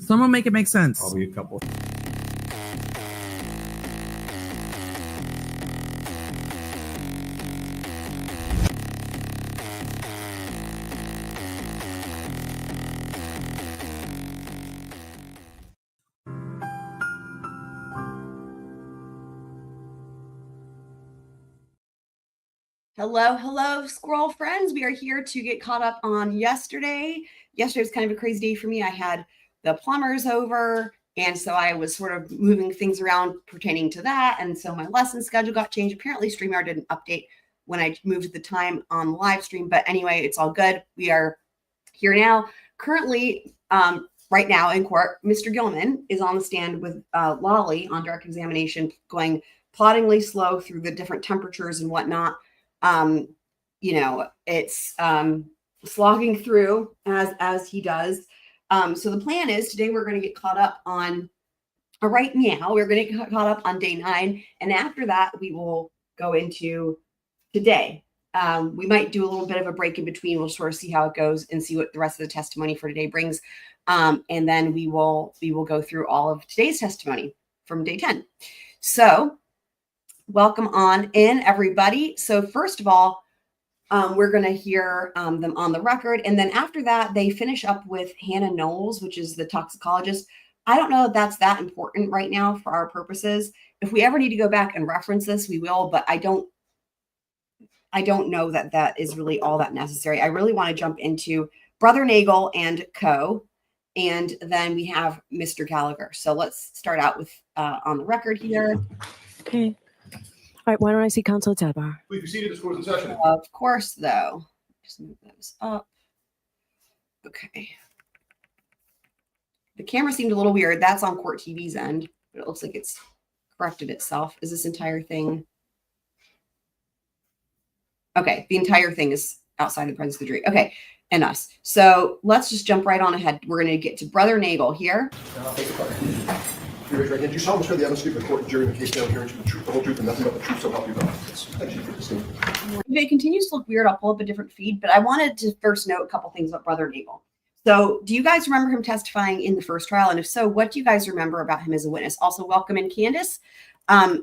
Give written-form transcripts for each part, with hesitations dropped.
Someone make it make sense. Probably a couple. Hello, squirrel friends. We are here to get caught up on yesterday. Yesterday was kind of a crazy day for me. I had the plumbers over, and so I was sort of moving things around pertaining to that. And so my lesson schedule got changed. Apparently, StreamYard didn't update when I moved the time on the live stream. But anyway, it's all good. We are here now. Currently, right now in court, Mr. Gilman is on the stand with Lolly on direct examination, going ploddingly slow through the different temperatures and whatnot. It's slogging through as he does. So the plan is today we're going to get caught up on right now. We're going to get caught up on day 9. And after that, we will go into today. We might do a little bit of a break in between. We'll sort of see how it goes and see what the rest of the testimony for today brings. And then we will go through all of today's testimony from day 10. So welcome on in, everybody. So first of all, we're going to hear them on the record. And then after that, they finish up with Hannah Knowles, which is the toxicologist. I don't know if that's that important right now for our purposes. If we ever need to go back and reference this, we will. But I don't know that that is really all that necessary. I really want to jump into Brother Nagel and co. And then we have Mr. Gallagher. So let's start out with on the record here. Okay. All right, why don't I see Counsel Tadbar? Please be seated. This court is in session. Of course, though. Just move those up. Okay. The camera seemed a little weird. That's on Court TV's end, but it looks like it's corrected itself. Is this entire thing? Okay, the entire thing is outside the presence of the jury. Okay, and us. So let's just jump right on ahead. We're going to get to Brother Nagel here. You solemnly swear the evidence given in the court and jury in the case down hearing to the truth, the whole truth, and nothing but the truth, so help you God. Thank you for this thing. If it continues to look weird, I'll pull up a different feed, but I wanted to first note a couple things about Brother Nagel. So do you guys remember him testifying in the first trial? And if so, what do you guys remember about him as a witness? Also, welcome in, Candace.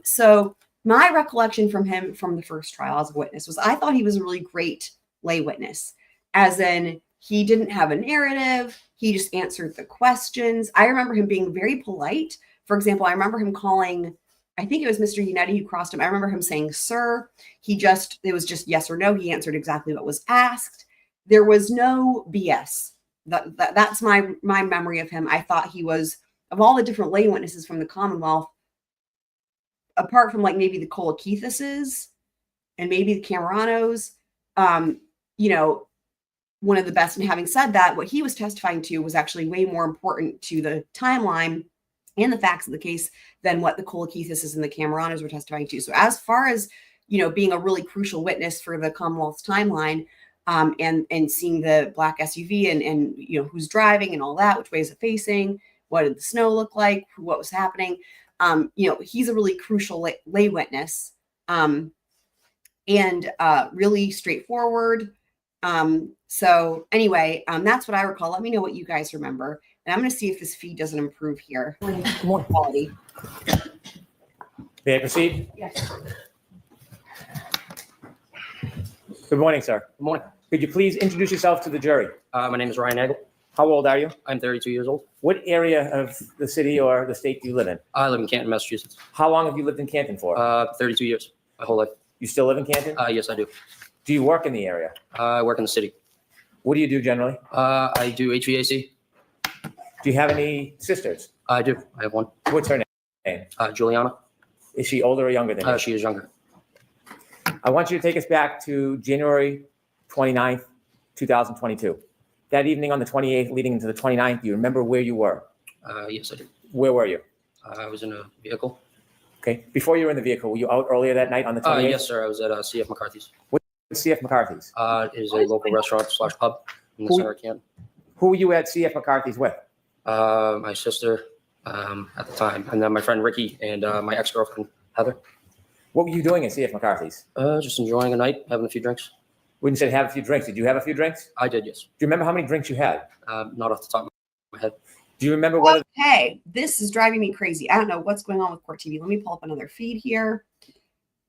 So my recollection from him from the first trial as a witness was I thought he was a really great lay witness, as in he didn't have a narrative. He just answered the questions. I remember him being very polite. For example, I remember him calling, I think it was Mr. Unetti who crossed him. I remember him saying, sir. It was just yes or no. He answered exactly what was asked. There was no BS. That's my memory of him. I thought he was, of all the different lay witnesses from the Commonwealth, apart from like maybe the Colakeithises and maybe the Cameranos, one of the best. And having said that, what he was testifying to was actually way more important to the timeline and the facts of the case than what the Colakeithises and the Cameranos were testifying to. So as far as, being a really crucial witness for the Commonwealth's timeline, and seeing the black SUV and who's driving and all that, which way is it facing, what did the snow look like, what was happening, he's a really crucial lay witness, and really straightforward. So anyway, that's what I recall. Let me know what you guys remember. And I'm going to see if this feed doesn't improve here. More quality. May I proceed? Yes. Good morning, sir. Good morning. Could you please introduce yourself to the jury? My name is Ryan Nagel. How old are you? I'm 32 years old. What area of the city or the state do you live in? I live in Canton, Massachusetts. How long have you lived in Canton for? 32 years, my whole life. You still live in Canton? Yes, I do. Do you work in the area? I work in the city. What do you do generally? I do HVAC. Do you have any sisters? I do. I have one. What's her name? Juliana. Is she older or younger than you? She is younger. I want you to take us back to January 29th, 2022. That evening on the 28th, leading into the 29th, do you remember where you were? Yes, I do. Where were you? I was in a vehicle. Okay. Before you were in the vehicle, were you out earlier that night on the 28th? Yes, sir. I was at CF McCarthy's. What's CF McCarthy's? It is a local restaurant / pub in the center of Canton. Who were you at CF McCarthy's with? My sister at the time, and then my friend Ricky and my ex-girlfriend Heather. What were you doing at CF McCarthy's? Just enjoying a night, having a few drinks. When you said have a few drinks, did you have a few drinks? I did, yes. Do you remember how many drinks you had? Not off the top of my head. Do you remember whether Okay, this is driving me crazy. I don't know what's going on with Court TV. Let me pull up another feed here.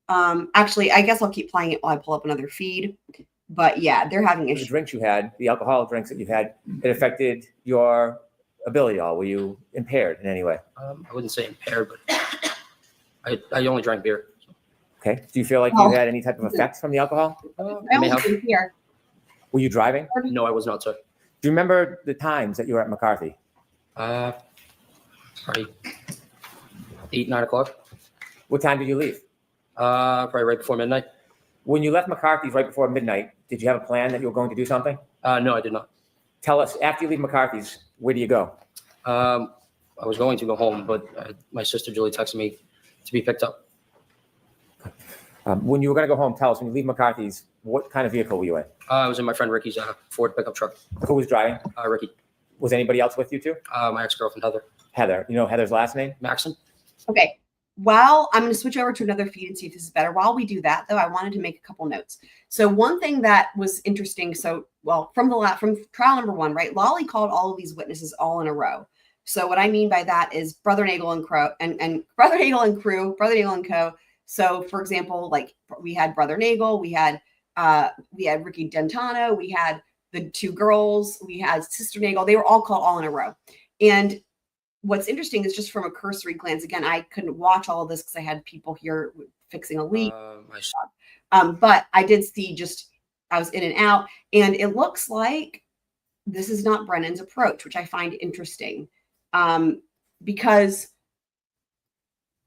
Actually, I guess I'll keep playing it while I pull up another feed. But yeah, they're having the issues. drinks you had, the alcoholic drinks that you had, it affected your ability at all? Were you impaired in any way? I wouldn't say impaired, but I only drank beer. Okay. Do you feel like Oh. you had any type of effects from the alcohol? I I may only have. think here. Were you driving? No, I was not, sir. Do you remember the times that you were at McCarthy? Probably 8, 9 o'clock. What time did you leave? Probably right before midnight. When you left McCarthy's right before midnight, did you have a plan that you were going to do something? No, I did not. Tell us, after you leave McCarthy's, where do you go? I was going to go home, but my sister Julie texted me to be picked up. When you were going to go home, tell us, when you leave McCarthy's, what kind of vehicle were you in? I was in my friend Ricky's Ford pickup truck. Who was driving? Ricky, Was anybody else with you too? my ex-girlfriend Heather. Heather. You know Heather's last name? Maxon. Okay. While I'm going to switch over to another feed and see if this is better. While we do that, though, I wanted to make a couple notes. So one thing that was interesting. So, well, from trial number 1, right? Lolly called all of these witnesses all in a row. So what I mean by that is Brother Nagel and Crow and Brother Nagel and crew, Brother Nagel and co. So for example, like we had Brother Nagel, we had Ricky Dentano, we had the 2 girls, we had Sister Nagel. They were all called all in a row. And what's interesting is just from a cursory glance, again, I couldn't watch all of this because I had people here fixing a leak. But I did see I was in and out, and it looks like this is not Brennan's approach, which I find interesting because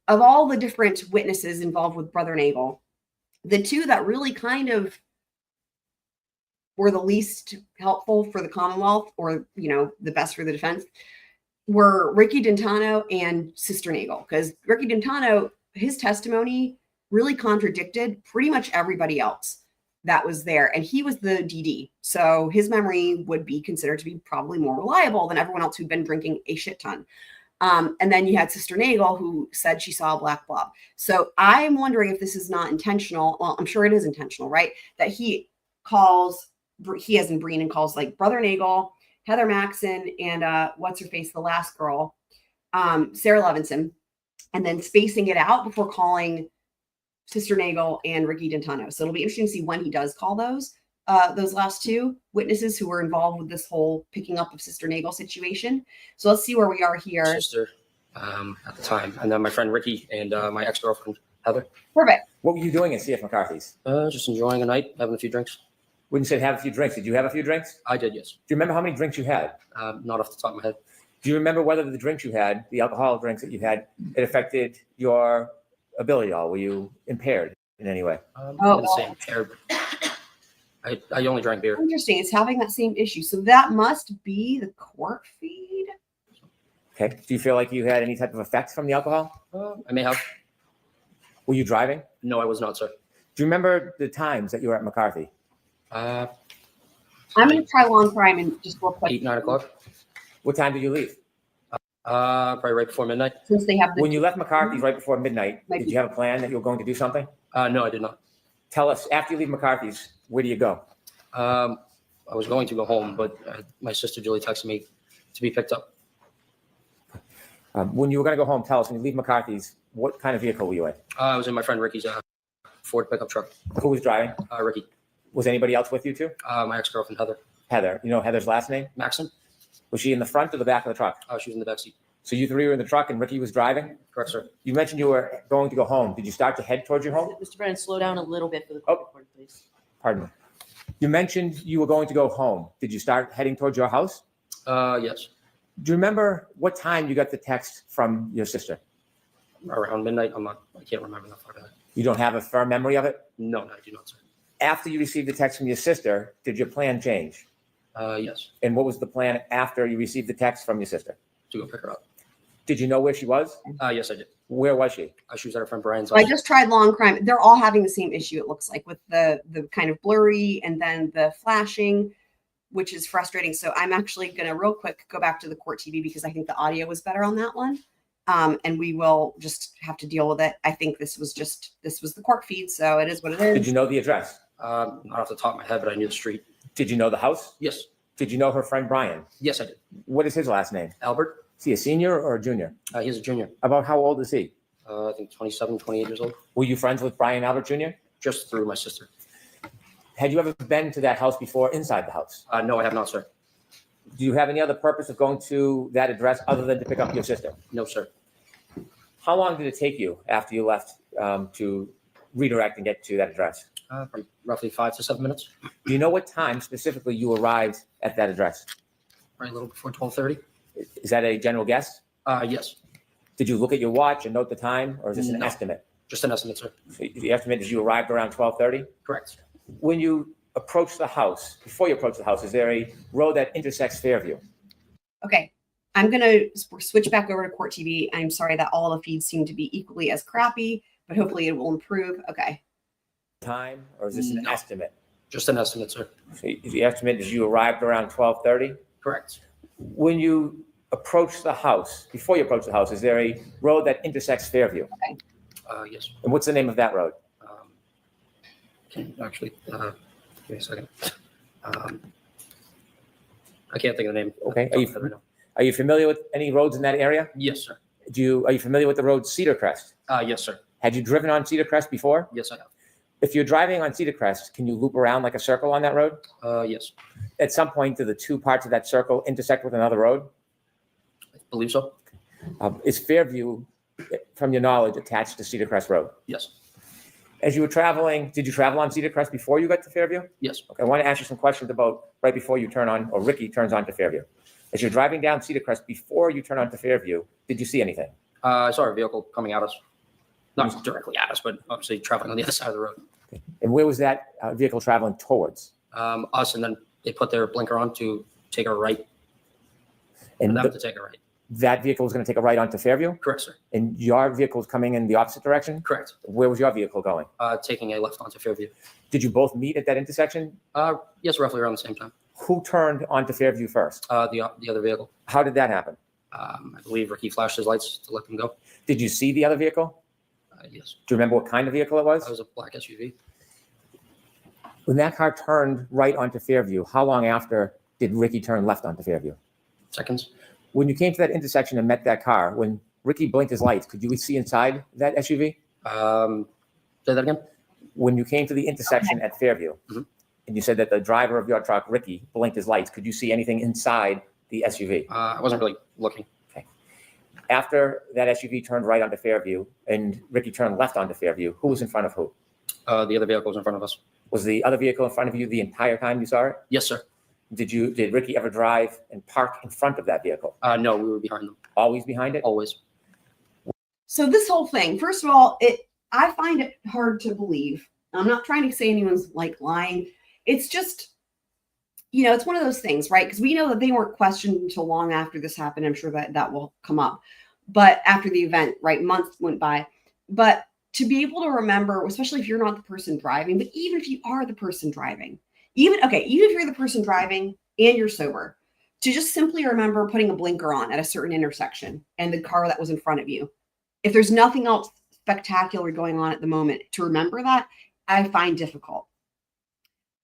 of all the different witnesses involved with Brother Nagel, the 2 that really kind of were the least helpful for the Commonwealth, or, you know, the best for the defense, were Ricky Dentano and Sister Nagel. Because Ricky Dentano, his testimony really contradicted pretty much everybody else that was there. And he was the DD. So his memory would be considered to be probably more reliable than everyone else who'd been drinking a shit ton. And then you had Sister Nagel, who said she saw a black blob. So I'm wondering if this is not intentional. Well, I'm sure it is intentional, right? That he has in Brennan calls like Brother Nagel, Heather Maxon, and what's her face, the last girl, Sarah Levinson, and then spacing it out before calling Sister Nagel and Ricky Dentano. So it'll be interesting to see when he does call those last 2 witnesses who were involved with this whole picking up of Sister Nagel situation. So let's see where we are here. Sister at the time. And then my friend Ricky and my ex-girlfriend Heather. Perfect. What were you doing at CF McCarthy's? Just enjoying a night, having a few drinks. When you said have a few drinks, did you have a few drinks? I did, yes. Do you remember how many drinks you had? Not off the top of my head. Do you remember whether the drinks you had, the alcoholic drinks that you had, it affected your ability at all? Were you impaired in any way? I wouldn't say impaired, but I only drank beer. Interesting. It's having that same issue. So that must be the court feed. Okay. Do you feel like you had any type of effects from the alcohol? I may have. Were you driving? No, I was not, sir. Do you remember the times that you were at McCarthy? I'm going to try long crime and just real quick. 8, 9 o'clock. What time did you leave? Probably right before midnight. Since they have When you left McCarthy's right before midnight, Might did be- you have a plan that you were going to do something? No, I did not. Tell us, after you leave McCarthy's, where do you go? I was going to go home, but my sister Julie texted me to be picked up. When you were going to go home, tell us, when you leave McCarthy's, what kind of vehicle were you in? I was in my friend Ricky's Ford pickup truck. Who was driving? Ricky, Was anybody else with you too? my ex-girlfriend Heather. Heather. You know Heather's last name? Maxon. Was she in the front or the back of the truck? She was in the backseat. So you 3 were in the truck and Ricky was driving? Correct, sir. You mentioned you were going to go home. Did you start to head towards your home? Mr. Brennan, slow down a little bit for the Oh. court reporter, please. Pardon me. You mentioned you were going to go home. Did you start heading towards your house? Yes. Do you remember what time you got the text from your sister? Around midnight. I can't remember that far back. You don't have a firm memory of it? No, I do not, sir. After you received the text from your sister, did your plan change? Yes. And what was the plan after you received the text from your sister? To go pick her up. Did you know where she was? Yes, I did. Where was she? She was at her friend Brian's So I house. just tried long crime. They're all having the same issue, it looks like, with the kind of blurry and then the flashing, which is frustrating. So I'm actually going to real quick go back to the court TV because I think the audio was better on that one. And we will just have to deal with it. I think this was the court feed. So it is what it Did is. you know the address? Not off the top of my head, but I knew the street. Did you know the house? Yes. Did you know her friend Brian? Yes, I did. What is his last name? Albert, Is he a senior or a junior? he's a junior. About how old is he? I think 27, 28 years old. Were you friends with Brian Albert Jr.? Just through my sister. Had you ever been to that house before inside the house? No, I have not, sir. Do you have any other purpose of going to that address other than to pick up your sister? No, sir. How long did it take you after you left to redirect and get to that address? From roughly 5 to 7 minutes. Do you know what time specifically you arrived at that address? Right, a little before 12:30. Is that a general guess? Yes, Did you look at your watch and note the time, or is this an No. estimate? just an estimate, sir. So the estimate is you arrived around 12:30? Correct. When you approach the house, before you approach the house, is there a road that intersects Fairview? Okay, I'm going to switch back over to Court TV. I'm sorry that all the feeds seem to be equally as crappy, but hopefully it will improve. Okay. Time, or is this an No. estimate? Just an estimate, sir. So the estimate is you arrived around 12:30? Correct. When you approach the house, before you approach the house, is there a road that intersects Fairview? Yes. And what's the name of that road? Can actually, give me a second. I can't think of the name. Okay. Off the top of my head right now. Are you familiar with any roads in that area? Yes, sir. Are you familiar with the road Cedarcrest? Yes, sir. Had you driven on Cedarcrest before? Yes, I have. If you're driving on Cedarcrest, can you loop around like a circle on that road? Yes, At some point, do the two parts of that circle intersect with another road? I believe so. Is Fairview, from your knowledge, attached to Cedarcrest Road? Yes, As you were traveling, did you travel on Cedarcrest before you got to Fairview? yes. Okay, I want to ask you some questions about right before you turn on, or Ricky turns on to Fairview. As you're driving down Cedarcrest before you turn on to Fairview, did you see anything? I saw a vehicle coming at us. Not directly at us, but obviously traveling on the other side of the road. And where was that vehicle traveling towards? Us, and then they put their blinker on to take a right, And and them to take a right. that vehicle was going to take a right onto Fairview? Correct, sir. And your vehicle was coming in the opposite direction? Correct. Where was your vehicle going? Taking a left onto Fairview. Did you both meet at that intersection? Yes, roughly around the same time. Who turned onto Fairview first? The other vehicle. How did that happen? I believe Ricky flashed his lights to let them go. Did you see the other vehicle? Yes. Do you remember what kind of vehicle it was? That was a black SUV. When that car turned right onto Fairview, how long after did Ricky turn left onto Fairview? Seconds. When you came to that intersection and met that car, when Ricky blinked his lights, could you see inside that SUV? Say that again? When you came to the intersection at Fairview, Mhm. and you said that the driver of your truck, Ricky, blinked his lights, could you see anything inside the SUV? I wasn't really looking. After that SUV turned right onto Fairview and Ricky turned left onto Fairview, who was in front of who? The other vehicle was in front of us. Was the other vehicle in front of you the entire time you saw it? Yes, sir. Did Ricky ever drive and park in front of that vehicle? No, we were behind them. Always behind it? Always. So this whole thing, first of all, I find it hard to believe. I'm not trying to say anyone's like lying. It's just, it's one of those things, right? Because we know that they weren't questioned until long after this happened. I'm sure that will come up. But after the event, right, months went by. But to be able to remember, especially if you're not the person driving, but even if you are the person driving, even if you're the person driving and you're sober, to just simply remember putting a blinker on at a certain intersection and the car that was in front of you. If there's nothing else spectacular going on at the moment, to remember that, I find difficult.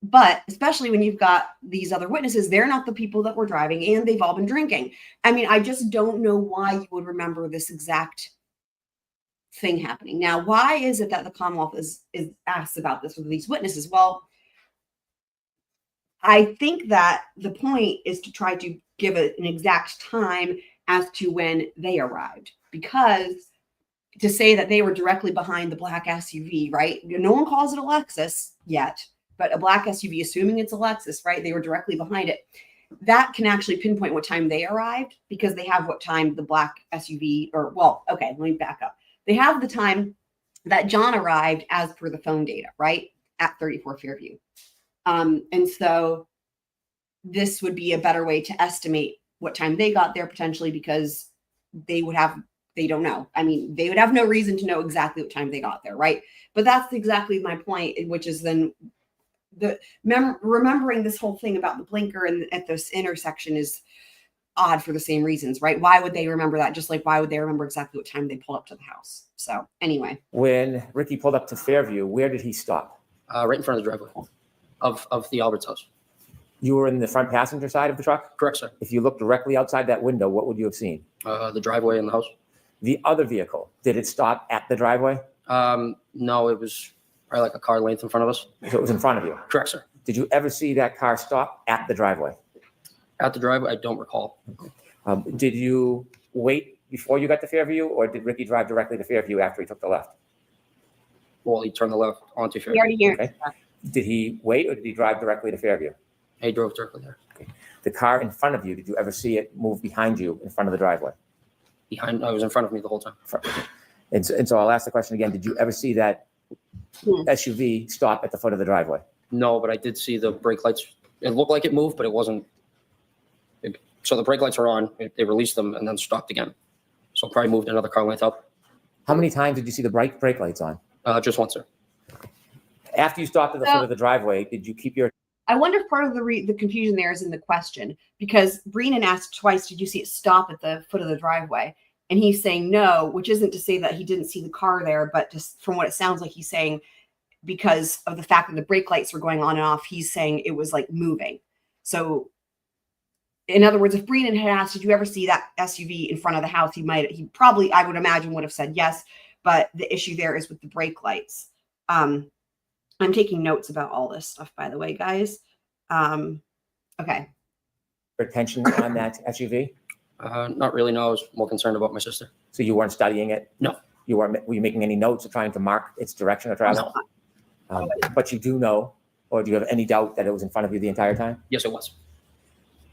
But especially when you've got these other witnesses, they're not the people that were driving and they've all been drinking. I mean, I just don't know why you would remember this exact thing happening. Now, why is it that the Commonwealth is asked about this with these witnesses? Well, I think that the point is to try to give an exact time as to when they arrived, because to say that they were directly behind the black SUV, right? No one calls it a Lexus yet, but a black SUV, assuming it's a Lexus, right? They were directly behind it. That can actually pinpoint what time they arrived, because they have what time the black SUV, let me back up. They have the time that John arrived as per the phone data, right? At 34 Fairview. And so this would be a better way to estimate what time they got there potentially, because they don't know. I mean, they would have no reason to know exactly what time they got there, right? But that's exactly my point, which is then remembering this whole thing about the blinker and at this intersection is odd for the same reasons, right? Why would they remember that? Just like why would they remember exactly what time they pulled up to the house? So anyway. When Ricky pulled up to Fairview, where did he stop? Right in front of the driveway of the Albert's house. You were in the front passenger side of the truck? Correct, sir. If you looked directly outside that window, what would you have seen? The driveway in the house. The other vehicle, did it stop at the driveway? No, it was probably like a car length in front of us. So it was in front of you. Correct, sir. Did you ever see that car stop at the driveway? At the driveway, I don't recall. Did you wait before you got to Fairview, or did Ricky drive directly to Fairview after he took the left? Well, he turned the left onto We Fairview. already hear. Okay. Did he wait, or did he drive directly to Fairview? He drove directly there. The car in front of you, did you ever see it move behind you in front of the driveway? I was in front of me the whole time. And so I'll ask the question again. Did you ever see that SUV stop at the foot of the driveway? No, but I did see the brake lights. It looked like it moved, but it wasn't. So the brake lights are on. They released them and then stopped again. So probably moved another car length up. How many times did you see the brake lights on? Just once, sir. After you stopped at the foot of the driveway, did you keep your... I wonder if part of the confusion there is in the question, because Brennan asked twice, did you see it stop at the foot of the driveway? And he's saying no, which isn't to say that he didn't see the car there, but just from what it sounds like, he's saying because of the fact that the brake lights were going on and off, he's saying it was like moving. So in other words, if Brennan had asked, did you ever see that SUV in front of the house? He probably, I would imagine, would have said yes, but the issue there is with the brake lights. I'm taking notes about all this stuff, by the way, guys. Okay. attention on that SUV? Not really, no. I was more concerned about my sister. So you weren't studying it? No. Were you making any notes or trying to mark its direction of travel? No. But you do know, or do you have any doubt that it was in front of you the entire time? Yes, it was.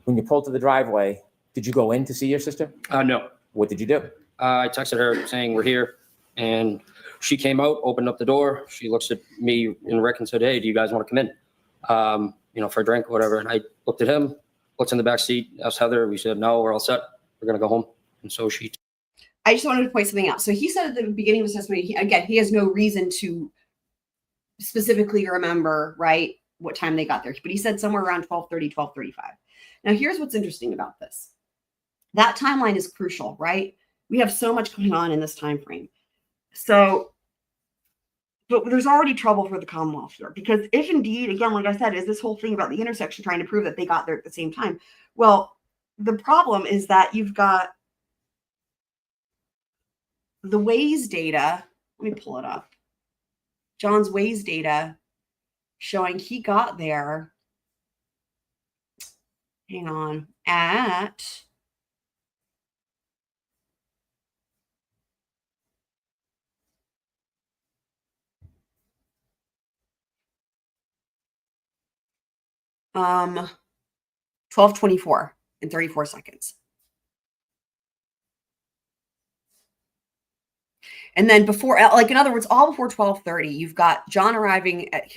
When you pulled to the driveway, did you go in to see your sister? No. What did you do? I texted her saying we're here, and she came out, opened up the door. She looks at me and Rick and said, "Hey, do you guys want to come in? For a drink or whatever." And I looked at him, looked in the back seat, asked Heather. We said, "No, we're all set. We're gonna go home." And so she. I just wanted to point something out. So he said at the beginning of his testimony, he has no reason to specifically remember, right, what time they got there. But he said somewhere around 12:30, 12:35. Now, here's what's interesting about this. That timeline is crucial, right? We have so much going on in this time frame. So, but there's already trouble for the Commonwealth here, because if indeed, again, like I said, is this whole thing about the intersection trying to prove that they got there at the same time? Well, the problem is that you've got the Waze data. Let me pull it up. John's Waze data showing he got there. Hang on, at 12:24 and 34 seconds. And then before, like in other words, all before 12:30, you've got Karen John arriving at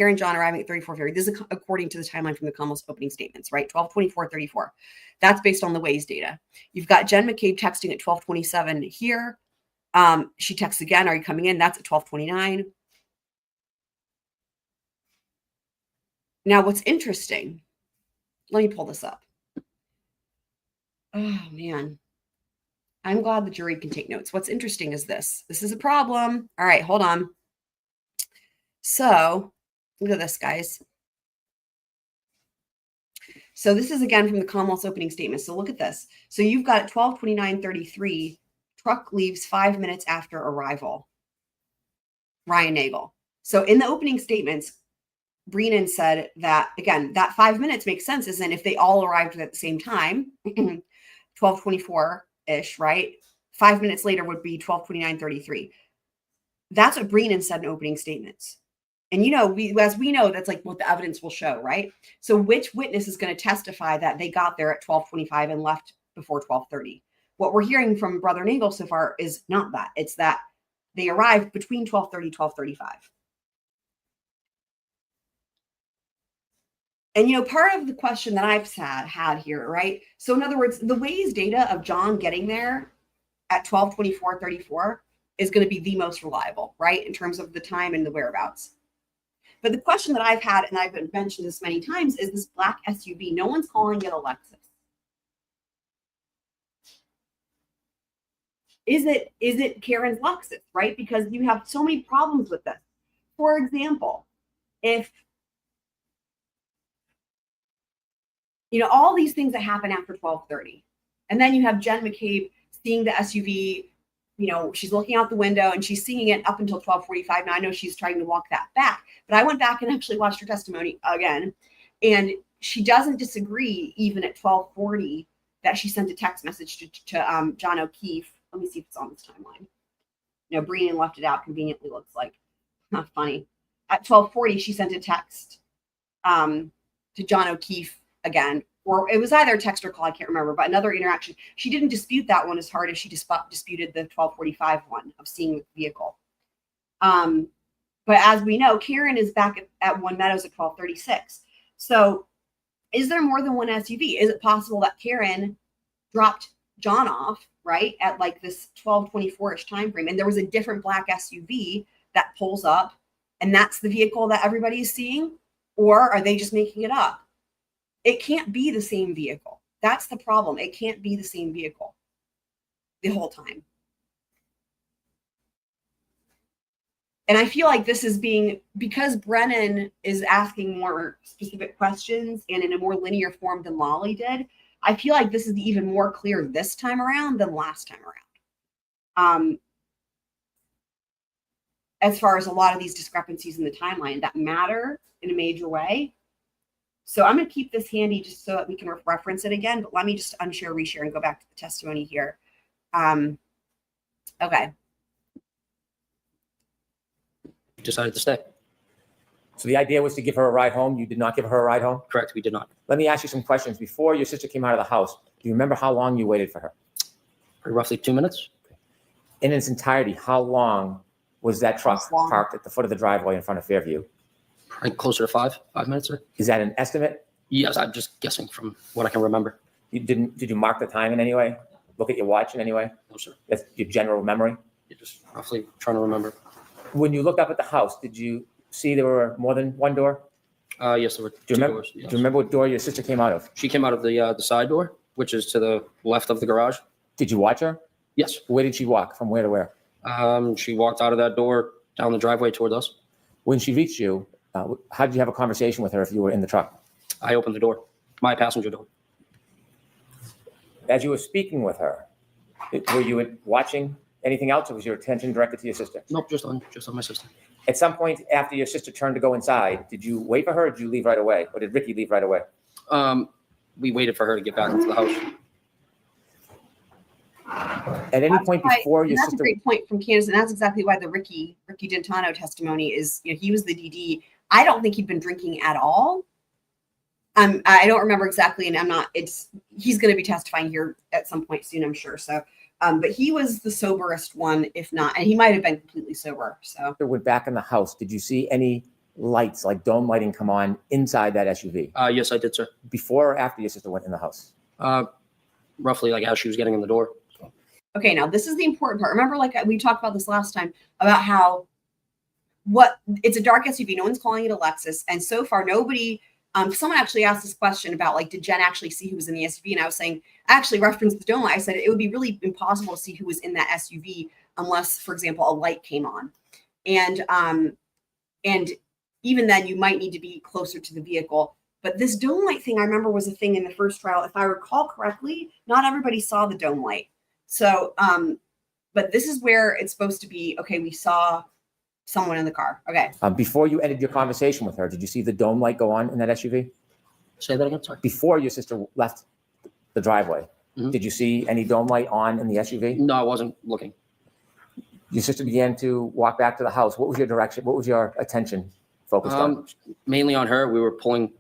34:30. This is according to the timeline from the Commonwealth's opening statements, right? 12:24:34. That's based on the Waze data. You've got Jen McCabe texting at 12:27 here. She texts again, "Are you coming in?" That's at 12:29. Now, what's interesting, let me pull this up. Oh, man. I'm glad the jury can take notes. What's interesting is this. This is a problem. All right, hold on. So look at this, guys. So this is again from the Commonwealth's opening statement. So look at this. So you've got 12:29:33, truck leaves 5 minutes after arrival. Ryan Nagel. So in the opening statements, Brennan said that, again, that 5 minutes makes sense, isn't it? If they all arrived at the same time, 12:24-ish, right? 5 minutes later would be 12:29:33. That's what Brennan said in opening statements. And, as we know, that's like what the evidence will show, right? So which witness is going to testify that they got there at 12:25 and left before 12:30? What we're hearing from Brother Nagel so far is not that. It's that they arrived between 12:30 and 12:35. And, part of the question that I've had here, right? So in other words, the Waze data of John getting there at 12:24:34 is going to be the most reliable, right? In terms of the time and the whereabouts. But the question that I've had, and I've mentioned this many times, is this black SUV. No one's calling it a Lexus. Is it Karen's Lexus, right? Because you have so many problems with this. For example, if You know, all these things that happen after 12:30. And then you have Jen McCabe seeing the SUV, you know, she's looking out the window and she's seeing it up until 12:45. Now I know she's trying to walk that back, but I went back and actually watched her testimony again. And she doesn't disagree even at 12:40 that she sent a text message to John O'Keefe. Let me see if it's on this timeline. You know, Brennan left it out conveniently, looks like. Not funny. At 12:40, she sent a text to John O'Keefe again, or it was either a text or call, I can't remember, but another interaction. She didn't dispute that one as hard as she disputed the 12:45 one of seeing the vehicle. But as we know, Karen is back at One Meadows at 12:36. So is there more than one SUV? Is it possible that Karen dropped John off, right, at like this 12:24-ish time frame, and there was a different black SUV that pulls up, and that's the vehicle that everybody is seeing? Or are they just making it up? It can't be the same vehicle. That's the problem. It can't be the same vehicle the whole time. And I feel like this is being, because Brennan is asking more specific questions and in a more linear form than Lolly did, I feel like this is even more clear this time around than last time around. As far as a lot of these discrepancies in the timeline that matter in a major way. So I'm going to keep this handy just so that we can reference it again, but let me just unshare, reshare, and go back to the testimony here. Okay. Decided to stay. So the idea was to give her a ride home. You did not give her a ride home? Correct, we did not. Let me ask you some questions. Before your sister came out of the house, do you remember how long you waited for her? For roughly 2 minutes. In its entirety, how long was that truck Long. parked at the foot of the driveway in front of Fairview? Probably closer to 5 minutes, sir. Is that an estimate? Yes, I'm just guessing from what I can remember. Did you mark the time in any way? Look at your watch in any way? No, sir. That's your general memory? You're just roughly trying to remember. When you looked up at the house, did you see there were more than one door? Yes, there were Do two you remember? doors. Yes. Do you remember what door your sister came out of? She came out of the side door, which is to the left of the garage. Did you watch her? Yes. Where did she walk? From where to where? She walked out of that door down the driveway towards us. When she reached you, how did you have a conversation with her if you were in the truck? I opened the door, my passenger door. As you were speaking with her, were you watching anything else, or was your attention directed to your sister? Nope, just on my sister. At some point after your sister turned to go inside, did you wait for her, or did you leave right away? Or did Ricky leave right away? We waited for her to get back into the house. At any point before your that's sister... a great point from Candace, and that's exactly why the Ricky Dintano testimony is, you know, he was the DD. I don't think he'd been drinking at all. I don't remember exactly, and he's going to be testifying here at some point soon, I'm sure. So, but he was the soberest one, if not, and he might have been completely sober. So, went back in the house, did you see any lights, like dome lighting, come on inside that SUV? Yes, I did, sir. Before or after your sister went in the house? Roughly like as she was getting in the door. okay, now this is the important part. Remember, like we talked about this last time about how it's a dark SUV. No one's calling it a Lexus, and so far nobody. Someone actually asked this question about, like, did Jen actually see who was in the SUV? And I was saying, I actually referenced the dome light. I said it would be really impossible to see who was in that SUV unless, for example, a light came on. And even then you might need to be closer to the vehicle. But this dome light thing, I remember, was a thing in the first trial. If I recall correctly, not everybody saw the dome light. So, but this is where it's supposed to be, okay, we saw someone in the car. Okay. Before you ended your conversation with her, did you see the dome light go on in that SUV? Say that again, sorry. Before your sister left the driveway, did you see any dome light on in the SUV? No, I wasn't looking. Your sister began to walk back to the house. What was your direction? What was your attention focused on? Mainly on her. We were pulling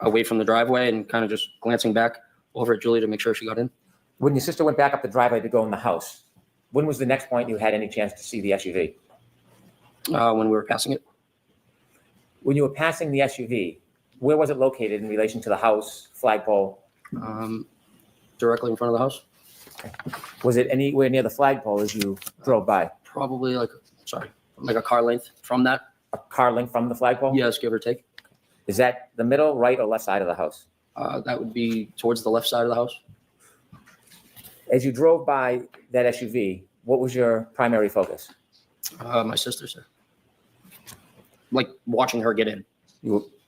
away from the driveway and kind of just glancing back over at Julie to make sure she got in. When your sister went back up the driveway to go in the house, when was the next point you had any chance to see the SUV? When we were passing it. When you were passing the SUV, where was it located in relation to the house, flagpole? Directly in front of the house. Was it anywhere near the flagpole as you drove by? Probably like a car length from that. A car length from the flagpole? Yes, give or take. Is that the middle, right, or left side of the house? That would be towards the left side of the house. As you drove by that SUV, what was your primary focus? My sister, sir. Like watching her get in.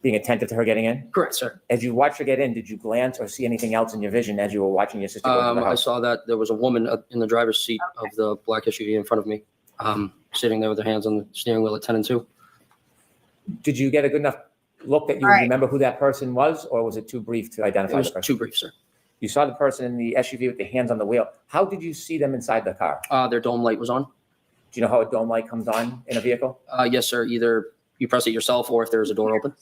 being attentive to her getting in? Correct, sir. As you watched her get in, did you glance or see anything else in your vision as you were watching your sister go into the I house? saw that there was a woman in the driver's seat of the black SUV in front of me, sitting there with her hands on the steering wheel at 10 and 2. Did you get a good enough look that you All right. remember who that person was, or was it too brief to It identify was the person? too brief, sir. You saw the person in the SUV with the hands on the wheel. How did you see them inside the car? Their dome light was on. Do you know how a dome light comes on in a vehicle? Yes, sir. Either you press it yourself or if there's a door open.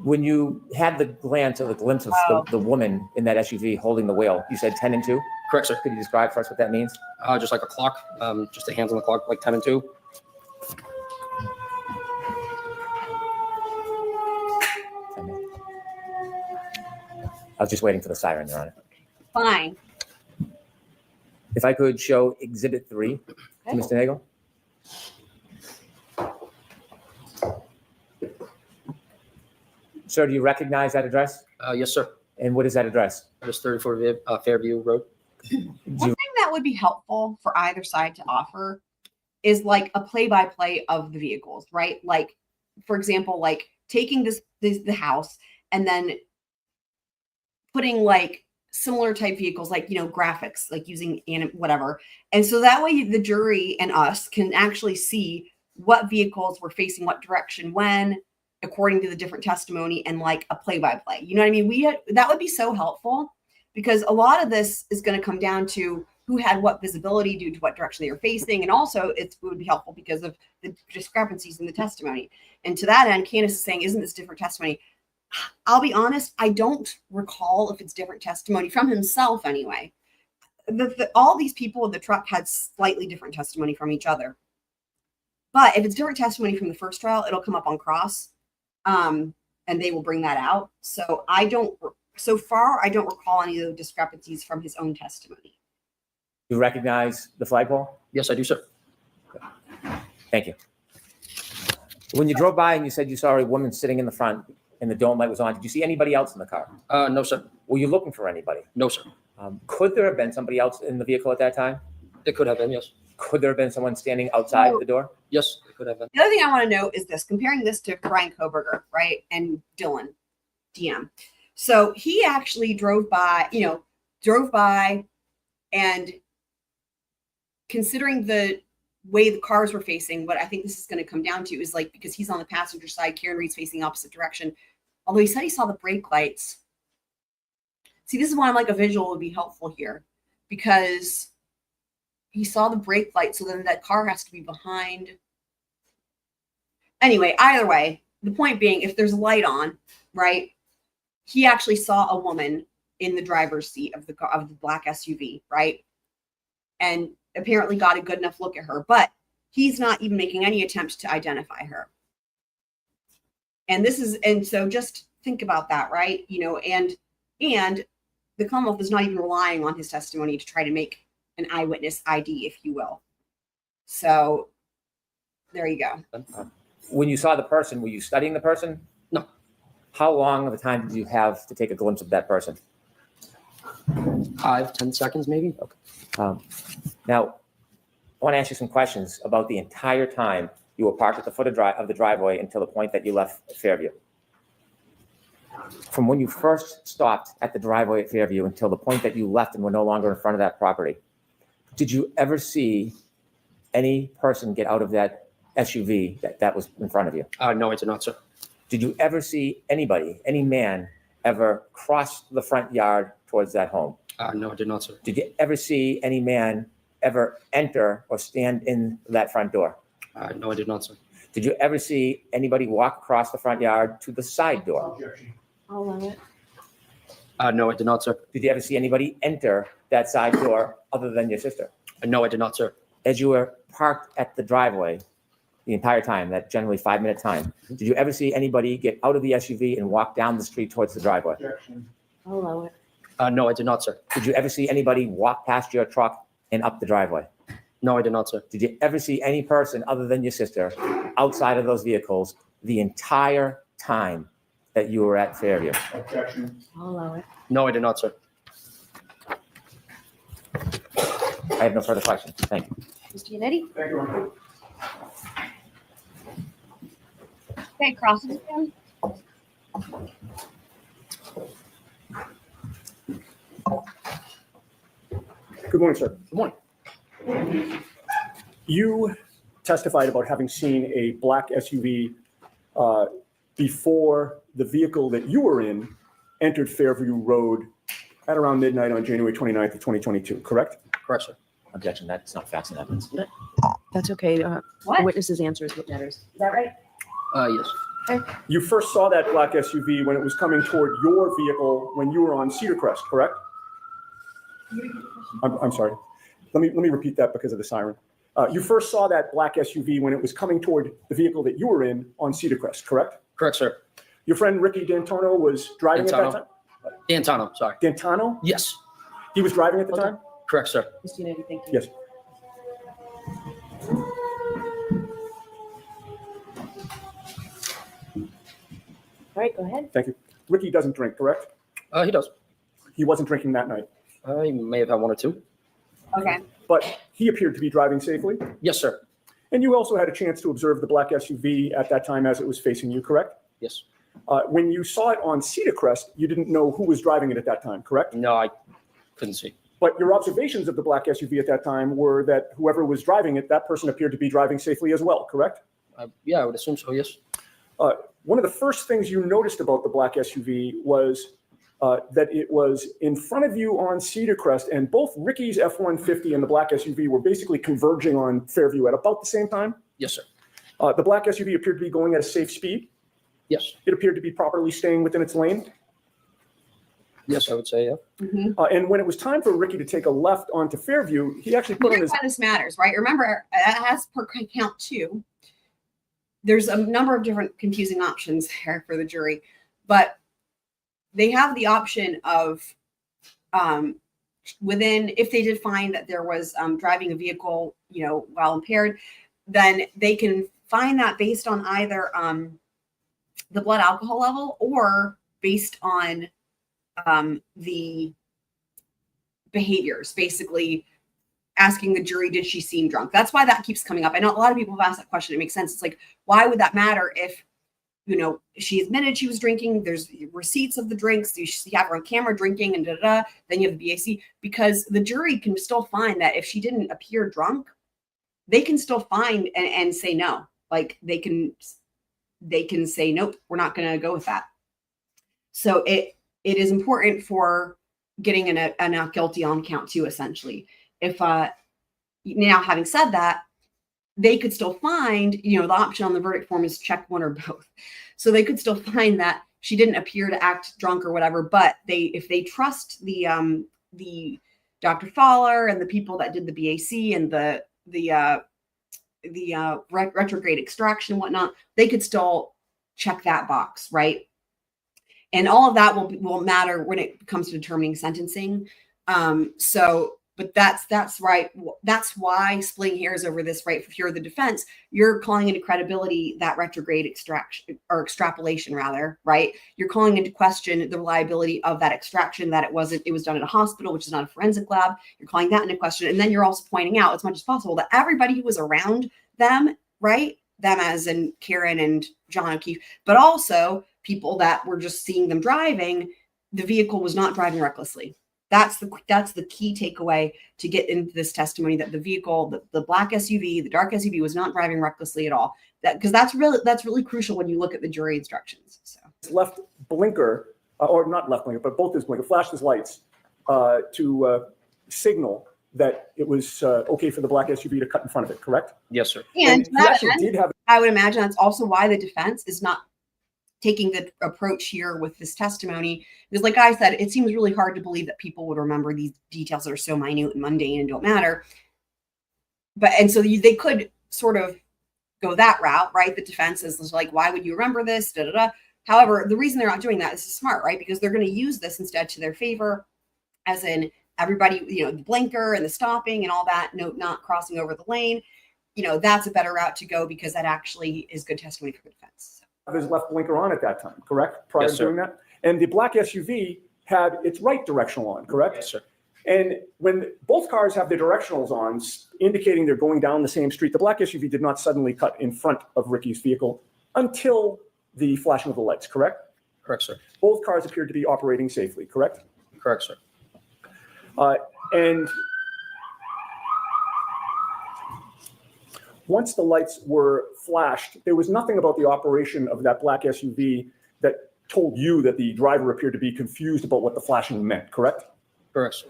When you had the glance or the glimpse of Wow. the woman in that SUV holding the wheel, you said 10 and 2? Correct, sir. Could you describe for us what that means? Just like a clock, just the hands on the clock, like 10 and 2. I was just waiting for the siren, Your Honor. Fine. If I could show Exhibit 3 to Okay. Mr. Nagel. Sir, do you recognize that address? Yes, sir. And what is that address? That is 34 Fairview Road. One thing that would be helpful for either side to offer is like a play-by-play of the vehicles, right? Like, for example, like taking the house and then putting like similar type vehicles, like, graphics, like using whatever. And so that way the jury and us can actually see what vehicles were facing what direction when, according to the different testimony, and like a play-by-play. You know what I mean? That would be so helpful, because a lot of this is going to come down to who had what visibility due to what direction they were facing. And also it would be helpful because of the discrepancies in the testimony. And to that end, Candace is saying, isn't this different testimony? I'll be honest, I don't recall if it's different testimony from himself anyway. All these people in the truck had slightly different testimony from each other. But if it's different testimony from the first trial, it'll come up on cross, and they will bring that out. So so far, I don't recall any of the discrepancies from his own testimony. You recognize the flagpole? Yes, I do, sir. Thank you. When you drove by and you said you saw a woman sitting in the front and the dome light was on, did you see anybody else in the car? No, sir. Were you looking for anybody? No, sir. Could there have been somebody else in the vehicle at that time? It could have been, yes. Could there have been someone standing outside the door? Yes, it could have been. The other thing I want to note is this, comparing this to Brian Koberger, right? And Dylan, DM. So he actually drove by and considering the way the cars were facing, what I think this is going to come down to is like, because he's on the passenger side, Karen Reed's facing opposite direction. Although he said he saw the brake lights. See, this is why I'm like a visual would be helpful here, because he saw the brake light, so then that car has to be behind. Anyway, either way, the point being, if there's a light on, right, he actually saw a woman in the driver's seat of the black SUV, right, and apparently got a good enough look at her, but he's not even making any attempt to identify her. And so just think about that, right? And the Commonwealth is not even relying on his testimony to try to make an eyewitness ID, if you will. So there you go. When you saw the person, were you studying the person? No. How long of a time did you have to take a glimpse of that person? 5-10 seconds, maybe. Okay. Now, I want to ask you some questions about the entire time you were parked at the foot of the driveway until the point that you left Fairview. From when you first stopped at the driveway at Fairview until the point that you left and were no longer in front of that property, did you ever see any person get out of that SUV that was in front of you? No, I did not, sir. Did you ever see anybody, any man, ever cross the front yard towards that home? No, I did not, sir. Did you ever see any man ever enter or stand in that front door? No, I did not, sir. Did you ever see anybody walk across the front yard to the side door? Objection. I'll allow it. No, I did not, sir. Did you ever see anybody enter that side door other than your sister? No, I did not, sir. As you were parked at the driveway the entire time, that generally 5-minute time, did you ever see anybody get out of the SUV and walk down the street towards the driveway? Objection. I'll allow it. No, I did not, sir. Did you ever see anybody walk past your truck and up the driveway? No, I did not, sir. Did you ever see any person other than your sister outside of those vehicles the entire time that you were at Fairview? Objection. I'll allow it. No, I did not, sir. I have no further questions. Thank you. Mr. Yannetti? Thank you, Your Honor. Okay, cross it again. Good morning, sir. Good morning. You testified about having seen a black SUV before the vehicle that you were in entered Fairview Road at around midnight on January 29th of 2022, correct? Correct, sir. Objection, that's not facts and evidence. That's okay. The What? witness's answer is what matters. Is that right? Yes. You first saw that black SUV when it was coming toward your vehicle when you were on Cedarcrest, correct? I'm sorry. Let me repeat that because of the siren. You first saw that black SUV when it was coming toward the vehicle that you were in on Cedarcrest, correct? Correct, sir. Your friend Ricky D'Antano was driving at that D'Antano. time? D'Antano, sorry. D'Antano? Yes. He was driving at the Okay. time? Correct, sir. Mr. Nagel, thank you. Yes. All right, go ahead. Thank you. Ricky doesn't drink, correct? He does. He wasn't drinking that night, He may have had one or two. Okay. but he appeared to be driving safely. Yes, sir. And you also had a chance to observe the black SUV at that time as it was facing you, correct? Yes. When you saw it on Cedarcrest, you didn't know who was driving it at that time, correct? No, I couldn't see. But your observations of the black SUV at that time were that whoever was driving it, that person appeared to be driving safely as well, correct? Yeah, I would assume so, yes. One of the first things you noticed about the black SUV was that it was in front of you on Cedarcrest, and both Ricky's F-150 and the black SUV were basically converging on Fairview at about the same time. Yes, sir. The black SUV appeared to be going at a safe speed. Yes. It appeared to be properly staying within its lane. Yes, I would say, yeah. Mm-hmm. And when it was time for Ricky to take a left onto Fairview, he actually put on Here's his... why this matters, right? Remember, as per count 2, there's a number of different confusing options here for the jury, but they have the option of within, if they did find that there was driving a vehicle, while impaired, then they can find that based on either the blood alcohol level or based on the behaviors, basically asking the jury, did she seem drunk? That's why that keeps coming up. I know a lot of people have asked that question. It makes sense. It's like, why would that matter if, she admitted she was drinking, there's receipts of the drinks, you have her on camera drinking and then you have the BAC, because the jury can still find that if she didn't appear drunk, they can still find and say no. Like they can say, nope, we're not going to go with that. So it is important for getting a not guilty on count 2, essentially. If now having said that, they could still find, the option on the verdict form is check one or both. So they could still find that she didn't appear to act drunk or whatever, but if they trust the Dr. Fowler and the people that did the BAC and the retrograde extraction and whatnot, they could still check that box, right? And all of that will matter when it comes to determining sentencing. But that's right. That's why splitting hairs over this, right? If you're the defense, you're calling into credibility that retrograde extraction or extrapolation, rather, right? You're calling into question the reliability of that extraction, that it was done at a hospital, which is not a forensic lab. You're calling that into question. And then you're also pointing out as much as possible that everybody who was around them, right? Them as in Karen and John O'Keefe, but also people that were just seeing them driving, the vehicle was not driving recklessly. That's the key takeaway to get into this testimony, that the vehicle, the black SUV, the dark SUV was not driving recklessly at all. Because that's really crucial when you look at the jury instructions. So His left blinker, or not left blinker, but both his blinker, flashed his lights to signal that it was okay for the black SUV to cut in front of it, correct? Yes, sir. and to he that actually end, did have... I would imagine that's also why the defense is not taking the approach here with this testimony, because like I said, it seems really hard to believe that people would remember these details that are so minute and mundane and don't matter. And so they could sort of go that route, right? The defense is like, why would you remember this? Da, da, da. However, the reason they're not doing that is smart, right? Because they're going to use this instead to their favor, as in everybody, the blinker and the stopping and all that, not crossing over the lane. That's a better route to go, because that actually is good testimony for the defense. his left blinker on at that time, correct? Prior Yes, to sir. doing that? And the black SUV had its right directional on, correct? Yes, sir. And when both cars have their directionals on, indicating they're going down the same street, the black SUV did not suddenly cut in front of Ricky's vehicle until the flashing of the lights, correct? Correct, sir. Both cars appeared to be operating safely, correct? Correct, sir. And once the lights were flashed, there was nothing about the operation of that black SUV that told you that the driver appeared to be confused about what the flashing meant, correct? Correct, sir.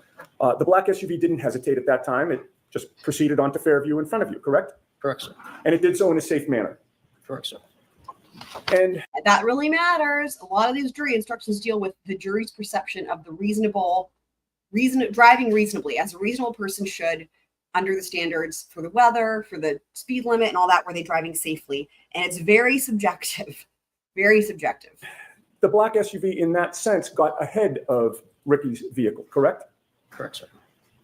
The black SUV didn't hesitate at that time. It just proceeded onto Fairview in front of you, correct? Correct, sir. And it did so in a safe manner. Correct, sir. And That really matters. A lot of these jury instructions deal with the jury's perception of the driving reasonably, as a reasonable person should, under the standards for the weather, for the speed limit and all that. Were they driving safely? And it's very subjective, very subjective. the black SUV in that sense got ahead of Ricky's vehicle, correct? Correct, sir.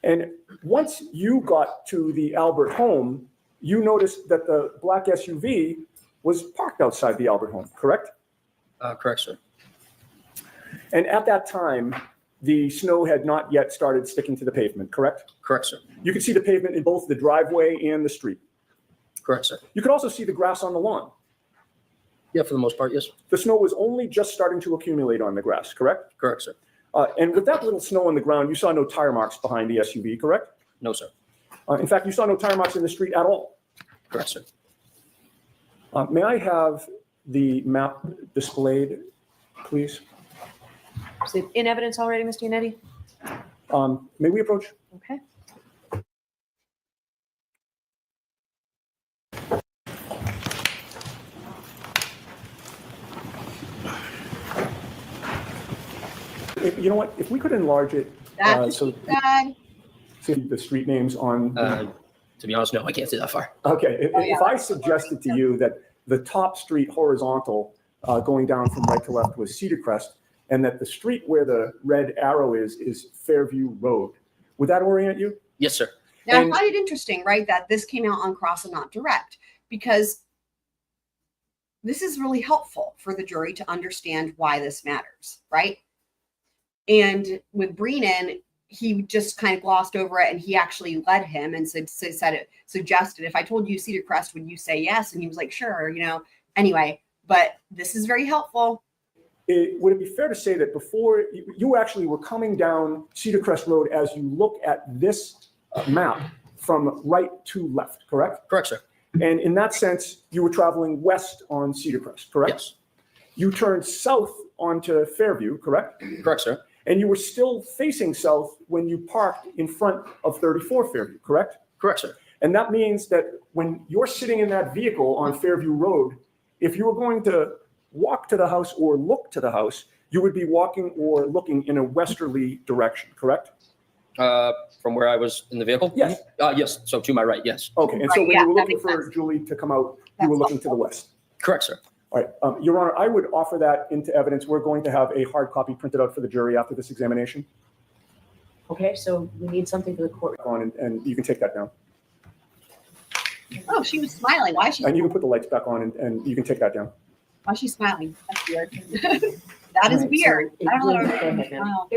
And once you got to the Albert home, you noticed that the black SUV was parked outside the Albert home, correct? Correct, sir. And at that time, the snow had not yet started sticking to the pavement, correct? Correct, sir. You could see the pavement in both the driveway and the street. Correct, sir. You could also see the grass on the lawn. Yeah, for the most part, yes. The snow was only just starting to accumulate on the grass, correct? Correct, sir. And with that little snow on the ground, you saw no tire marks behind the SUV, correct? No, sir. In fact, you saw no tire marks in the street at all. Correct, sir. May I have the map displayed, please? Is it in evidence already, Mr. Yannetti? May we approach? Okay. You know what? If we could enlarge it, That's so bad. see the street names on. To be honest, no, I can't see that far. Okay, Oh, yeah, if I suggested to you that the top street horizontal going down from right to left was Cedarcrest, and that the street where the red arrow is Fairview Road, would that orient you? Yes, sir. Now, And- I find it interesting, right, that this came out on cross and not direct, because this is really helpful for the jury to understand why this matters, right? And with Brennan, he just kind of glossed over it, and he actually led him and suggested, if I told you Cedarcrest, would you say yes? And he was like, sure, anyway, but this is very helpful. Would it be fair to say that before you actually were coming down Cedarcrest Road as you look at this map from right to left, correct? Correct, sir. And in that sense, you were traveling west on Cedarcrest, correct? Yes. You turned south onto Fairview, correct? Correct, sir. And you were still facing south when you parked in front of 34 Fairview, correct? Correct, sir. And that means that when you're sitting in that vehicle on Fairview Road, if you were going to walk to the house or look to the house, you would be walking or looking in a westerly direction, correct? From where I was in the vehicle? Yes. Yes. So to my right, yes. Okay, and so Right, when yeah, you were that looking makes for sense. Julie to come out, you were That's looking to the west. Correct, sir. All right, Your Honor, I would offer that into evidence. We're going to have a hard copy printed out for the jury after this examination. Okay, so we need something for the court. And you can take that down. Oh, she was smiling. Why is she? And you can put the lights back on and you can take that down. Why is she smiling? That's weird. That is All right, weird. so I don't know. go ahead, ma'am.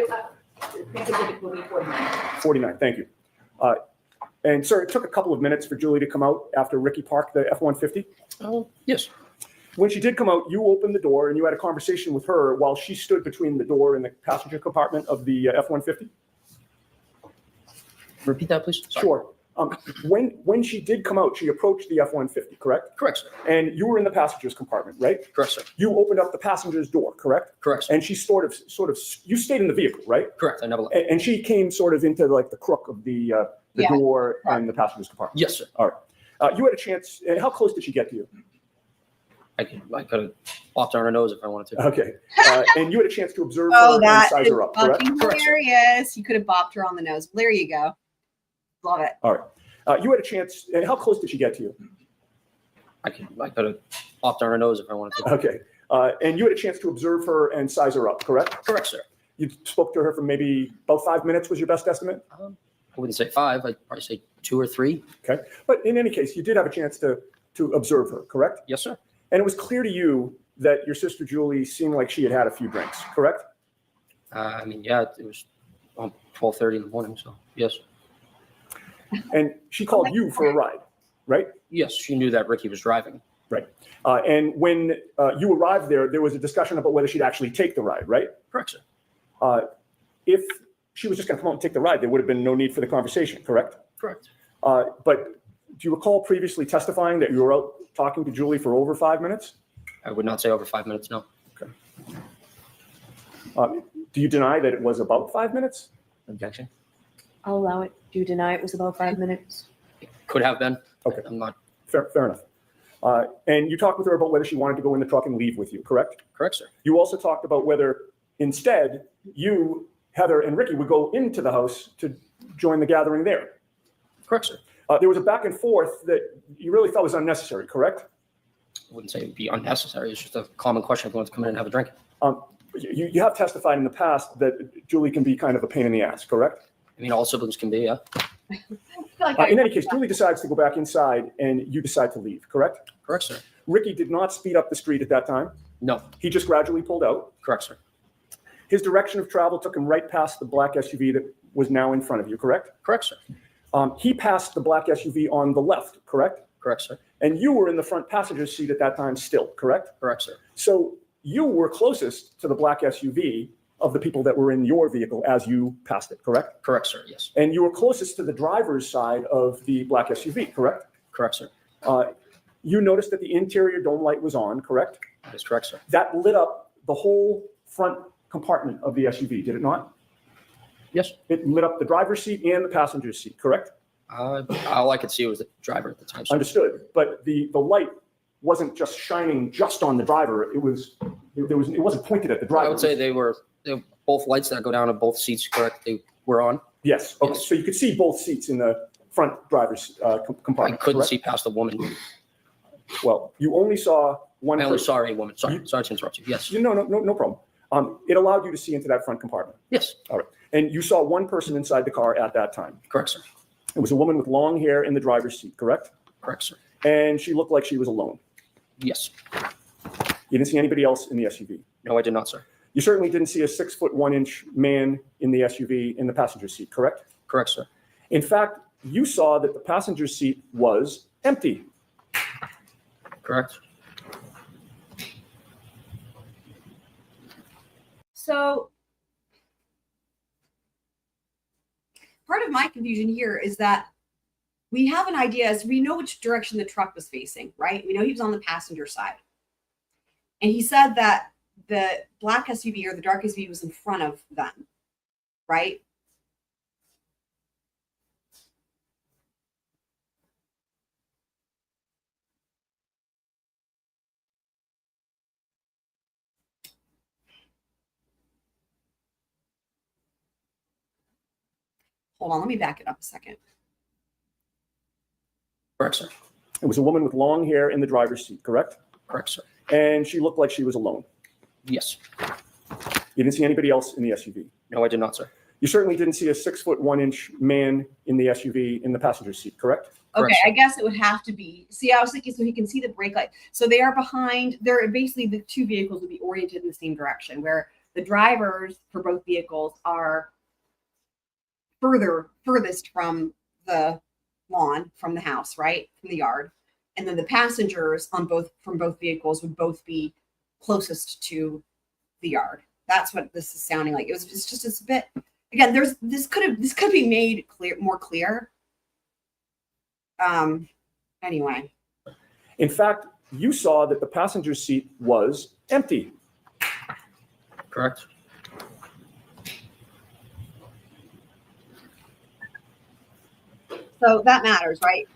Wow. 49, thank you. And sir, it took a couple of minutes for Julie to come out after Ricky parked the F-150. Oh, yes. When she did come out, you opened the door and you had a conversation with her while she stood between the door and the passenger compartment of the F-150? Repeat that, please. Sorry. Sure. When she did come out, she approached the F-150, correct? Correct, sir. And you were in the passenger's compartment, right? Correct, sir. You opened up the passenger's door, correct? Correct, sir. And she sort of, you stayed in the vehicle, right? Correct. I never left. And she came sort of into like the crook of the Yeah. door and the passenger's compartment. Yes, sir. All right. You had a chance. How close did she get to you? I could have popped her on her nose if I wanted to. Okay. And you had a chance to observe Oh, her and that size is her up, correct? fucking Correct, sir. hilarious. You could have bopped her on the nose. There you go. Love it. All right. You had a chance. And how close did she get to you? I could have popped her on her nose if I wanted to. Okay. And you had a chance to observe her and size her up, correct? Correct, sir. You spoke to her for maybe about 5 minutes was your best estimate? I wouldn't say 5. I'd probably say 2 or 3. Okay. But in any case, you did have a chance to observe her, correct? Yes, sir. And it was clear to you that your sister Julie seemed like she had had a few drinks, correct? I mean, yeah, it was 12:30 in the morning, so yes. And she called you for a ride, right? Yes, she knew that Ricky was driving. Right. And when you arrived there was a discussion about whether she'd actually take the ride, right? Correct, sir. If she was just going to come out and take the ride, there would have been no need for the conversation, correct? Correct. But you recall previously testifying that you were out talking to Julie for over 5 minutes? I would not say over 5 minutes, no. Okay. Do you deny that it was about 5 minutes? Objection? I'll allow it. Do you deny it was about 5 minutes? Could have been. Okay. I'm not. Fair enough. And you talked with her about whether she wanted to go in the truck and leave with you, correct? Correct, sir. You also talked about whether instead you, Heather, and Ricky would go into the house to join the gathering there. Correct, sir. There was a back and forth that you really felt was unnecessary, correct? I wouldn't say it would be unnecessary. It's just a common question if you want to come in and have a drink. You have testified in the past that Julie can be kind of a pain in the ass, correct? I mean, all siblings can be, yeah. I feel like In any case, Julie decides to go back inside and you decide to leave, correct? Correct, sir. Ricky did not speed up the street at that time. No. He just gradually pulled out. Correct, sir. His direction of travel took him right past the black SUV that was now in front of you, correct? Correct, sir. He passed the black SUV on the left, correct? Correct, sir. And you were in the front passenger seat at that time still, correct? Correct, sir. So you were closest to the black SUV of the people that were in your vehicle as you passed it, correct? Correct, sir. Yes. And you were closest to the driver's side of the black SUV, correct? Correct, sir. You noticed that the interior dome light was on, correct? That is correct, sir. That lit up the whole front compartment of the SUV, did it not? Yes. It lit up the driver's seat and the passenger seat, correct? All I could see was the driver at the time, sir. Understood. But the light wasn't just shining just on the driver. It wasn't pointed at the driver. I would say they were both lights that go down on both seats, correct? They were on. Yes. Okay. Yes. So you could see both seats in the front driver's I compartment. couldn't correct? see past the woman. Well, you only saw one I only person. saw a woman. Sorry to interrupt you. Yes. No problem. It allowed you to see into that front compartment. Yes. All right. And you saw one person inside the car at that time. Correct, sir. It was a woman with long hair in the driver's seat, correct? Correct, sir. And she looked like she was alone. Yes. You didn't see anybody else in the SUV. No, I did not, sir. You certainly didn't see a 6'1" man in the SUV in the passenger seat, correct? Correct, sir. In fact, you saw that the passenger seat was empty. Correct. So part of my confusion here is that we have an idea as we know which direction the truck was facing, right? We know he was on the passenger side. And he said that the black SUV or the dark SUV was in front of them, right? Hold on, let me back it up a second. Correct, sir. It was a woman with long hair in the driver's seat, correct? Correct, sir. And she looked like she was alone. Yes. You didn't see anybody else in the SUV. No, I did not, sir. You certainly didn't see a 6'1" man in the SUV in the passenger seat, correct? Okay, Correct, I guess it would have to be. See, I was thinking so he can see the brake light. So they are behind, they're basically the two vehicles would be oriented in the same direction, where the drivers for both vehicles are furthest from the lawn, from the house, right? From the yard. And then the passengers from both vehicles would both be closest to the yard. That's what this is sounding like. It's just a bit, again, this could be made more clear. Anyway. In fact, you saw that the passenger seat was empty. Correct. So that matters, right?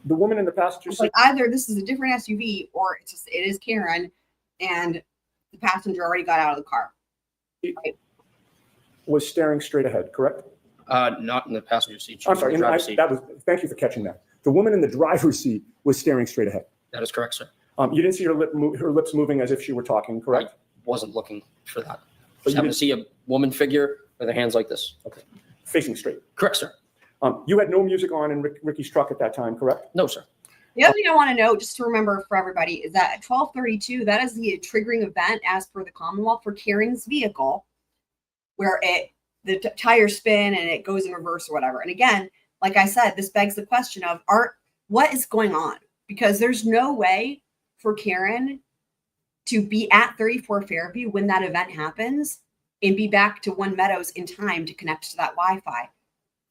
The woman in the passenger It's seat, like either this is a different SUV or it is Karen and the passenger already got out of the car. was staring straight ahead, correct? Not in the passenger seat. She I'm was in sorry, the driver's seat. thank you for catching that. The woman in the driver's seat was staring straight ahead. That is correct, sir. You didn't see her lips moving as if she were talking, correct? I wasn't looking for that. But Just you happened did- to see a woman figure with her hands like this. Okay, facing straight. Correct, sir. You had no music on in Ricky's truck at that time, correct? No, sir. The other thing I want to know, just to remember for everybody, is that at 12:32, that is the triggering event as per the Commonwealth for Karen's vehicle, where the tires spin and it goes in reverse or whatever. And again, like I said, this begs the question of what is going on? Because there's no way for Karen to be at 34 Fairview when that event happens and be back to One Meadows in time to connect to that Wi-Fi.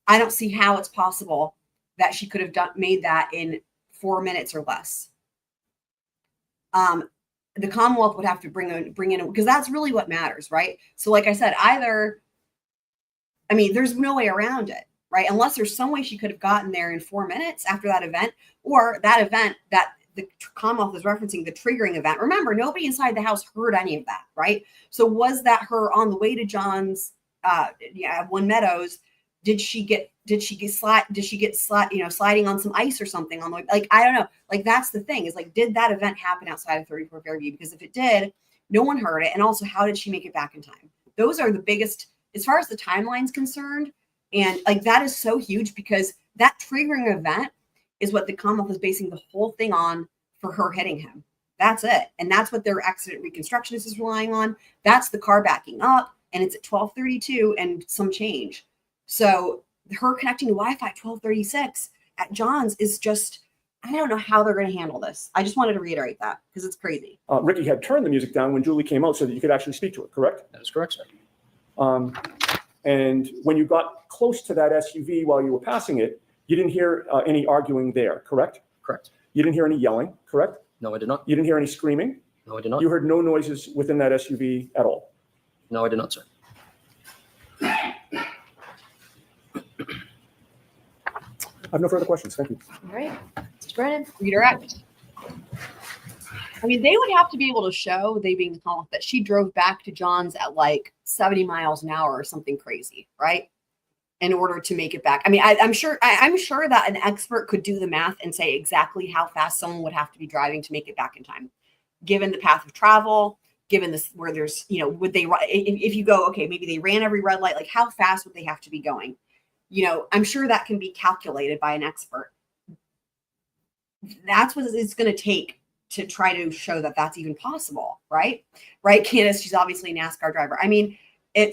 I don't see how it's possible that she could have made that in 4 minutes or less. The Commonwealth would have to bring in, because that's really what matters, right? So like I said, there's no way around it, right? Unless there's some way she could have gotten there in 4 minutes after that event, or that event that the Commonwealth is referencing, the triggering event. Remember, nobody inside the house heard any of that, right? So was that her on the way to John's, One Meadows? Did she get sliding on some ice or something on the way? Like, I don't know. Like, that's the thing, is like, did that event happen outside of 34 Fairview? Because if it did, no one heard it. And also, how did she make it back in time? Those are the biggest, as far as the timeline's concerned. And like, that is so huge, because that triggering event is what the Commonwealth is basing the whole thing on for her hitting him. That's it. And that's what their accident reconstructionist is relying on. That's the car backing up, and it's at 12:32 and some change. So her connecting to Wi-Fi at 12:36 at John's is just, I don't know how they're going to handle this. I just wanted to reiterate that because it's crazy. Ricky had turned the music down when Julie came out so that you could actually speak to her, correct? That is correct, sir. And when you got close to that SUV while you were passing it, you didn't hear any arguing there, correct? Correct. You didn't hear any yelling, correct? No, I did not. You didn't hear any screaming? No, I did not. You heard no noises within that SUV at all? No, I did not, sir. I have no further questions. Thank you. All right. Mr. Brennan, redirect. I mean, they would have to be able to show, they being the Commonwealth, that she drove back to John's at like 70 miles an hour or something crazy, right? In order to make it back. I mean, I'm sure that an expert could do the math and say exactly how fast someone would have to be driving to make it back in time, given the path of travel, given this, where there's, would they, if you go, okay, maybe they ran every red light, like how fast would they have to be going? I'm sure that can be calculated by an expert. That's what it's going to take to try to show that that's even possible, right? Right, Candace, she's obviously a NASCAR driver. I mean, and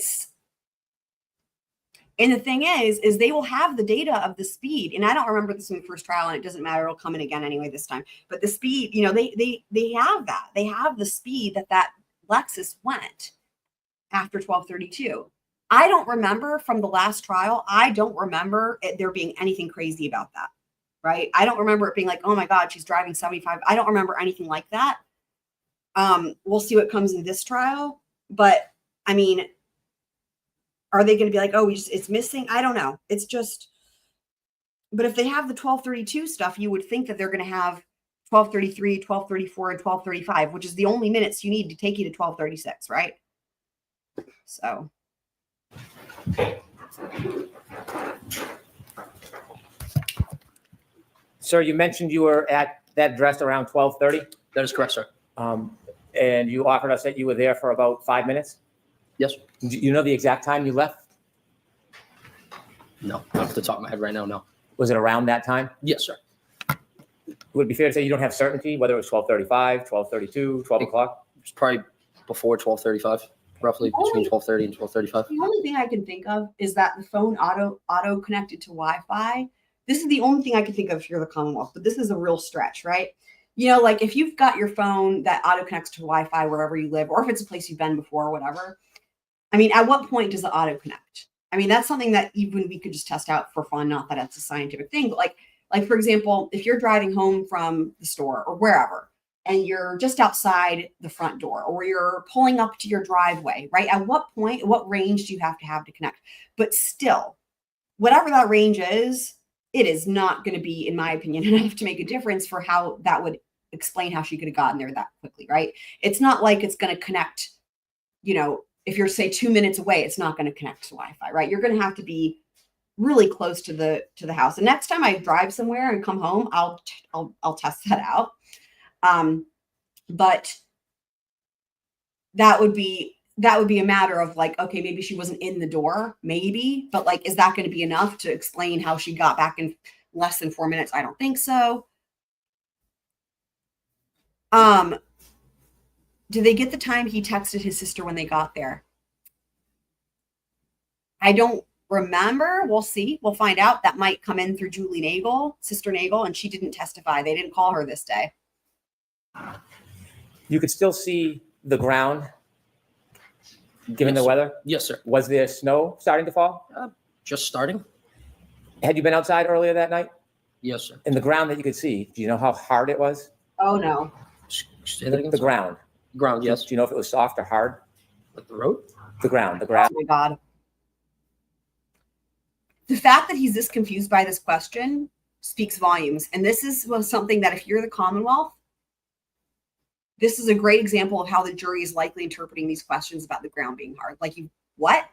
the thing is they will have the data of the speed. And I don't remember this in the first trial, and it doesn't matter. It'll come in again anyway this time. But the speed, they have that. They have the speed that Lexus went after 12:32. I don't remember from the last trial. I don't remember there being anything crazy about that, right? I don't remember it being like, oh my God, she's driving 75. I don't remember anything like that. We'll see what comes in this trial. But I mean, are they going to be like, oh, it's missing? I don't know. It's just, but if they have the 12:32 stuff, you would think that they're going to have 12:33, 12:34, and 12:35, which is the only minutes you need to take you to 12:36, right? So. Sir, you mentioned you were at that address around 12:30, That is correct, sir. and you offered us that you were there for about 5 minutes. Yes. Do you know the exact time you left? No, not off the top of my head right now, no. Was it around that time? Yes, sir. Would it be fair to say you don't have certainty whether it was 12:35, 12:32, 12 o'clock? It's probably before 12:35, roughly between 12:30 and 12:35. The only thing I can think of is that the phone auto connected to Wi-Fi. This is the only thing I can think of if you're the Commonwealth, but this is a real stretch, right? Like if you've got your phone that auto connects to Wi-Fi wherever you live, or if it's a place you've been before or whatever. I mean, at what point does it auto connect? I mean, that's something that even we could just test out for fun, not that it's a scientific thing, but like for example, if you're driving home from the store or wherever, and you're just outside the front door, or you're pulling up to your driveway, right? At what point, what range do you have to connect? But still, whatever that range is, it is not going to be, in my opinion, enough to make a difference for how that would explain how she could have gotten there that quickly, right? It's not like it's going to connect, if you're say 2 minutes away, it's not going to connect to Wi-Fi, right? You're going to have to be really close to the house. And next time I drive somewhere and come home, I'll test that out. But that would be a matter of like, okay, maybe she wasn't in the door, maybe, but like, is that going to be enough to explain how she got back in less than 4 minutes? I don't think so. Did they get the time he texted his sister when they got there? I don't remember. We'll see. We'll find out. That might come in through Julie Nagel, Sister Nagel, and she didn't testify. They didn't call her this day. You could still see the ground, given the weather. Yes, sir. Was there snow starting to fall? Just starting. Had you been outside earlier that night? Yes, sir. In the ground that you could see, do you know how hard it was? Oh no. Say that again. The ground. Ground, yes. Do you know if it was soft or hard? Like the road? The ground, the Oh grass. my God. The fact that he's this confused by this question speaks volumes. And this is something that if you're the Commonwealth, this is a great example of how the jury is likely interpreting these questions about the ground being hard. Like, what?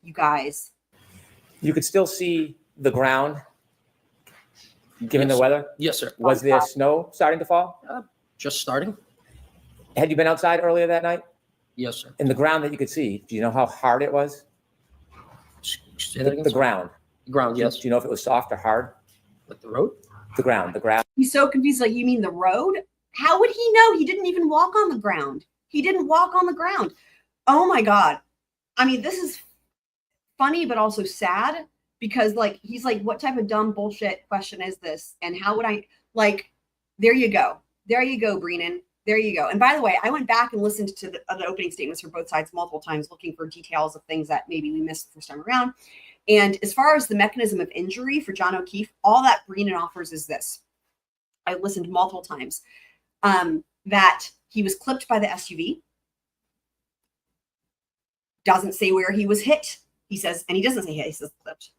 You guys. You could still see the ground given Yes. the weather. Yes, sir. Was there snow starting to fall? Just starting? Had you been outside earlier that night? Yes, sir. In the ground that you could see, do you know how hard it was? Say that again. The ground. Ground, yes. Do you know if it was soft or hard? Like the road? The ground, the grass. He's so confused. Like, you mean the road? How would he know? He didn't even walk on the ground. He didn't walk on the ground. Oh my God. I mean, this is funny, but also sad because like, he's like, what type of dumb bullshit question is this? And how would I, like, there you go. There you go, Brennan. There you go. And by the way, I went back and listened to the opening statements from both sides multiple times, looking for details of things that maybe we missed the first time around. And as far as the mechanism of injury for John O'Keefe, all that Brennan offers is this. I listened multiple times. That he was clipped by the SUV. Doesn't say where he was hit. He says, and he doesn't say hit, he says clipped.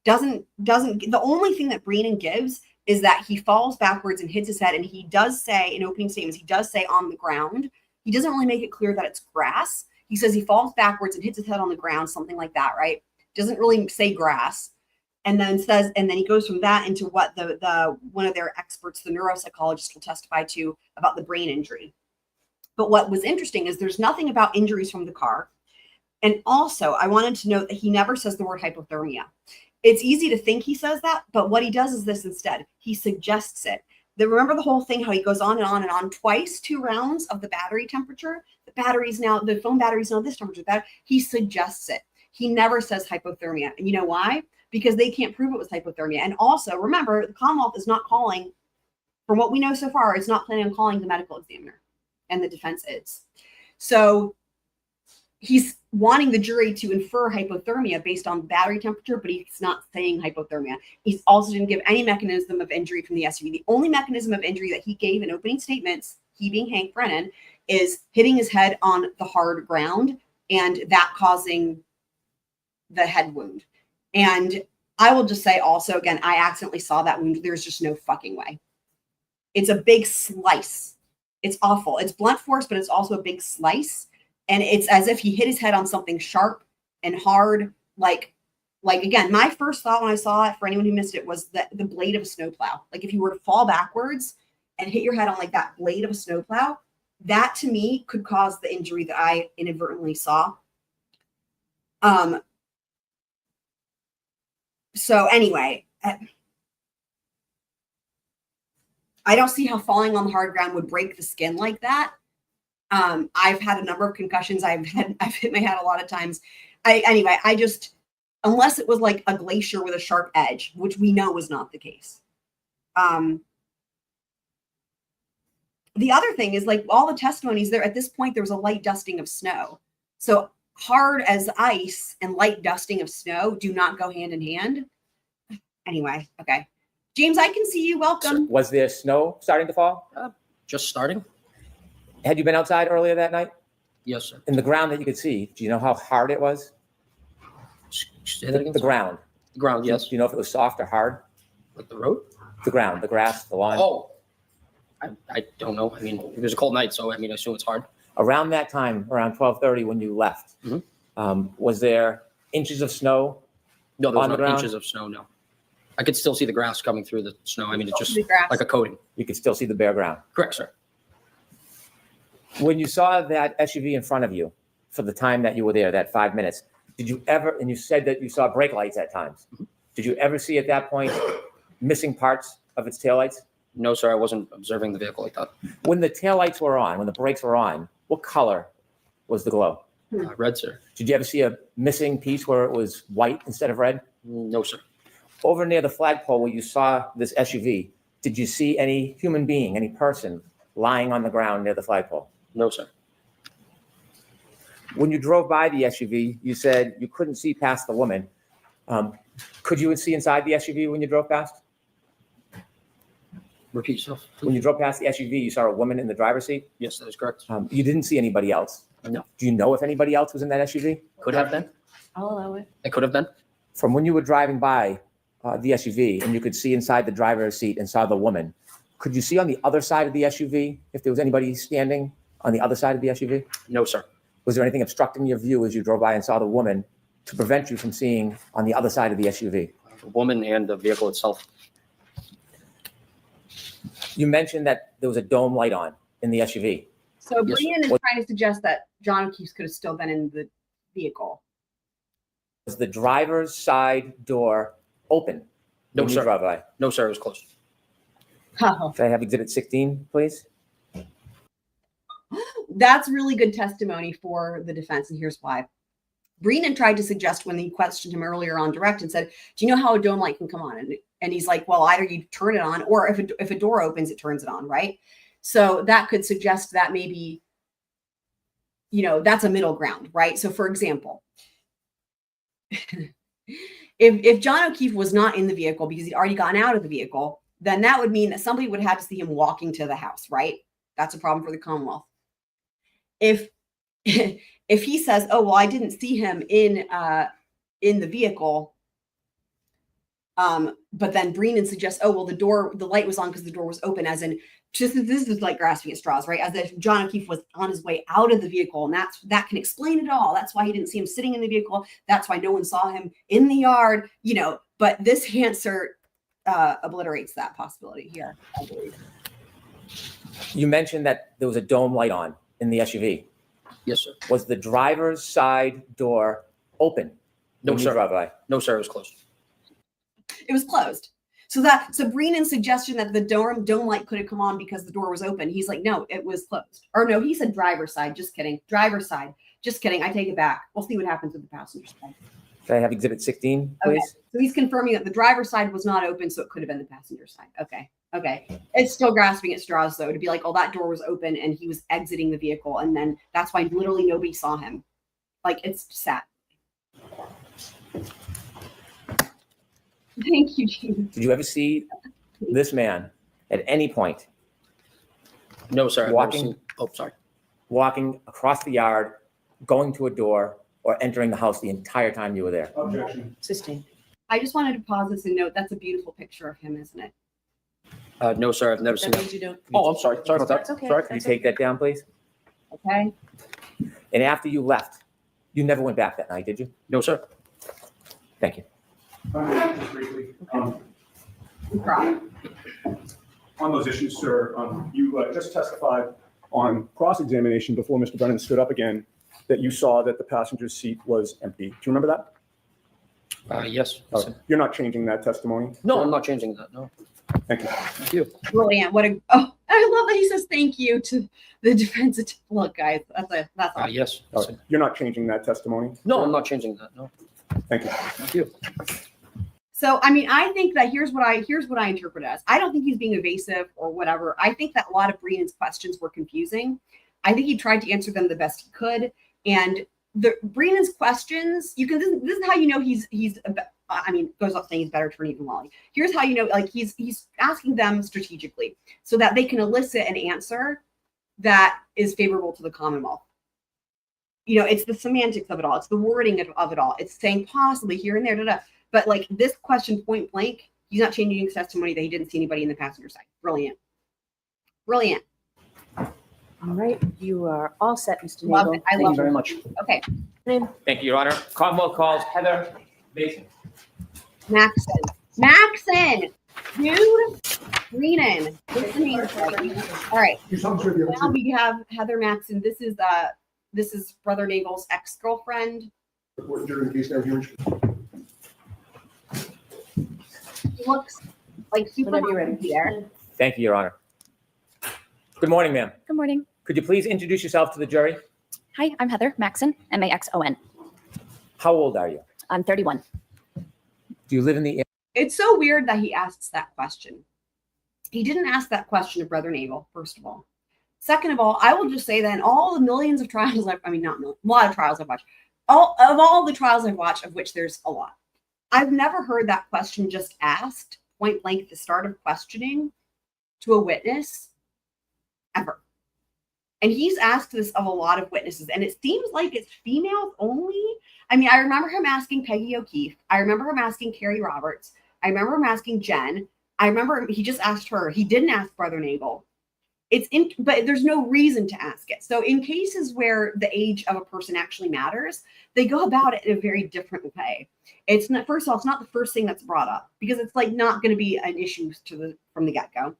The only thing that Brennan gives is that he falls backwards and hits his head. And he does say in opening statements, he does say on the ground. He doesn't really make it clear that it's grass. He says he falls backwards and hits his head on the ground, something like that, right? Doesn't really say grass. And then he goes from that into what the one of their experts, the neuropsychologist, will testify to about the brain injury. But what was interesting is there's nothing about injuries from the car. And also, I wanted to note that he never says the word hypothermia. It's easy to think he says that, but what he does is this instead. He suggests it. Remember the whole thing, how he goes on and on and on twice, 2 rounds of the battery temperature. The phone battery's now this temperature. He suggests it. He never says hypothermia. And you know why? Because they can't prove it was hypothermia. And also, remember, the Commonwealth is not calling, from what we know so far, it's not planning on calling the medical examiner. And the defense is. So he's wanting the jury to infer hypothermia based on battery temperature, but he's not saying hypothermia. He's also didn't give any mechanism of injury from the SUV. The only mechanism of injury that he gave in opening statements, he being Hank Brennan, is hitting his head on the hard ground and that causing the head wound. And I will just say also, again, I accidentally saw that wound. There's just no fucking way. It's a big slice. It's awful. It's blunt force, but it's also a big slice. And it's as if he hit his head on something sharp and hard. Like again, my first thought when I saw it, for anyone who missed it, was the blade of a snowplow. Like if you were to fall backwards and hit your head on like that blade of a snowplow, that to me could cause the injury that I inadvertently saw. So anyway, I don't see how falling on the hard ground would break the skin like that. I've had a number of concussions. I've hit my head a lot of times. I just, unless it was like a glacier with a sharp edge, which we know was not the case. The other thing is like all the testimonies there at this point, there was a light dusting of snow. So hard as ice and light dusting of snow do not go hand in hand. Anyway, okay. James, I can see you. Welcome. Was there snow starting to fall? Just starting? Had you been outside earlier that night? Yes, sir. In the ground that you could see, do you know how hard it was? Say that again. The ground. The ground, yes. Do you know if it was soft or hard? Like the road? The ground, the grass, the lawn. Oh, I don't know. I mean, it was a cold night, so I mean, I assume it's hard. Around that time, around 12:30 when you left, was there inches of snow? No, there was on the no ground? inches of snow, no. I could still see the grass coming through the snow. I mean, it's just The grass. like a coating. You could still see the bare ground. Correct, sir. When you saw that SUV in front of you for the time that you were there, that 5 minutes, did you ever, and you said that you saw brake lights at times, did you ever see at that point missing parts of its taillights? No, sir, I wasn't observing the vehicle like that. When the taillights were on, when the brakes were on, what color was the glow? Red, sir. Did you ever see a missing piece where it was white instead of red? No, sir. Over near the flagpole where you saw this SUV, did you see any human being, any person lying on the ground near the flagpole? No, sir. When you drove by the SUV, you said you couldn't see past the woman. Could you see inside the SUV when you drove past? Repeat yourself. When you drove past the SUV, you saw a woman in the driver's seat. Yes, that is correct. You didn't see anybody else. No. Do you know if anybody else was in that SUV? Could have been. I'll allow it. It could have been. From when you were driving by the SUV and you could see inside the driver's seat and saw the woman, could you see on the other side of the SUV if there was anybody standing on the other side of the SUV? No, sir. Was there anything obstructing your view as you drove by and saw the woman to prevent you from seeing on the other side of the SUV? The woman and the vehicle itself. You mentioned that there was a dome light on in the SUV. So Yes. Brennan is What- trying to suggest that John O'Keefe could have still been in the vehicle. Was the driver's side door open? No, when you sir. drove by? No, sir. It was closed. Oh, Can I have exhibit 16, please? that's really good testimony for the defense, and here's why. Brennan tried to suggest when he questioned him earlier on direct and said, "Do you know how a dome light can come on?" And he's like, "Well, either you turn it on, or if a door opens, it turns it on, right?" So that could suggest that maybe, that's a middle ground, right? So, for example, if John O'Keefe was not in the vehicle because he'd already gotten out of the vehicle, then that would mean that somebody would have to see him walking to the house, right? That's a problem for the Commonwealth. If he says, "Oh, well, I didn't see him in the vehicle," but then Brennan suggests, "Oh, well, the light was on because the door was open," as in, this is like grasping at straws, right? As if John O'Keefe was on his way out of the vehicle, and that can explain it all. That's why he didn't see him sitting in the vehicle. That's why no one saw him in the yard, But this answer obliterates that possibility here, I believe. You mentioned that there was a dome light on in the SUV. Yes, sir. Was the driver's side door open? No, when you sir. drove by? No, sir. It was closed. It was closed. So Brennan's suggestion that the dome light could have come on because the door was open. He's like, no, it was closed. Or no, he said driver's side. Just kidding. Driver's side. Just kidding. I take it back. We'll see what happens with the passenger side. Can I have exhibit 16, Okay. please? So he's confirming that the driver's side was not open, so it could have been the passenger side. Okay. It's still grasping at straws, though, to be like, oh, that door was open and he was exiting the vehicle. And then that's why literally nobody saw him. Like, it's sad. Thank you, Gene. Did you ever see this man at any point No, sir. I've never Walking? seen- Oh, sorry. walking across the yard, going to a door, or entering the house the entire time you were there? Objection. Sustained. I just wanted to pause this and note that's a beautiful picture of him, isn't it? No, sir. I've never seen That that. means you don't. Oh, I'm sorry. Sorry about that. That's okay. Sorry. Can you take that down, please? Okay. And after you left, you never went back that night, did you? No, sir. Thank you. Just briefly, Right. on those issues, sir, you just testified on cross-examination before Mr. Brennan stood up again that you saw that the passenger's seat was empty. Do you remember that? Yes. Okay. You're not changing that testimony? No, I'm not changing that. No. Thank you. Thank you. Brilliant. I love that he says thank you to the defense. Look, guys, that's awesome. Yes. Okay. You're not changing that testimony? No, I'm not changing that. No. Thank you. Thank you. So, I mean, I think that here's what I interpret as. I don't think he's being evasive or whatever. I think that a lot of Brennan's questions were confusing. I think he tried to answer them the best he could. And Brennan's questions, this is how you know he's goes up saying he's a better attorney than Wally. Here's how you know, like he's asking them strategically so that they can elicit an answer that is favorable to the Commonwealth. It's the semantics of it all. It's the wording of it all. It's saying possibly here and there, But like this question point blank, he's not changing his testimony that he didn't see anybody in the passenger side. Brilliant. Brilliant. All right, you are all set, Mr. Love Nagel. it. I Thank love you very it. much. Okay. Name. Thank you, Your Honor. Commonwealth calls Heather Mason. Maxon. Dude. Brennan. All right. Now we have Heather Maxon. This is Brother Nagel's ex-girlfriend. She looks like super Whenever you're ready. happy there. Thank you, Your Honor. Good morning, ma'am. Good morning. Could you please introduce yourself to the jury? Hi, I'm Heather Maxon, Maxon. How old are you? I'm 31. Do you live in the area? It's so weird that he asks that question. He didn't ask that question of Brother Nagel, first of all. Second of all, I will just say that in all the millions of trials not millions, a lot of trials I've watched, all the trials I've watched, of which there's a lot, I've never heard that question just asked point blank at the start of questioning to a witness ever. And he's asked this of a lot of witnesses, and it seems like it's females only. I mean, I remember him asking Peggy O'Keefe. I remember him asking Carrie Roberts. I remember him asking Jen. I remember he just asked her. He didn't ask Brother Nagel. But there's no reason to ask it. So in cases where the age of a person actually matters, they go about it in a very different way. It's not, first of all, it's not the first thing that's brought up because it's like not going to be an issue from the get-go.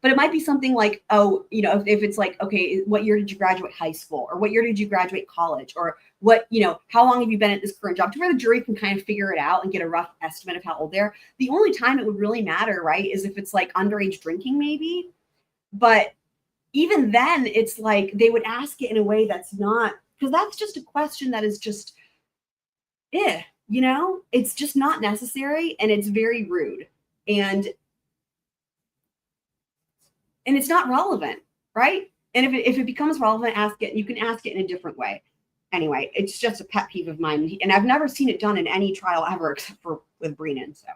But it might be something like, oh, you know, if it's like, okay, what year did you graduate high school? Or what year did you graduate college? Or what, you know, how long have you been at this current job? To where the jury can kind of figure it out and get a rough estimate of how old they are. The only time it would really matter, right, is if it's like underage drinking maybe. But even then, it's like they would ask it in a way that's not, because that's just a question that is just, you know, it's just not necessary and it's very rude. And it's not relevant, right? And if it becomes relevant, ask it. You can ask it in a different way. Anyway, it's just a pet peeve of mine. And I've never seen it done in any trial ever except for with Brennan. So.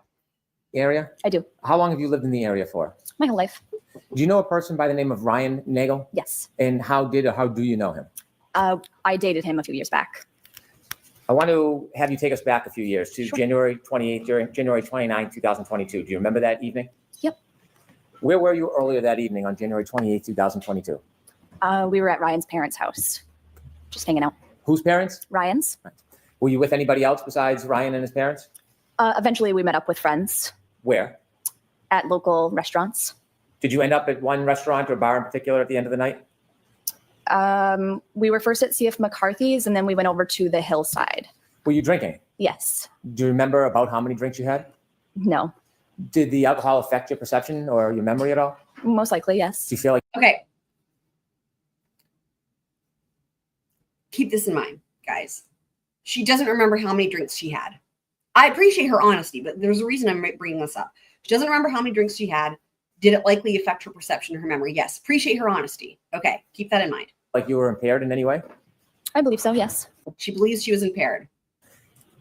Area? I do. How long have you lived in the area for? My whole life. Do you know a person by the name of Ryan Nagel? Yes. And how do you know him? I dated him a few years back. I want to have you take us back a few years to Sure. January 29, 2022. Do you remember that evening? Yep. Where were you earlier that evening on January 28, 2022? We were at Ryan's parents' house, just hanging out. Whose parents? Ryan's. Were you with anybody else besides Ryan and his parents? Eventually, we met up with friends Where? at local restaurants. Did you end up at one restaurant or bar in particular at the end of the night? We were first at CF McCarthy's, and then we went over to the hillside. Were you drinking? Yes. Do you remember about how many drinks you had? No. Did the alcohol affect your perception or your memory at all? Most likely, yes. Do you feel like Okay. Keep this in mind, guys. She doesn't remember how many drinks she had. I appreciate her honesty, but there's a reason I'm bringing this up. She doesn't remember how many drinks she had. Did it likely affect her perception or her memory? Yes. Appreciate her honesty. Okay. Keep that in mind. you were impaired in any way? I believe so, yes. She believes she was impaired.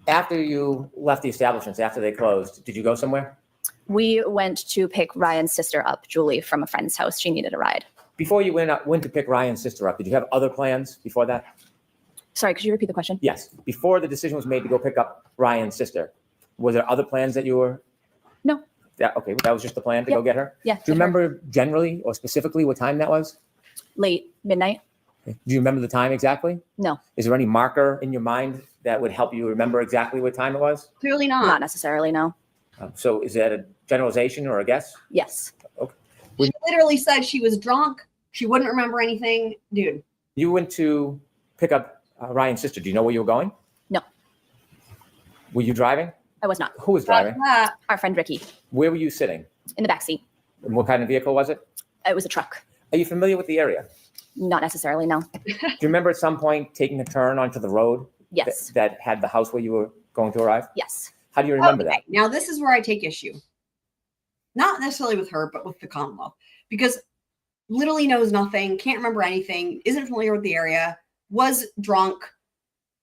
After you left the establishments, after they closed, did you go somewhere? We went to pick Ryan's sister up, Julie, from a friend's house. She needed a ride. Before you went to pick Ryan's sister up, did you have other plans before that? Sorry, could you repeat the question? Yes. Before the decision was made to go pick up Ryan's sister, were there other plans that you were? No. Okay, that was just the plan to Yeah. go get her? Yeah. Do you remember generally or specifically what time that was? Late midnight? Do you remember the time exactly? No, Is there any marker in your mind that would help you remember exactly what time it was? Clearly not not. necessarily, no. So is that a generalization or a guess? Yes. She literally said she was drunk. She wouldn't remember anything. Dude. You went to pick up Ryan's sister. Do you know where you were going? No. Were you driving? I was not. Who was driving? Our friend Ricky, Where were you sitting? in the backseat. And what kind of vehicle was it? It was a truck. Are you familiar with the area? Not necessarily, no. Do you remember at some point taking a turn onto the road Yes. that had the house where you were going to arrive? Yes. How do you remember Okay, now this is where I take issue. Not necessarily with her, but with the Commonwealth. Because literally knows nothing, can't remember anything, isn't familiar with the area, was drunk,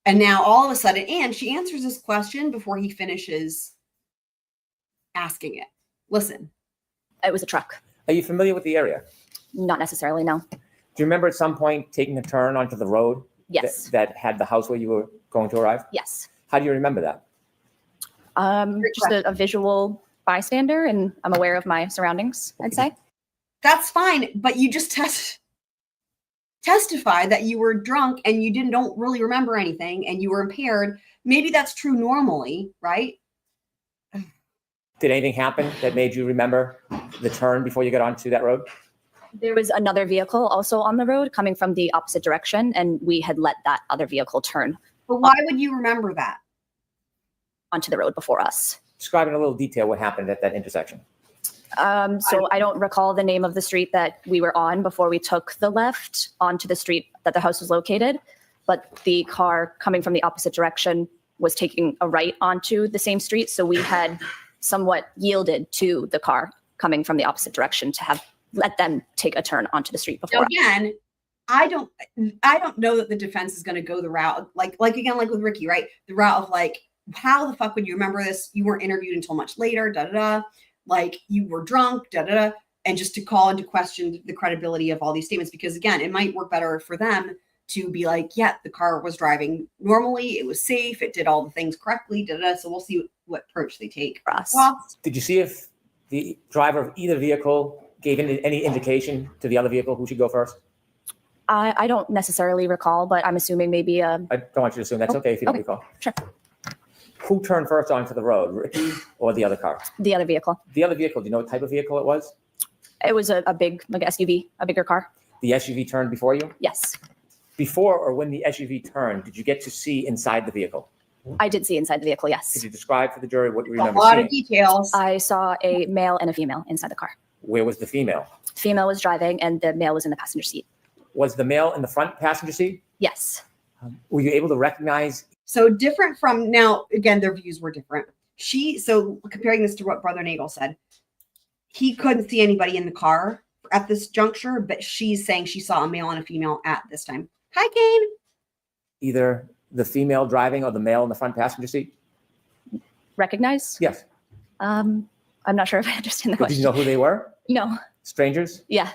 and now all of a sudden, and she answers this question before he finishes asking it. Listen. It was a truck. Are you familiar with the area? Not necessarily, no. Do you remember at some point taking a turn onto the road Yes. that had the house where you were going to arrive? Yes. How do you remember that? Just a visual bystander, and I'm aware of my surroundings, I'd say. That's fine, but you just testify that you were drunk and you don't really remember anything and you were impaired. Maybe that's true normally, right? Did anything happen that made you remember the turn before you got onto that road? There was another vehicle also on the road coming from the opposite direction, and we had let that other vehicle turn But why would you remember that? onto the road before us. Describe in a little detail what happened at that intersection. So I don't recall the name of the street that we were on before we took the left onto the street that the house was located, but the car coming from the opposite direction was taking a right onto the same street. So we had somewhat yielded to the car coming from the opposite direction to have let them take a turn onto the street before Now, us. again, I don't know that the defense is going to go the route like with Ricky, right? The route of like, how the fuck would you remember this? You weren't interviewed until much later, da da da. Like you were drunk, da da da. and just to call into question the credibility of all these statements, because again, it might work better for them to be like, yeah, the car was driving normally, it was safe, it did all the things correctly, so we'll see what approach they take. For us. Ross? Did you see if the driver of either vehicle gave any indication to the other vehicle who should go first? I don't necessarily recall, but I'm assuming maybe I don't want you to assume. That's okay if you don't Okay. recall. Sure. Who turned first onto the road, Ricky or the other car? the other vehicle. The other vehicle, do you know what type of vehicle it was? It was a big, like SUV, a bigger car. The SUV turned before you? Yes, Before or when the SUV turned, did you get to see inside the vehicle? I did see inside the vehicle. Could Yes, you describe for the jury what you A remember lot seeing? of details. I saw a male and a female inside the car. Where was the female? Female was driving, and the male was in the passenger seat. Was the male in the front passenger seat? Yes, Were you able to recognize? So different from now, again, their views were different. So comparing this to what Brother Nagel said, he couldn't see anybody in the car at this juncture, but she's saying she saw a male and a female at this time. Hi, Kane. Either the female driving or the male in the front passenger seat? recognize. Yes. I'm not sure if I understand the But did question. you know who they were? No. Strangers? Yeah.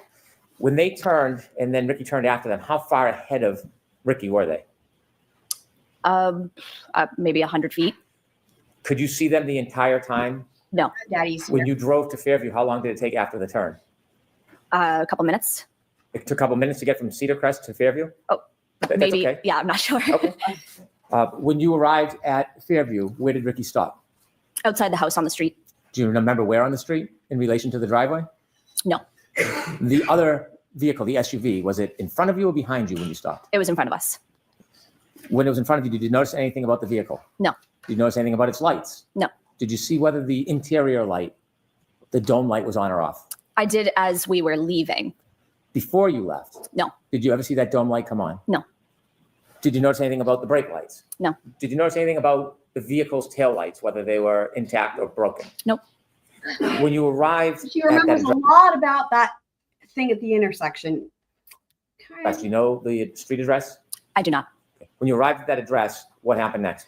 When they turned and then Ricky turned after them, how far ahead of Ricky were they? Maybe 100 feet. Could you see them the entire time? No. Daddy's When here. you drove to Fairview, how long did it take after the turn? A couple minutes. It took a couple minutes to get from Cedarcrest to Fairview? Oh, That's Maybe. okay. Yeah, I'm not sure. Okay. When you arrived at Fairview, where did Ricky stop? Outside the house on the street. Do you remember where on the street in relation to the driveway? No. The other vehicle, the SUV, was it in front of you or behind you when you stopped? It was in front of us. When it was in front of you, did you notice anything about the vehicle? No. Did you notice anything about its lights? No. Did you see whether the interior light, the dome light, was on or off? I did as we were leaving. Before you left? No. Did you ever see that dome light come on? No. Did you notice anything about the brake lights? No. Did you notice anything about the vehicle's tail lights, whether they were intact or broken? Nope. When you arrived She at that remembers a lot about that thing at the intersection. address, do you know the street address? I do not. When you arrived at that address, what happened next?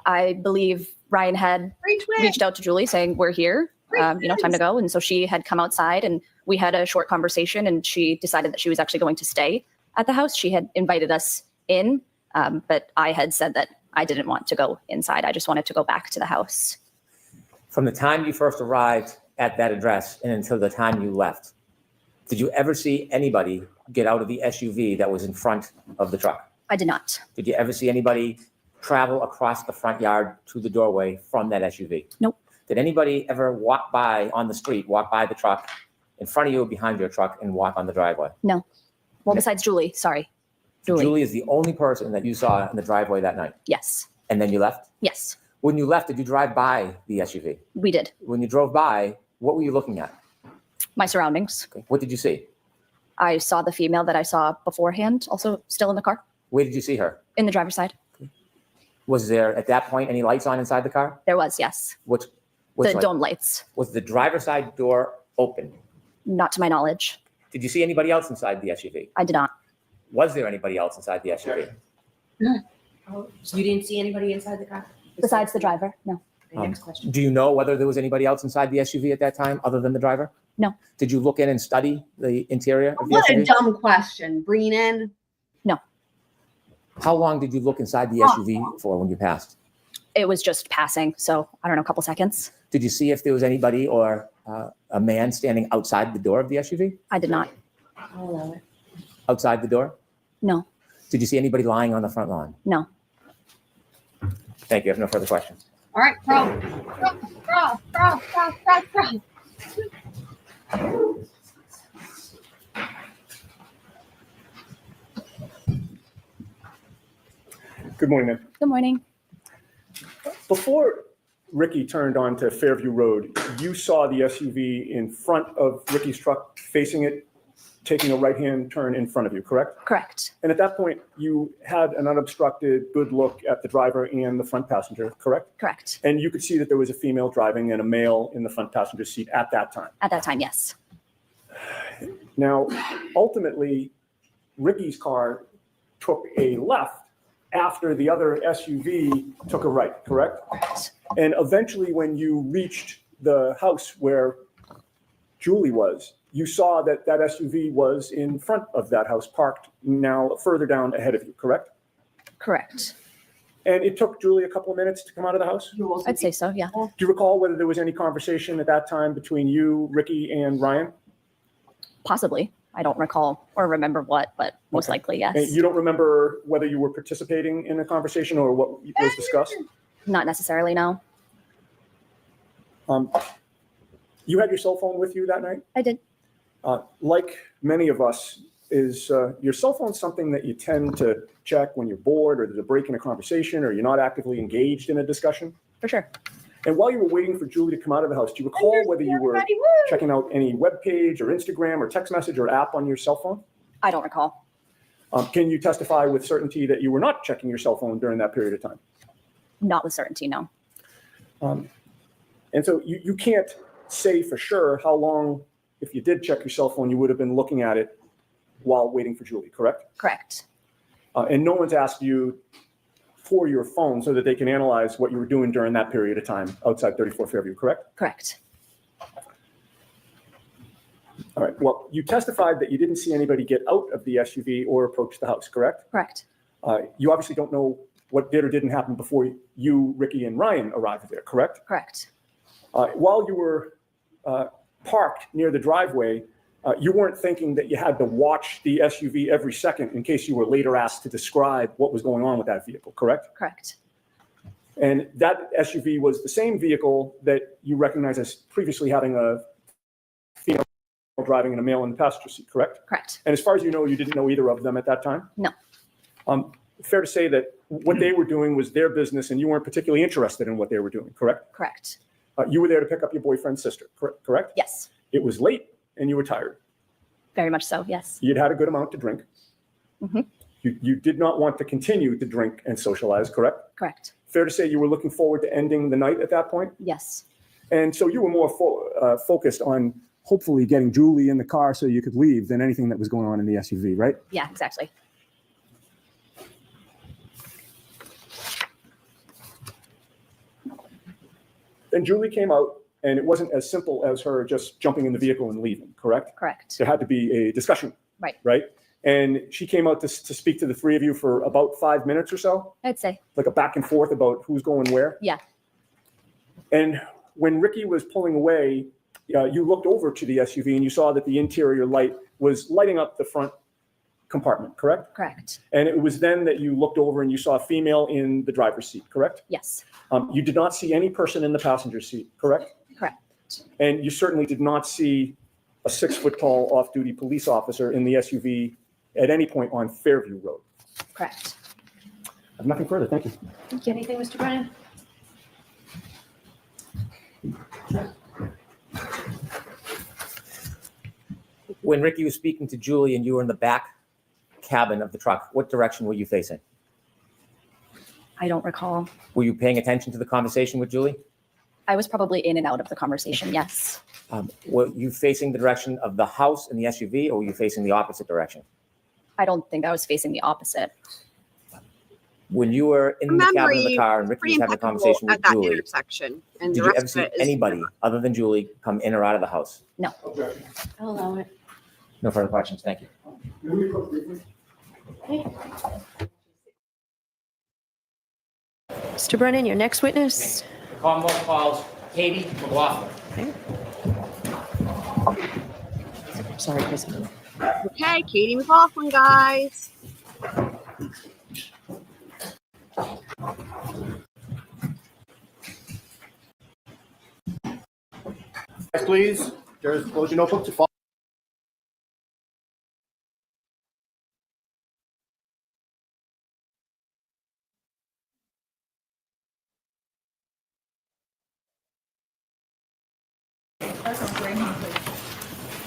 I believe Ryan had Retweet. reached out to Julie saying, we're here, time to go. And so she had come outside and we had a short conversation and she decided that she was actually going to stay at the house. She had invited us in, but I had said that I didn't want to go inside. I just wanted to go back to the house. From the time you first arrived at that address and until the time you left, did you ever see anybody get out of the SUV that was in front of the truck? I did not. Did you ever see anybody travel across the front yard to the doorway from that SUV? Nope. Did anybody ever walk by on the street, walk by the truck in front of you or behind your truck and walk on the driveway? No. Well, besides Julie, sorry. Julie. Julie is the only person that you saw in the driveway that night. Yes. And then you left? Yes, When you left, did you drive by the SUV? we did. When you drove by, what were you looking at? My surroundings. Okay. What did you see? I saw the female that I saw beforehand, also still in the car, Where did you see her? in the driver's side. Was there at that point any lights on inside the car? There was, yes. Which The light? dome lights, Was the driver's side door open? not to my knowledge. Did you see anybody else inside the SUV? I did not. Was there anybody else inside the SUV? So you didn't see anybody inside the car? Besides the driver, no. The next question. Do you know whether there was anybody else inside the SUV at that time other than the driver? No. Did you look in and study the interior of the What a SUV? dumb question. Bring in. How long did you look inside the SUV for when you passed? It was just passing, so I don't know, a couple seconds. Did you see if there was anybody or a man standing outside the door of the SUV? I did not. I'll allow it. Outside the door? No, Did you see anybody lying on the front lawn? no. Thank you. I have no further questions. All right, bro. Good morning, ma'am. Good morning. Before Ricky turned onto Fairview Road, you saw the SUV in front of Ricky's truck, facing it, taking a right-hand turn in front of you, correct? Correct. And at that point, you had an unobstructed, good look at the driver and the front passenger, correct? Correct. And you could see that there was a female driving and a male in the front passenger seat at that time. At that time, yes. Now, ultimately, Ricky's car took a left after the other SUV took a right, correct? Correct. And eventually, when you reached the house where Julie was, you saw that that SUV was in front of that house, parked now further down ahead of you, correct? Correct. And it took Julie a couple of minutes to come out of the house? I'd say so, yeah. Do you recall whether there was any conversation at that time between you, Ricky, and Ryan? Possibly. I don't recall or remember what, but most Okay. likely, yes. And you don't remember whether you were participating in a conversation or what was discussed? Not necessarily, no. You had your cell phone with you that night? I did. Like many of us, is your cell phone something that you tend to check when you're bored or there's a break in a conversation or you're not actively engaged in a discussion? For sure. And while you were waiting for Julie to come out of the house, do you recall whether you were checking out any web page or Instagram or text message or app on your cell phone? I don't recall. Can you testify with certainty that you were not checking your cell phone during that period of time? Not with certainty, no. And so you can't say for sure how long, if you did check your cell phone, you would have been looking at it while waiting for Julie, correct? Correct. And no one's asked you for your phone so that they can analyze what you were doing during that period of time outside 34 Fairview, correct? Correct. All right. Well, you testified that you didn't see anybody get out of the SUV or approach the house, correct? Correct. You obviously don't know what did or didn't happen before you, Ricky, and Ryan arrived there, correct? Correct. While you were parked near the driveway, you weren't thinking that you had to watch the SUV every second in case you were later asked to describe what was going on with that vehicle, correct? Correct. And that SUV was the same vehicle that you recognize as previously having a female driving and a male in the passenger seat, correct? Correct. And as far as you know, you didn't know either of them at that time? No. Fair to say that what they were doing was their business and you weren't particularly interested in what they were doing, correct? Correct. You were there to pick up your boyfriend's sister, correct? Yes. It was late and you were tired. Very much so, yes. You'd had a good amount to drink. Mhm. You did not want to continue to drink and socialize, correct? Correct. Fair to say you were looking forward to ending the night at that point? Yes. And so you were more focused on hopefully getting Julie in the car so you could leave than anything that was going on in the SUV, right? Yeah, exactly. Then Julie came out and it wasn't as simple as her just jumping in the vehicle and leaving, correct? Correct. There had to be a discussion. Right. Right? And she came out to speak to the three of you for about 5 minutes or so, I'd say. like a back and forth about who's going where. Yeah. And when Ricky was pulling away, you looked over to the SUV and you saw that the interior light was lighting up the front compartment, correct? Correct. And it was then that you looked over and you saw a female in the driver's seat, correct? Yes. You did not see any person in the passenger seat, correct? Correct. And you certainly did not see a 6-foot-tall off-duty police officer in the SUV at any point on Fairview Road. Correct. I have nothing further. Thank you. Anything, Mr. Brennan? When Ricky was speaking to Julie and you were in the back cabin of the truck, what direction were you facing? I don't recall. Were you paying attention to the conversation with Julie? I was probably in and out of the conversation, yes. Were you facing the direction of the house and the SUV, or were you facing the opposite direction? I don't think I was facing the opposite. When you were in the cabin of the car and Ricky Pretty was having a impeccable conversation with at that Julie, intersection, and did the you rest ever of see it is anybody other than Julie come in or out of the house? No. I'll allow it. No further questions. Thank you. Mr. Brennan, your next witness. The Commonwealth calls Katie McLaughlin. Sorry, Chris. okay. Katie McLaughlin, guys. Please, just close your notebook to follow.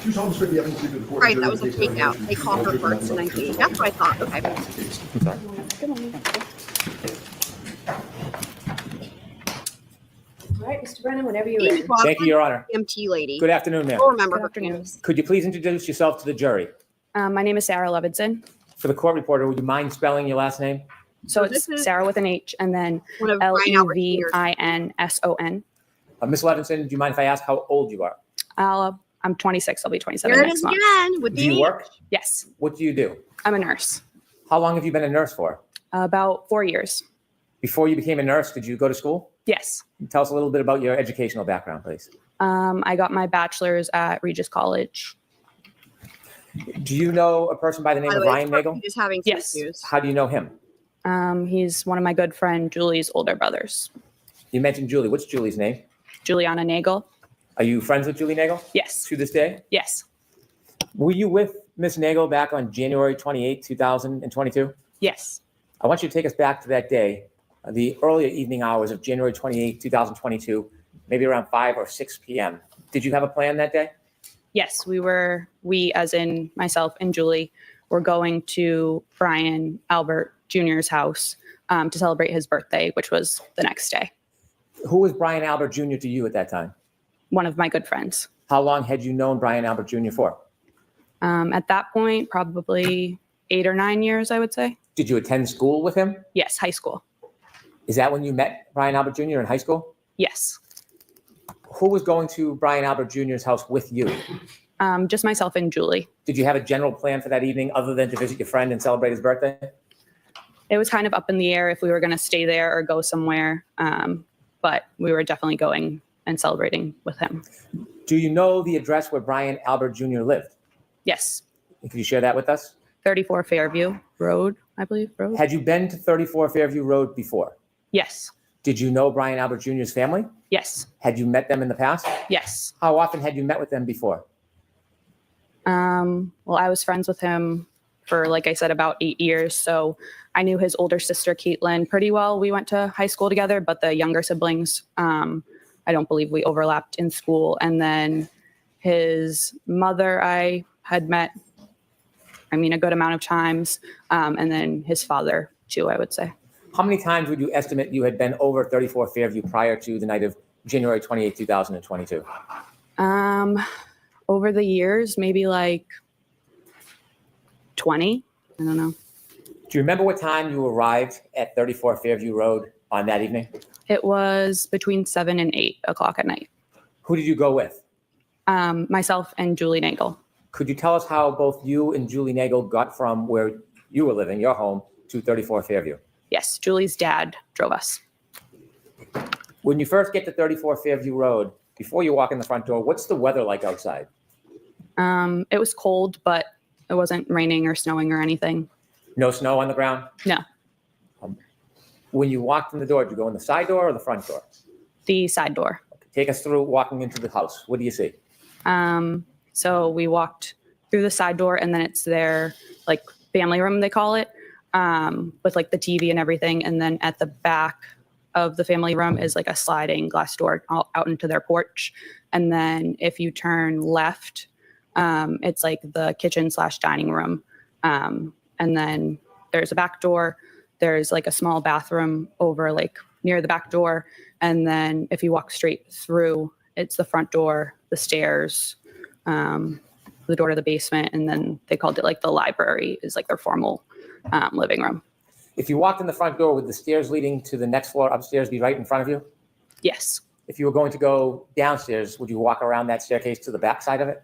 Right, that was a takeout. They called her first and then Katie. That's what I thought. Okay. All right, Mr. Brennan, whenever you're Katie ready. McLaughlin, Thank you, Your Honor. EMT lady. Good afternoon, ma'am. You'll remember Good her afternoon. face. Could you please introduce yourself to the jury? My name is Sarah Levinson. For the court reporter, would you mind spelling your last name? So This it's is- Sarah with an H and then One of Ryan Albert's Levinson. Ms. Levinson, do you mind if I ask how old you are? I'm 26. I'll be 27 There it next is month. again with Do you the work? Yes, What do you do? I'm a nurse. How long have you been a nurse for? About 4 years. Before you became a nurse, did you go to school? Yes. Tell us a little bit about your educational background, please. I got my bachelor's at Regis College. Do you know a person by the name By the of way, Ryan Nagel? Just having some Yes. issues. How do you know him? He's one of my good friend Julie's older brothers. You mentioned Julie. What's Julie's name? Juliana Nagel. Are you friends with Julie Nagel Yes. to this day? Yes. Were you with Miss Nagel back on January 28, 2022? Yes. I want you to take us back to that day, the earlier evening hours of January 28, 2022, maybe around 5 or 6 p.m. Did you have a plan that day? Yes, we as in myself and Julie, were going to Brian Albert Jr.'s house to celebrate his birthday, which was the next day. Who was Brian Albert Jr. to you at that time? One of my good friends. How long had you known Brian Albert Jr. for? At that point, probably 8 or 9 years, I would say. Did you attend school with him? Yes, high school. Is that when you met Brian Albert Jr. in high school? Yes. Who was going to Brian Albert Jr.'s house with you? Just myself and Julie. Did you have a general plan for that evening other than to visit your friend and celebrate his birthday? It was kind of up in the air if we were going to stay there or go somewhere. But we were definitely going and celebrating with him. Do you know the address where Brian Albert Jr. lived? Yes. Could you share that with us? 34 Fairview Road, I believe. Road. Had you been to 34 Fairview Road before? Yes. Did you know Brian Albert Jr.'s family? Yes. Had you met them in the past? Yes. How often had you met with them before? Well, I was friends with him for, like I said, about 8 years. So I knew his older sister, Caitlin, pretty well. We went to high school together, but the younger siblings, I don't believe we overlapped in school. And then his mother, I had met, a good amount of times. And then his father, too, I would say. How many times would you estimate you had been over 34 Fairview prior to the night of January 28, 2022? Over the years, maybe like 20. I don't know. Do you remember what time you arrived at 34 Fairview Road on that evening? It was between 7 and 8 o'clock at night. Who did you go with? Myself and Julie Nagel. Could you tell us how both you and Julie Nagel got from where you were living, your home, to 34 Fairview? Yes, Julie's dad drove us. When you first get to 34 Fairview Road, before you walk in the front door, what's the weather like outside? It was cold, but it wasn't raining or snowing or anything. No snow on the ground? No, When you walked in the door, did you go in the side door or the front door? the side door. Take us through walking into the house. What do you see? So we walked through the side door, and then it's their like family room, they call it, with like the TV and everything. And then at the back of the family room is like a sliding glass door out into their porch. And then if you turn left, it's like the kitchen/dining room. And then there's a back door. There's like a small bathroom over like near the back door. And then if you walk straight through, it's the front door, the stairs, the door to the basement. And then they called it like the library is like their formal living room. If you walked in the front door, would the stairs leading to the next floor upstairs be right in front of you? Yes. If you were going to go downstairs, would you walk around that staircase to the back side of it?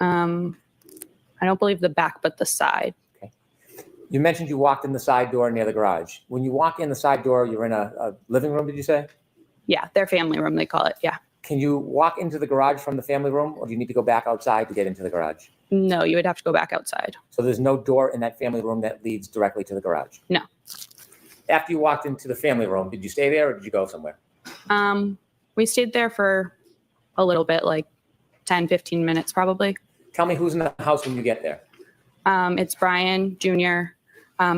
I don't believe the back, but the side. You mentioned you walked in the side door near the garage. When you walk in the side door, you're in a living room, did you say? Yeah, their family room, they call it. Yeah. Can you walk into the garage from the family room, or do you need to go back outside to get into the garage? No, you would have to go back outside. So there's no door in that family room that leads directly to the garage? No. After you walked into the family room, did you stay there or did you go somewhere? We stayed there for a little bit, like 10, 15 minutes probably. Tell me who's in the house when you get there. It's Brian Jr.,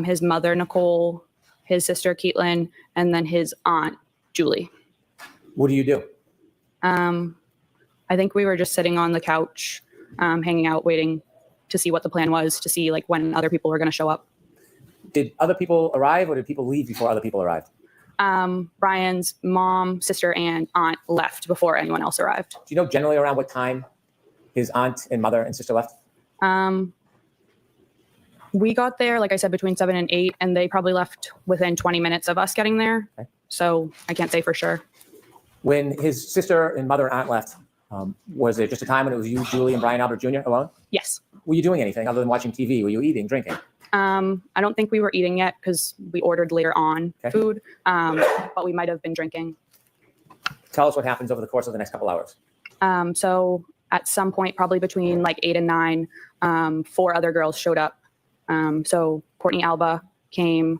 his mother, Nicole, his sister, Caitlin, and then his aunt, Julie. What do you do? I think we were just sitting on the couch, hanging out, waiting to see what the plan was, to see like when other people were going to show up. Did other people arrive or did people leave before other people arrived? Brian's mom, sister, and aunt left before anyone else arrived. Do you know generally around what time his aunt and mother and sister left? We got there, like I said, between 7 and 8, and they probably left within 20 minutes of us getting there. Okay. So I can't say for sure. When his sister and mother and aunt left, Was it just a time when it was you, Julie, and Brian Albert Jr. alone? Yes. Were you doing anything other than watching TV? Were you eating, drinking? I don't think we were eating yet because we ordered later on food, but we might have been drinking. Tell us what happens over the course of the next couple hours. So at some point, probably between like 8 and 9, 4 other girls showed up. So Courtney Alba came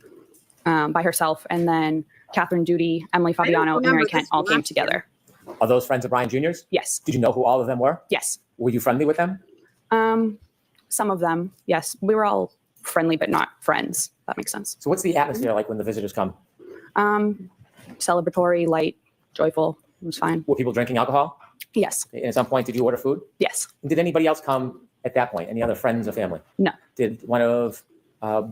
by herself, and then Catherine Duty, Emily Fabiano, and Mary Kent all came together. Are those friends of Brian Jr.'s? Yes. Did you know who all of them were? Yes. Were you friendly with them? Some of them, yes. We were all friendly, but not friends. That makes sense. So what's the atmosphere like when the visitors come? Celebratory, light, joyful. It was fine. Were people drinking alcohol? Yes. And at some point, did you order food? Yes. And did anybody else come at that point? Any other friends or family? No. Did one of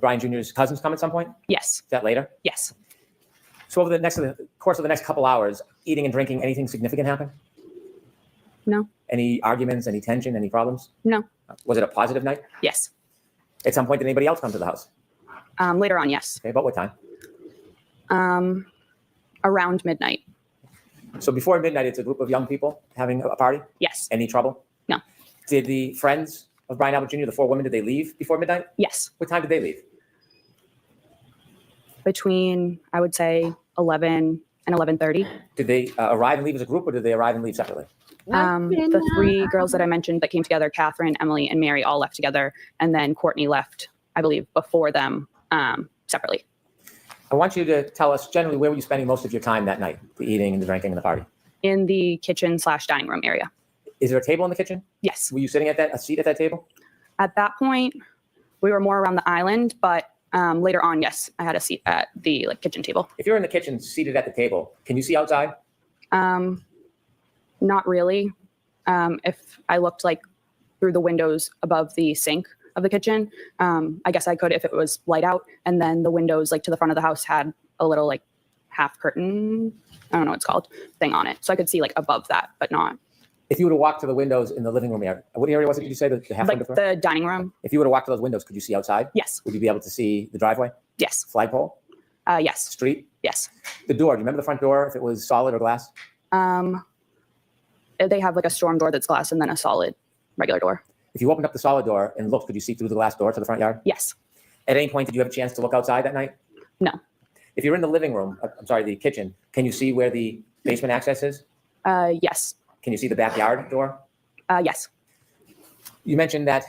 Brian Jr.'s cousins come at some point? Yes. Is that later? Yes. So over the course of the next couple hours, eating and drinking, anything significant happen? No. Any arguments, any tension, any problems? No. Was it a positive night? Yes. At some point, did anybody else come to the house? Later on, yes. Okay, about what time? Around midnight. So before midnight, it's a group of young people having a party? Yes. Any trouble? No. Did the friends of Brian Albert Jr., the 4 women, did they leave before midnight? Yes. What time did they leave? Between, I would say, 11 and 11:30. Did they arrive and leave as a group, or did they arrive and leave separately? The 3 girls that I mentioned that came together, Catherine, Emily, and Mary, all left together. And then Courtney left, I believe, before them separately. I want you to tell us generally where were you spending most of your time that night, the eating and the drinking and the party? In the kitchen/dining room area. Is there a table in the kitchen? Yes. Were you sitting at a seat at that table? At that point, we were more around the island, but later on, yes, I had a seat at the kitchen table. If you're in the kitchen seated at the table, can you see outside? Not really. If I looked through the windows above the sink of the kitchen, I guess I could if it was light out. And then the windows to the front of the house had a little half curtain, I don't know what it's called, thing on it. So I could see above that, but not. If you were to walk to the windows in the living room area, what area was it? Did you say the half window? The dining room? If you were to walk to those windows, could you see outside? Yes. Would you be able to see the driveway? Yes. Flagpole? Yes. Street? Yes. The door, do you remember the front door, if it was solid or glass? They have a storm door that's glass and then a solid regular door. If you opened up the solid door and looked, could you see through the glass door to the front yard? Yes. At any point, did you have a chance to look outside that night? No. If you're in the living room, the kitchen, can you see where the basement access is? Yes. Can you see the backyard door? Yes. You mentioned that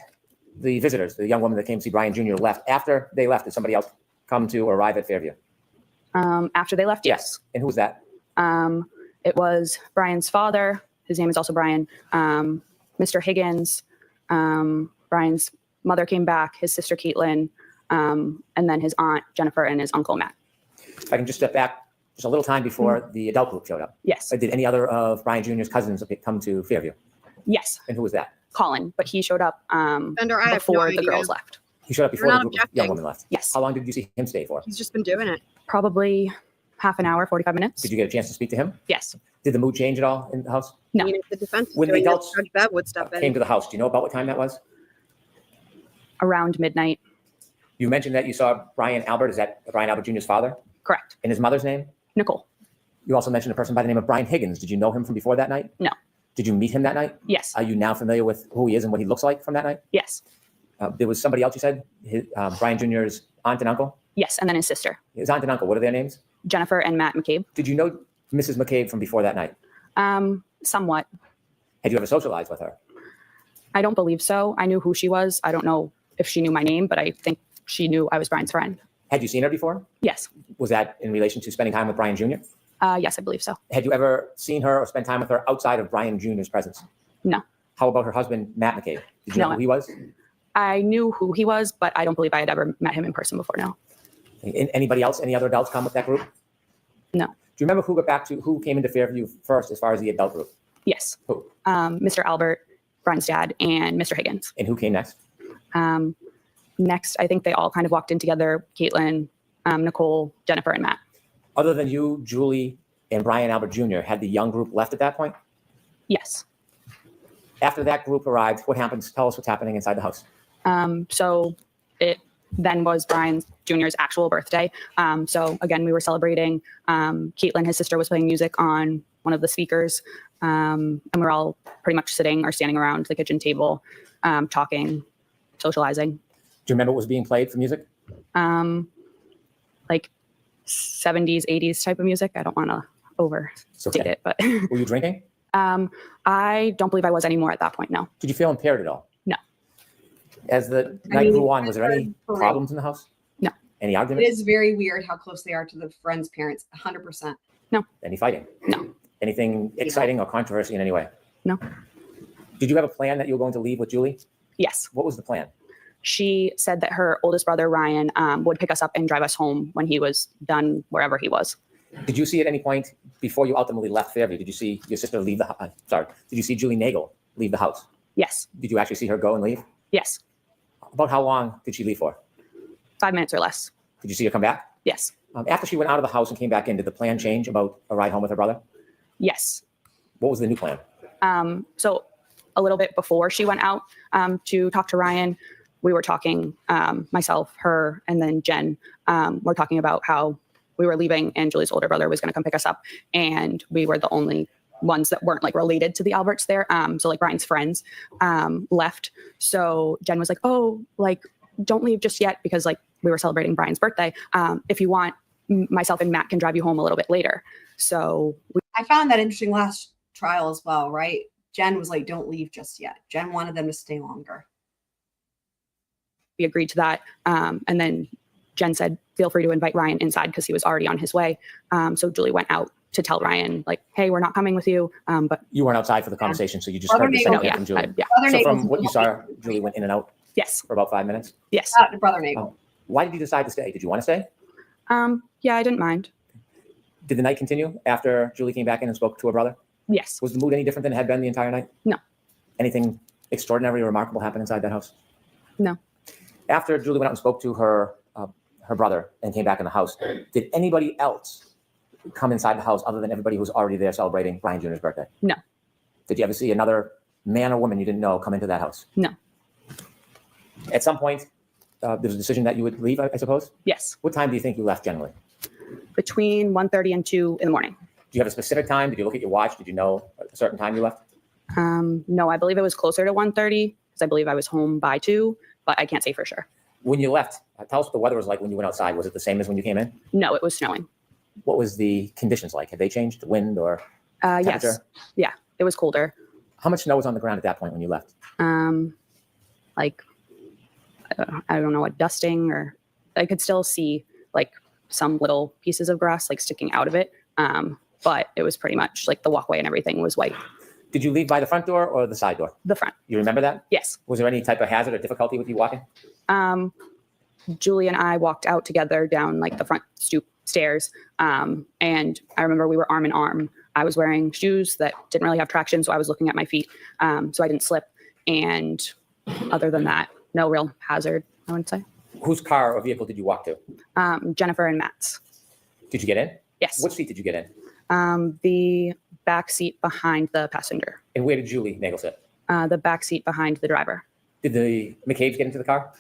the visitors, the young woman that came to see Brian Jr. left. After they left, did somebody else come to arrive at Fairview? After they left, yes. And who was that? It was Brian's father. His name is also Brian. Mr. Higgins. Brian's mother came back, his sister Caitlin, and then his aunt Jennifer and his uncle Matt. If I can just step back just a little time before the adult group showed up. Yes. Did any other of Brian Jr.'s cousins come to Fairview? Yes. And who was that? Colin, but he showed up Bender, I have no before the idea. girls left. He showed up before not the group of objecting. young women left. Yes. How long did you see him stay for? He's just been doing it. Probably half an hour, 45 minutes. Did you get a chance to speak to him? Yes. Did the mood change at all in the house? No. I mean, if the defense is When the doing adults this, Judge Bev would step Came in. to the house. Do you know about what time that was? Around midnight. You mentioned that you saw Brian Albert. Is that Brian Albert Jr.'s father? Correct. And his mother's name? Nicole. You also mentioned a person by the name of Brian Higgins. Did you know him from before that night? No. Did you meet him that night? Yes. Are you now familiar with who he is and what he looks like from that night? Yes. There was somebody else you said, Brian Jr.'s aunt and uncle? Yes. And then his sister, His aunt and uncle, what are their names? Jennifer and Matt McCabe. Did you know Mrs. McCabe from before that night? Somewhat. Had you ever socialized with her? I don't believe so. I knew who she was. I don't know if she knew my name, but I think she knew I was Brian's friend. Had you seen her before? Yes. Was that in relation to spending time with Brian Jr.? Yes, I believe so. Had you ever seen her or spent time with her outside of Brian Jr.'s presence? No. How about her husband, Matt McCabe? Did you know No. who he was? I knew who he was, but I don't believe I had ever met him in person before. No. Anybody else, any other adults come with that group? No. Do you remember who came into Fairview first as far as the adult group? Yes. Who? Mr. Albert, Brian's dad, and Mr. Higgins. And who came next? Next, I think they all kind of walked in together. Caitlin, Nicole, Jennifer, and Matt. Other than you, Julie, and Brian Albert Jr., had the young group left at that point? Yes. After that group arrived, what happens? Tell us what's happening inside the house. So it then was Brian Jr.'s actual birthday. So again, we were celebrating. Caitlin, his sister, was playing music on one of the speakers. And we're all pretty much sitting or standing around the kitchen table, talking, socializing. Do you remember what was being played for music? Like 70s, 80s type of music. I don't want to overstate it, but Were you drinking? I don't believe I was anymore at that point. No. Did you feel impaired at all? No. As the night grew on, was there any problems in the house? No. Any It arguments? is very weird how close they are to the friend's parents. 100%. Any fighting? No. Anything exciting or controversy in any way? No. Did you have a plan that you were going to leave with Julie? Yes. What was the plan? She said that her oldest brother, Ryan, would pick us up and drive us home when he was done wherever he was. Did you see at any point before you ultimately left Fairview, did you see your sister leave the house? Did you see Julie Nagel leave the house? Yes. Did you actually see her go and leave? Yes. About how long did she leave for? 5 minutes or less. Did you see her come back? Yes. After she went out of the house and came back in, did the plan change about a ride home with her brother? Yes. What was the new plan? So a little bit before she went out to talk to Ryan, we were talking, myself, her, and then Jen, we're talking about how we were leaving and Julie's older brother was going to come pick us up. And we were the only ones that weren't like related to the Alberts there. So like Brian's friends left. So Jen was like, oh, like, don't leave just yet because like we were celebrating Brian's birthday. If you want, myself and Matt can drive you home a little bit later. So I found that interesting last trial as well, right? Jen was like, don't leave just yet. Jen wanted them to stay longer. we agreed to that. And then Jen said, feel free to invite Ryan inside because he was already on his way. So Julie went out to tell Ryan, like, hey, we're not coming with you. But You weren't outside for the conversation, so you just Brother heard the Nagel, second yeah, from Julie. yeah. Brother So Nagel's from what you saw, Julie went in and out Yes. for about 5 minutes. Yes. Brother Nagel. Why did you decide to stay? Did you want to stay? Yeah, I didn't mind. Did the night continue after Julie came back in and spoke to her brother? Yes. Was the mood any different than it had been the entire night? No. Anything extraordinary or remarkable happen inside that house? No. After Julie went out and spoke to her brother and came back in the house, did anybody else come inside the house other than everybody who was already there celebrating Brian Jr.'s birthday? No. Did you ever see another man or woman you didn't know come into that house? No. At some point, there was a decision that you would leave, I suppose? Yes. What time do you think you left generally? Between 1:30 and 2 in the morning. Do you have a specific time? Did you look at your watch? Did you know a certain time you left? No, I believe it was closer to 1:30 because I believe I was home by 2, but I can't say for sure. When you left, tell us what the weather was like when you went outside. Was it the same as when you came in? No, it was snowing. What was the conditions like? Had they changed? The wind or temperature? Yes. Yeah, it was colder. How much snow was on the ground at that point when you left? Like, I don't know, a dusting, or I could still see like some little pieces of grass like sticking out of it. But it was pretty much like the walkway and everything was white. Did you leave by the front door or the side door? The front. You remember that? Yes. Was there any type of hazard or difficulty with you walking? Julie and I walked out together down like the front stoop stairs. And I remember we were arm in arm. I was wearing shoes that didn't really have traction, so I was looking at my feet, so I didn't slip. And other than that, no real hazard, I would say. Whose car or vehicle did you walk to? Jennifer and Matt's. Did you get in? Yes. What seat did you get in? The back seat behind the passenger. And where did Julie Nagel sit? The back seat behind the driver. Did the McCabe's get into the car?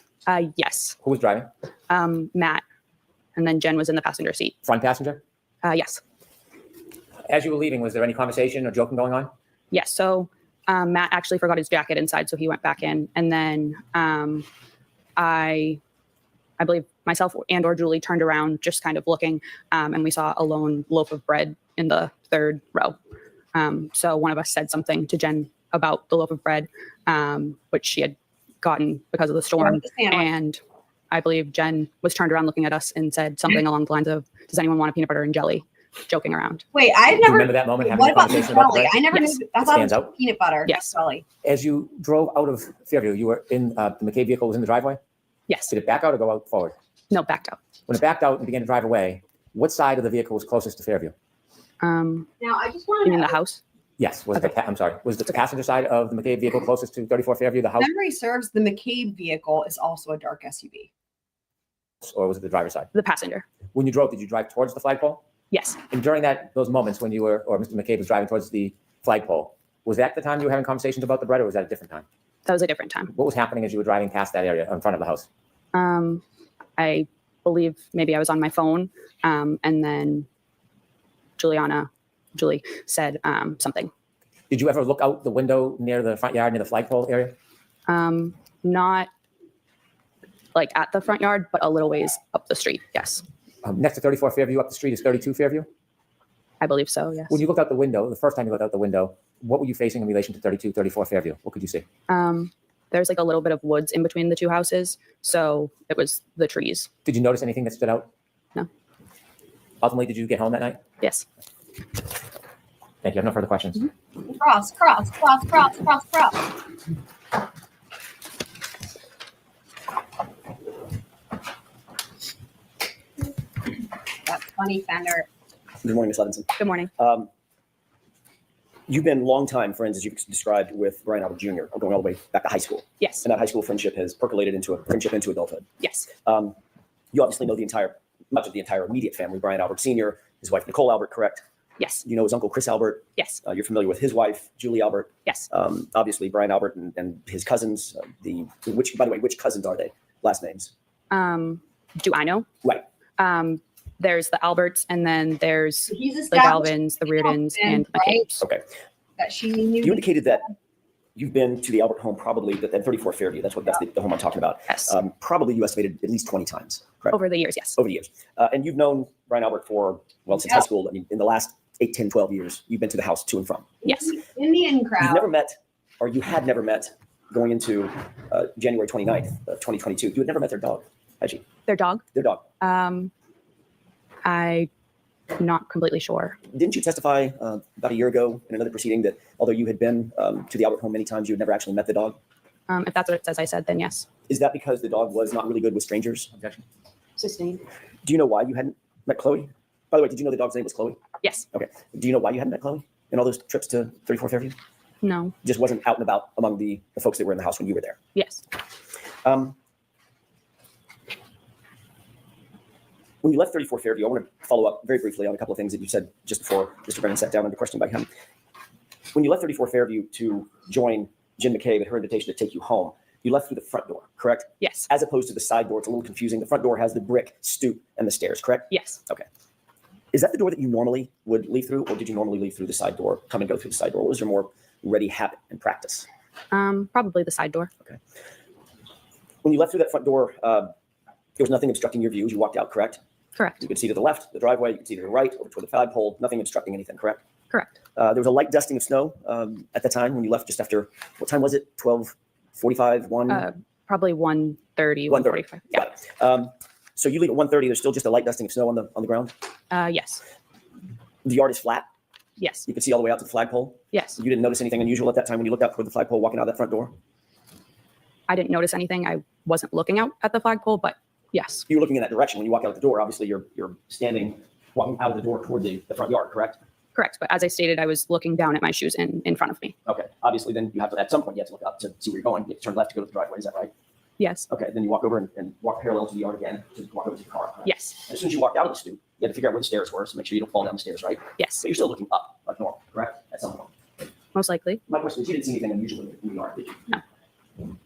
Yes. Who was driving? Matt. And then Jen was in the passenger seat. Front passenger? Yes. As you were leaving, was there any conversation or joking going on? Yes. So Matt actually forgot his jacket inside, so he went back in. And then I believe myself and or Julie turned around just kind of looking, and we saw a lone loaf of bread in the third row. So one of us said something to Jen about the loaf of bread, which she had gotten because of the storm. And I believe Jen was turned around looking at us and said something along the lines of, does anyone want a peanut butter and jelly? Joking around. Wait, I've Do you never. remember that moment having What a about the conversation about the jelly? bread? I never Yes. knew. I It thought it stands was out. peanut butter. Yes. Jelly. As you drove out of Fairview, you were in the McCabe vehicle was in the driveway? Yes. Did it back out or go out forward? No, backed out. When it backed out and began to drive away, what side of the vehicle was closest to Fairview? Now, I just want You to mean know. the house? Yes, was Okay. I'm sorry. Was the passenger side of the McCabe vehicle closest to 34 Fairview, the house, Memory serves, the McCabe vehicle is also a dark SUV. or was it the driver's side? The passenger. When you drove, did you drive towards the flagpole? Yes. And during those moments when you were, or Mr. McCabe was driving towards the flagpole, was that the time you were having conversations about the bread, or was that a different time? That was a different time. What was happening as you were driving past that area in front of the house? I believe maybe I was on my phone, and then Julie said something. Did you ever look out the window near the front yard, near the flagpole area? Not like at the front yard, but a little ways up the street. Yes, Next to 34 Fairview up the street is 32 Fairview? I believe so. Yes. When you looked out the window, the first time you looked out the window, what were you facing in relation to 32, 34 Fairview? What could you see? There's like a little bit of woods in between the two houses, so it was the trees. Did you notice anything that stood out? No. Ultimately, did you get home that night? Yes. Thank you. I have no further questions. Cross, cross, cross, cross, cross, cross. That's funny, Fender. Good morning, Ms. Levinson. Good morning. You've been longtime friends, as you've described, with Ryan Nagel Jr., going all the way back to high school. Yes. And that high school friendship has percolated into a friendship into adulthood. Yes. You obviously know much of the entire immediate family, Brian Albert Sr., his wife, Nicole Albert, correct? Yes. You know his uncle, Chris Albert. Yes. You're familiar with his wife, Julie Albert. Yes. Obviously, Brian Albert and his cousins, by the way, which cousins are they? Last names? Do I know? Right. There's the Alberts, and then there's He's the Galvins, the Reardons, and the McCabe's. Okay. That she knew. You indicated that you've been to the Albert home probably at 34 Fairview. That's the home I'm talking about. Yes. Probably you estimated at least 20 times, correct? Over the years, yes. Over the years. And you've known Brian Albert since high school. I mean, in the last 8, 10, 12 years, you've been to the house to and from. Yes. In the in crowd. You've never met, or you had never met, going into January 29th, 2022. You had never met their dog, had you? Their dog? Their dog. I'm not completely sure. Didn't you testify about a year ago in another proceeding that although you had been to the Albert home many times, you had never actually met the dog? If that's what it says, I said, then yes. Is that because the dog was not really good with strangers? Objection. Sustained. Do you know why you hadn't met Chloe? By the way, did you know the dog's name was Chloe? Yes. Okay. Do you know why you hadn't met Chloe in all those trips to 34 Fairview? No. Just wasn't out and about among the folks that were in the house when you were there. Yes. When you left 34 Fairview, I want to follow up very briefly on a couple of things that you said just before Mr. Brennan sat down under questioning by him. When you left 34 Fairview to join Jen McCabe at her invitation to take you home, you left through the front door, correct? Yes. As opposed to the side door, it's a little confusing. The front door has the brick stoop and the stairs, correct? Yes. Okay. Is that the door that you normally would leave through, or did you normally leave through the side door, come and go through the side door? What was your more ready habit and practice? Probably the side door. Okay. When you left through that front door, there was nothing obstructing your view as you walked out, correct? Correct. You could see to the left, the driveway. You could see to the right, over toward the flagpole. Nothing obstructing anything, correct? Correct. There was a light dusting of snow at the time when you left just after, what time was it? 12:45, 1? Probably 1:30, 1:45. Yeah. Right. So you leave at 1:30, there's still just a light dusting of snow on the ground? Yes. The yard is flat? Yes. You could see all the way out to the flagpole? Yes. You didn't notice anything unusual at that time when you looked out toward the flagpole walking out that front door? I didn't notice anything. I wasn't looking out at the flagpole, but yes. You were looking in that direction. When you walk out the door, obviously you're standing, walking out of the door toward the front yard, correct? Correct. But as I stated, I was looking down at my shoes in front of me. Okay. Obviously, then you have to, at some point, you have to look up to see where you're going. You have to turn left to go to the driveway. Is that right? Yes. Okay. Then you walk over and walk parallel to the yard again to walk over to the car. Correct? Yes. As soon as you walked out of the stoop, you had to figure out where the stairs were, so make sure you don't fall down the stairs, right? Yes. But you're still looking up, like normal, correct? At some point. Most likely. My question is, you didn't see anything unusual in the yard, did you? No.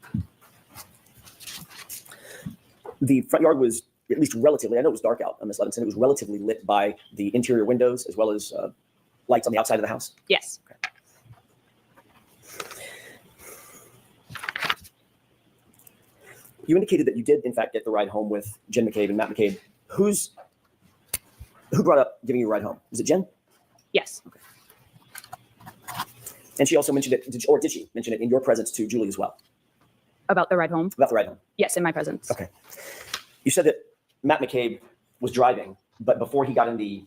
The front yard was at least relatively, I know it was dark out, Ms. Levinson, it was relatively lit by the interior windows as well as lights on the outside of the house? Yes. Okay. You indicated that you did, in fact, get the ride home with Jen McCabe and Matt McCabe. Who brought up giving you a ride home? Was it Jen? Yes. Okay. And she also mentioned it, did she mention it in your presence to Julie as well? About the ride home? About the ride home? Yes, in my presence. Okay. You said that Matt McCabe was driving, but before he got in the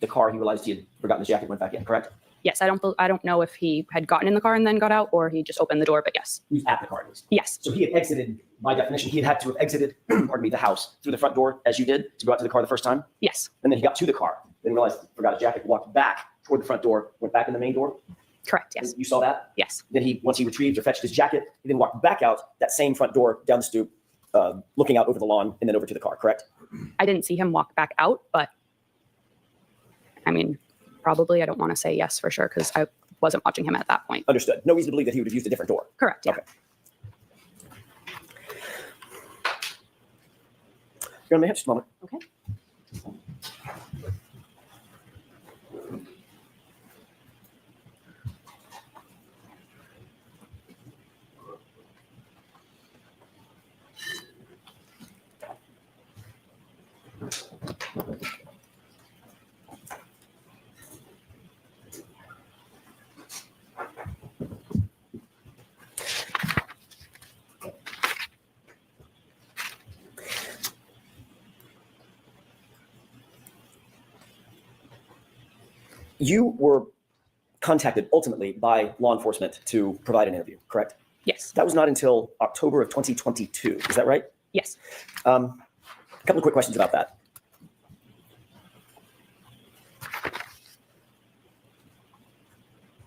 car, he realized he had forgotten his jacket and went back in, correct? Yes, I don't know if he had gotten in the car and then got out, or he just opened the door, but yes. He was at the car at least. Yes. So he had exited, by definition, he had to have exited, pardon me, the house through the front door as you did to go out to the car the first time? Yes. And then he got to the car, then realized he forgot his jacket, walked back toward the front door, went back in the main door? Correct, yes. And you saw that? Yes. Then once he retrieved or fetched his jacket, he then walked back out that same front door down the stoop, looking out over the lawn and then over to the car, correct? I didn't see him walk back out, but I mean, probably. I don't want to say yes for sure because I wasn't watching him at that point. Understood. No reason to believe that he would have used a different door. Correct. Yeah. Okay. You're on my head just a moment. Okay. You were contacted ultimately by law enforcement to provide an interview, correct? Yes. That was not until October of 2022. Is that right? Yes. A couple of quick questions about that.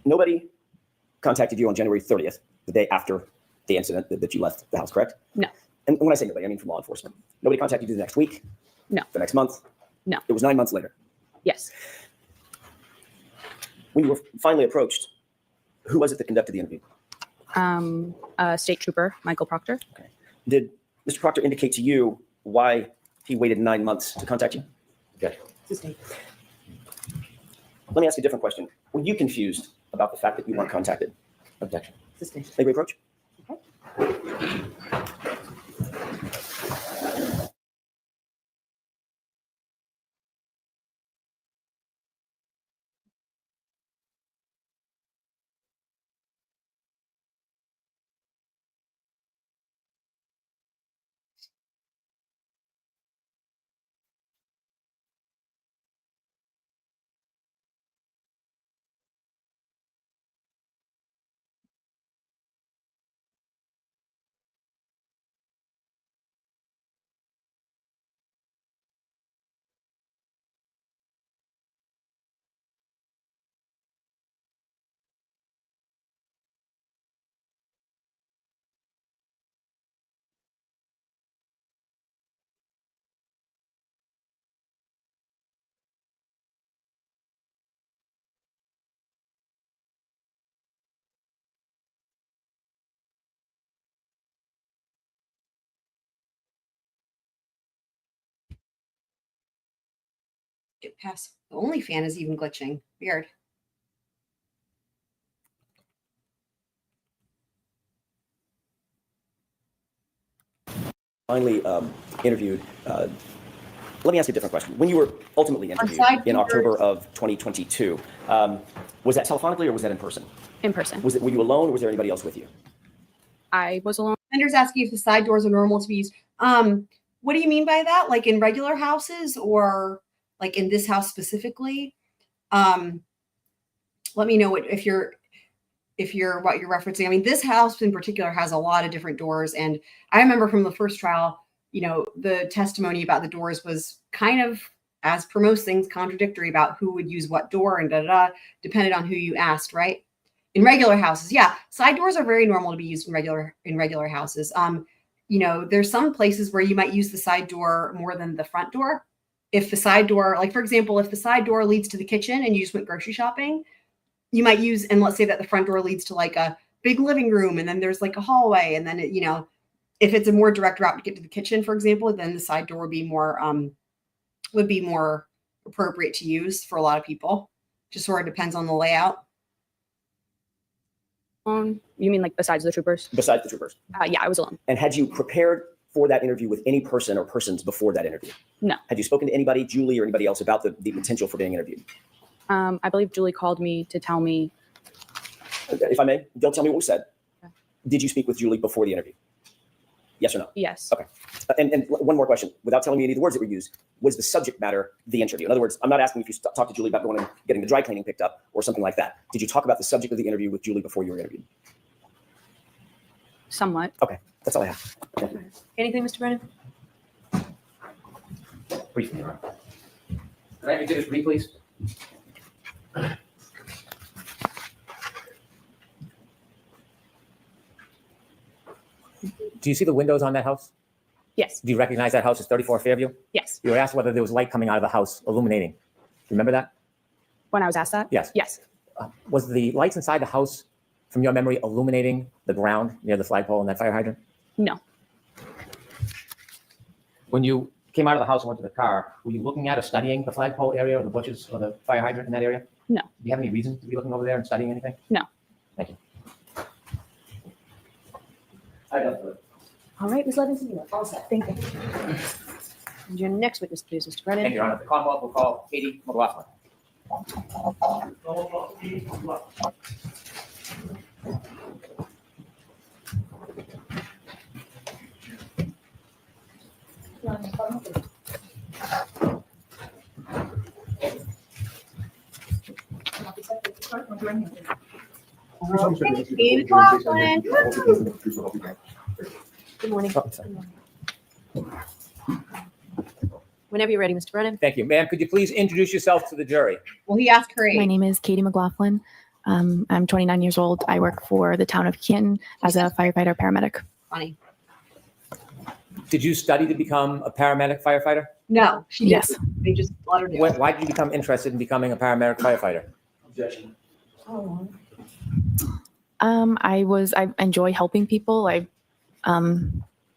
Nobody contacted you on January 30th, the day after the incident that you left the house, correct? No. And when I say nobody, I mean from law enforcement. Nobody contacted you the next week? No. The next month? No. It was 9 months later. Yes. When you were finally approached, who was it that conducted the interview? State Trooper Michael Proctor. Okay. Did Mr. Proctor indicate to you why he waited 9 months to contact you? Okay. Sustain. Let me ask you a different question. Were you confused about the fact that you weren't contacted? Objection. Sustain. May we approach? Get past the only fan is even glitching. Weird. Finally interviewed. Let me ask you a different question. When you were ultimately interviewed side in viewers- October of 2022, was that telephonically or was that in person? In person. Were you alone or was there anybody else with you? I was alone. Vendor's asking if the side doors are normal to be used. What do you mean by that? Like in regular houses or like in this house specifically? Let me know if you're what you're referencing. I mean, this house in particular has a lot of different doors. And I remember from the first trial, you know, the testimony about the doors was kind of, as per most things, contradictory about who would use what door and depended on who you asked, right? In regular houses, yeah, side doors are very normal to be used in regular houses. You know, there's some places where you might use the side door more than the front door. If the side door, like for example, if the side door leads to the kitchen and you just went grocery shopping, you might use, and let's say that the front door leads to like a big living room and then there's like a hallway. And then, you know, if it's a more direct route to get to the kitchen, for example, then the side door would be more appropriate to use for a lot of people. Just sort of depends on the layout. You mean like besides the troopers? Besides the troopers. Yeah, I was alone. And had you prepared for that interview with any person or persons before that interview? No. Had you spoken to anybody, Julie or anybody else, about the potential for being interviewed? I believe Julie called me to tell me. If I may, don't tell me what was said. Okay. Did you speak with Julie before the interview? Yes or no? Yes. Okay. And one more question, without telling me any of the words that were used, was the subject matter the interview? In other words, I'm not asking if you talked to Julie about going and getting the dry cleaning picked up or something like that. Did you talk about the subject of the interview with Julie before you were interviewed? Somewhat. Okay, that's all I have. Okay. Anything, Mr. Brennan? Briefly. Could I do this brief, please? Do you see the windows on that house? Yes. Do you recognize that house as 34 Fairview? Yes. You were asked whether there was light coming out of the house illuminating. Remember that? When I was asked that? Yes. Yes. Was the lights inside the house, from your memory, illuminating the ground near the flagpole and that fire hydrant? No. When you came out of the house and went to the car, were you looking at or studying the flagpole area or the bushes or the fire hydrant in that area? No. Do you have any reason to be looking over there and studying anything? No. Thank you. All right, Ms. Levinson, you're all set. Thank you. And your next witness, please, Mr. Brennan. Thank you, Your Honor. The Commonwealth will call Katie McLaughlin. Katie McLaughlin. Good morning. Oh, sorry. Whenever you're ready, Mr. Brennan. Thank you. Ma'am, could you please introduce yourself to the jury? Well, he asked her My age. name is Katie McLaughlin. I'm 29 years old. I work for the town of Canton as a firefighter paramedic. Funny. Did you study to become a paramedic firefighter? No, she Yes. didn't. They just let her do it. Why did you become interested in becoming a paramedic firefighter? I enjoy helping people. I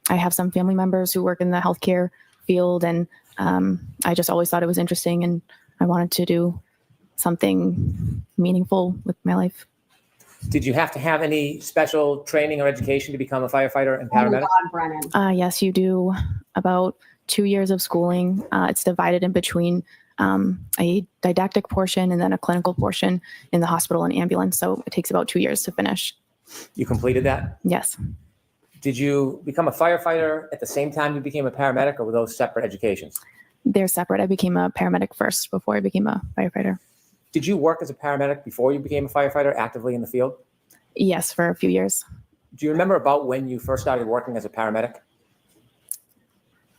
have some family members who work in the healthcare field, and I just always thought it was interesting, and I wanted to do something meaningful with my life. Did you have to have any special training or education to become a firefighter and Oh my paramedic? God, Brennan. Yes, you do about 2 years of schooling. It's divided in between a didactic portion and then a clinical portion in the hospital and ambulance. So it takes about 2 years to finish. You completed that? Yes. Did you become a firefighter at the same time you became a paramedic, or were those separate educations? They're separate. I became a paramedic first before I became a firefighter. Did you work as a paramedic before you became a firefighter actively in the field? Yes, for a few years. Do you remember about when you first started working as a paramedic?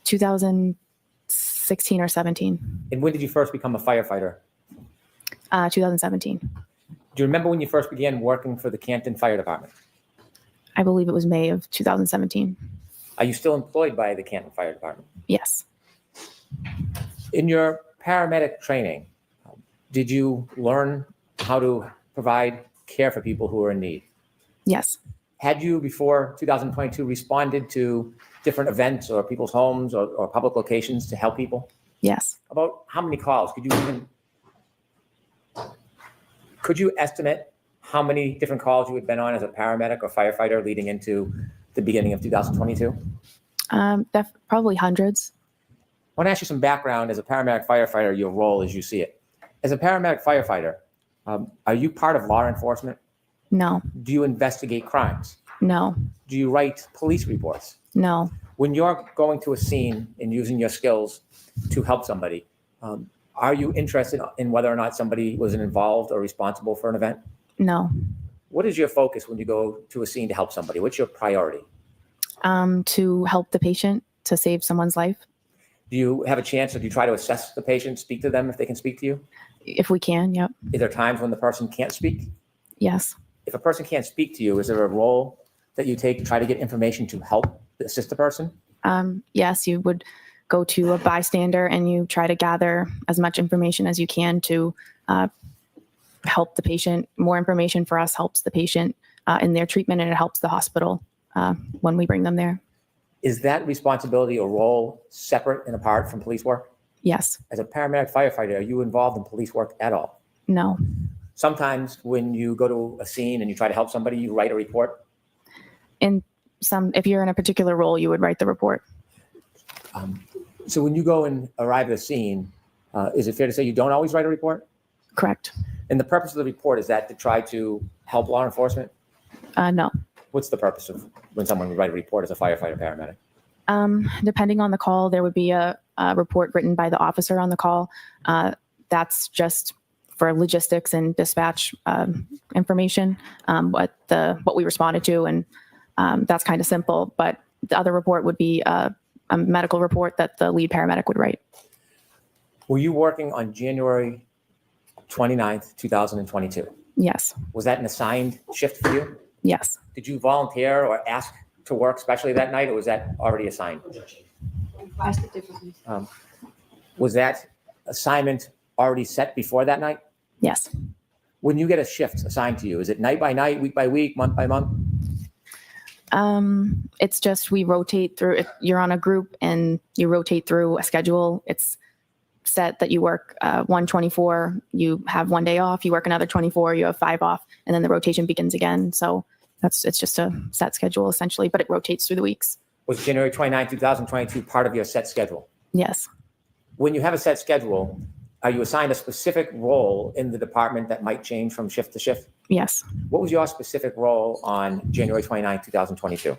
2016 or 17. And when did you first become a firefighter? 2017. Do you remember when you first began working for the Canton Fire Department? I believe it was May of 2017. Are you still employed by the Canton Fire Department? Yes. In your paramedic training, did you learn how to provide care for people who are in need? Yes. Had you, before 2022, responded to different events or people's homes or public locations to help people? Yes. About how many calls? Could you estimate how many different calls you had been on as a paramedic or firefighter leading into the beginning of 2022? Probably hundreds. I want to ask you some background as a paramedic firefighter, your role as you see it. As a paramedic firefighter, are you part of law enforcement? No. Do you investigate crimes? No. Do you write police reports? No. When you're going to a scene and using your skills to help somebody, are you interested in whether or not somebody was involved or responsible for an event? No. What is your focus when you go to a scene to help somebody? What's your priority? To help the patient, to save someone's life. Do you have a chance, or do you try to assess the patient, speak to them if they can speak to you? If we can, yep. Is there times when the person can't speak? Yes. If a person can't speak to you, is there a role that you take to try to get information to help assist the person? Yes, you would go to a bystander and you try to gather as much information as you can to help the patient. More information for us helps the patient in their treatment, and it helps the hospital when we bring them there. Is that responsibility or role separate and apart from police work? Yes. As a paramedic firefighter, are you involved in police work at all? No. Sometimes when you go to a scene and you try to help somebody, you write a report. If you're in a particular role, you would write the report. So when you go and arrive at a scene, is it fair to say you don't always write a report? Correct. And the purpose of the report, is that to try to help law enforcement? No. What's the purpose of when someone would write a report as a firefighter paramedic? Depending on the call, there would be a report written by the officer on the call. That's just for logistics and dispatch information, what we responded to, and that's kind of simple. But the other report would be a medical report that the lead paramedic would write. Were you working on January 29th, 2022? Yes. Was that an assigned shift for you? Yes. Did you volunteer or ask to work specially that night, or was that already assigned? Was that assignment already set before that night? Yes. When you get a shift assigned to you, is it night by night, week by week, month by month? It's just we rotate through. If you're on a group and you rotate through a schedule, it's set that you work 124, you have 1 day off, you work another 24, you have 5 off, and then the rotation begins again. So it's just a set schedule essentially, but it rotates through the weeks. Was January 29th, 2022 part of your set schedule? Yes. When you have a set schedule, are you assigned a specific role in the department that might change from shift to shift? Yes. What was your specific role on January 29th, 2022?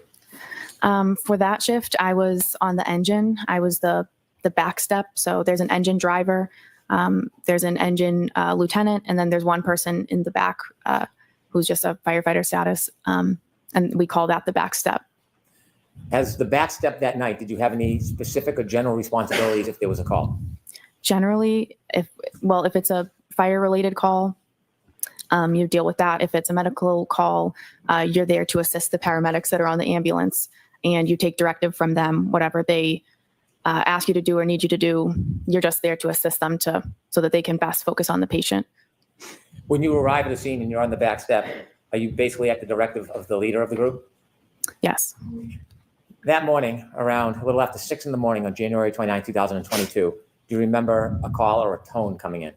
For that shift, I was on the engine. I was the back step. So there's an engine driver, There's an engine lieutenant, and then there's one person in the back who's just a firefighter status, and we call that the back step. As the back step that night, did you have any specific or general responsibilities if there was a call? Generally, if it's a fire-related call, you deal with that. If it's a medical call, you're there to assist the paramedics that are on the ambulance, and you take directive from them. Whatever they ask you to do or need you to do, you're just there to assist them so that they can best focus on the patient. When you arrive at the scene and you're on the back step, are you basically at the directive of the leader of the group? Yes. That morning, around a little after 6 a.m. on January 29, 2022, do you remember a call or a tone coming in?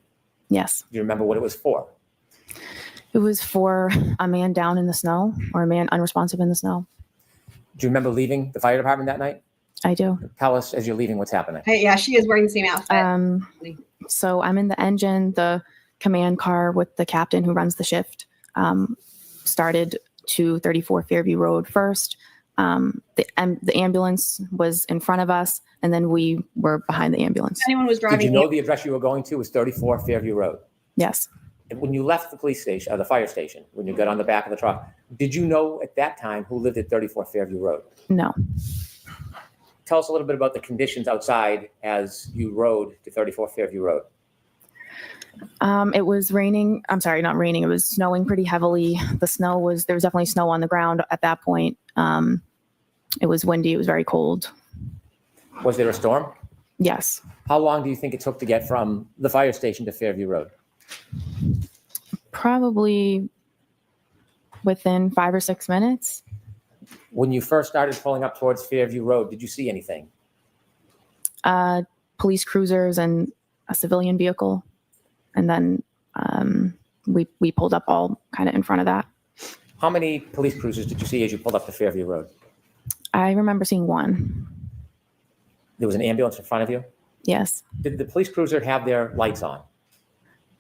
Yes. Do you remember what it was for? It was for a man down in the snow or a man unresponsive in the snow. Do you remember leaving the fire department that night? I do. Tell us as you're leaving what's happening. Hey, yeah, she is wearing the same outfit. So I'm in the engine, the command car with the captain who runs the shift, started to 34 Fairview Road first. The ambulance was in front of us, and then we were behind the ambulance. Anyone was driving. Did you know the address you were going to was 34 Fairview Road? Yes. When you left the police station, or the fire station, when you got on the back of the truck, did you know at that time who lived at 34 Fairview Road? No. Tell us a little bit about the conditions outside as you rode to 34 Fairview Road. It was raining. I'm sorry, not raining. It was snowing pretty heavily. There was definitely snow on the ground at that point. It was windy. It was very cold. Was there a storm? Yes. How long do you think it took to get from the fire station to Fairview Road? Probably within 5 or 6 minutes. When you first started pulling up towards Fairview Road, did you see anything? Police cruisers and a civilian vehicle. And then we pulled up all kind of in front of that. How many police cruisers did you see as you pulled up to Fairview Road? I remember seeing one. There was an ambulance in front of you? Yes. Did the police cruiser have their lights on?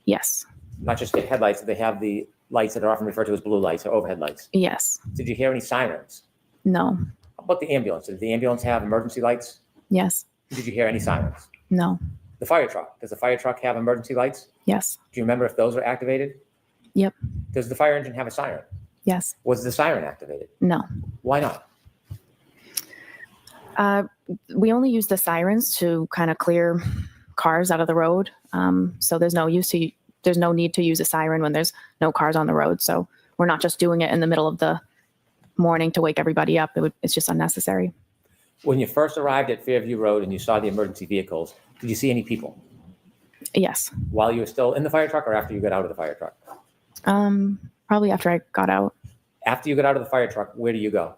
Yes. Not just their headlights, they have the lights that are often referred to as blue lights or overhead lights. Yes. Did you hear any sirens? No. How about the ambulance? Did the ambulance have emergency lights? Yes. Did you hear any sirens? No. The fire truck, does the fire truck have emergency lights? Yes. Do you remember if those were activated? Yep. Does the fire engine have a siren? Yes. Was the siren activated? No. Why not? We only use the sirens to kind of clear cars out of the road. So there's no need to use a siren when there's no cars on the road. So we're not just doing it in the middle of the morning to wake everybody up. It's just unnecessary. When you first arrived at Fairview Road and you saw the emergency vehicles, did you see any people? Yes. While you were still in the fire truck or after you got out of the fire truck? Probably after I got out. After you got out of the fire truck, where do you go?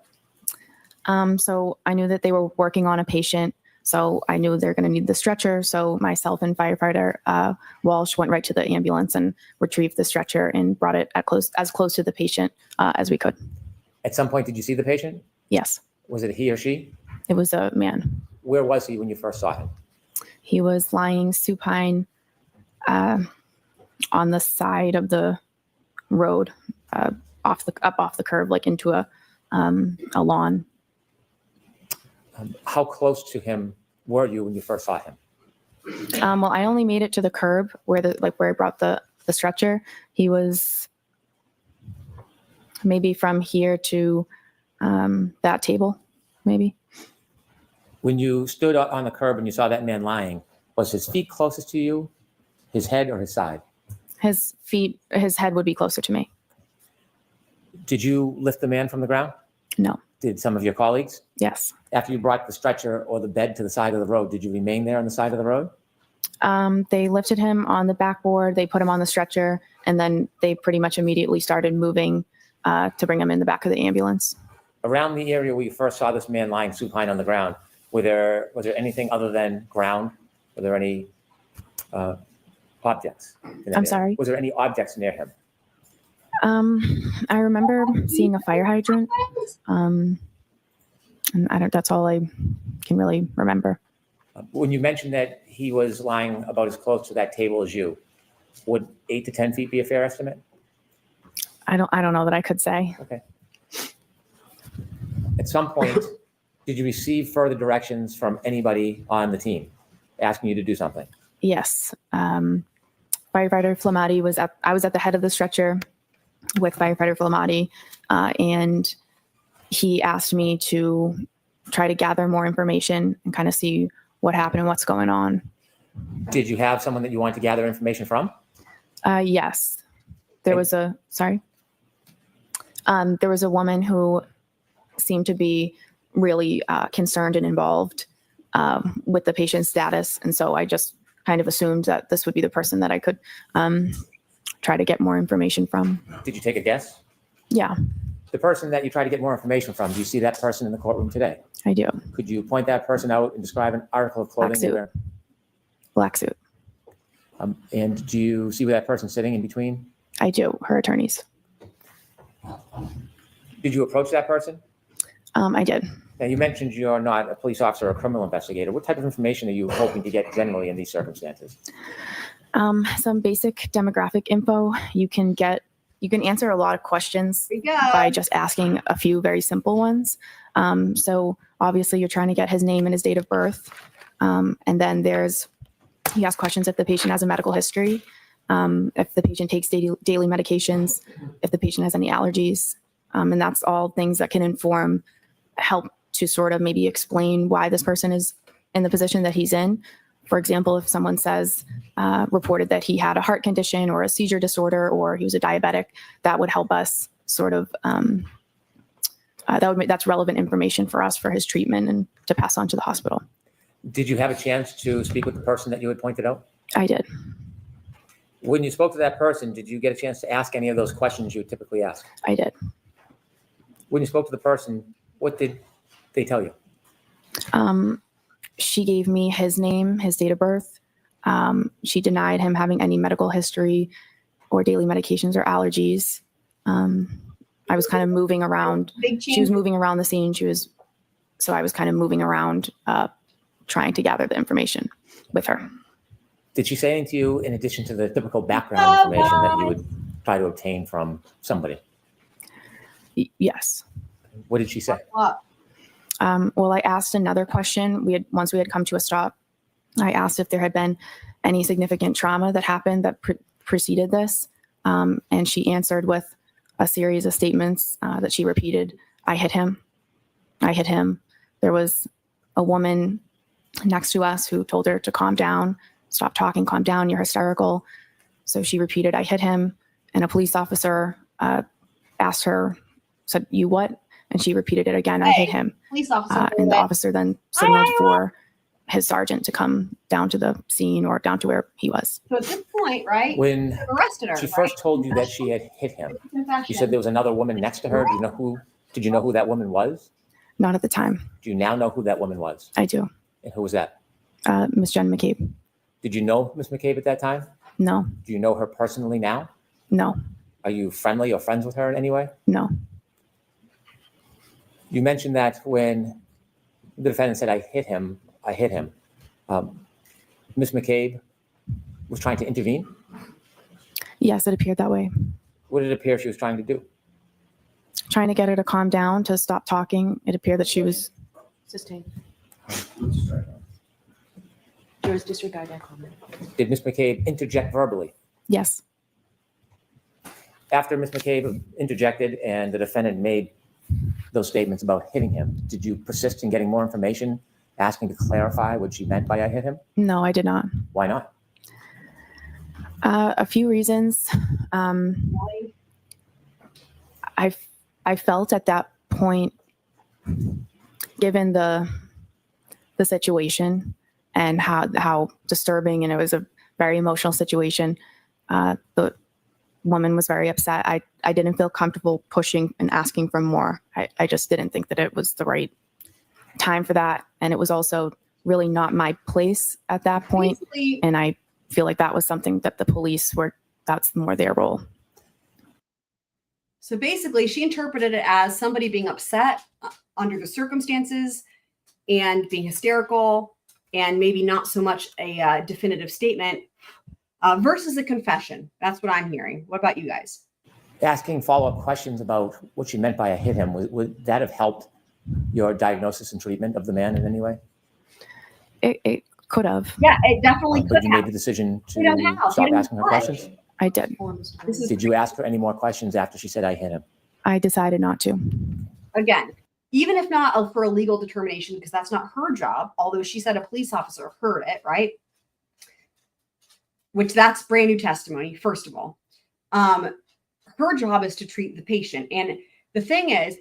So I knew that they were working on a patient. So I knew they're going to need the stretcher. So myself and firefighter Walsh went right to the ambulance and retrieved the stretcher and brought it as close to the patient as we could. At some point, did you see the patient? Yes. Was it he or she? It was a man. Where was he when you first saw him? He was lying supine on the side of the road, up off the curb, like into a lawn. How close to him were you when you first saw him? Well, I only made it to the curb where I brought the stretcher. He was maybe from here to that table, maybe. When you stood on the curb and you saw that man lying, was his feet closest to you, his head, or his side? His head would be closer to me. Did you lift the man from the ground? No. Did some of your colleagues? Yes. After you brought the stretcher or the bed to the side of the road, did you remain there on the side of the road? They lifted him on the backboard, they put him on the stretcher, and then they pretty much immediately started moving to bring him in the back of the ambulance. Around the area where you first saw this man lying supine on the ground, was there anything other than ground? Were there any objects? I'm sorry? Was there any objects near him? I remember seeing a fire hydrant, and that's all I can really remember. When you mentioned that he was lying about as close to that table as you, would 8 to 10 feet be a fair estimate? I don't know that I could say. Okay. At some point, did you receive further directions from anybody on the team asking you to do something? Yes. Firefighter Flamati I was at the head of the stretcher with firefighter Flamati, and he asked me to try to gather more information and kind of see what happened and what's going on. Did you have someone that you wanted to gather information from? Yes. There was a woman who seemed to be really concerned and involved with the patient's status. And so I just kind of assumed that this would be the person that I could try to get more information from. Did you take a guess? Yeah, The person that you tried to get more information from, do you see that person in the courtroom today? I do. Could you point that person out and describe an article of clothing Black they suit. wear? Black suit. And do you see where that person sitting in between? I do. Her attorneys. Did you approach that person? I did. Now, you mentioned you're not a police officer or a criminal investigator. What type of information are you hoping to get generally in these circumstances? Some basic demographic info. You can answer a lot of questions There you go. by just asking a few very simple ones. So obviously you're trying to get his name and his date of birth. And then you ask questions if the patient has a medical history, if the patient takes daily medications, if the patient has any allergies. And that's all things that can help to sort of maybe explain why this person is in the position that he's in. For example, if someone reported that he had a heart condition or a seizure disorder or he was a diabetic, that would help us sort of, that's relevant information for us for his treatment and to pass on to the hospital. Did you have a chance to speak with the person that you had pointed out? I did. When you spoke to that person, did you get a chance to ask any of those questions you would typically ask? I did. When you spoke to the person, what did they tell you? She gave me his name, his date of birth. She denied him having any medical history or daily medications or allergies. I was kind of moving around. She was moving around the scene. So I was kind of moving around, trying to gather the information with her. Did she say anything to you in addition to the typical background information that you would try to obtain from somebody? Yes. What did she say? Well, I asked another question. Once we had come to a stop, I asked if there had been any significant trauma that happened that preceded this. And she answered with a series of statements that she repeated. I hit him. I hit him. There was a woman next to us who told her to calm down, stop talking, calm down, you're hysterical. So she repeated, I hit him. And a police officer asked her, said, you what? And she repeated it again, I hit him. Police officer. And the officer then signaled for his sergeant to come down to the scene or down to where he was. So at this point, right? When they've arrested her. she first told you that she had hit him, Confession. you said there was another woman next to her. Did you know who that woman was? Not at the time. Do you now know who that woman was? I do. And who was that? Miss Jen McCabe. Did you know Miss McCabe at that time? No, Do you know her personally now? no, Are you friendly or friends with her in any way? no. You mentioned that when the defendant said, I hit him, Miss McCabe was trying to intervene. Yes, it appeared that way. What did it appear she was trying to do? Trying to get her to calm down, to stop talking. It appeared that she was, Sustain. Yours disregard that comment. Did Miss McCabe interject verbally? yes, After Miss McCabe interjected and the defendant made those statements about hitting him, did you persist in getting more information, asking to clarify what she meant by I hit him? no, I did not. Why not? A few reasons. I felt at that point, given the situation and how disturbing, and it was a very emotional situation, the woman was very upset. I didn't feel comfortable pushing and asking for more. I just didn't think that it was the right time for that. And it was also really not my place at that point. Basically, And I feel like that was something that the police that's more their role. so basically, she interpreted it as somebody being upset under the circumstances and being hysterical and maybe not so much a definitive statement versus a confession. That's what I'm hearing. What about you guys? Asking follow-up questions about what she meant by I hit him, would that have helped your diagnosis and treatment of the man in any way? It Could have. Yeah, it definitely But could you made have. the decision You don't to have. You stop didn't asking her budge. questions? I did. This is Did you ask her any more questions after she said, I hit him? I decided not to. again, even if not for a legal determination, because that's not her job, although she said a police officer heard it, right? Which that's brand new testimony, first of all. Her job is to treat the patient. And the thing is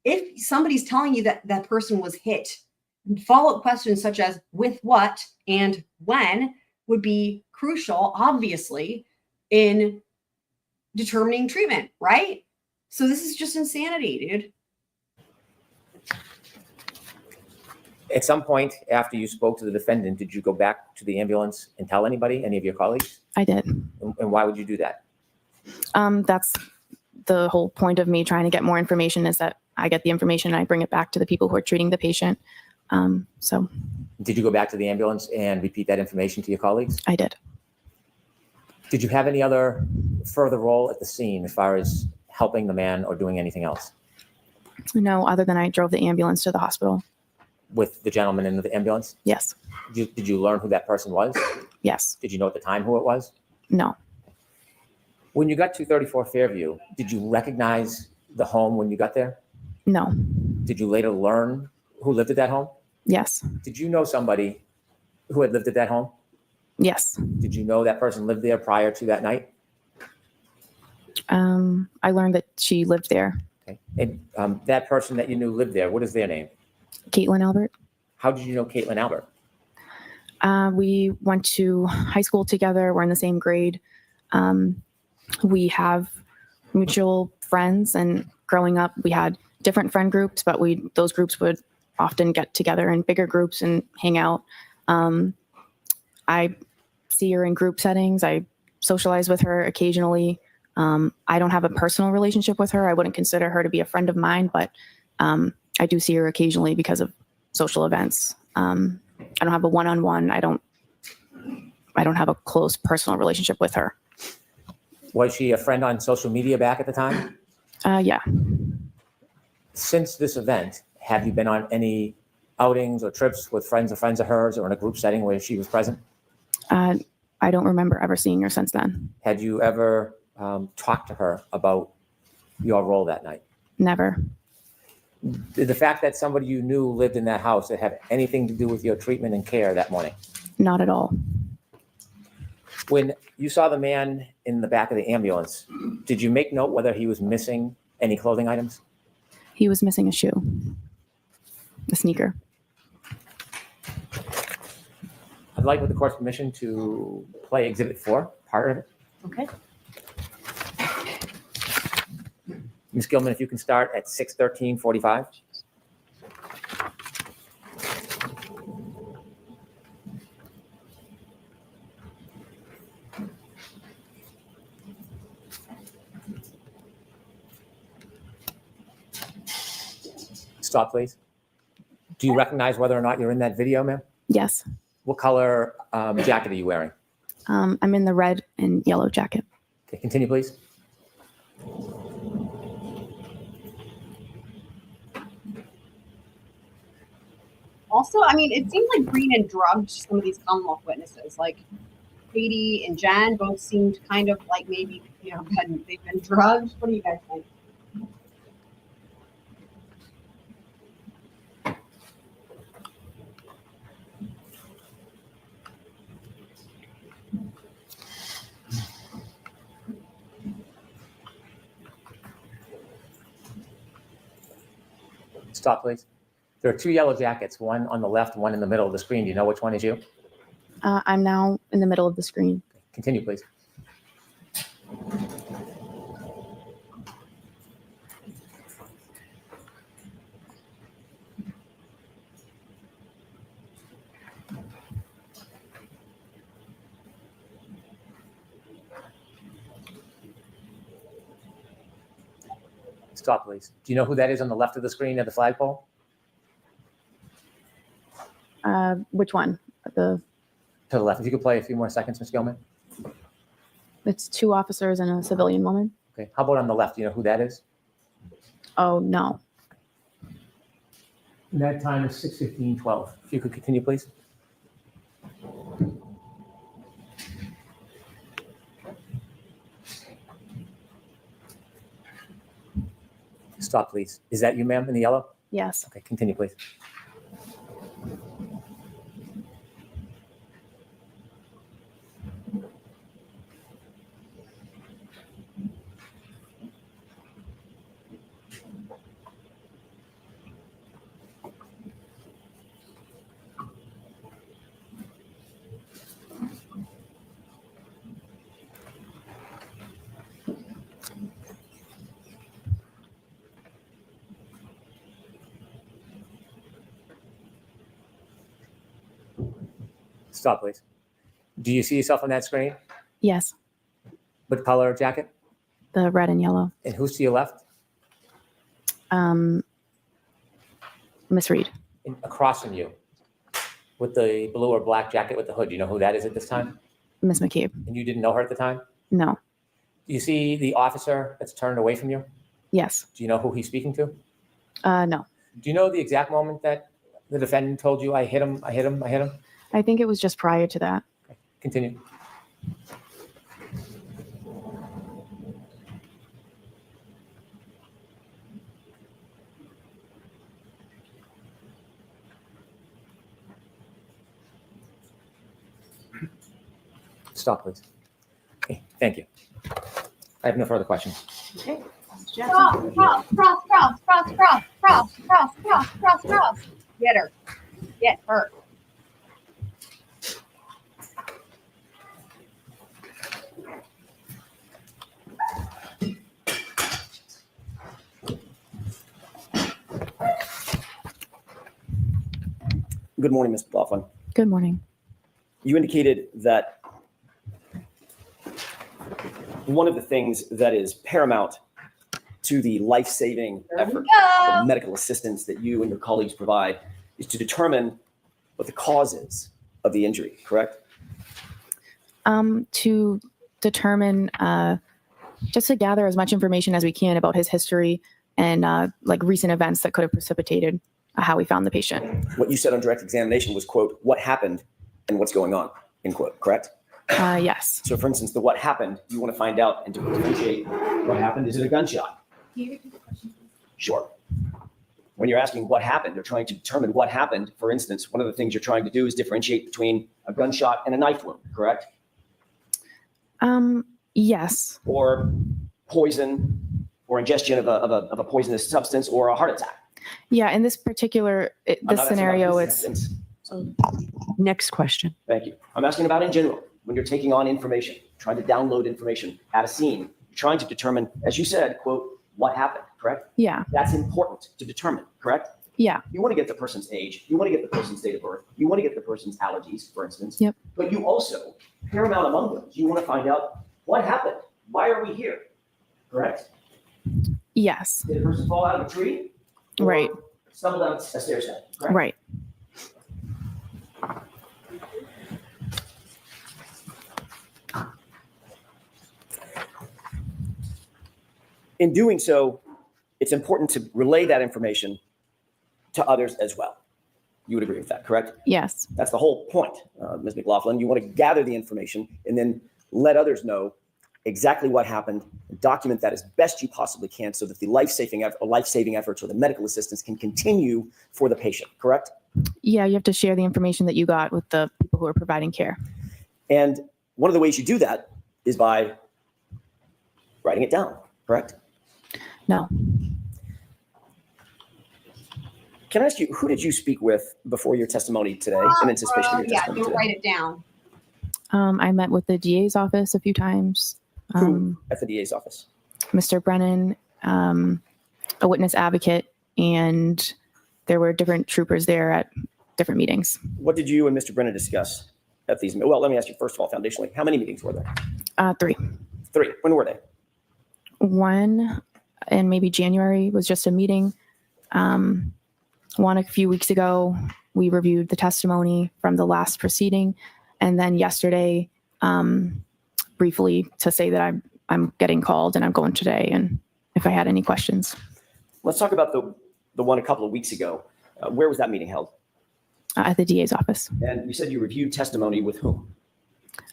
if somebody's telling you that that person was hit, follow-up questions such as with what and when would be crucial, obviously, in determining treatment, right? So this is just insanity, dude. At some point after you spoke to the defendant, did you go back to the ambulance and tell anybody, any of your colleagues? I did. And why would you do that? That's the whole point of me trying to get more information, is that I get the information and I bring it back to the people who are treating the patient. So Did you go back to the ambulance and repeat that information to your colleagues? I did. Did you have any other further role at the scene as far as helping the man or doing anything else No, other than I drove the ambulance to the hospital. with the gentleman in the ambulance? Yes. Did you learn who that person was? Yes. Did you know at the time who it was? No. When you got to 34 Fairview, did you recognize the home when you got there? No. Did you later learn who lived at that home? Yes. Did you know somebody who had lived at that home? Yes. Did you know that person lived there prior to that night? I learned that she lived there. Okay. And that person that you knew lived there, what is their name? Caitlin Albert. How did you know Caitlin Albert? We went to high school together. We're in the same grade. We have mutual friends, and growing up, we had different friend groups, but those groups would often get together in bigger groups and hang out. I see her in group settings. I socialize with her occasionally. I don't have a personal relationship with her. I wouldn't consider her to be a friend of mine, but I do see her occasionally because of social events. I don't have a one-on-one. I don't have a close personal relationship with her. Was she a friend on social media back at the time? Yeah. Since this event, have you been on any outings or trips with friends of hers or in a group setting where she was present? I don't remember ever seeing her since then. Had you ever talked to her about your role that night? Never. Did the fact that somebody you knew lived in that house that have anything to do with your treatment and care that morning? Not at all. When you saw the man in the back of the ambulance, did you make note whether he was missing any clothing items? He was missing a shoe, a sneaker. I'd like, with the court's permission, to play Exhibit 4, part of it. Okay. Ms. Gilman, if you can start at 6:13:45. Stop, please. Do you recognize whether or not you're in that video, ma'am? Yes. What color jacket are you wearing? I'm in the red and yellow jacket. Okay, continue, please. Also, I mean, it seems like Brennan drugged some of these Commonwealth witnesses. Like Katie and Jen both seemed kind of like maybe, they've been drugged. What do you guys think? Stop, please. There are two yellow jackets, one on the left, one in the middle of the screen. Do you know which one is you? I'm now in the middle of the screen. Continue, please. Stop, please. Do you know who that is on the left of the screen at the flagpole? Which one? To the left. If you could play a few more seconds, Ms. Gilman. It's two officers and a civilian woman. Okay. How about on the left? Do you know who that is? Oh, no. And that time is 6:15:12. If you could continue, please. Stop, please. Is that you, ma'am, in the yellow? Yes. Okay, continue, please. Stop, please. Do you see yourself on that screen? Yes. What color jacket? The red and yellow. And who's to your left? Miss Reed. And across from you, with the blue or black jacket with the hood. Do you know who that is at this time? Miss McCabe. And you didn't know her at the time? No. Do you see the officer that's turned away from you? Yes. Do you know who he's speaking to? No. Do you know the exact moment that the defendant told you, I hit him, I hit him, I hit him? I think it was just prior to that. Okay, continue. Stop, please. Okay, thank you. I have no further questions. Cross, cross, cross, cross, cross, cross, cross, cross, cross, cross, cross, cross. Get her. Get her. Good morning, Ms. McLaughlin. Good morning. You indicated that one of the things that is paramount to the life-saving effort of medical assistance that you and your colleagues provide is to determine what the cause is of the injury, correct? To determine, just to gather as much information as we can about his history and like recent events that could have precipitated how we found the patient. What you said on direct examination was, quote, what happened and what's going on, end quote, correct? Yes. So for instance, the what happened, you want to find out and to differentiate what happened. Is it a gunshot? Sure. When you're asking what happened, you're trying to determine what happened. For instance, one of the things you're trying to do is differentiate between a gunshot and a knife wound, correct? Yes. Or poison or ingestion of a poisonous substance or a heart attack. Yeah. In this particular I'm this not asking scenario, about it's this sentence. Next question. Thank you. I'm asking about in general, when you're taking on information, trying to download information at a scene, you're trying to determine, as you said, quote, what happened, correct? yeah. That's important to determine, correct? Yeah. You want to get the person's age. You want to get the person's date of birth. You want to get the person's allergies, for instance. Yep. But you also, paramount among those, you want to find out what happened. Why are we here? Correct? Yes. Did the person fall out of a tree? Or Right. stumble down a stair step, correct? Right. In doing so, it's important to relay that information to others as well. You would agree with that, correct? Yes. That's the whole point, Ms. McLaughlin. You want to gather the information and then let others know exactly what happened, and document that as best you possibly can so that the life-saving efforts or the medical assistance can continue for the patient, correct? Yeah. You have to share the information that you got with the people who are providing care. And one of the ways you do that is by writing it down, correct? No. Can I ask you, who did you speak with before your testimony today in anticipation of your Yeah, testimony don't today? write it down. I met with the DA's office a few times. Who at the DA's office? Mr. Brennan, a witness advocate, and there were different troopers there at different meetings. What did you and Mr. Brennan discuss at these? Well, let me ask you first of all, foundationally, how many meetings were there? 3. 3. When were they? One in maybe January was just a meeting. One a few weeks ago, we reviewed the testimony from the last proceeding. And then yesterday, briefly to say that I'm getting called and I'm going today. And if I had any questions. Let's talk about the one a couple of weeks ago. Where was that meeting held? At the DA's office. And you said you reviewed testimony with whom?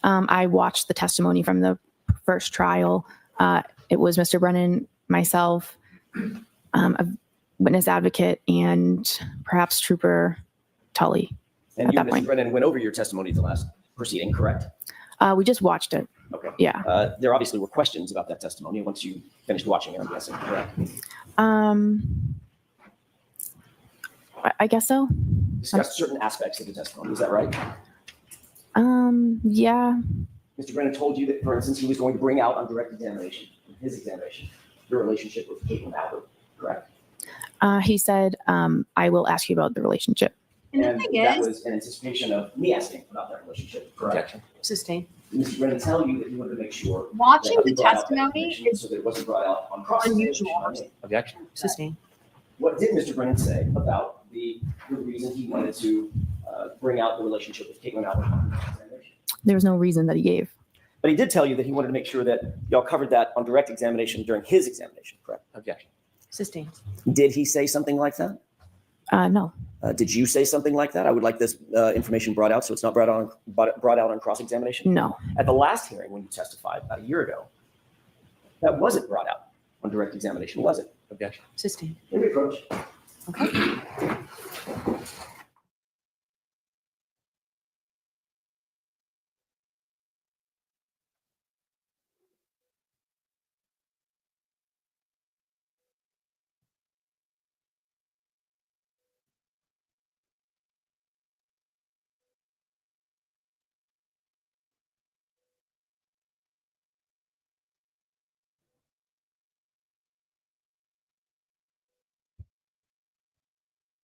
I watched the testimony from the first trial. It was Mr. Brennan, myself, a witness advocate, and perhaps Trooper Tully. And At you that and Mr. point. Brennan went over your testimony at the last proceeding, correct? We just watched it. Okay. Yeah. There obviously were questions about that testimony once you finished watching it, I'm guessing, correct? I guess so. Discussed certain aspects of the testimony, is that right? Yeah. Mr. Brennan told you that, for instance, he was going to bring out on direct examination, in his examination, your relationship with Caitlin Albert, correct? He said, I will ask you about the relationship. And the And thing that is, was in anticipation of me asking about that relationship, correct? Objection. Sustain. Did Mr. Brennan tell you that you wanted to make sure watching that the he brought out that testimony information is so that it wasn't brought out on cross-examination? unusual. Objection. Sustain. What did Mr. Brennan say about the reason he wanted to bring out the relationship with Caitlin Albert on examination? There was no reason that he gave. But he did tell you that he wanted to make sure that y'all covered that on direct examination during his examination, correct? Objection. Sustain. Did he say something like that? No. Did you say something like that? I would like this information brought out so it's not brought out on cross-examination. No. At the last hearing when you testified about a year ago, that wasn't brought out on direct examination, was it? Objection. Sustain. In reproach. Okay.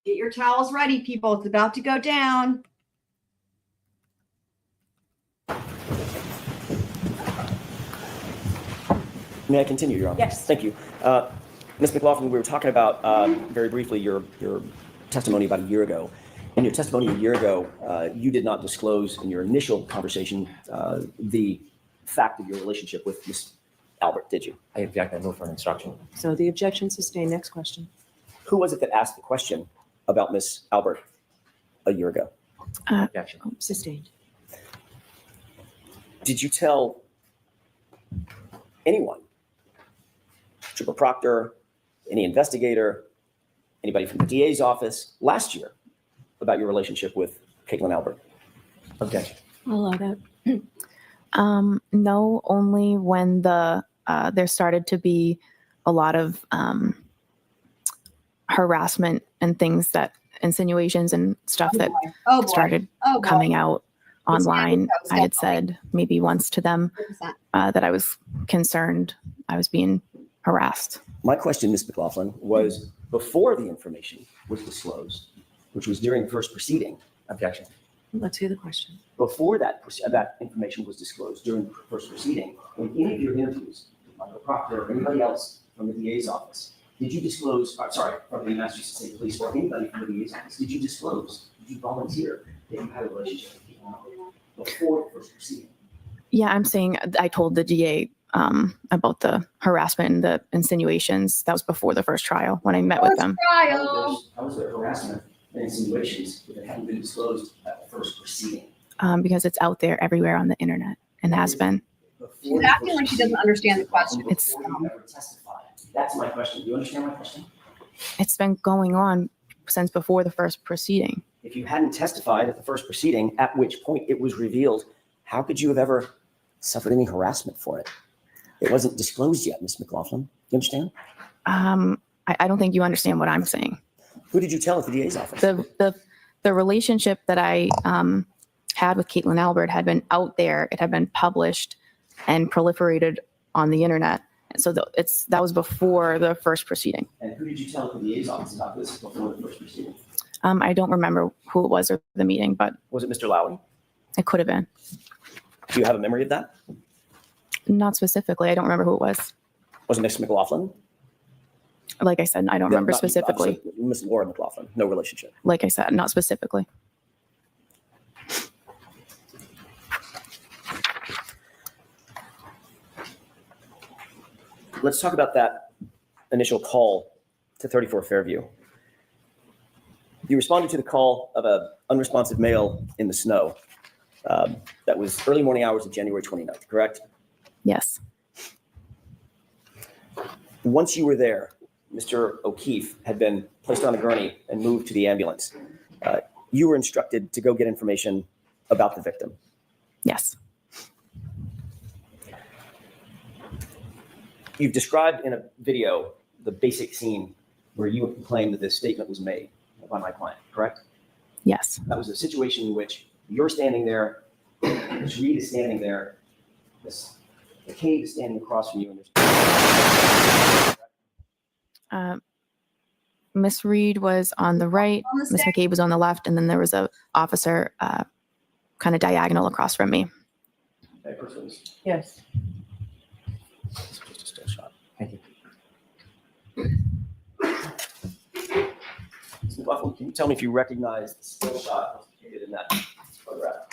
Get your towels ready, people. It's about to go down. May I continue, Your Honor? Yes. Thank you. Ms. McLaughlin, we were talking about very briefly your testimony about a year ago. In your testimony a year ago, you did not disclose in your initial conversation the fact of your relationship with Ms. Albert, did you? I object. I move for an instruction. So the objection sustained. Next question. Who was it that asked the question about Ms. Albert a year ago? Objection. Sustained. Did you tell anyone, Trooper Proctor, any investigator, anybody from the DA's office last year about your relationship with Caitlin Albert? Objection. I'll allow that. No, only when there started to be a lot of harassment and things insinuations and stuff that Oh boy. started Oh boy. coming out It's online. that was I had definitely- said maybe once to them 100%. that I was concerned I was being harassed. My question, Ms. McLaughlin, was before the information was disclosed, which was during the first proceeding. Objection. Let's hear the question. Before that information was disclosed during the first proceeding, in any of your interviews, Michael Proctor or anybody else from the DA's office, did you disclose, from the Massachusetts State Police or anybody from the DA's office, did you disclose, did you volunteer that you had a relationship with people before the first proceeding? Yeah, I'm saying I told the DA about the harassment and the insinuations. That was before the first trial when I met with them. trial. How was there harassment and insinuations that hadn't been disclosed at the first proceeding? Because it's out there everywhere on the internet and has been. She's acting like she doesn't understand the question. It's- Before you ever testified. That's my question. Do you understand my question? It's been going on since before the first proceeding. If you hadn't testified at the first proceeding, at which point it was revealed, how could you have ever suffered any harassment for it? It wasn't disclosed yet, Ms. McLaughlin. You understand? I don't think you understand what I'm saying. Who did you tell at the DA's office? The relationship that I had with Caitlin Albert had been out there. It had been published and proliferated on the internet. And so that was before the first proceeding. And who did you tell at the DA's office about this before the first proceeding? I don't remember who it was or the meeting, but Was it Mr. Lowry? it could have been. Do you have a memory of that? Not specifically. I don't remember who it was. Was it Ms. McLaughlin? Like I said, I don't remember Not- specifically. Ms. Laura McLaughlin, no relationship. Like I said, not specifically. Let's talk about that initial call to 34 Fairview. You responded to the call of an unresponsive male in the snow. That was early morning hours of January 29th, correct? Yes. Once you were there, Mr. O'Keefe had been placed on a gurney and moved to the ambulance. You were instructed to go get information about the victim. Yes. You've described in a video the basic scene where you claim that this statement was made by my client, correct? Yes. That was a situation in which you're standing there, Ms. Reed is standing there, Ms. McCabe is standing across from you, and Miss Reed was on the right, On the Miss stick? McCabe was on the left, and then there was a officer kind of diagonal across from me. that person was Yes. just a still shot. Thank you. Ms. McLaughlin, can you tell me if you recognize the still shot located in that photograph?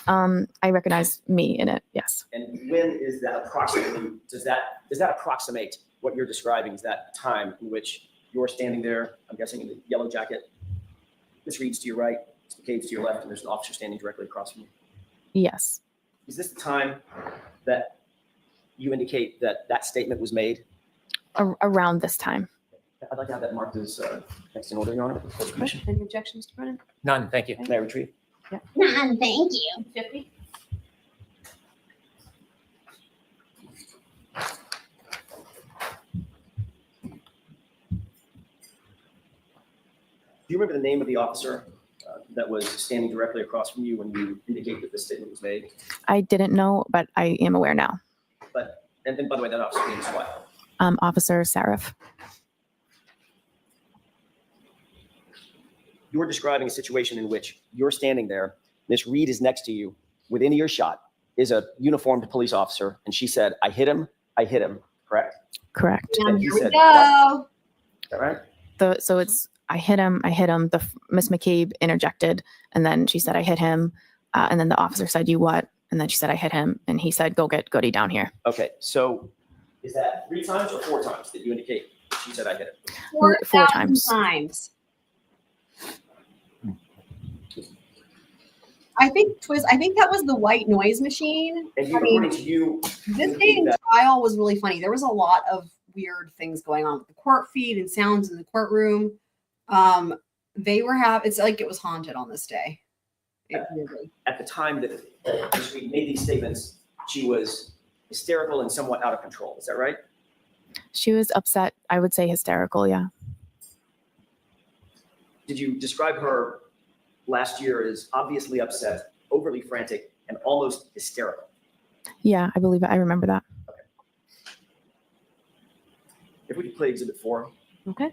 I recognize me in it. Yes. And when is that approximately, does that approximate what you're describing? Is that time in which you're standing there, I'm guessing in the yellow jacket, Ms. Reed's to your right, Ms. McCabe's to your left, and there's an officer standing directly across from you? Yes. Is this the time that you indicate that that statement was made? Around this time. I'd like to have that marked as next in order, Your Honor. Any objections, Mr. Brennan? None, thank you. May I retrieve? Thank you. 50? Do you remember the name of the officer that was standing directly across from you when you indicate that this statement was made? I didn't know, but I am aware now. And by the way, that officer's name is what? Officer Sarif. You're describing a situation in which you're standing there, Miss Reed is next to you, within earshot is a uniformed police officer, and she said, I hit him, correct? Correct. And he Here we said, go. Is that right? So it's I hit him. The Miss McCabe interjected, and then she said I hit him, and then the officer said you what? And then she said I hit him, and he said go get Goody down here. Okay, so is that 3 times or 4 times that you indicate she said I hit him? 4 times. times. I think that was the white noise machine. And you, I mean, according to you, This day in trial was really funny. There was a lot of weird things going on with the court feed and sounds in the courtroom. They were it's like it was haunted on this day. at the time that Ms. Reed made these statements, she was hysterical and somewhat out of control. Is that right? She was upset. I would say hysterical. Yeah. Did you describe her last year as obviously upset, overly frantic, and almost hysterical? Yeah, I believe it. I remember that. If we could play Exhibit 4. Okay.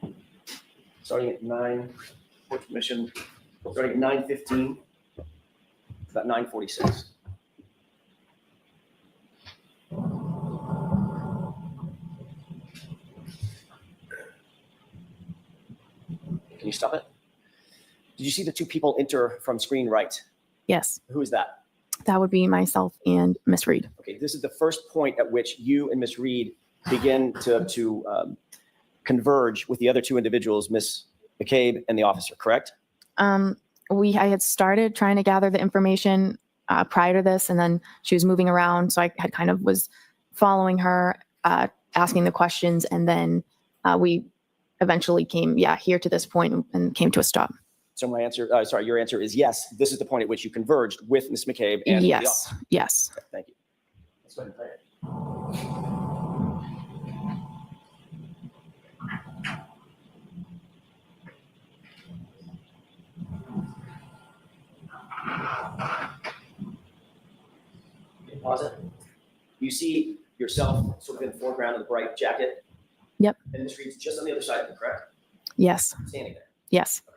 Starting at 9, court commission, starting at 9:15, about 9:46. Can you stop it? Did you see the 2 people enter from screen right? Yes, Who is that? that would be myself and Miss Reed. Okay, this is the first point at which you and Miss Reed begin to converge with the other 2 individuals, Miss McCabe and the officer, correct? I had started trying to gather the information prior to this, and then she was moving around, so I had kind of was following her, asking the questions, and then we eventually came, here to this point and came to a stop. So my answer, your answer is yes. This is the point at which you converged with Miss McCabe and the officer. Yes. Okay, thank you. Let's go ahead and play it. Okay, pause it. You see yourself sort of in the foreground of the bright jacket. Yep. And Miss Reed's just on the other side of you, correct? Yes. Standing there. Yes. Go ahead.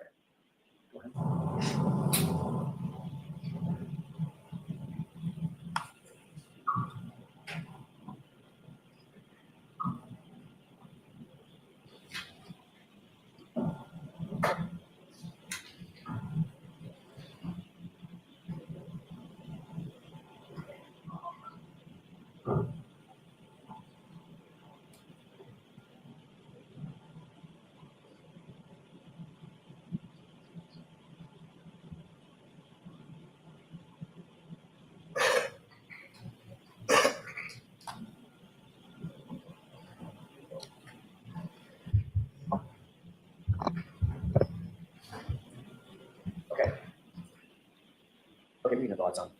your thoughts on.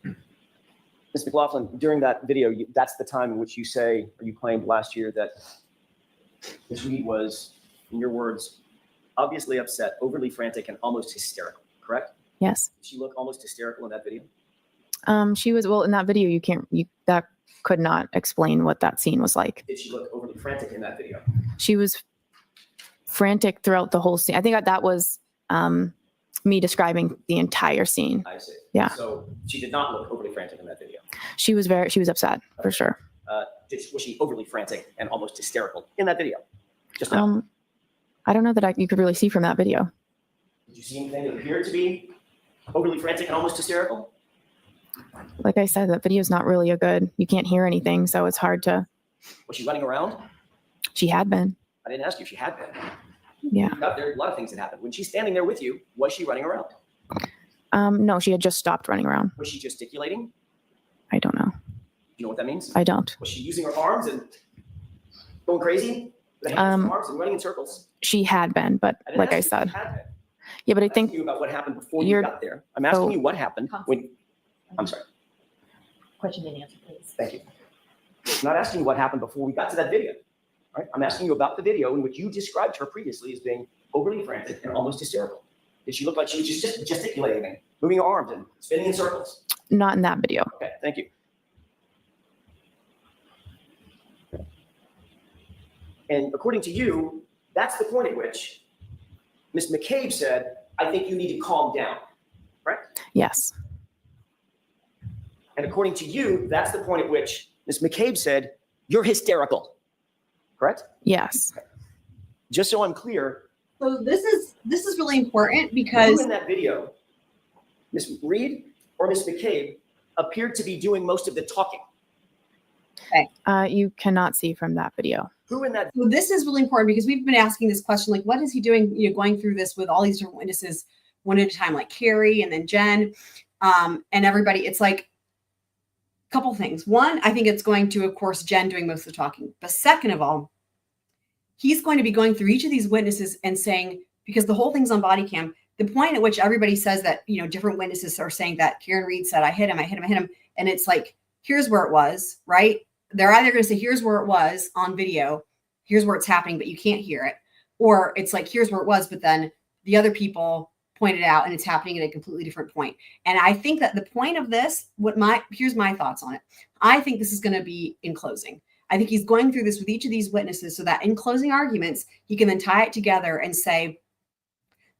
Ms. McLaughlin, during that video, that's the time in which you say, or you claimed last year that Ms. Reed was, in your words, obviously upset, overly frantic, and almost hysterical, correct? Yes. Did she look almost hysterical in that video? She was, well, in that video, that could not explain what that scene was like. Did she look overly frantic in that video? She was frantic throughout the whole scene. I think that was me describing the entire scene. I see. Yeah. So she did not look overly frantic in that video. She was upset for sure. Was she overly frantic and almost hysterical in that video? Just now. I don't know that you could really see from that video. Did you see anything that appeared to be overly frantic and almost hysterical? Like I said, that video is not really you can't hear anything, so it's hard to. Was she running around? She had been. I didn't ask you if she had been. Yeah. There are a lot of things that happened. When she's standing there with you, was she running around? No, she had just stopped running around. Was she gesticulating? I don't know. Do you know what that means? I don't. Was she using her arms and going crazy? With the hands and arms and running in circles? She had been, but didn't like I ask you if said. she had been. Yeah, but I I'm think asking you about what happened before you got there. I'm asking you what happened when. I'm sorry. Question and answer, please. Thank you. I'm not asking you what happened before we got to that video. Right? I'm asking you about the video in which you described her previously as being overly frantic and almost hysterical. Did she look like she was just gesticulating and moving her arms and spinning in circles? Not in that video. Okay, thank you. And according to you, that's the point at which Ms. McCabe said, I think you need to calm down, right? Yes. And according to you, that's the point at which Ms. McCabe said, you're hysterical, correct? Yes. Just so I'm clear. So this is really important Who because in that video, Ms. Reed or Ms. McCabe, appeared to be doing most of the talking? You cannot see from that video. Who in that? So this is really important because we've been asking this question, like, what is he doing, going through this with all these different witnesses one at a time, like Carrie and then Jen and everybody. It's like a couple things. One, I think it's going to, of course, Jen doing most of the talking. But second of all, he's going to be going through each of these witnesses and saying, because the whole thing's on body cam, the point at which everybody says that, different witnesses are saying that Karen Reed said, I hit him. And it's like, here's where it was, right? They're either going to say, here's where it was on video, here's where it's happening, but you can't hear it. Or it's like, here's where it was, but then the other people pointed out and it's happening at a completely different point. And I think that the point of this, here's my thoughts on it. I think this is going to be in closing. I think he's going through this with each of these witnesses so that in closing arguments, he can then tie it together and say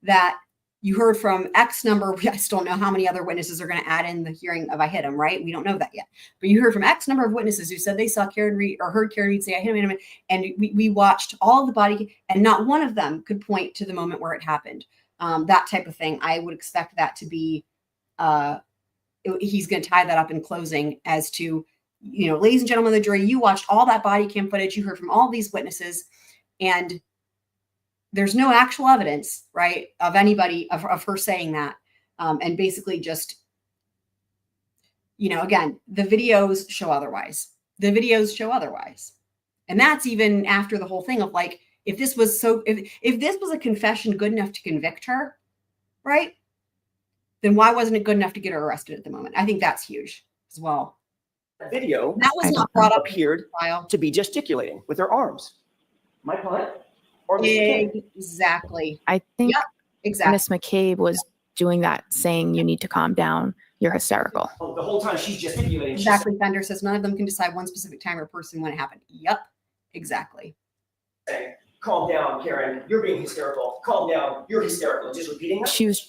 that you heard from X number. I still don't know how many other witnesses are going to add in the hearing of I hit him, right? We don't know that yet. But you heard from X number of witnesses who said they saw Karen Reed or heard Karen Reed say I hit him. And we watched all of the body and not one of them could point to the moment where it happened. That type of thing. I would expect that to be, he's going to tie that up in closing as to, ladies and gentlemen of the jury, you watched all that body cam footage. You heard from all these witnesses and there's no actual evidence, right, of anybody of her saying that. And basically just, again, the videos show otherwise. And that's even after the whole thing of like, if this was a confession good enough to convict her, right, then why wasn't it good enough to get her arrested at the moment? I think that's huge as well. That video that was not brought up appeared to be gesticulating with her arms. Am I correct? Or exactly. I think exactly. Miss McCabe was doing that, saying you need to calm down. You're hysterical. Oh, the whole time she's gesticulating. Exactly. Fender says none of them can decide one specific time or person when it happened. Yep. Exactly. Saying, calm down, Karen. You're being hysterical. Calm down. You're hysterical. Just repeating that. She was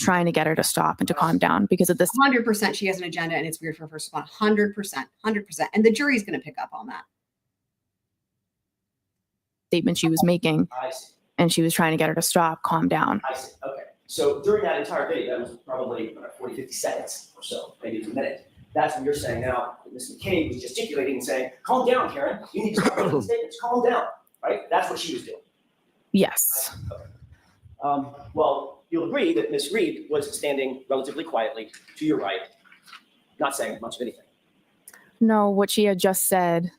trying to get her to stop and to calm down because of this. 100% she has an agenda and it's weird for her to respond. 100%. And the jury's going to pick up on that. Statement she was making. I see. And she was trying to get her to stop, calm down. I see. Okay. So during that entire video, that was probably 40, 50 seconds or so, maybe it's a minute. That's what you're saying now. Ms. McCabe was gesticulating and saying, calm down, Karen. You need to stop making statements. Calm down. Right? That's what she was doing. Yes. Okay. Well, you'll agree that Ms. Reed was standing relatively quietly to your right, not saying much of anything. No, what she had just said,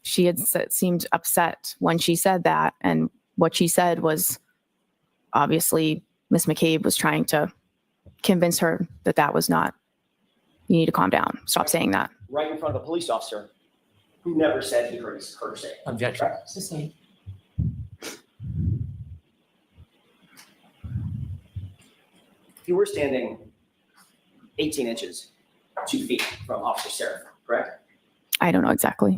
she had seemed upset when she said that. And what she said was obviously Ms. McCabe was trying to convince her that that was not you need to calm down. Stop saying that. Right in front of a police officer who never said he heard her say. Objection. It's the same. If you were standing 18 inches, 2 feet from Officer Sarah, correct? I don't know exactly.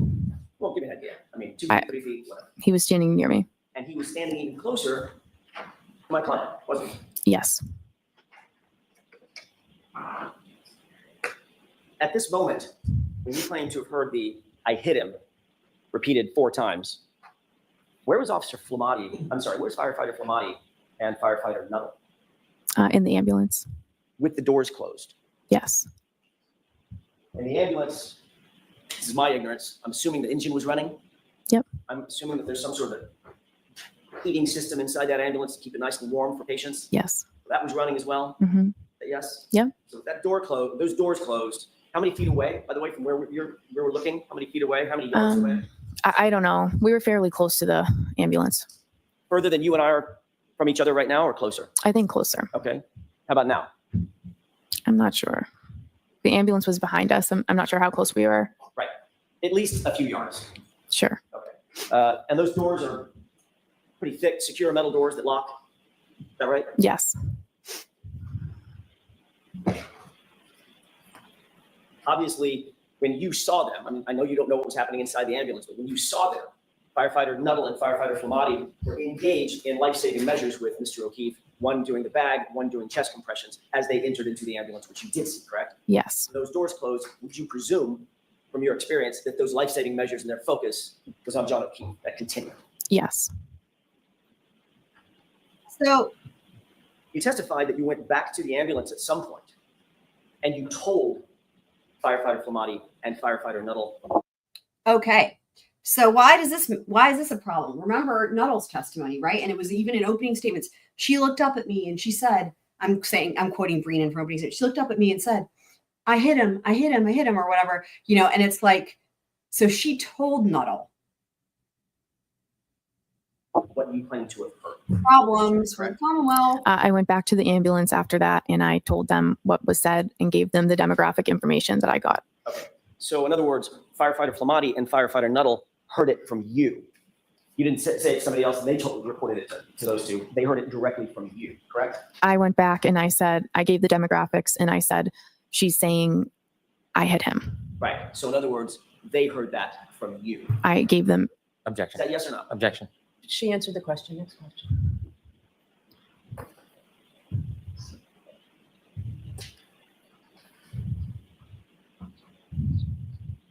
Well, give me an idea. I mean, 2 I- feet, 3 feet, whatever. He was standing near me. And he was standing even closer to my client, wasn't he? Yes. At this moment, when you claim to have heard the "I hit him" repeated 4 times, where was Officer Flamati? I'm sorry, where's Firefighter Flamati and Firefighter Nuttall? In the ambulance. With the doors closed. Yes. In the ambulance, this is my ignorance, I'm assuming the engine was running. Yep. I'm assuming that there's some sort of heating system inside that ambulance to keep it nice and warm for patients. Yes. That was running as well. Hmm. Yes. Yep. So that door closed. Those doors closed. How many feet away, by the way, from where we're looking? How many feet away? How many yards away? I don't know. We were fairly close to the ambulance. Further than you and I are from each other right now, or closer? I think closer. Okay. How about now? I'm not sure. The ambulance was behind us. I'm not sure how close we were. Right. At least a few yards. Sure. Okay. And those doors are pretty thick, secure metal doors that lock. Is that right? Yes. Obviously, when you saw them, I mean, I know you don't know what was happening inside the ambulance, but when you saw them, Firefighter Nuttall and Firefighter Flamati were engaged in life-saving measures with Mr. O'Keefe, one doing the bag, one doing chest compressions as they entered into the ambulance, which you did see, correct? Yes. When those doors closed, would you presume, from your experience, that those life-saving measures and their focus was on John O'Keefe, that continued? Yes. So You testified that you went back to the ambulance at some point and you told Firefighter Flamati and Firefighter Nuttall. okay. So why is this a problem? Remember Nuttall's testimony, right? And it was even in opening statements. She looked up at me and she said, I'm quoting Brennan from opening statements. She looked up at me and said, I hit him, or whatever, and it's like, so she told Nuttall What you claim to have heard. problems for the Commonwealth. I went back to the ambulance after that and I told them what was said and gave them the demographic information that I got. Okay. So in other words, Firefighter Flamati and Firefighter Nuttall heard it from you. You didn't say it to somebody else and they reported it to those two. They heard it directly from you, correct? I went back and I said, I gave the demographics and I said, she's saying I hit him. Right. So in other words, they heard that from you. I gave them, Is Objection. that yes or no? Objection. She answered the question. Next question.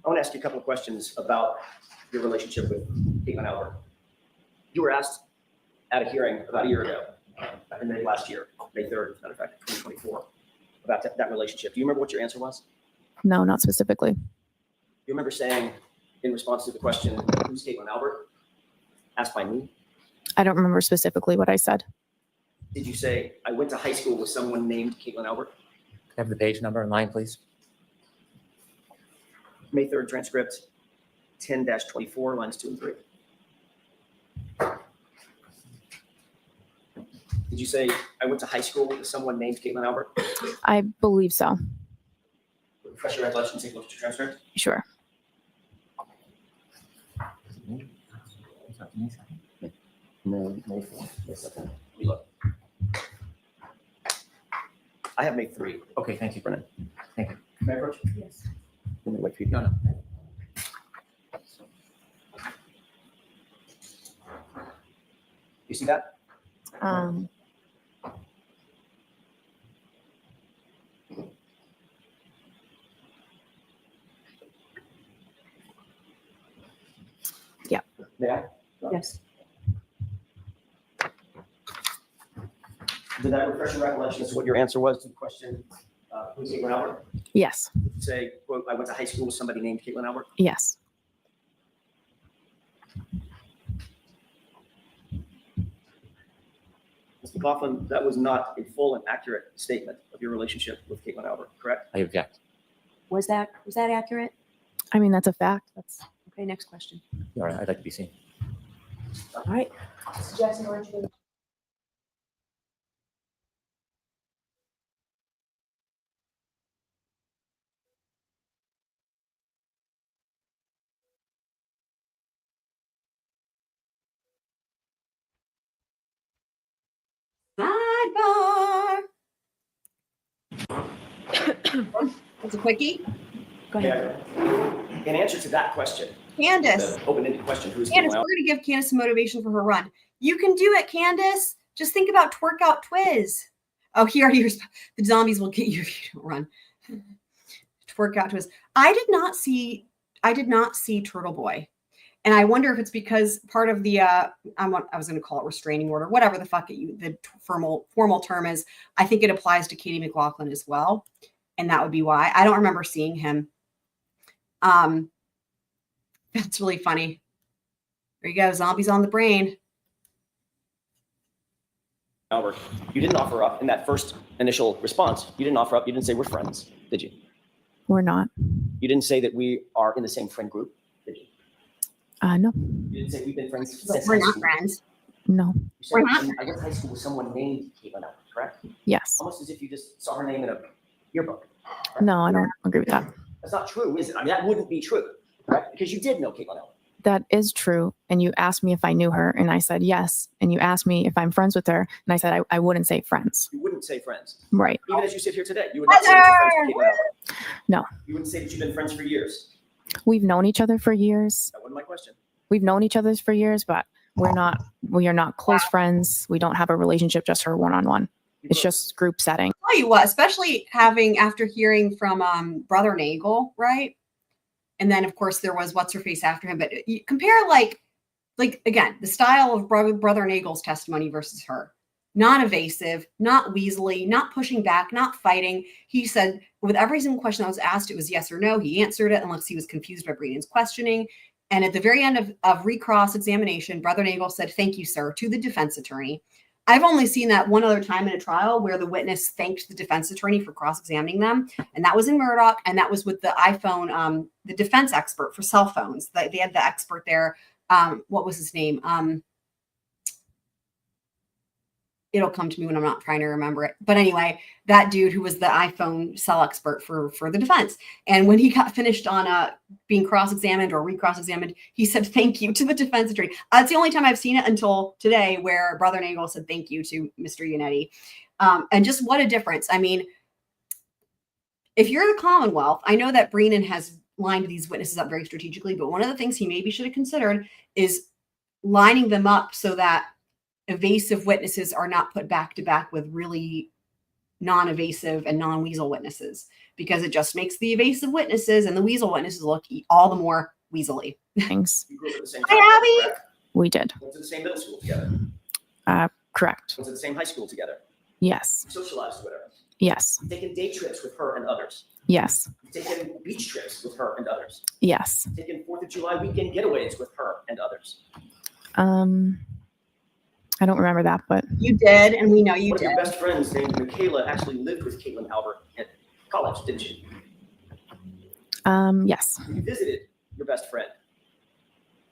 I want to ask you a couple of questions about your relationship with Caitlin Albert. You were asked at a hearing about a year ago, back in May last year, May 3rd, as a matter of fact, 2024, about that relationship. Do you remember what your answer was? no, not specifically. You remember saying in response to the question, who's Caitlin Albert? Asked by me. I don't remember specifically what I said. Did you say, I went to high school with someone named Caitlin Albert? Can I have the page number and line, please? May 3rd transcript, 10-24, lines 2 and 3. Did you say, I went to high school with someone named Caitlin Albert? I believe so. Refresh your recollection, take a look at your transcript. Sure. No, May 4th. Yes, okay. Let me look. I have May 3. Okay, thank you. Brennan. Thank you. May I approach? Yes. Let me wait for you. No, no. You see that? Yeah. May I? Yes. Did that refresh your recollection as to what your answer was to the question, who's Caitlin Albert? Yes. Did you say, quote, I went to high school with somebody named Caitlin Albert? Yes. Mr. McLaughlin, that was not a full and accurate statement of your relationship with Caitlin Albert, correct? I object. Was that accurate? I mean, that's a fact. That's Okay. Next question. All right, I'd like to be seen. All right. Mr. Jackson, why don't you? Sidebar. That's a quickie. Go ahead. Yeah. In answer to that question, Candace. the open-ended question, who's Candace, Caitlin we're going to give Candace some motivation for her run. You can do it, Candace. Just think about twerk out Twiz. Oh, he already the zombies will get you if you don't run. Twerk out Twiz. I did not see Turtle Boy. And I wonder if it's because part of the I was going to call it restraining order, whatever the fuck the formal term is. I think it applies to Katie McLaughlin as well, and that would be why. I don't remember seeing him. That's really funny. There you go, zombies on the brain. Albert, you didn't offer up in that first initial response. You didn't offer up. You didn't say we're friends, did you? We're not. You didn't say that we are in the same friend group, did you? No. You didn't say we've been friends But since we're high not school. friends. No. You said, We're not. I went to high school with someone named Caitlin Albert, correct? Yes. Almost as if you just saw her name in a yearbook. correct? No, I don't agree with that. That's not true, is it? I mean, that wouldn't be true, correct? Because you did know Caitlin Albert. That is true. And you asked me if I knew her, and I said yes. And you asked me if I'm friends with her, and I said I wouldn't say friends. You wouldn't say friends. Right. Even as you sit here today, you would not say that you're friends with Caitlin Albert. No. You wouldn't say that you've been friends for years. We've known each other for years. That wasn't my question. We've known each other for years, but we are not close friends. We don't have a relationship, just her one-on-one. It's just group setting. I'll tell you what, especially after hearing from Brother Nagel, right? And then of course there was what's her face after him. But you compare like again, the style of Brother Nagel's testimony versus her. Not evasive, not weaselly, not pushing back, not fighting. He said with every single question that was asked, it was yes or no. He answered it unless he was confused by Brennan's questioning. And at the very end of recross examination, Brother Nagel said, "Thank you, sir," to the defense attorney. I've only seen that one other time in a trial where the witness thanked the defense attorney for cross-examining them. And that was in Murdoch. And that was with the iPhone, the defense expert for cell phones. They had the expert there. What was his name? It'll come to me when I'm not trying to remember it. But anyway, that dude who was the iPhone cell expert for the defense. And when he got finished on being cross-examined or recross-examined, he said thank you to the defense attorney. That's the only time I've seen it until today where Brother Nagel said thank you to Mr. Unetti. And just what a difference. I mean, if you're the Commonwealth, I know that Brennan has lined these witnesses up very strategically, but one of the things he maybe should have considered is lining them up so that evasive witnesses are not put back to back with really non-evasive and non-weasel witnesses, because it just makes the evasive witnesses and the weasel witnesses look all the more weaselly. Thanks. You grew up at the same Hi, time, Abby. correct? We did. Went to the same middle school together. Correct. Went to the same high school together. Yes. Socialized with her. Yes. Taken day trips with her and others. Yes. Taken beach trips with her and others. Yes. Taken 4th of July weekend getaways with her and others. I don't remember that, but You did, and we know you One of did. your best friends named Michaela actually lived with Caitlin Albert at college, didn't she? yes. You visited your best friend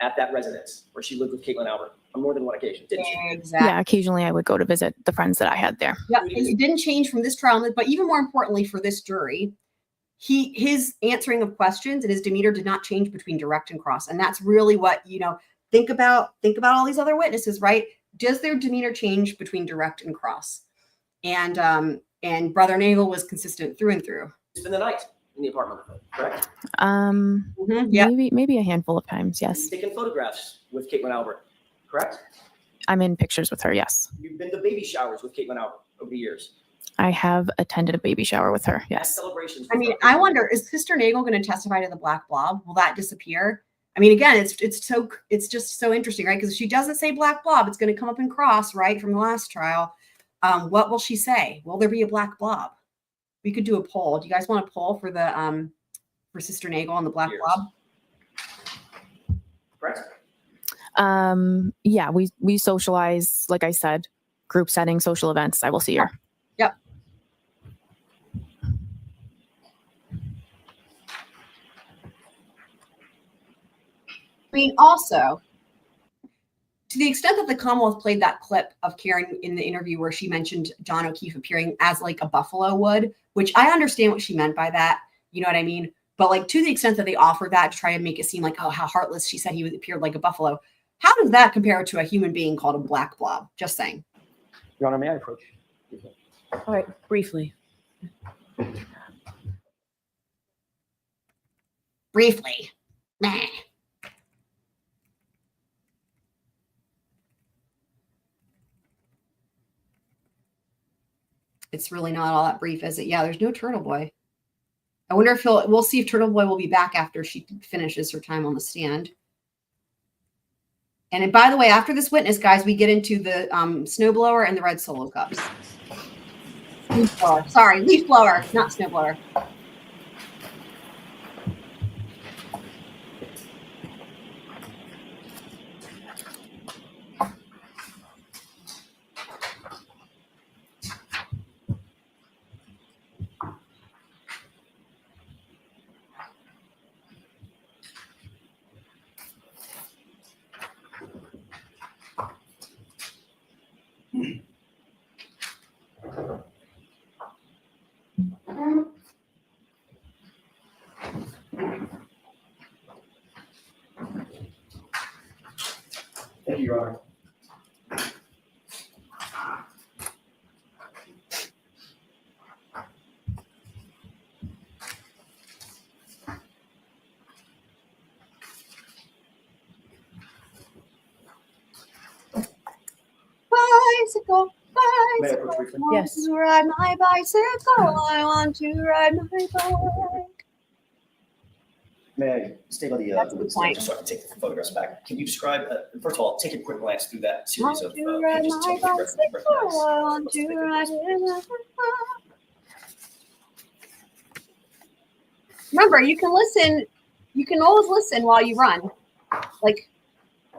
at that residence where she lived with Caitlin Albert on more than one occasion, didn't you? Exactly. Yeah, occasionally I would go to visit the friends that I had there. Yep. And it didn't change from this trial, but even more importantly for this jury, his answering of questions and his demeanor did not change between direct and cross. And that's really what, think about all these other witnesses, right? Does their demeanor change between direct and cross? And Brother Nagel was consistent through and through. Spend the night in the apartment with her, correct? Yeah. Maybe a handful of times, yes. You've taken photographs with Caitlin Albert, correct? I'm in pictures with her, yes. You've been to baby showers with Caitlin Albert over the years. I have attended a baby shower with her, Had yes. celebrations. I with mean, her. I wonder, is Sister Nagel going to testify to the black blob? Will that disappear? I mean, again, it's just so interesting, right? Because if she doesn't say black blob, it's going to come up in cross, right, from the last trial. What will she say? Will there be a black blob? We could do a poll. Do you guys want a poll for the for Sister Nagel on the black blob? Correct? Yeah, we socialize, like I said, group setting, social events. I will see her. Yep. I mean, also, to the extent that the Commonwealth played that clip of Karen in the interview where she mentioned John O'Keefe appearing as like a buffalo would, which I understand what she meant by that. You know what I mean? But like to the extent that they offered that to try to make it seem like, oh, how heartless, she said he appeared like a buffalo. How does that compare to a human being called a black blob? Just saying. Your Honor, may I approach All right, briefly. Briefly. Meh. It's really not all that brief, is it? Yeah, there's no Turtle Boy. I wonder if we'll see if Turtle Boy will be back after she finishes her time on the stand. And by the way, after this witness, guys, we get into the snowblower and the red solo cups. Leaf blower. Sorry, leaf blower, not snowblower. Thank you, Your Honor. Bicycle, May I approach bicycle. briefly? Want Yes. to ride my bicycle. I want to ride my bike. May I stay by the That's a good point. just so I can take the photographs back? Can you describe, first of all, take a quick glance through that Want series of to ride pages my so we can bicycle. recognize I want what's to taken ride place. it. Remember, you can listen. You can always listen while you run. Like,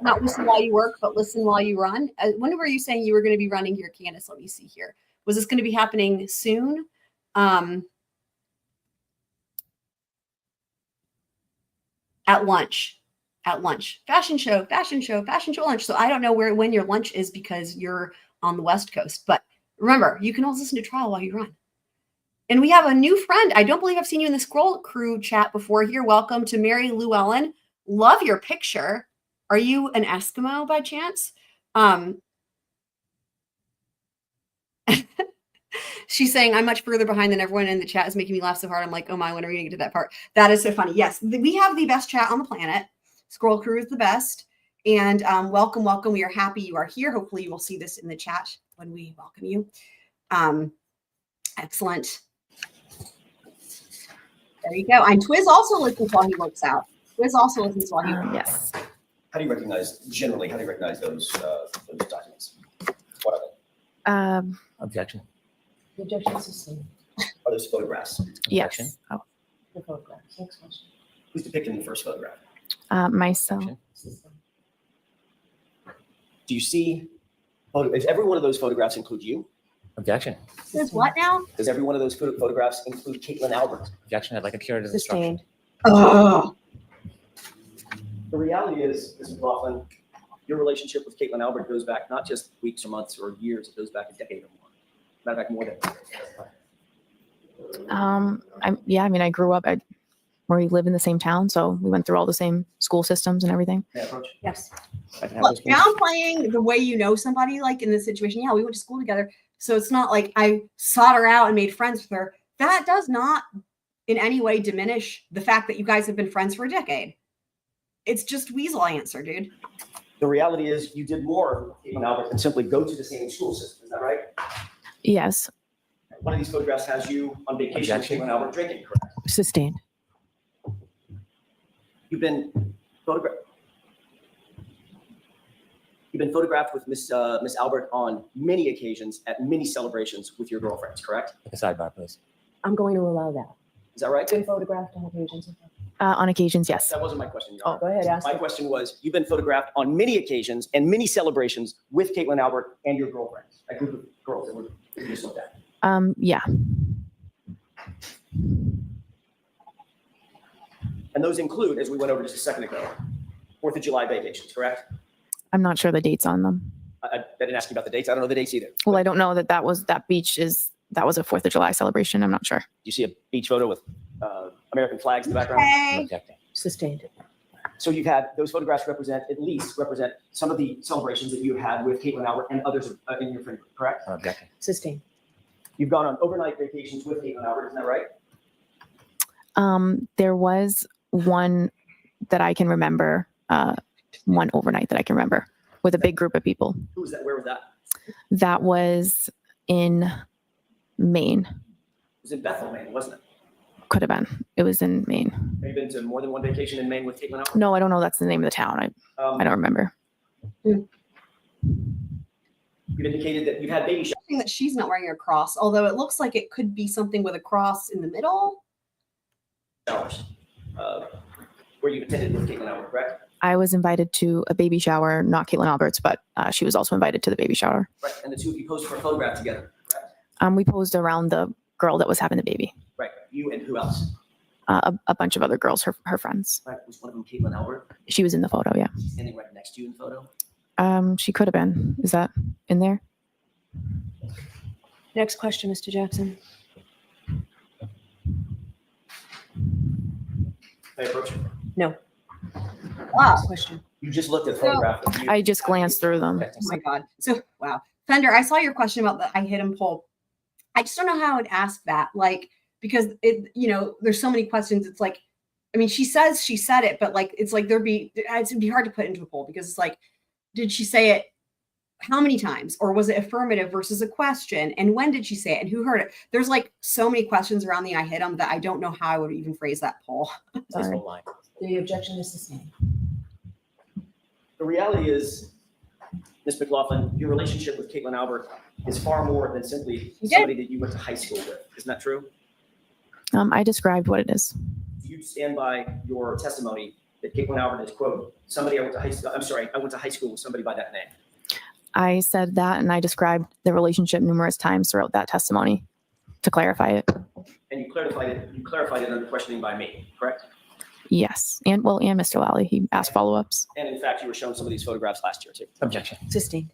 not listen while you work, but listen while you run. When were you saying you were going to be running here, Candace? Let me see here. Was this going to be happening soon? At lunch. At lunch. Fashion show, fashion show, fashion show lunch. So I don't know when your lunch is because you're on the West Coast. But remember, you can always listen to trial while you run. And we have a new friend. I don't believe I've seen you in the Scroll Crew chat before here. Welcome to Mary Llewellyn. Love your picture. Are you an Eskimo by chance? She's saying, I'm much further behind than everyone in the chat is making me laugh so hard. I'm like, oh my, when are we going to get to that part? That is so funny. Yes, we have the best chat on the planet. Scroll Crew is the best. And welcome, welcome. We are happy you are here. Hopefully you will see this in the chat when we welcome you. Excellent. There you go. And Twiz also listens while he works out. Twiz also listens while he works out. Yes. How do you recognize, generally, how do you recognize those documents? What are they? Objection. The objection is sustained. Are those photographs? Yes. Oh, The photographs. Next question. Who's depicted in the first photograph? myself. Objection. Sustained. Do you see, does every one of those photographs include you? Objection. Twiz, what now? Does every one of those photographs include Caitlin Albert? Objection. I'd like a curative instruction. Sustained. Oh. The reality is, Ms. McLaughlin, your relationship with Caitlin Albert goes back not just weeks or months or years, it goes back a decade or more. Matter of fact, more than. I mean, I grew up where we live in the same town, so we went through all the same school systems and everything. May I approach? Yes. I can have Look, those, please? downplaying the way you know somebody, like in this situation, yeah, we went to school together. So it's not like I sought her out and made friends with her. That does not in any way diminish the fact that you guys have been friends for a decade. It's just weasel answer, dude. The reality is you did more with Caitlin Albert than simply go to the same school system. Is that right? Yes. One of these photographs has you on vacation with Objection. Caitlin Albert drinking, correct? Sustained. You've been photographed. You've been photographed with Miss Albert on many occasions at many celebrations with your girlfriends, correct? Take a sidebar, please. I'm going to allow that. Is that right? Been photographed on occasions. On occasions, yes. That wasn't my question, Your Oh, Honor. Go ahead, ask My it. question was, you've been photographed on many occasions and many celebrations with Caitlin Albert and your girlfriends, a group of girls that we just looked at. Yeah. And those include, as we went over just a second ago, 4th of July vacations, correct? I'm not sure the dates on them. I didn't ask you about the dates. I don't know the dates either. Well, I don't know that that was a 4th of July celebration. I'm not sure. You see a beach photo with American flags in the background? I'm Okay. objecting. Sustained. So you've had, those photographs represent some of the celebrations that you had with Caitlin Albert and others in your friend group, correct? I'm objecting. Sustained. You've gone on overnight vacations with Caitlin Albert, isn't that right? There was one that I can remember, one overnight that I can remember with a big group of people. Who was that? Where was that? That was in Maine. It was in Bethel, Maine, wasn't it? Could have been. It was in Maine. Have you been to more than one vacation in Maine with Caitlin Albert? No, I don't know. That's the name of the town. I don't remember. You've indicated that you've had baby showers. That she's not wearing a cross, although it looks like it could be something with a cross in the middle. Where you attended with Caitlin Albert, correct? I was invited to a baby shower, not Caitlin Albert's, but she was also invited to the baby shower. Right, and the two of you posed for a photograph together, correct? We posed around the girl that was having the baby. Right, you and who else? A bunch of other girls, her friends. Right, was one of them Caitlin Albert? She was in the photo, yeah. Standing right next to you in the photo? She could have been. Is that in there? Next question, Mr. Jackson. May I approach you? No. Wow. Question. You just looked at a photograph. of you. I just glanced through them. Okay. Oh my God. So, wow. Fender, I saw your question about the I hit him poll. I just don't know how I would ask that. Like, because it, there's so many questions. It's like, I mean, she says she said it, but like, it's like it'd be hard to put into a poll because it's like, did she say it how many times? Or was it affirmative versus a question? And when did she say it? And who heard it? There's like so many questions around the I hit him that I don't know how I would even phrase that poll. Sorry. The objection is sustained. The reality is, Ms. McLaughlin, your relationship with Caitlin Albert is far more than simply somebody that you went to high school with. Isn't that true? I described what it is. Do you stand by your testimony that Caitlin Albert is, quote, somebody I went to high school, I went to high school with somebody by that name? I said that and I described the relationship numerous times throughout that testimony to clarify it. And you clarified it under questioning by me, correct? Yes. And Mr. Lally, he asked follow-ups. And in fact, you were shown some of these photographs last year too. Objection. Sustained.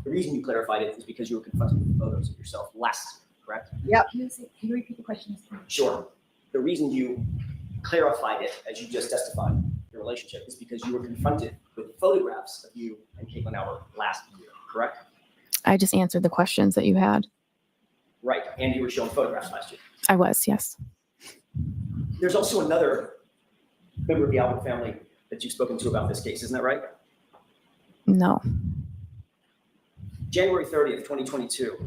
The reason you clarified it is because you were confronted with photos of yourself last, correct? Yep. Can you repeat the question? Sure. The reason you clarified it, as you just testified, your relationship, is because you were confronted with photographs of you and Caitlin Albert last year, correct? I just answered the questions that you had. Right, and you were shown photographs last year. I was, yes. There's also another member of the Albert family that you've spoken to about this case, isn't that right? No. January 30th, 2022,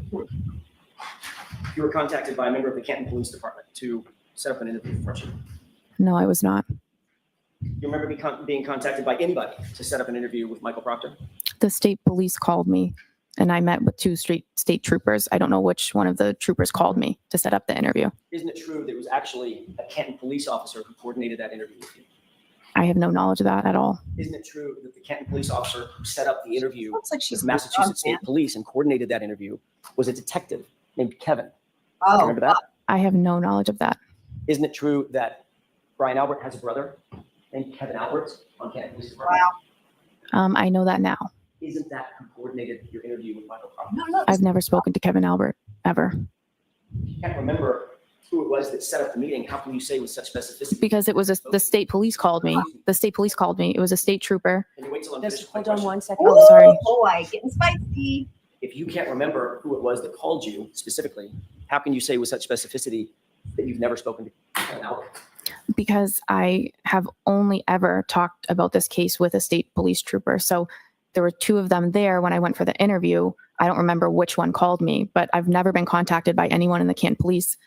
you were contacted by a member of the Canton Police Department to set up an interview for you. No, I was not. You remember being contacted by anybody to set up an interview with Michael Proctor? The state police called me and I met with two state troopers. I don't know which one of the troopers called me to set up the interview. Isn't it true that it was actually a Canton police officer who coordinated that interview with you? I have no knowledge of that at all. Isn't it true that the Canton police officer who set up the interview Looks like she's with Massachusetts State Police and coordinated that interview was a detective named Kevin? Oh, Remember that? I have no knowledge of that. Isn't it true that Ryan Albert has a brother named Kevin Albert on Canton Police Department? wow. I know that now. Isn't that who coordinated your interview with Michael Proctor? No. I've never spoken to Kevin Albert, ever. You can't remember who it was that set up the meeting. How can you say with such specificity? Because it was the state police called me. The state police called me. It was a state trooper. Can you wait till I'm Just finished with my hold on question? 1 second. Oh, sorry. Boy, getting spicy. If you can't remember who it was that called you specifically, how can you say with such specificity that you've never spoken to Kevin Albert? Because I have only ever talked about this case with a state police trooper. So there were two of them there when I went for the interview. I don't remember which one called me, but I've never been contacted by anyone in the Canton Police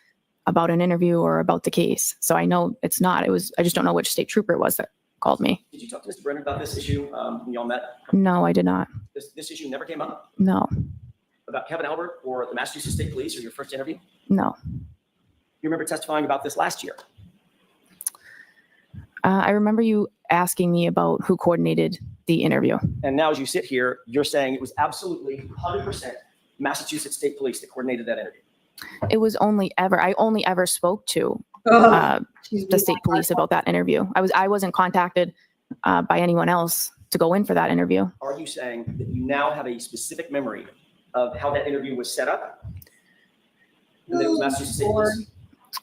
about an interview or about the case. So I know it's not. I just don't know which state trooper it was that called me. Did you talk to Mr. Brennan about this issue when y'all met? No, I did not. This issue never came up No, about Kevin Albert or the Massachusetts State Police or your first interview? no. You remember testifying about this last year? I remember you asking me about who coordinated the interview. And now as you sit here, you're saying it was absolutely 100% Massachusetts State Police that coordinated that interview. I only ever spoke to She's the state police about that interview. I wasn't contacted by anyone else to go in for that interview. Are you saying that you now have a specific memory of how that interview was set up? And that it was Massachusetts State Police?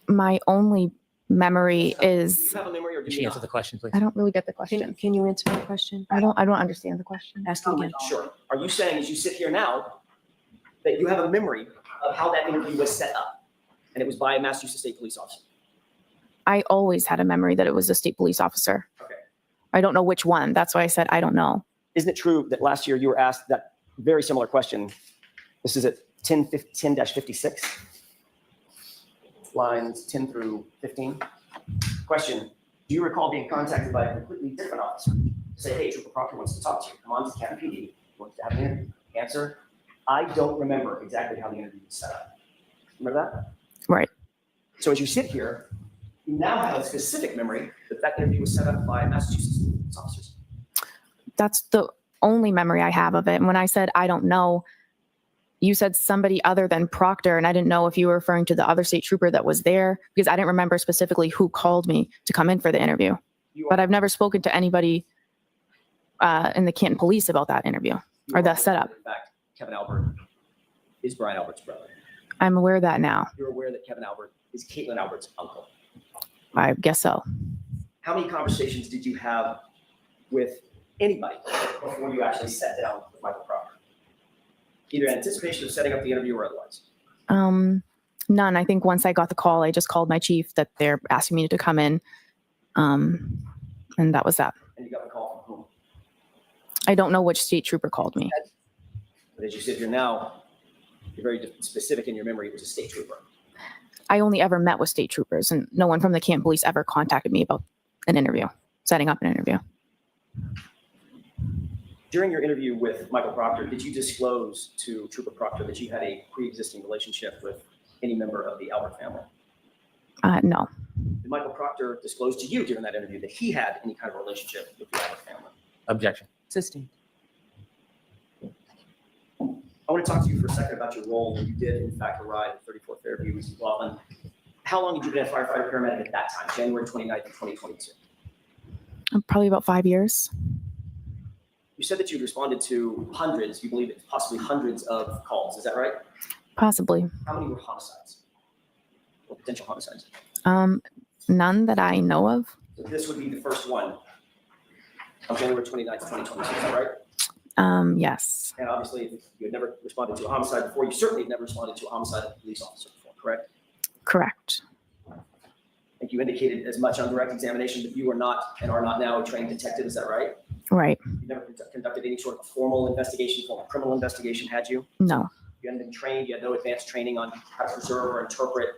My only memory Do is you have a memory or do She you answer not? the question, please. I don't really get the question. Can you answer my question? I don't understand the question. Ask it again. Sure. Are you saying as you sit here now that you have a memory of how that interview was set up, and it was by a Massachusetts State Police officer. I always had a memory that it was a state police officer. Okay. I don't know which one. That's why I said I don't know. Isn't it true that last year you were asked that very similar question? This is at 10-56, lines 10 through 15. Question, do you recall being contacted by a completely different officer to say, hey, Trooper Proctor wants to talk to you. Come on to Canton PD. Wants to have an interview. Answer, I don't remember exactly how the interview was set up. Remember that? Right. So as you sit here, you now have a specific memory that that interview was set up by Massachusetts police officers. That's the only memory I have of it. And when I said I don't know, you said somebody other than Proctor, and I didn't know if you were referring to the other state trooper that was there, because I didn't remember specifically who called me to come in for the interview. But I've never spoken to anybody in the Canton Police about that interview or the setup. In fact, Kevin Albert is Brian Albert's brother. I'm aware of that now. You're aware that Kevin Albert is Caitlin Albert's uncle. I guess so. How many conversations did you have with anybody before you actually sat down with Michael Proctor? Either in anticipation of setting up the interview or otherwise? None. I think once I got the call, I just called my chief that they're asking me to come in. And that was that. And you got the call from whom? I don't know which state trooper called me. But as you sit here now, you're very specific in your memory. It was a state trooper. I only ever met with state troopers, and no one from the Canton Police ever contacted me about an interview, setting up an interview. During your interview with Michael Proctor, did you disclose to Trooper Proctor that you had a pre-existing relationship with any member of the Albert family? No. Did Michael Proctor disclose to you during that interview that he had any kind of relationship with the Albert family? Objection. Sustained. I want to talk to you for a second about your role when you did, in fact, arrive at 34 Fairview, Ms. McLaughlin. How long had you been a firefighter paramedic at that time, January 29th of 2022? Probably about 5 years. You said that you'd responded to hundreds, you believe it's possibly hundreds of calls. Is that right? Possibly. How many were homicides or potential homicides? None that I know of. So this would be the first one on January 29th, 2022. Is that right? Yes. And obviously, if you had never responded to a homicide before, you certainly had never responded to a homicide of a police officer before, correct? Correct. I think you indicated as much on direct examination that you are not and are not now a trained detective. Is that right? Right. You never conducted any sort of formal investigation, formal criminal investigation, had you? No. You hadn't been trained. You had no advanced training on how to preserve or interpret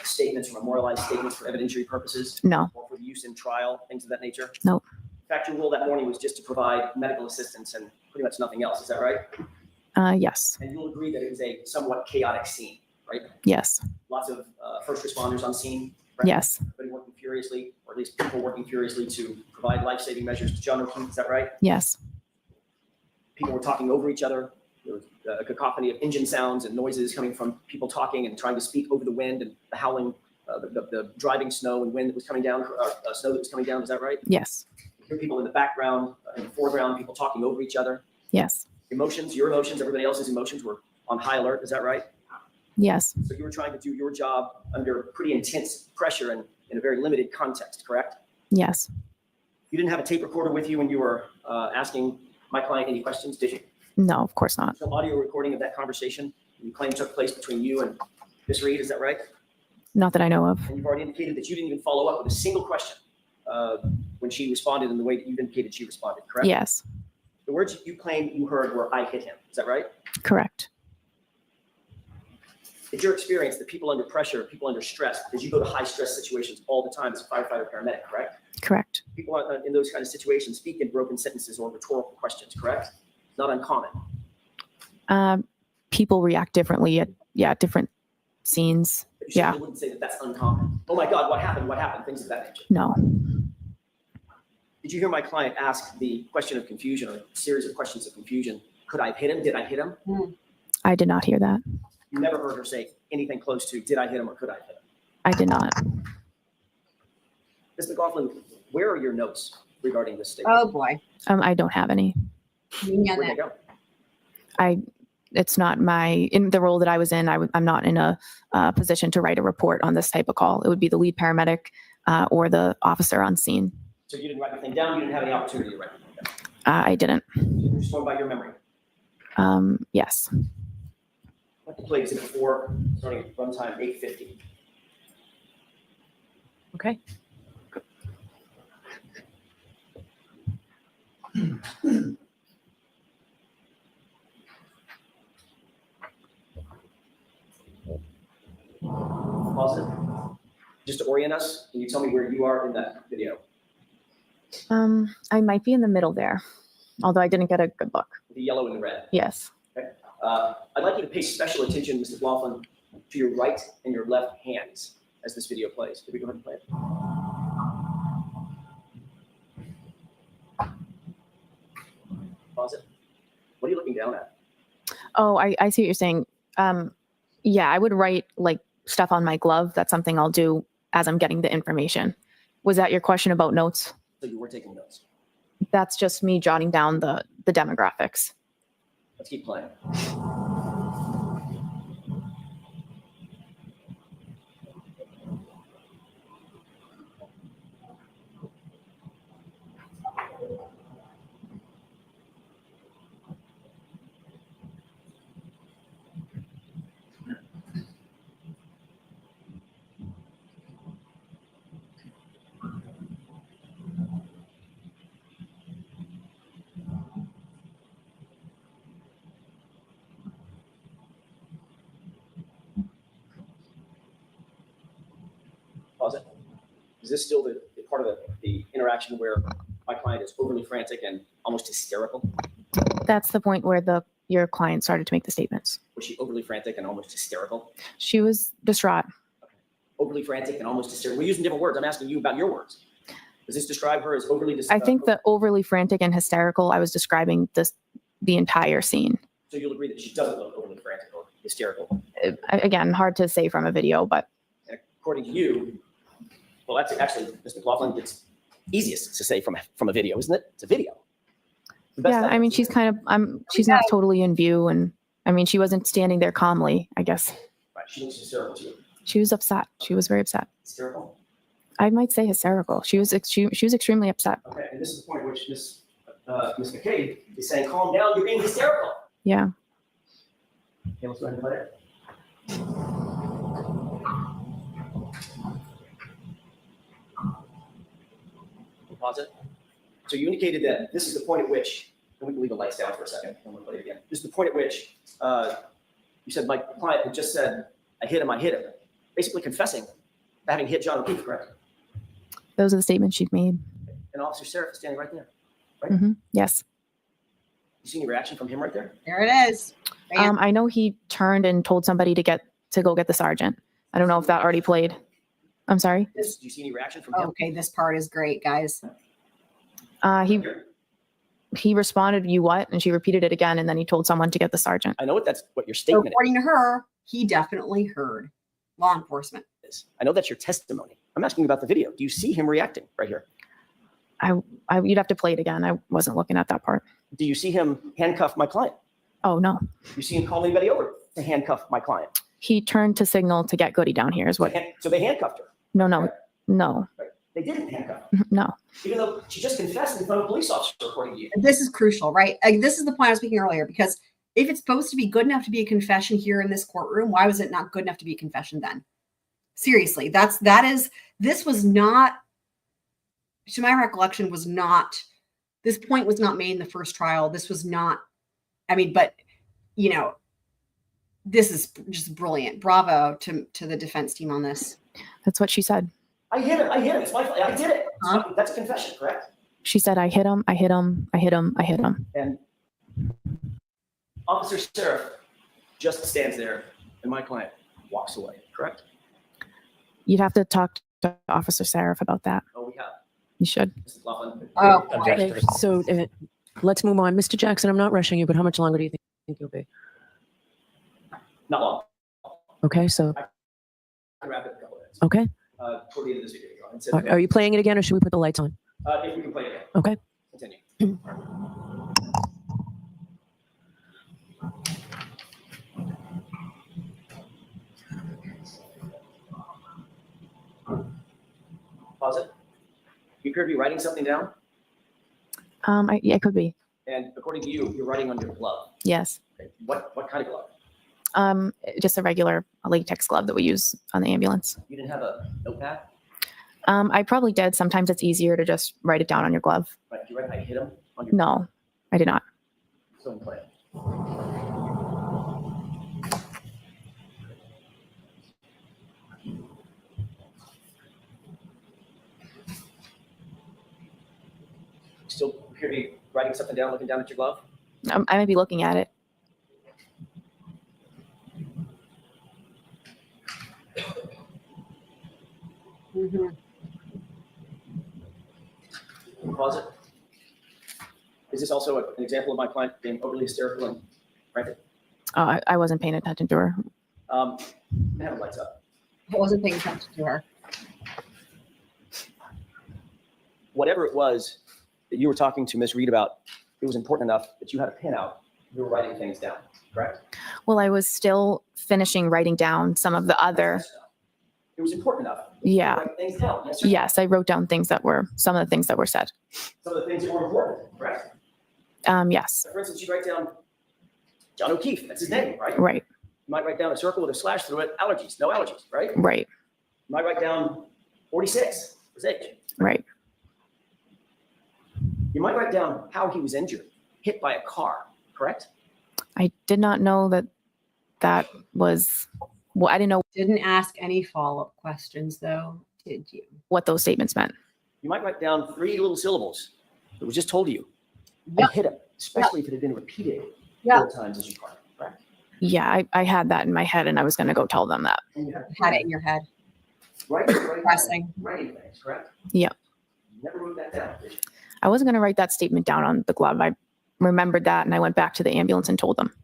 statements or memorialize statements for evidentiary purposes? No. Or for the use in trial, things of that nature? Nope. In fact, your role that morning was just to provide medical assistance and pretty much nothing else. Is that right? Yes. And you'll agree that it was a somewhat chaotic scene, right? Yes. Lots of first responders on scene. Right? Yes. Everybody working furiously, or at least people working furiously to provide life-saving measures to John O'Keefe. Is that right? Yes. People were talking over each other. There was a cacophony of engine sounds and noises coming from people talking and trying to speak over the wind and the howling, the driving snow and wind that was coming down, snow that was coming down. Is that right? Yes. You hear people in the background, in the foreground, people talking over each other. Yes. Emotions, your emotions, everybody else's emotions were on high alert. Is that right? Yes. So you were trying to do your job under pretty intense pressure and in a very limited context, correct? Yes. You didn't have a tape recorder with you when you were asking my client any questions, did you? No, of course not. No audio recording of that conversation you claim took place between you and Ms. Reed, is that right? Not that I know of. And you've already indicated that you didn't even follow up with a single question when she responded in the way that you've indicated she responded, correct? Yes. The words you claim you heard were, I hit him, is that right? Correct. It's your experience that people under pressure, people under stress, because you go to high stress situations all the time as a firefighter paramedic, correct? Correct. People in those kind of situations speak in broken sentences or rhetorical questions, correct? Not uncommon. People react differently at different scenes. But you Yeah. certainly wouldn't say that that's uncommon. Oh my God, what happened? What happened? Things of that nature. No. Did you hear my client ask the question of confusion or a series of questions of confusion? Could I have hit him? Did I hit him? I did not hear that. You never heard her say anything close to, did I hit him or could I have hit him? I did not. Ms. McLaughlin, where are your notes regarding this statement? Oh, boy. I don't have any. Yeah, Where'd they go? It's not in the role that I was in. I'm not in a position to write a report on this type of call. It would be the lead paramedic or the officer on scene. So you didn't write anything down? You didn't have any opportunity to write anything down? I didn't. You're just going by your memory. Yes. play exhibit 4, starting at runtime 8:50. Okay. Pause it. Just to orient us, can you tell me where you are in that video? I might be in the middle there, although I didn't get a good look. The yellow and the red. Yes. I'd like you to pay special attention, Mr. McLaughlin, to your right and your left hands as this video plays. Can we go ahead and play it? Pause it. What are you looking down at? Oh, I see what you're saying. Yeah, I would write like stuff on my glove. That's something I'll do as I'm getting the information. Was that your question about notes? So you were taking notes. That's just me jotting down the demographics. Let's keep playing. Pause it. Is this still the part of the interaction where my client is overly frantic and almost hysterical? That's the point where your client started to make the statements. Was she overly frantic and almost hysterical? She was distraught. Overly frantic and almost hysterical. We're using different words. I'm asking you about your words. Does this describe her as overly I think the overly frantic and hysterical, I was describing the entire scene. So you'll agree that she doesn't look overly frantic or hysterical? Again, hard to say from a video, but And according to you, well, that's actually, Mr. McLaughlin, it's easiest to say from a video, isn't it? It's a video. The best yeah, I mean, evidence. she's kind of, she's not totally in view. And I mean, she wasn't standing there calmly, I guess. Right, she looks hysterical to you. She was upset. She was very upset. Hysterical? I might say hysterical. She was extremely upset. Okay, and this is the point at which Ms. McCabe is saying, calm down, you're being hysterical. Yeah. Okay, let's go ahead and play it. Pause it. So you indicated that this is the point at which, and we can leave the lights down for a second, and we'll play it again. This is the point at which you said my client had just said, I hit him. Basically confessing to having hit John O'Keefe, correct? Those are the statements she'd made. And Officer Sarah is standing right there. Yes. You see any reaction from him right there? There it is. Bam. I know he turned and told somebody to go get the sergeant. I don't know if that already played. I'm sorry. Do you see any reaction from him? Okay, this part is great, guys. He responded, "You what?" And she repeated it again, and then he told someone to get the sergeant. I know that's what your So statement according to her, he definitely heard law enforcement. is. I know that's your testimony. I'm asking about the video. Do you see him reacting right here? You'd have to play it again. I wasn't looking at that part. Do you see him handcuff my client? Oh no. You see him call anybody over to handcuff my client? He turned to signal to get Goody down here. Is what? So they handcuffed her. No. Right. They didn't handcuff her, No. even though she just confessed in front of a police officer, according to you. This is crucial, right? This is the point I was speaking earlier, because if it's supposed to be good enough to be a confession here in this courtroom, why was it not good enough to be a confession then? Seriously, this was not, to my recollection, this point was not made in the first trial. This was not, but this is just brilliant. Bravo to the defense team on this. That's what she said. I hit him. It's my fault. I did it. Huh? That's a confession, correct? She said, "I hit him. I hit him. I hit him. I hit him." And Officer Sarah just stands there, and my client walks away, correct? You'd have to talk to Officer Sarah about that. Oh, we have. You should. Mr. McLaughlin. Oh, Okay, so let's move on. Mr. Jackson, I'm not rushing you, but how much longer do you think you'll be? Not long. Okay, so, I can wrap it in a couple minutes. okay. Toward the end of this video. Go ahead and sit Are you playing it again or should we put the lights on? if we can play it again. Okay. Continue. Pause it. You appear to be writing something down, Yeah, it could be. and according to you, you're writing on your glove. Yes. Okay. What kind of glove? Just a regular latex glove that we use on the ambulance. You didn't have a notepad? I probably did. Sometimes it's easier to just write it down on your glove. Right, do you reckon I hit him on your No, I did not. So in plan. Still hear me writing something down, looking down at your glove? I might be looking at it. Mhm. Pause it. Is this also an example of my client being overly hysterical and frantic? Oh, I wasn't paying attention to her. Have the lights up. I wasn't paying attention to her. Whatever it was that you were talking to Miss Reed about, it was important enough that you had a pin out. You were writing things down, correct? Well, I was still finishing writing down some of the other. It was important enough. Yeah. To write things down. Yes, sir? Yes, I wrote down some of the things that were said. Some of the things that were important, correct? Yes. For instance, you write down John O'Keefe. That's his name, right? Right. You might write down a circle with a slash through it. Allergies, no allergies, right? Right. You might write down 46, his age. Right. You might write down how he was injured, hit by a car, correct? I did not know that was. Well, I didn't know Didn't ask any follow-up questions though, did you? what those statements meant. You might write down 3 little syllables that was just told to you. Yep. And hit it, especially if it had been repeated 4 times as you caught it, correct? Yeah, I had that in my head, and I was going to go tell them that. And you Had it in your head. writing things, correct? Yep. You never wrote that down, did you? I wasn't going to write that statement down on the glove. I remembered that, and I went back to the ambulance and told them.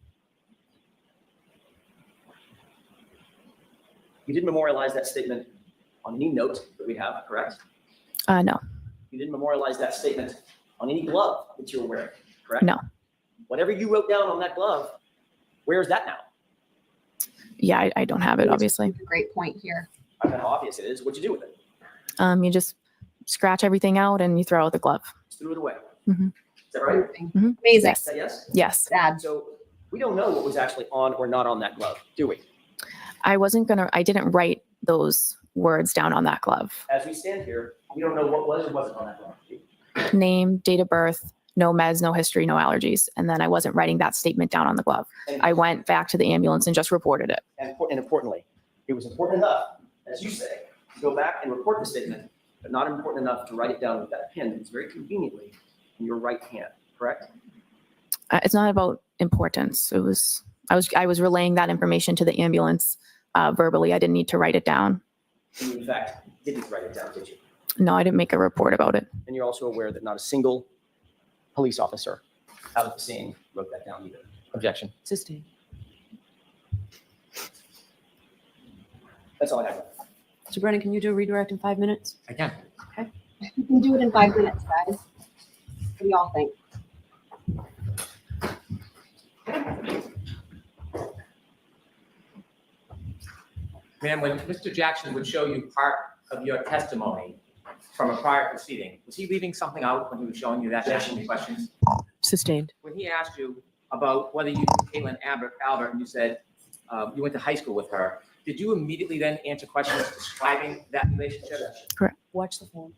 You didn't memorialize that statement on any note that we have, correct? No. You didn't memorialize that statement on any glove that you were wearing, correct? No. Whatever you wrote down on that glove, where is that now? Yeah, I don't have it, obviously. Great point here. I don't know how obvious it is. What'd you do with it? You just scratch everything out and you throw out the glove. Just threw it away. Mhm. Is that right? Amazing. Is Yes. that yes? Yes. Sad. So we don't know what was actually on or not on that glove, do we? I didn't write those words down on that glove. As we stand here, we don't know what was or wasn't on that glove. Name, date of birth, no meds, no history, no allergies. And then I wasn't writing that statement down on the glove. And, I went back to the ambulance and just reported it. and importantly, it was important enough, as you say, to go back and report the statement, but not important enough to write it down with that pen that was very conveniently in your right hand, correct? It's not about importance. I was relaying that information to the ambulance verbally. I didn't need to write it down. And you, in fact, didn't write it down, did you? No, I didn't make a report about it. And you're also aware that not a single police officer out at the scene wrote that down either. Objection. Sustained. That's all I have. So Brennan, can you do a redirect in 5 minutes? I can. You can do it in 5 minutes, guys. What do y'all think? Ma'am, when Mr. Jackson would show you part of your testimony from a prior proceeding, was he leaving something out when he was showing you that, asking you questions? Sustained. When he asked you about whether you knew Caitlin Albert, and you said you went to high school with her, did you immediately then answer questions describing that relationship? Watch the phone.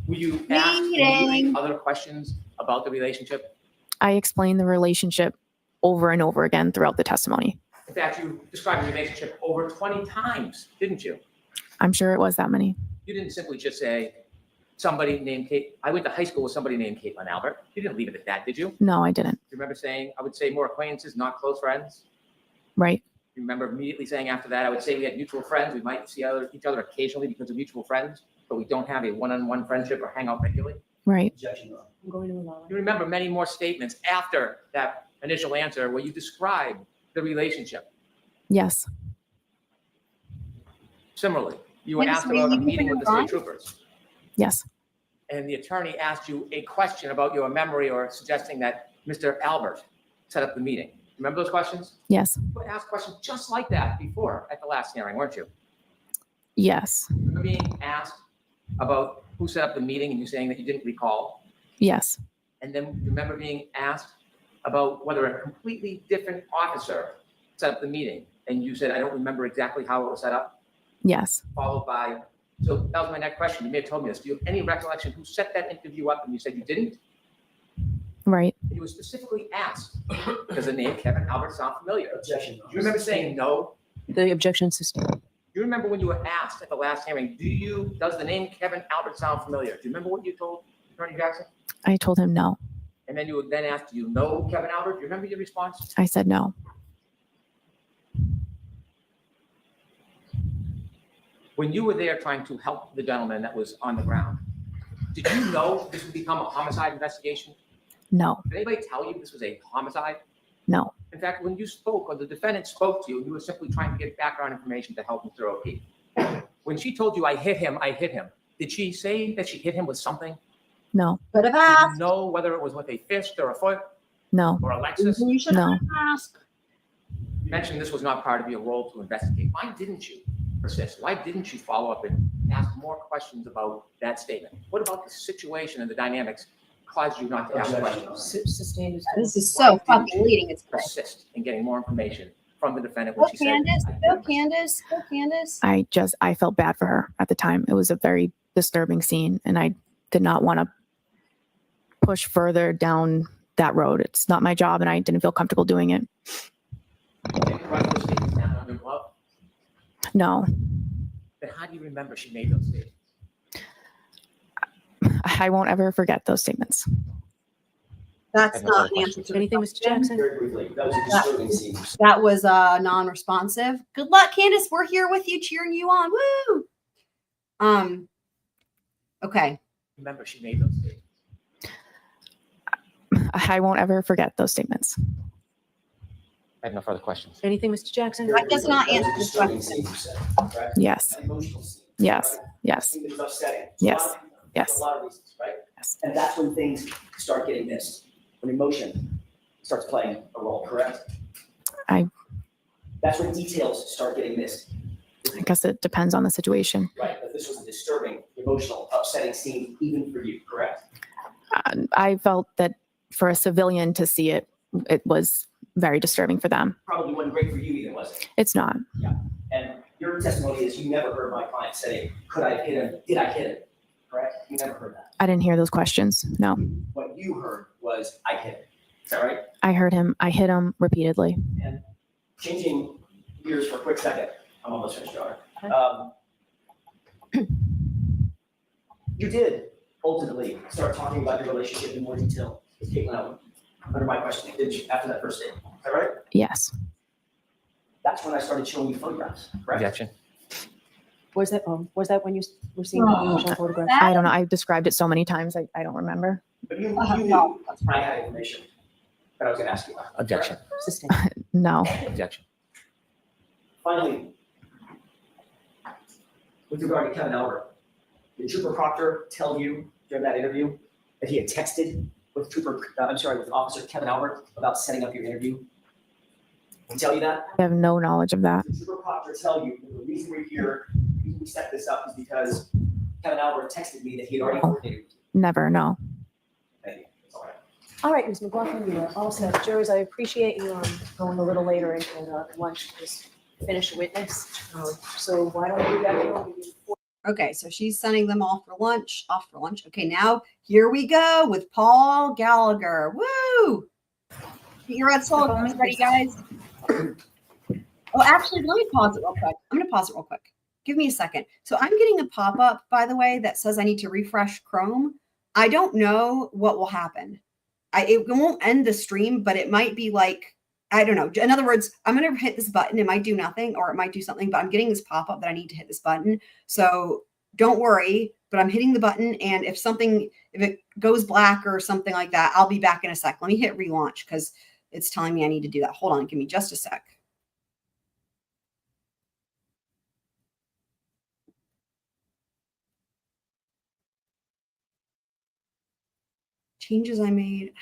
Were you asked immediately other questions about the relationship? I explained the relationship over and over again throughout the testimony. In fact, you described the relationship over 20 times, didn't you? I'm sure it was that many. You didn't simply just say, somebody named Kate, I went to high school with somebody named Caitlin Albert. You didn't leave it at that, did you? No, I didn't. You remember saying, I would say more acquaintances, not close friends? Right. You remember immediately saying after that, I would say we had mutual friends. We might see each other occasionally because of mutual friends, but we don't have a one-on-one friendship or hang out regularly. Right. Objection. I'm going to allow You remember many more statements after that initial answer where you described the relationship. Yes. Similarly, you were Yes, asked we about a leave meeting it with the on? state troopers, Yes. and the attorney asked you a question about your memory or suggesting that Mr. Albert set up the meeting. Remember those questions? Yes. You were asked questions just like that before at the last hearing, weren't you? Yes. You were being asked about who set up the meeting and you saying that you didn't recall. Yes. And then you remember being asked about whether a completely different officer set up the meeting, and you said, I don't remember exactly how it was set up, Yes. followed by, so that was my next question. You may have told me this. Do you have any recollection who set that interview up? And you said you didn't? Right. And you were specifically asked, does the name Kevin Albert sound familiar? Objection. Do you remember saying no? The objection sustained. Do you remember when you were asked at the last hearing, does the name Kevin Albert sound familiar? Do you remember what you told Attorney Jackson? I told him no. And then you were then asked, do you know Kevin Albert? Do you remember your response? I said no. When you were there trying to help the gentleman that was on the ground, did you know this would become a homicide investigation? No. Did anybody tell you this was a homicide? No. In fact, when you spoke, or the defendant spoke to you, you were simply trying to get background information to help Mr. O'Keefe. When she told you, I hit him, did she say that she hit him with something? No. Could have Did you asked. know whether it was with a fist or a foot No. or a Lexus? You should No. have asked. You mentioned this was not part of your role to investigate. Why didn't you persist? Why didn't you follow up and ask more questions about that statement? What about the situation and the dynamics caused you not to ask questions? Sustained. This is so fucking leading its course. Persist in getting more information from the defendant when Go she said, Candace, "I go didn't." Candace, go Candace. I felt bad for her at the time. It was a very disturbing scene, and I did not want to push further down that road. It's not my job, and I didn't feel comfortable doing it. Did you write those statements down on your glove? No. Then how do you remember she made those statements? I won't ever forget those statements. That's I have no not further an answer to the Anything, Mr. question. Jackson? Very briefly, that was a disturbing scene. That was non-responsive. Good luck, Candace. We're here with you, cheering you on. Woo! Okay. Remember she made those statements. I won't ever forget those statements. I have no further questions. Anything, Mr. Jackson? That does not That was a answer the disturbing question. scene, you said, correct? Yes. An emotional scene. Yes. right? Yes. Scene that was upsetting. Yes. A lot of people, Yes. For a lot of reasons, right? Yes. And that's when things start getting missed, when emotion starts playing a role, correct? That's when details start getting missed, I guess it depends on the situation. right? But this was a disturbing, emotional, upsetting scene, even for you, correct? I felt that for a civilian to see it, it was very disturbing for them. Probably wasn't great for you either, was it? It's not. And your testimony is you never heard my client say, could I have hit him? Did I hit him? Correct? You never heard that. I didn't hear those questions. No. What you heard was, I hit him. Is that right? I heard him. I hit him repeatedly. And changing gears for a quick second, I'm almost finished, Your Honor. You did ultimately start talking about your relationship in more detail with Caitlin Owen under my questioning, didn't you, after that first date? Is that right? Yes. That's when I started showing you photographs, correct? Objection. Was that when you were seeing the emotional photograph? I don't know. I've described it so many times. I don't remember. But you No. knew I had information that I was going to ask you about. Objection. Sustained. No. Objection. Finally, with regard to Kevin Albert, did Trooper Proctor tell you during that interview that he had texted with with Officer Kevin Albert about setting up your interview? Did he tell you that? I have no knowledge of that. Did Trooper Proctor tell you that the reason we're here, the reason we set this up is because Kevin Albert texted me that he had already coordinated with you? Never. No. Thank you. That's all right. All right, Ms. McLaughlin, you are all set. Jurors, I appreciate you going a little later and lunch to just finish the witness. So why don't we back here? I'll give you 4 Okay, so she's sending them off for lunch. Okay, now here we go with Paul Gallagher. Woo! Get your red solo gummies ready, guys. Oh, actually, let me pause it real quick. I'm going to pause it real quick. Give me a second. So I'm getting a pop-up, by the way, that says I need to refresh Chrome. I don't know what will happen. It won't end the stream, but it might be like, I don't know. In other words, I'm going to hit this button. It might do nothing or it might do something, but I'm getting this pop-up that I need to hit this button. So don't worry, but I'm hitting the button. And if it goes black or something like that, I'll be back in a sec. Let me hit relaunch because it's telling me I need to do that. Hold on. Give me just a sec. Changes I made.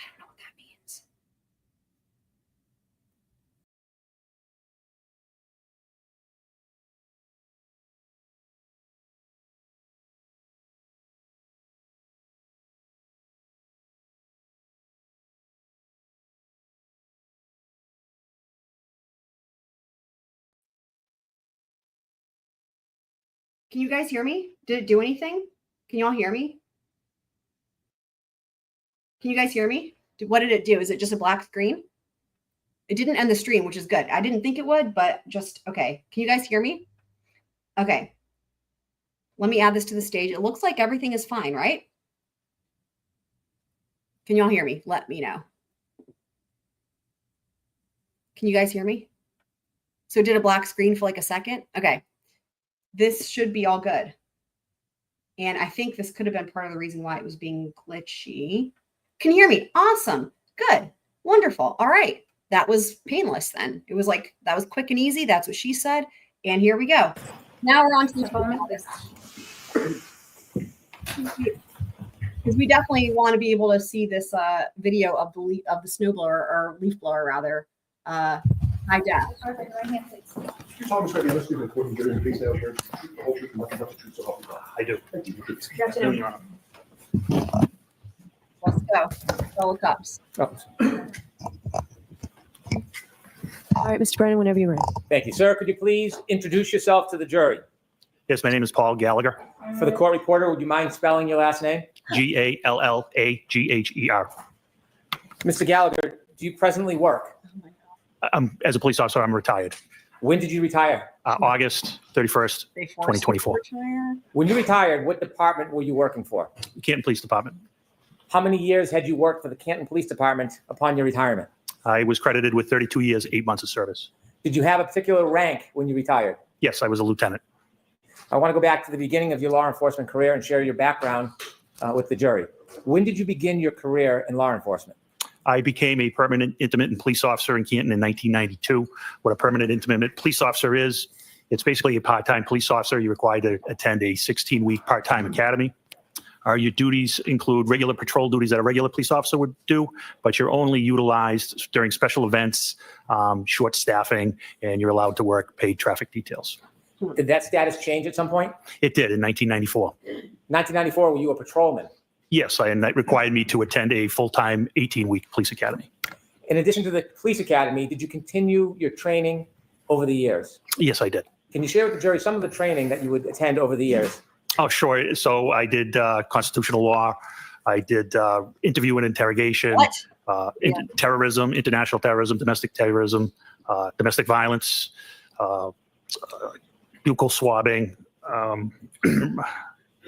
Can you guys hear me? Did it do anything? Can you all hear me? Can you guys hear me? What did it do? Is it just a black screen? It didn't end the stream, which is good. I didn't think it would, but just, okay. Can you guys hear me? Okay. Let me add this to the stage. It looks like everything is fine, right? Can you all hear me? Let me know. Can you guys hear me? So it did a black screen for like a second. Okay. This should be all good. And I think this could have been part of the reason why it was being glitchy. Can you hear me? Awesome. Good. Wonderful. All right. That was painless then. It was like, that was quick and easy. That's what she said. And here we go. Now we're on to the phone. Because we definitely want to be able to see this video of the snowblower or leaf blower rather. High def. Thomas, ready, let's do the recording during the case now here. The whole truth and nothing but the truth, so help you God. I do. Thank you. Let's go. Fill the cups. All right, Mr. Brennan, whenever you're ready. Thank you, sir. Could you please introduce yourself to the jury? Yes, my name is Paul Gallagher, For the court reporter, would you mind spelling your last name? Gallagher. Mr. Gallagher, do you presently work? As a police officer, I'm retired. When did you retire? August 31st, 2024. When you retired, what department were you working for? Canton Police Department. How many years had you worked for the Canton Police Department upon your retirement? I was credited with 32 years, 8 months of service. Did you have a particular rank when you retired? Yes, I was a lieutenant. I want to go back to the beginning of your law enforcement career and share your background with the jury. When did you begin your career in law enforcement? I became a permanent intermittent police officer in Canton in 1992. What a permanent intermittent police officer is, it's basically a part-time police officer. You're required to attend a 16-week part-time academy. Your duties include regular patrol duties that a regular police officer would do, but you're only utilized during special events, short staffing, and you're allowed to work paid traffic details. Did that status change at some point? It did in 1994. 1994, were you a patrolman? Yes, and that required me to attend a full-time 18-week police academy. In addition to the police academy, did you continue your training over the years? Yes, I did. Can you share with the jury some of the training that you would attend over the years? Oh, sure. So I did constitutional law. I did interview and interrogation, terrorism, international terrorism, domestic violence, buccal swabbing,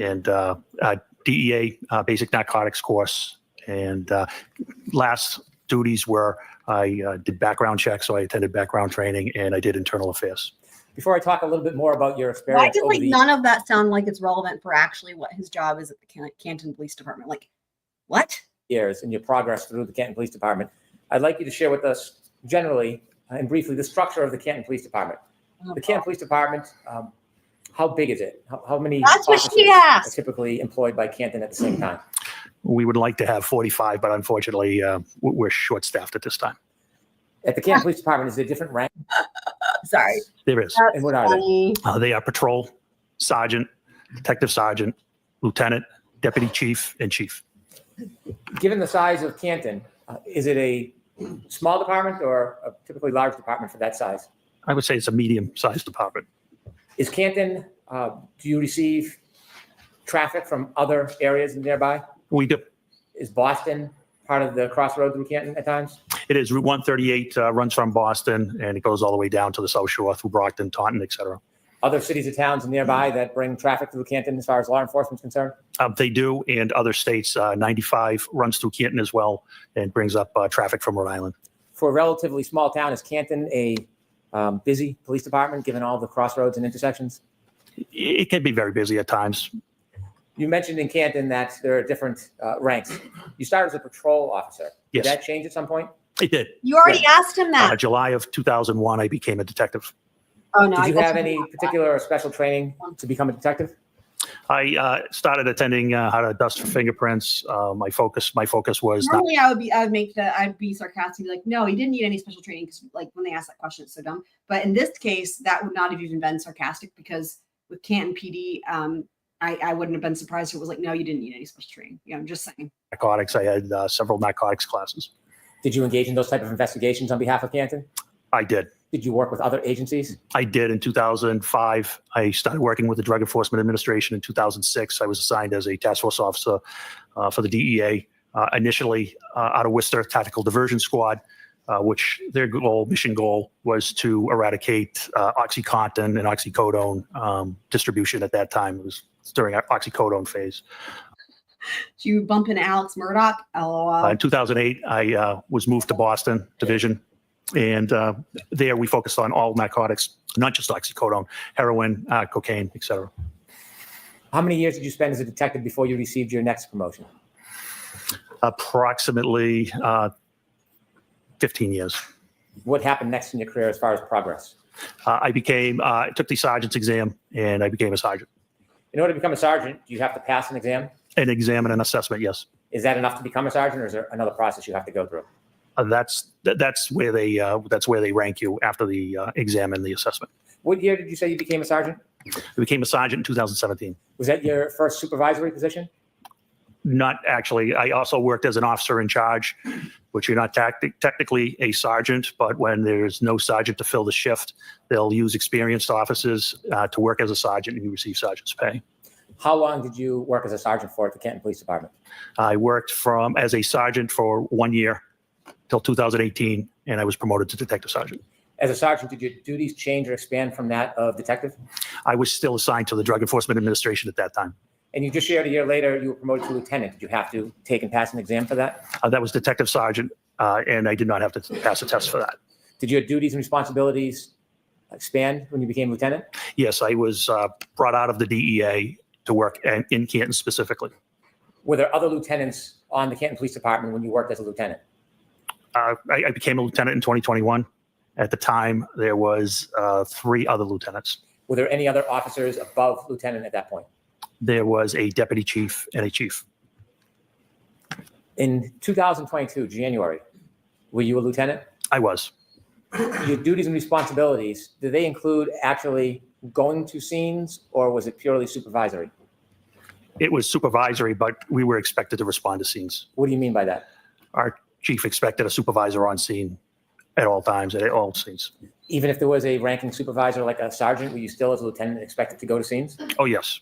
and DEA basic narcotics course. And last duties were I did background checks, so I attended background training, and I did internal affairs. Before I talk a little bit more about your experience, Why does none of that sound like it's relevant for actually what his job is at the Canton Police Department? Like, what? Years and your progress through the Canton Police Department, I'd like you to share with us generally and briefly the structure of the Canton Police Department. The Canton Police Department, how big is it? How many officers are typically employed by Canton at the same time? We would like to have 45, but unfortunately, we're short-staffed at this time. At the Canton Police Department, is there different ranks? Sorry. There is. And what are they? They are patrol, sergeant, detective sergeant, lieutenant, deputy chief, and chief. Given the size of Canton, is it a small department or a typically large department for that size? I would say it's a medium-sized department. Is Canton, do you receive traffic from other areas nearby? We do. Is Boston part of the crossroad through Canton at times? It is. Route 138 runs from Boston, and it goes all the way down to the South Shore through Brockton, Taunton, et cetera. Other cities or towns nearby that bring traffic through Canton as far as law enforcement is concerned? They do, and other states. 95 runs through Canton as well and brings up traffic from Rhode Island. For a relatively small town, is Canton a busy police department given all the crossroads and intersections? It can be very busy at times. You mentioned in Canton that there are different ranks. You started as a patrol officer. Did that change at some point? It did. You already asked him that. July of 2001, I became a detective. Oh, no. Did you have any particular or special training to become a detective? I started attending how to dust for fingerprints. My focus was normally I'd be sarcastic and be like, no, he didn't need any special training because like when they ask that question, it's so dumb. But in this case, that would not have even been sarcastic because with Canton PD, I wouldn't have been surprised if it was like, no, you didn't need any special training. Yeah, I'm just saying. Narcotics. I had several narcotics classes. Did you engage in those type of investigations on behalf of Canton? I did. Did you work with other agencies? I did in 2005. I started working with the Drug Enforcement Administration in 2006. I was assigned as a task force officer for the DEA, initially out of Worcester Tactical Diversion Squad, which their mission goal was to eradicate OxyContin and oxycodone distribution at that time. It was during our oxycodone phase. Did you bump into Alex Murdoch? LOL. In 2008, I was moved to Boston Division. And there we focused on all narcotics, not just oxycodone, heroin, cocaine, et cetera. How many years did you spend as a detective before you received your next promotion? Approximately 15 years. What happened next in your career as far as progress? I took the sergeant's exam and I became a sergeant. In order to become a sergeant, do you have to pass an exam? An exam and an assessment, yes. Is that enough to become a sergeant, or is there another process you have to go through? That's where they rank you after the exam and the assessment. What year did you say you became a sergeant? I became a sergeant in 2017. Was that your first supervisory position? Not actually. I also worked as an officer in charge, which you're not technically a sergeant, but when there's no sergeant to fill the shift, they'll use experienced officers to work as a sergeant, and you receive sergeant's pay. How long did you work as a sergeant for at the Canton Police Department? I worked as a sergeant for 1 year till 2018, and I was promoted to detective sergeant. As a sergeant, did your duties change or expand from that of detective? I was still assigned to the Drug Enforcement Administration at that time. And you just shared a year later, you were promoted to lieutenant. Did you have to take and pass an exam for that? That was detective sergeant, and I did not have to pass a test for that. Did your duties and responsibilities expand when you became lieutenant? Yes, I was brought out of the DEA to work in Canton specifically. Were there other lieutenants on the Canton Police Department when you worked as a lieutenant? I became a lieutenant in 2021. At the time, there was 3 other lieutenants. Were there any other officers above lieutenant at that point? There was a deputy chief and a chief. In 2022, January, were you a lieutenant? I was. Your duties and responsibilities, do they include actually going to scenes, or was it purely supervisory? It was supervisory, but we were expected to respond to scenes. What do you mean by that? Our chief expected a supervisor on scene at all times, at all scenes. Even if there was a ranking supervisor like a sergeant, were you still as a lieutenant expected to go to scenes? Oh, yes.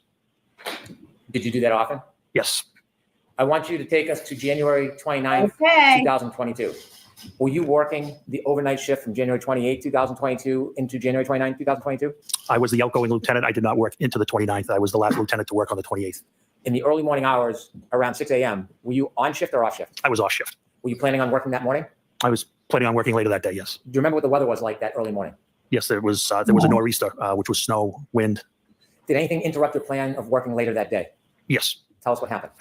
Did you do that often? Yes. I want you to take us to January 29th, Okay. 2022. Were you working the overnight shift from January 28th, 2022 into January 29th, 2022? I was the outgoing lieutenant. I did not work into the 29th. I was the last lieutenant to work on the 28th. In the early morning hours, around 6 a.m., were you on shift or off shift? I was off shift. Were you planning on working that morning? I was planning on working later that day, yes. Do you remember what the weather was like that early morning? Yes, there was a nor'easter, which was snow, wind. Did anything interrupt your plan of working later that day? Yes. Tell us what happened.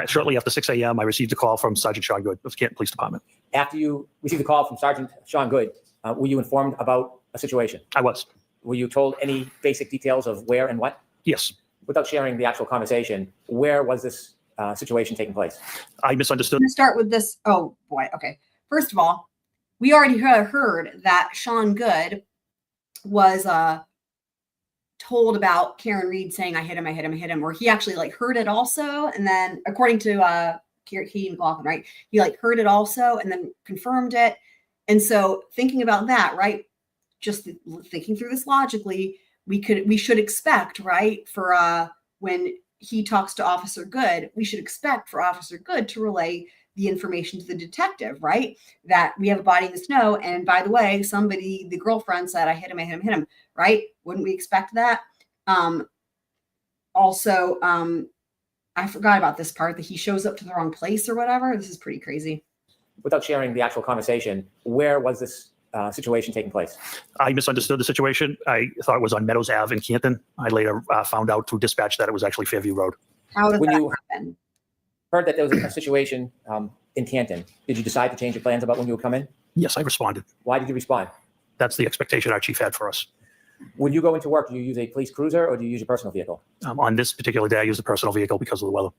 Shortly after 6 a.m., I received a call from Sergeant Sean Good of the Canton Police Department. After you received a call from Sergeant Sean Good, were you informed about a situation? I was. Were you told any basic details of where and what? Yes. Without sharing the actual conversation, where was this situation taking place? I misunderstood. I'm going to start with this. Oh, boy. Okay. First of all, we already heard that Sean Good was told about Karen Reed saying, I hit him, or he actually like heard it also. And then according to Katie McLaughlin, right, he like heard it also and then confirmed it. And so thinking about that, right, just thinking through this logically, we should expect, right, for when he talks to Officer Good, we should expect for Officer Good to relay the information to the detective, right? That we have a body in the snow. And by the way, the girlfriend said, I hit him, right? Wouldn't we expect that? Also, I forgot about this part that he shows up to the wrong place or whatever. This is pretty crazy. Without sharing the actual conversation, where was this situation taking place? I misunderstood the situation. I thought it was on Meadows Ave in Canton. I later found out through dispatch that it was actually Fairview Road. How did When that you happen? heard that there was a situation in Canton, did you decide to change your plans about when you would come in? Yes, I responded. Why did you respond? That's the expectation our chief had for us. When you go into work, do you use a police cruiser or do you use your personal vehicle? On this particular day, I used a personal vehicle because of the weather.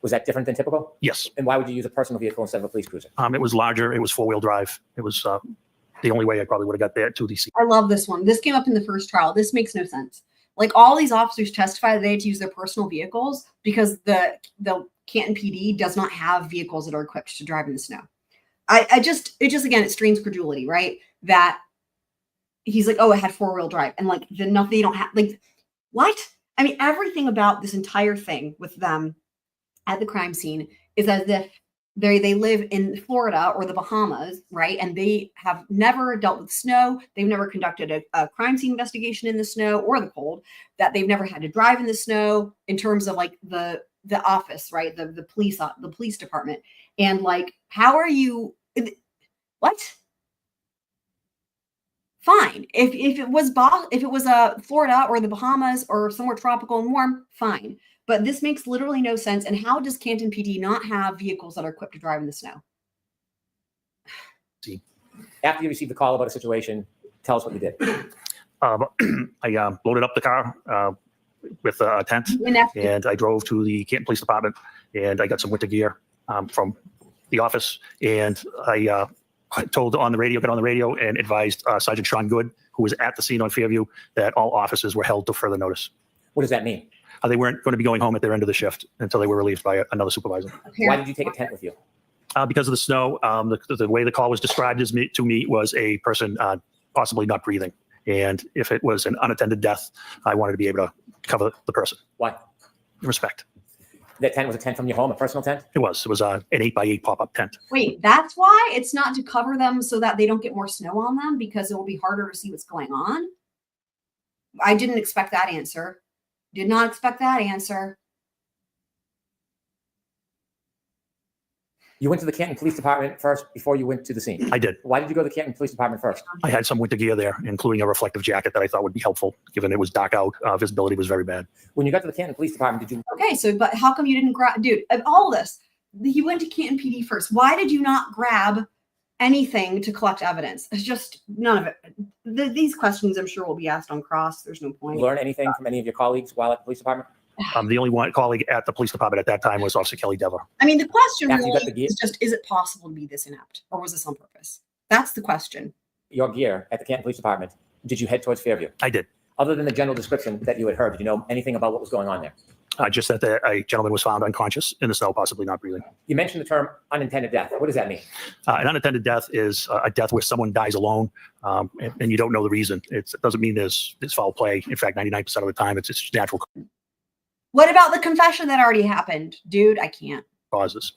Was that different than typical? Yes. And why would you use a personal vehicle instead of a police cruiser? It was larger. It was 4-wheel drive. It was the only way I probably would have got there to DC. I love this one. This came up in the first trial. This makes no sense. Like all these officers testify that they had to use their personal vehicles because the Canton PD does not have vehicles that are equipped to drive in the snow. It just again, it strains credulity, right? That he's like, oh, it had 4-wheel drive. And like, the nothing, they don't have, like, what? I mean, everything about this entire thing with them at the crime scene is as if they live in Florida or the Bahamas, right? And they have never dealt with snow. They've never conducted a crime scene investigation in the snow or the cold, that they've never had to drive in the snow in terms of like the office, right? The police department. And like, how are you, what? Fine. If it was Florida or the Bahamas or somewhere tropical and warm, fine. But this makes literally no sense. And how does Canton PD not have vehicles that are equipped to drive in the snow? After you received the call about a situation, tell us what you did. I loaded up the car with a tent, and I drove to the Canton Police Department, and I got some winter gear from the office, and I got on the radio and advised Sergeant Sean Good, who was at the scene on Fairview, that all officers were held to further notice. What does that mean? They weren't going to be going home at their end of the shift until they were relieved by another supervisor. Why did you take a tent with you? Because of the snow. The way the call was described to me was a person possibly not breathing. And if it was an unattended death, I wanted to be able to cover the person. Why? Respect. That tent was a tent from your home, a personal tent? It was an 8x8 pop-up tent. Wait, that's why it's not to cover them so that they don't get more snow on them, because it will be harder to see what's going on? I didn't expect that answer. Did not expect that answer. You went to the Canton Police Department first before you went to the scene? I did. Why did you go to the Canton Police Department first? I had some winter gear there, including a reflective jacket that I thought would be helpful, given it was dark out. Visibility was very bad. When you got to the Canton Police Department, did you... Okay, so but how come you didn't grab, dude, of all this, you went to Canton PD first. Why did you not grab anything to collect evidence? It's just none of it. These questions I'm sure will be asked on cross. There's no point. learn anything from any of your colleagues while at the police department? The only one colleague at the police department at that time was Officer Kelly Dever. I mean, the question After you got really the gear- is just, is it possible to be this inept, or was this on purpose? That's the question. Your gear at the Canton Police Department, did you head towards Fairview? I did. Other than the general description that you had heard, did you know anything about what was going on there? Just that a gentleman was found unconscious in the snow, possibly not breathing. You mentioned the term unintended death. What does that mean? An unattended death is a death where someone dies alone, and you don't know the reason. It doesn't mean there's foul play. In fact, 99% of the time, it's just natural What about the confession that already happened? Dude, I can't. causes.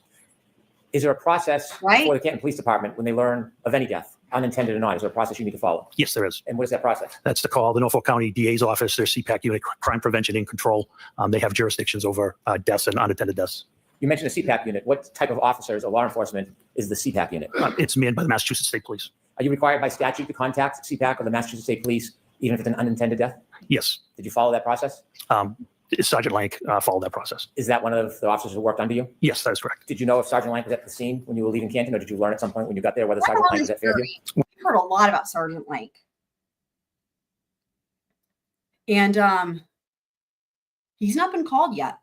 Is there a process Right? for the Canton Police Department when they learn of any death, unintended or not? Is there a process you need to follow? Yes, there is. And what is that process? That's to call the Norfolk County DA's office, their CPAC unit, Crime Prevention and Control. They have jurisdictions over deaths and unattended deaths. You mentioned a CPAC unit. What type of officers or law enforcement is the CPAC unit? It's manned by the Massachusetts State Police. Are you required by statute to contact CPAC or the Massachusetts State Police, even if it's an unintended death? Yes. Did you follow that process? Sergeant Lank followed that process. Is that one of the officers who worked under you? Yes, that is correct. Did you know if Sergeant Lank was at the scene when you were leaving Canton, or did you learn at some point when you got there whether What Sergeant about Lank his was at Fairview? jury? We've heard a lot about Sergeant Lank. And he's not been called yet.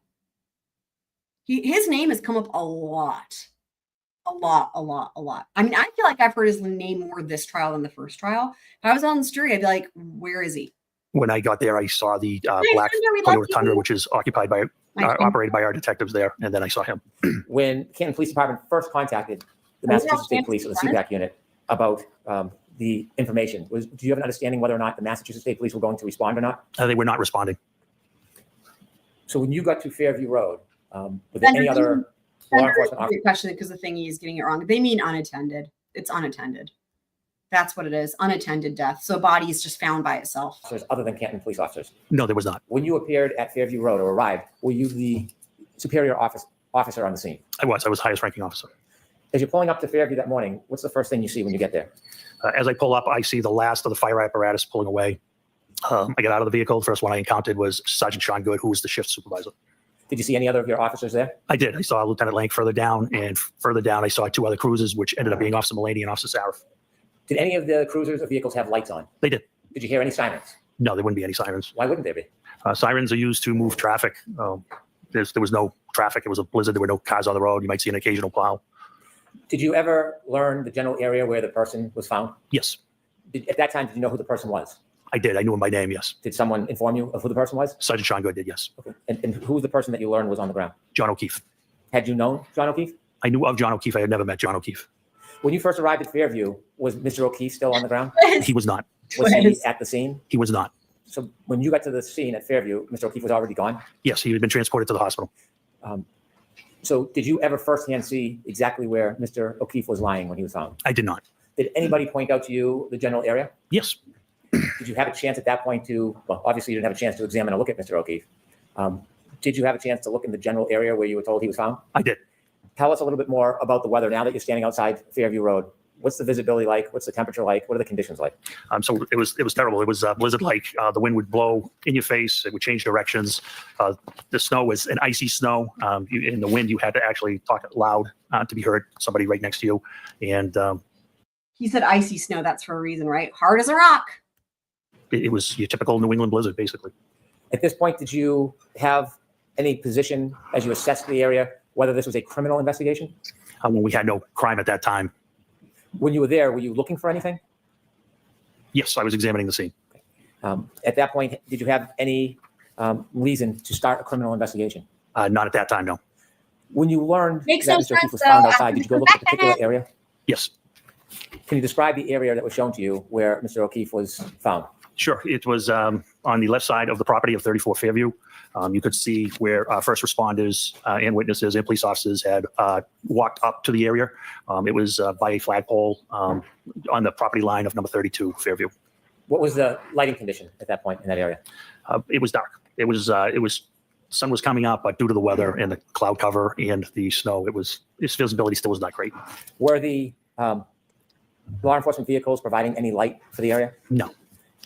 His name has come up a lot. A lot. I mean, I feel like I've heard his name more this trial than the first trial. If I was on the jury, I'd be like, where is he? When I got there, I saw the black Toyota Tundra, which is occupied by, operated by our detectives there, and then I saw him. When Canton Police Department first contacted the Massachusetts State Police or the CPAC unit about the information, do you have an understanding whether or not the Massachusetts State Police were going to respond or not? They were not responding. So when you got to Fairview Road, were there any other law enforcement officers? Great question, because the thing is getting it wrong. They mean unattended. It's unattended. That's what it is. Unattended death. So a body is just found by itself. Other than Canton police officers? No, there was not. When you appeared at Fairview Road or arrived, were you the superior officer on the scene? I was highest ranking officer. As you're pulling up to Fairview that morning, what's the first thing you see when you get there? As I pull up, I see the last of the fire apparatus pulling away. I get out of the vehicle. The first one I encountered was Sergeant Sean Good, who was the shift supervisor. Did you see any other of your officers there? I did. I saw Lieutenant Lank further down, and further down I saw two other cruisers, which ended up being Officer Mulaney and Officer Sarah. Did any of the cruisers or vehicles have lights on? They did. Did you hear any sirens? No, there wouldn't be any sirens. Why wouldn't there be? Sirens are used to move traffic. There was no traffic. It was a blizzard. There were no cars on the road. You might see an occasional plow. Did you ever learn the general area where the person was found? Yes. At that time, did you know who the person was? I did. I knew him by name, yes. Did someone inform you of who the person was? Sergeant Sean Good did, yes. Okay. And who was the person that you learned was on the ground? John O'Keefe. Had you known John O'Keefe? I knew of John O'Keefe. I had never met John O'Keefe. When you first arrived at Fairview, was Mr. O'Keefe still on the ground? He was not. Was he Twist. at the scene? He was not. So when you got to the scene at Fairview, Mr. O'Keefe was already gone? Yes, he had been transported to the hospital. So did you ever firsthand see exactly where Mr. O'Keefe was lying when he was found? I did not. Did anybody point out to you the general area? Yes, Did you have a chance at that point to, well, obviously you didn't have a chance to examine or look at Mr. O'Keefe. Did you have a chance to look in the general area where you were told he was found? I did. Tell us a little bit more about the weather now that you're standing outside Fairview Road. What's the visibility like? What's the temperature like? What are the conditions like? So it was terrible. It was blizzard-like. The wind would blow in your face. It would change directions. The snow was an icy snow. In the wind, you had to actually talk loud to be heard. Somebody right next to you, and He said icy snow. That's for a reason, right? Hard as a rock. it was your typical New England blizzard, basically. At this point, did you have any position as you assessed the area, whether this was a criminal investigation? When we had no crime at that time. When you were there, were you looking for anything? Yes, I was examining the scene. At that point, did you have any reason to start a criminal investigation? Not at that time, no. When you learned Makes that no Mr. O'Keefe was sense, found though. outside, did you go look at a particular area? Yes, Can you describe the area that was shown to you where Mr. O'Keefe was found? sure. It was on the left side of the property of 34 Fairview. You could see where first responders and witnesses and police officers had walked up to the area. It was by a flagpole on the property line of number 32 Fairview. What was the lighting condition at that point in that area? It was dark. It was sun was coming up, but due to the weather and the cloud cover and the snow, its visibility still was not great. Were the law enforcement vehicles providing any light for the area? No.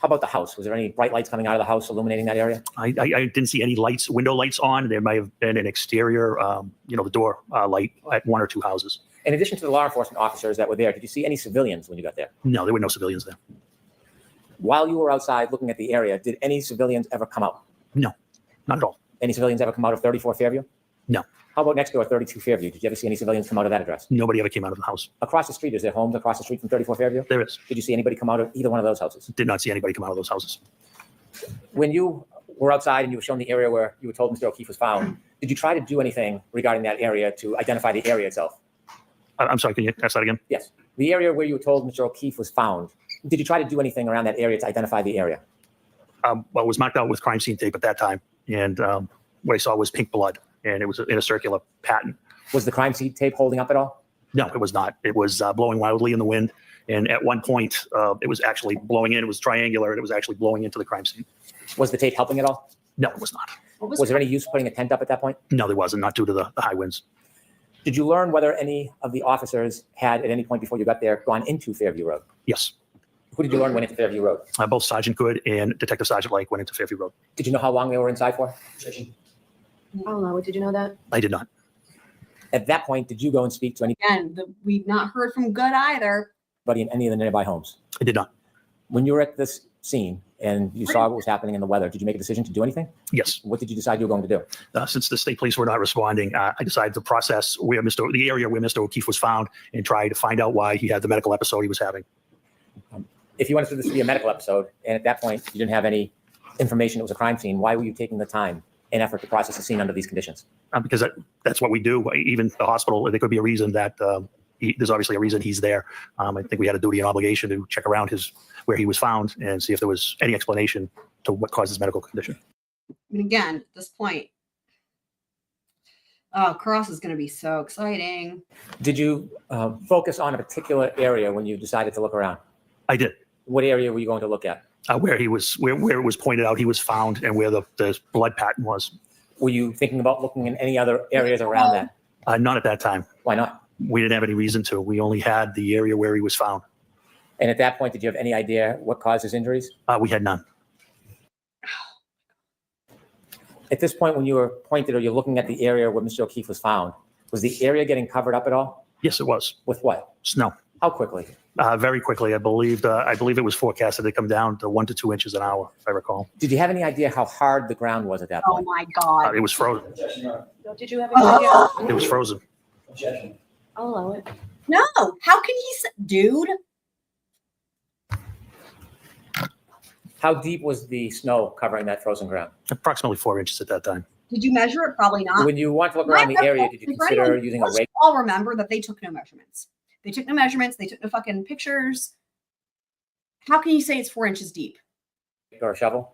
How about the house? Was there any bright lights coming out of the house illuminating that area? I didn't see any lights, window lights on. There might have been an exterior, the door light at one or two houses. In addition to the law enforcement officers that were there, did you see any civilians when you got there? No, there were no civilians there. While you were outside looking at the area, did any civilians ever come out? No, not at all. Any civilians ever come out of 34 Fairview? No. How about next door, 32 Fairview? Did you ever see any civilians come out of that address? Nobody ever came out of the house. Across the street, is there homes across the street from 34 Fairview? There is. Did you see anybody come out of either one of those houses? Did not see anybody come out of those houses. When you were outside and you were shown the area where you were told Mr. O'Keefe was found, did you try to do anything regarding that area to identify the area itself? I'm sorry, can you ask that again? Yes. The area where you were told Mr. O'Keefe was found, did you try to do anything around that area to identify the area? Well, it was marked out with crime scene tape at that time. And what I saw was pink blood, and it was in a circular pattern. Was the crime scene tape holding up at all? No, it was not. It was blowing wildly in the wind. And at one point, it was actually blowing in. It was triangular, and it was actually blowing into the crime scene. Was the tape helping at all? No, it was not. Was there any use of putting a tent up at that point? No, there wasn't, not due to the high winds. Did you learn whether any of the officers had, at any point before you got there, gone into Fairview Road? Yes. Who did you learn went into Fairview Road? Both Sergeant Good and Detective Sergeant Lake went into Fairview Road. Did you know how long they were inside for? I don't know. Did you know that? I did not. At that point, did you go and speak to Again, we've not heard from Good either. anybody in any of the nearby homes? I did not. When you were at this scene and you saw what was happening in the weather, did you make a decision to do anything? Yes. What did you decide you were going to do? Since the state police were not responding, I decided to process the area where Mr. O'Keefe was found and try to find out why he had the medical episode he was having. If you understood this to be a medical episode, and at that point you didn't have any information it was a crime scene, why were you taking the time and effort to process the scene under these conditions? Because that's what we do. Even the hospital, there could be a reason that there's obviously a reason he's there. I think we had a duty and obligation to check around where he was found and see if there was any explanation to what caused his medical condition. I mean, again, at this point, Cross is going to be so exciting. Did you focus on a particular area when you decided to look around? I did. What area were you going to look at? Where it was pointed out he was found and where the blood pattern was. Were you thinking about looking in any other areas around that? Not at that time. Why not? We didn't have any reason to. We only had the area where he was found. And at that point, did you have any idea what caused his injuries? We had none. At this point, when you were pointed or you're looking at the area where Mr. O'Keefe was found, was the area getting covered up at all? Yes, it was. With what? Snow. How quickly? Very quickly. I believe it was forecasted to come down to 1 to 2 inches an hour, if I recall. Did you have any idea how hard the ground was at that Oh point? my God. It was frozen. Did you have any idea? It was frozen. I'll allow it. No, how can dude? How deep was the snow covering that frozen ground? Approximately 4 inches at that time. Did you measure it? Probably not. When you want to look around the area, did you consider using a let's rake? all remember that they took no measurements. They took no measurements. They took no fucking pictures. How can you say it's 4 inches deep? Or a shovel?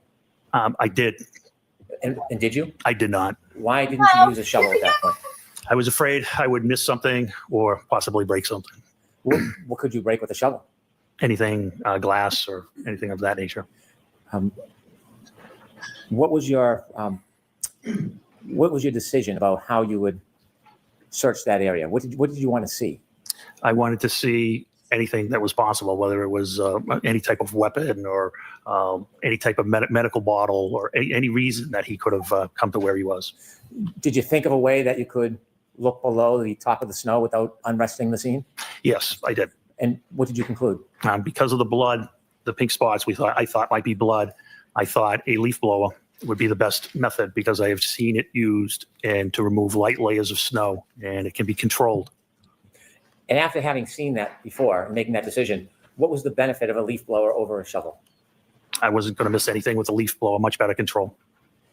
I did. And did you? I did not. Why didn't you use a shovel at that point? I was afraid I would miss something or possibly break something. What could you break with a shovel? Anything, glass or anything of that nature. What was your decision about how you would search that area? What did you want to see? I wanted to see anything that was possible, whether it was any type of weapon or any type of medical bottle or any reason that he could have come to where he was. Did you think of a way that you could look below the top of the snow without unresting the scene? Yes, I did. And what did you conclude? Because of the blood, the pink spots, I thought might be blood. I thought a leaf blower would be the best method because I have seen it used and to remove light layers of snow, and it can be controlled. And after having seen that before and making that decision, what was the benefit of a leaf blower over a shovel? I wasn't going to miss anything with a leaf blower, much better control.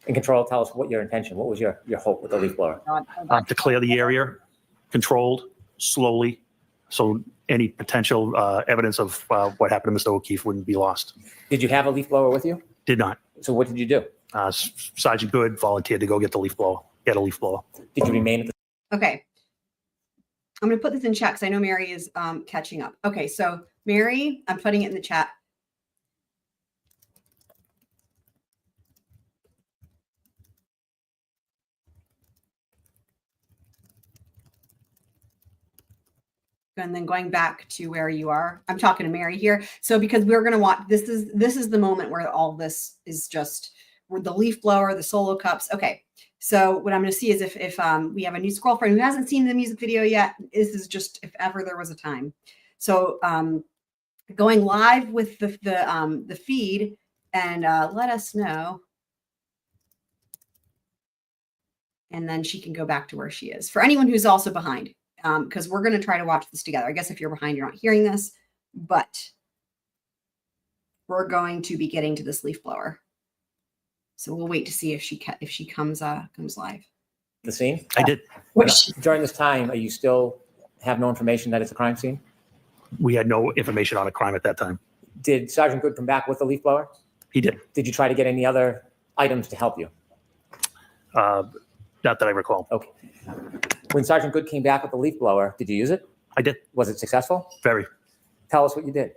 And control, tell us what your intention, what was your hope with the leaf blower? To clear the area, controlled, slowly, so any potential evidence of what happened to Mr. O'Keefe wouldn't be lost. Did you have a leaf blower with you? Did not. So what did you do? Sergeant Good volunteered to go get a leaf blower. Did you remain at the... Okay. I'm going to put this in chat because I know Mary is catching up. Okay, so Mary, I'm putting it in the chat. And then going back to where you are, I'm talking to Mary here. So because we're going to watch, this is the moment where all this is just where the leaf blower, the solo cups. Okay. So what I'm going to see is if we have a new scroll friend who hasn't seen the music video yet, this is just if ever there was a time. So going live with the feed and let us know. And then she can go back to where she is. For anyone who's also behind, because we're going to try to watch this together. I guess if you're behind, you're not hearing this, but we're going to be getting to this leaf blower. So we'll wait to see if she comes live. The scene? I did. During this time, you still have no information that it's a crime scene? We had no information on a crime at that time. Did Sergeant Good come back with the leaf blower? He did. Did you try to get any other items to help you? Not that I recall. Okay. When Sergeant Good came back with the leaf blower, did you use it? I did. Was it successful? Very. Tell us what you did.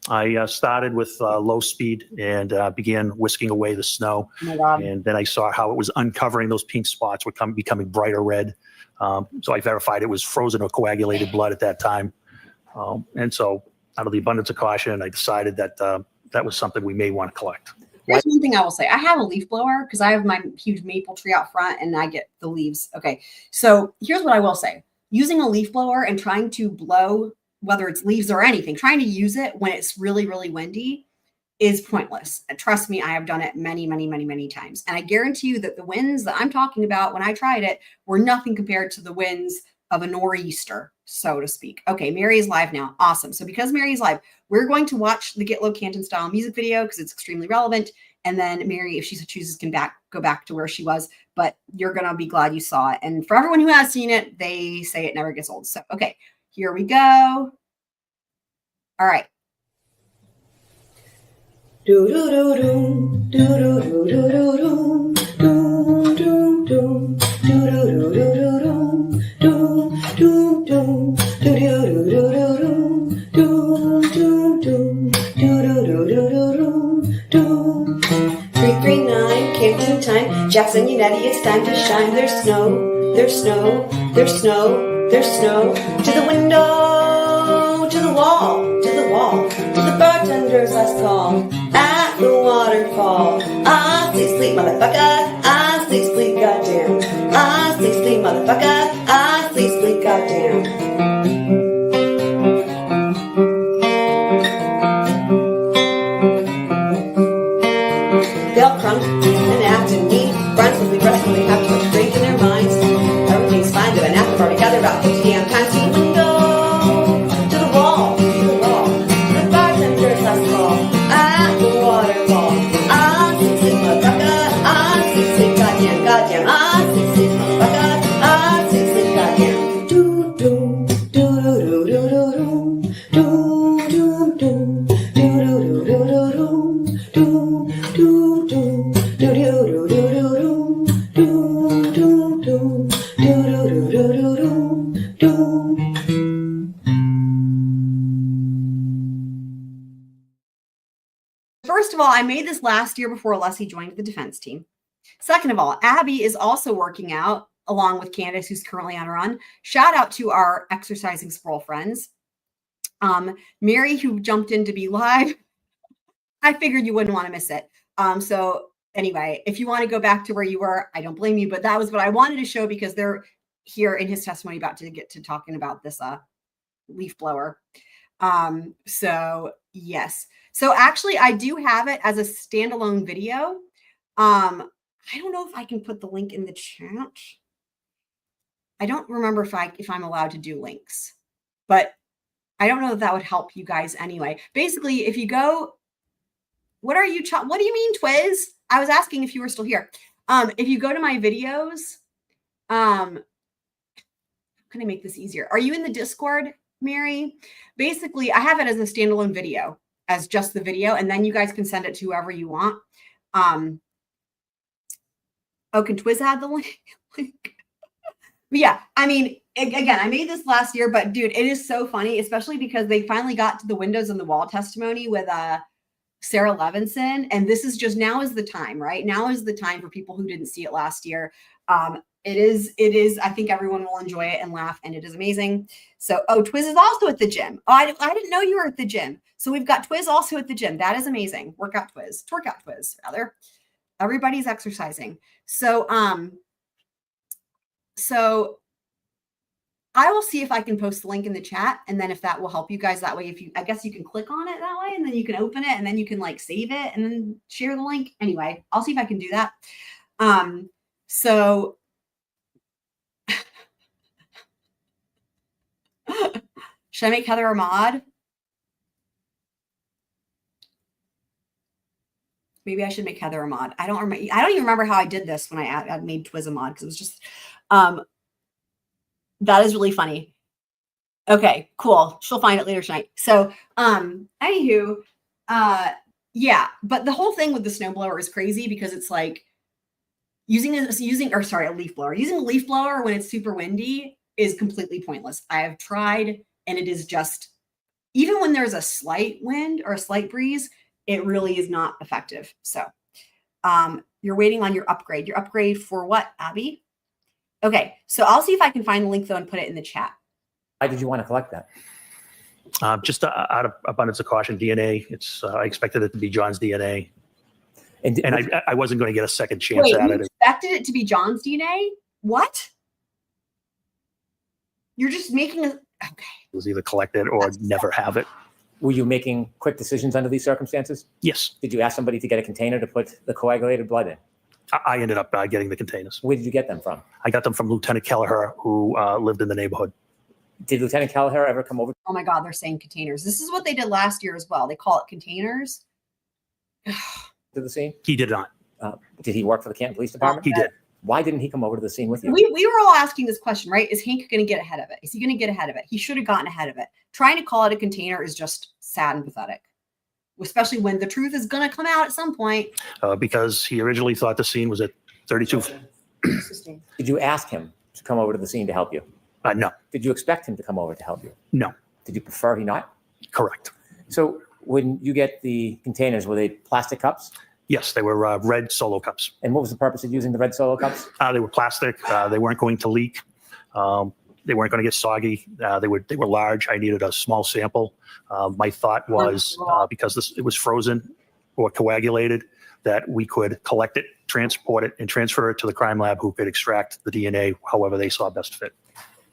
I started with low speed and began whisking away the snow. Oh my God. And then I saw how it was uncovering those pink spots, were becoming brighter red. So I verified it was frozen or coagulated blood at that time. And so out of the abundance of caution, I decided that that was something we may want to collect. Here's one thing I will say. I have a leaf blower because I have my huge maple tree out front and I get the leaves. Okay. So here's what I will say. Using a leaf blower and trying to blow, whether it's leaves or anything, trying to use it when it's really, really windy is pointless. And trust me, I have done it many, many, many, many times. And I guarantee you that the winds that I'm talking about when I tried it were nothing compared to the winds of a nor'easter, so to speak. Okay, Mary is live now. Awesome. So because Mary is live, we're going to watch the Get Low Canton Style music video because it's extremely relevant. And then Mary, if she so chooses, can go back to where she was. But you're going to be glad you saw it. And for everyone who has seen it, they say it never gets old. So, okay, here we go. All right. Do do do do do do do do do do do do do do do do do do. 339 camping time. Jackson, United, it's time to shine. There's snow, there's snow, there's snow, there's snow. To the window, to the wall, to the wall, to the bartender's last call. At the waterfall. Ah, sleep, sleep, motherfucker. Ah, sleep, sleep, goddamn. Ah, sleep, sleep, motherfucker. Ah, sleep, sleep, goddamn. They'll crunk and act and meet. Brian simply resting, they have too much drink in their minds. Everything's fine, but an after party gathered about 50 damn times. To the window, to the wall, to the wall. To the bartender's last call. Ah, first of all, I made this last year before Leslie joined the defense team. Second of all, Abby is also working out along with Candace, who's currently on a run. Shout out to our exercising squirrel friends. Mary, who jumped in to be live. I figured you wouldn't want to miss it. So anyway, if you want to go back to where you were, I don't blame you, but that was what I wanted to show because they're here in his testimony about to get to talking about this leaf blower. So yes. So actually I do have it as a standalone video. I don't know if I can put the link in the chat. I don't remember if I'm allowed to do links, but I don't know if that would help you guys anyway. Basically, if you go, what do you mean, Twiz? I was asking if you were still here. If you go to my videos, how can I make this easier? Are you in the Discord, Mary? Basically, I have it as a standalone video, as just the video, and then you guys can send it to whoever you want. Oh, can Twiz add the link? But yeah, I mean, again, I made this last year, but dude, it is so funny, especially because they finally got to the windows on the wall testimony with Sarah Levinson. And this is just, now is the time, right? Now is the time for people who didn't see it last year. It is, I think everyone will enjoy it and laugh, and it is amazing. So, oh, Twiz is also at the gym. Oh, I didn't know you were at the gym. So we've got Twiz also at the gym. That is amazing. Workout Twiz, rather. Everybody's exercising. So I will see if I can post the link in the chat, and then if that will help you guys that way, I guess you can click on it that way, and then you can open it, and then you can like save it and then share the link. Anyway, I'll see if I can do that. So should I make Heather a mod? Maybe I should make Heather a mod. I don't even remember how I did this when I made Twiz a mod, because it was just, that is really funny. Okay, cool. She'll find it later tonight. So, anywho, yeah, but the whole thing with the snowblower is crazy because it's like using a leaf blower. Using a leaf blower when it's super windy is completely pointless. I have tried, and it is just, even when there's a slight wind or a slight breeze, it really is not effective. So, you're waiting on your upgrade. Your upgrade for what, Abby? Okay, so I'll see if I can find the link though and put it in the chat. Why did you want to collect that? Just out of abundance of caution, DNA. I expected it to be John's DNA, and I wasn't going to get a second chance at it. You expected it to be John's DNA? What? You're just making okay. It was either collect it or never have it. Were you making quick decisions under these circumstances? Yes. Did you ask somebody to get a container to put the coagulated blood in? I ended up getting the containers. Where did you get them from? I got them from Lieutenant Gallagher, who lived in the neighborhood. Did Lieutenant Gallagher ever come over? Oh my God, they're saying containers. This is what they did last year as well. They call it containers. To the scene? He did not. Did he work for the Canton Police Department? He did. Why didn't he come over to the scene with you? We were all asking this question, right? Is Hank going to get ahead of it? Is he going to get ahead of it? He should have gotten ahead of it. Trying to call it a container is just sad and pathetic, especially when the truth is going to come out at some point. Because he originally thought the scene was at 32. Did you ask him to come over to the scene to help you? No. Did you expect him to come over to help you? No. Did you prefer he not? Correct. So when you get the containers, were they plastic cups? Yes, they were red Solo cups. And what was the purpose of using the red Solo cups? They were plastic. They weren't going to leak. They weren't going to get soggy. They were large. I needed a small sample. My thought was because it was frozen or coagulated, that we could collect it, transport it, and transfer it to the crime lab, who could extract the DNA however they saw best fit.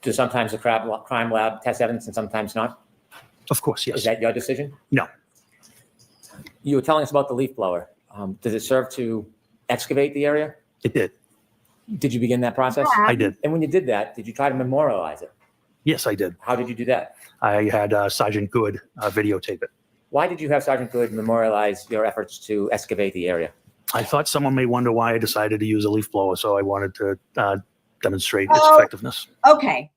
Do sometimes the crime lab test evidence and sometimes not? Of course, yes. Is that your decision? No. You were telling us about the leaf blower. Does it serve to excavate the area? It did. Did you begin that process? I did. And when you did that, did you try to memorialize it? Yes, I did. How did you do that? I had Sergeant Good videotape it. Why did you have Sergeant Good memorialize your efforts to excavate the area? I thought someone may wonder why I decided to use a leaf blower, so I wanted to demonstrate its effectiveness. Okay,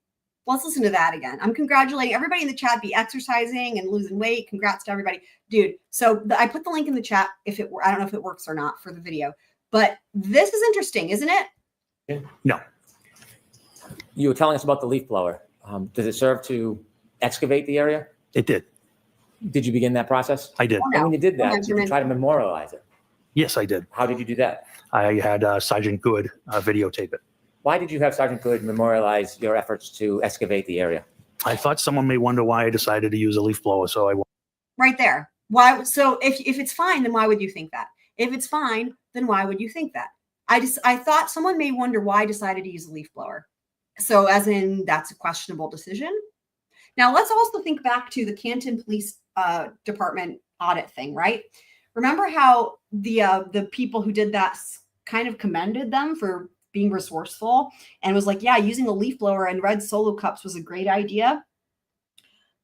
let's listen to that again. I'm congratulating everybody in the chat. Be exercising and losing weight. Congrats to everybody, dude. So I put the link in the chat. I don't know if it works or not for the video, but this is interesting, isn't it? No. You were telling us about the leaf blower. Does it serve to excavate the area? It did. Did you begin that process? I did. And when you did that, did you Measurement. try to memorialize it? Yes, I did. How did you do that? I had Sergeant Good videotape it. Why did you have Sergeant Good memorialize your efforts to excavate the area? I thought someone may wonder why I decided to use a leaf blower, so I Right there. Why? So if it's fine, then why would you think that? If it's fine, then why would you think that? I thought someone may wonder why I decided to use a leaf blower. So as in, that's a questionable decision. Now let's also think back to the Canton Police Department audit thing, right? Remember how the people who did that kind of commended them for being resourceful and was like, yeah, using a leaf blower and red solo cups was a great idea.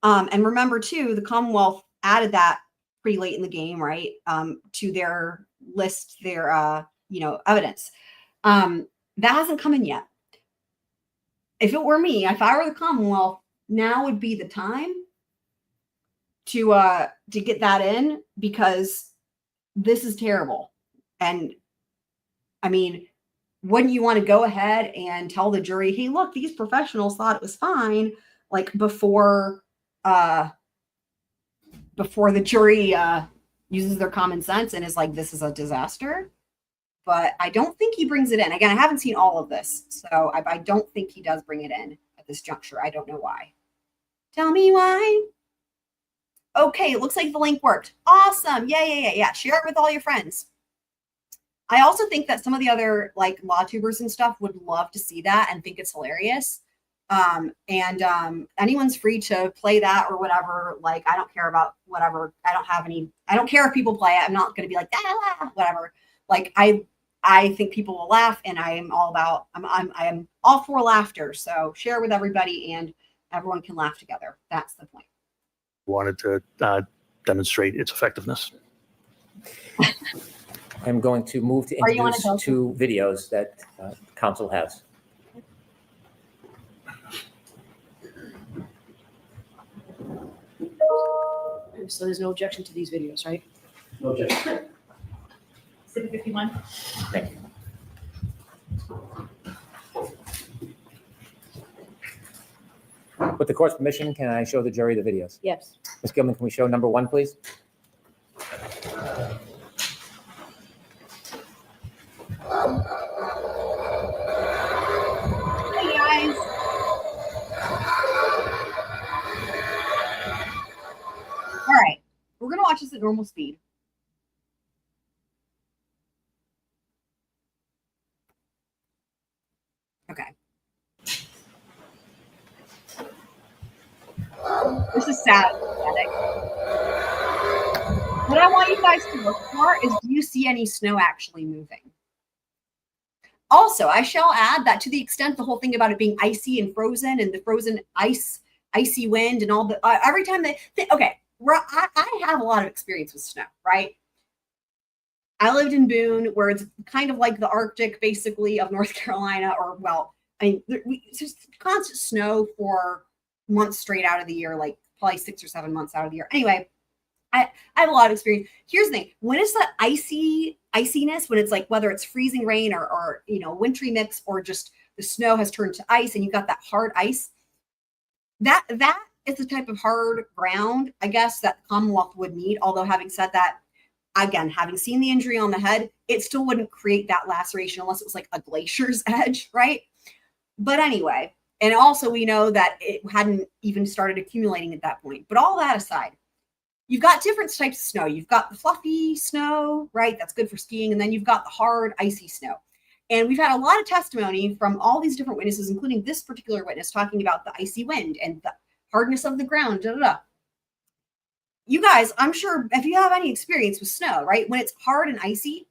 And remember too, the Commonwealth added that pretty late in the game, right? To their list, their evidence. That hasn't come in yet. If it were me, if I were the Commonwealth, now would be the time to get that in, because this is terrible. And I mean, wouldn't you want to go ahead and tell the jury, hey, look, these professionals thought it was fine, like before the jury uses their common sense and is like, this is a disaster? But I don't think he brings it in. Again, I haven't seen all of this, so I don't think he does bring it in at this juncture. I don't know why. Tell me why. Okay, it looks like the link worked. Awesome. Yeah. Share it with all your friends. I also think that some of the other like law tubers and stuff would love to see that and think it's hilarious. Anyone's free to play that or whatever. Like, I don't care about whatever. I don't care if people play it. I'm not going to be like, whatever. Like, I think people will laugh, and I am all for laughter. So share with everybody and everyone can laugh together. That's the point. wanted to demonstrate its effectiveness. I'm going to move to introduce two videos that council has. So there's no objection to these videos, right? No objection. 751. Thank you. With the court's permission, can I show the jury the videos? Yes. Ms. Gilman, can we show number one, please? Hey guys. All right, we're gonna watch this at normal speed. Okay. This is sad. Pathetic. What I want you guys to look for is, do you see any snow actually moving? Also, I shall add that to the extent the whole thing about it being icy and frozen and the frozen icy wind and all the, every time I have a lot of experience with snow, right? I lived in Boone, where it's kind of like the Arctic, basically, of North Carolina, or, well, I mean, it's just constant snow for months straight out of the year, like probably 6 or 7 months out of the year. Anyway, I have a lot of experience. Here's the thing. When it's that iciness, when it's like, whether it's freezing rain or wintry mix, or just the snow has turned to ice and you got that hard ice, that is the type of hard ground, I guess, that the Commonwealth would need. Although, having said that, again, having seen the injury on the head, it still wouldn't create that laceration unless it was like a glacier's edge, right? But anyway, and also we know that it hadn't even started accumulating at that point. But all that aside, you've got different types of snow. You've got the fluffy snow, right? That's good for skiing. And then you've got the hard, icy snow. And we've had a lot of testimony from all these different witnesses, including this particular witness, talking about the icy wind and the hardness of the ground, You guys, I'm sure if you have any experience with snow, right? When it's hard and icy,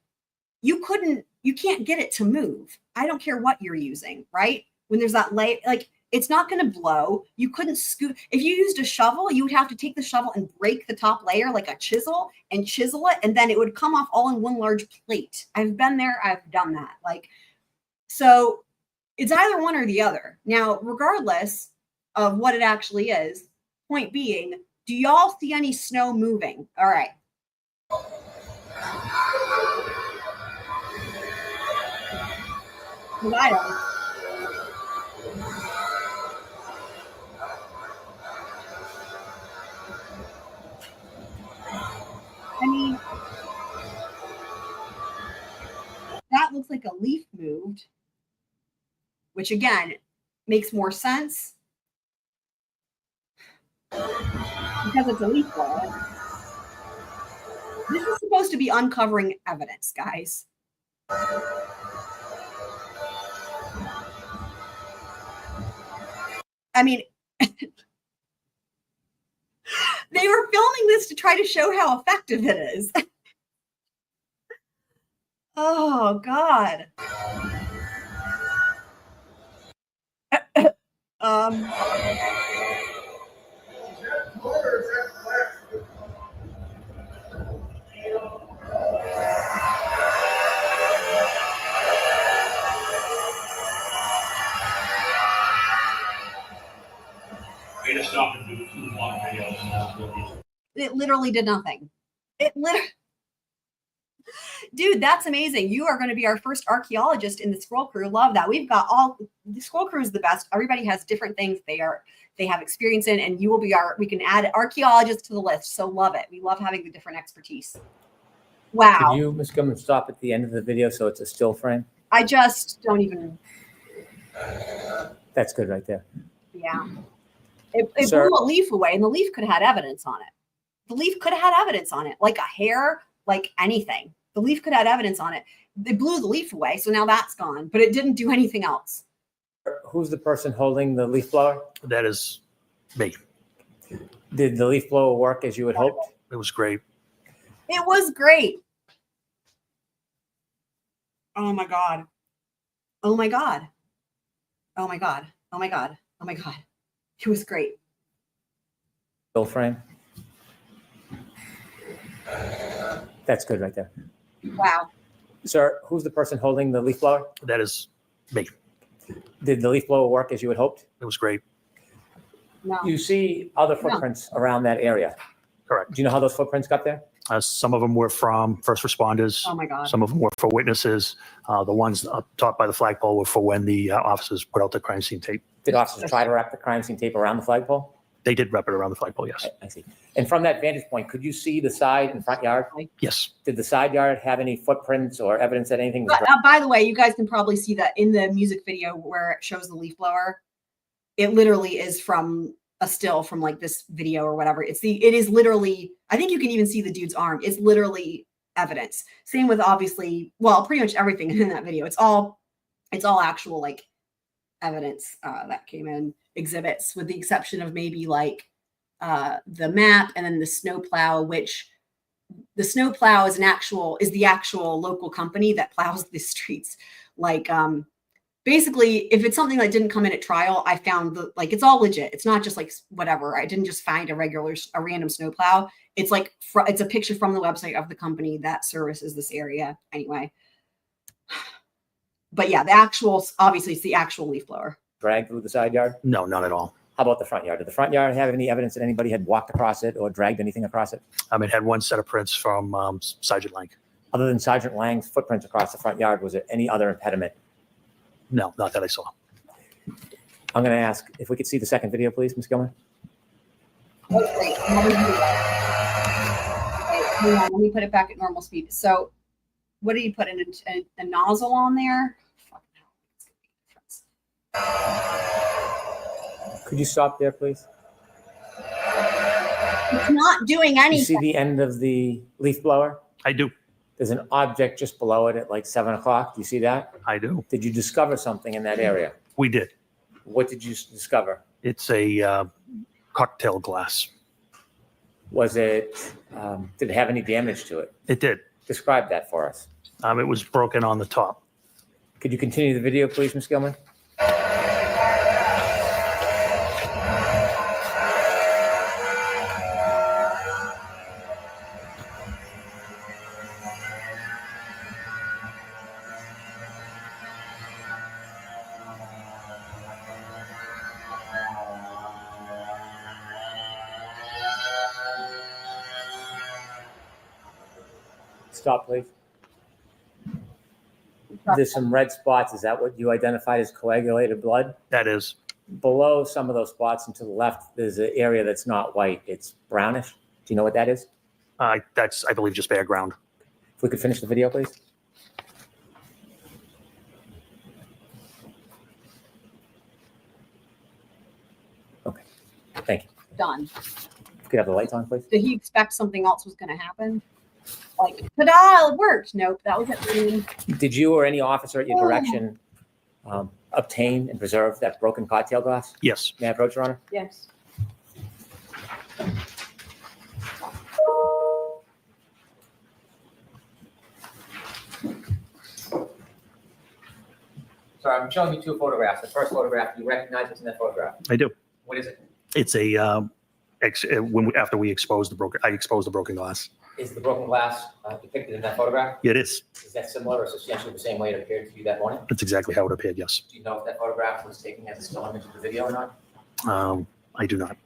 you can't get it to move. I don't care what you're using, right? When there's that layer, like, it's not going to blow. You couldn't scoop. If you used a shovel, you would have to take the shovel and break the top layer like a chisel and chisel it, and then it would come off all in one large plate. I've been there. I've done that. So it's either one or the other. Now, regardless of what it actually is, point being, do y'all see any snow moving? All right. Well, I don't. like a leaf moved, which again makes more sense because it's a leaf blower. This is supposed to be uncovering evidence, guys. I mean, they were filming this to try to show how effective it is. Oh, God. It literally did nothing. It literally. Dude, that's amazing. You are going to be our first archaeologist in the Scroll Crew. Love that. We've got the Scroll Crew is the best. Everybody has different things they have experience in, and you will be we can add archaeologists to the list. So love it. We love having the different expertise. Wow. Could you, Ms. Gilman, stop at the end of the video so it's a still frame? I just don't even. That's good right there. Yeah. It Sir? blew a leaf away, and the leaf could have had evidence on it. The leaf could have had evidence on it, like a hair, like anything. The leaf could have had evidence on it. They blew the leaf away, so now that's gone, but it didn't do anything else. Who's the person holding the leaf blower? That is me. Did the leaf blower work as you had hoped? It was great. It was great. Oh my God. Oh my God. Oh my God. Oh my God. Oh my God. It was great. Still frame? That's good right there. Wow. Sir, who's the person holding the leaf blower? That is me. Did the leaf blower work as you had hoped? It was great. No. You see other footprints around that area. Correct. Do you know how those footprints got there? Some of them were from first responders. Oh my God. Some of them were for witnesses. The ones up top by the flagpole were for when the officers put out the crime scene tape. Did officers try to wrap the crime scene tape around the flagpole? They did wrap it around the flagpole, yes. I see. And from that vantage point, could you see the side and front yard? Yes. Did the side yard have any footprints or evidence that anything was But, by the way, you guys can probably see that in the music video where it shows the leaf blower. It literally is from a still from like this video or whatever. It is literally, I think you can even see the dude's arm. It's literally evidence. Same with obviously, well, pretty much everything in that video. It's all actual like evidence that came in, exhibits, with the exception of maybe like the map and then the snowplow, which the snowplow is the actual local company that plows the streets. Like basically, if it's something that didn't come in at trial, I found it's all legit. It's not just like whatever. I didn't just find a random snowplow. It's like it's a picture from the website of the company that services this area anyway. But yeah, obviously it's the actual leaf blower. dragged through the side yard? No, not at all. How about the front yard? Did the front yard have any evidence that anybody had walked across it or dragged anything across it? It had one set of prints from Sergeant Lang. Other than Sergeant Lang's footprints across the front yard, was there any other impediment? No, not that I saw. I'm going to ask if we could see the second video, please, Ms. Gilman. Okay, hang on, let me put it back at normal speed. So what do you put in a nozzle on there? Could you stop there, please? It's not doing anything. You see the end of the leaf blower? I do. There's an object just below it at like 7 o'clock. Do you see that? I do. Did you discover something in that area? We did. What did you discover? It's a cocktail glass. Was it, did it have any damage to it? It did. Describe that for us. It was broken on the top. Could you continue the video, please, Ms. Gilman? Stop, please. There's some red spots. Is that what you identified as coagulated blood? That is. Below some of those spots and to the left, there's an area that's not white. It's brownish. Do you know what that is? That's, I believe, just bare ground. If we could finish the video, please. done? Could you have the lights on, please? Did he expect something else was going to happen? Like, ta-da, it worked. Nope, that was it. Did you or any officer at your direction obtain and preserve that broken cocktail glass? Yes. May I approach, Your Honor? Yes. Sorry, I'm showing you two photographs. The first photograph, you recognize what's in that photograph? I do. What is it? It's after we exposed I exposed the broken glass. Is the broken glass depicted in that photograph? It is. Is that similar or substantially the same way it appeared to you that morning? That's exactly how it appeared, yes. Do you know if that photograph was taken as a still image of the video or not? I do not.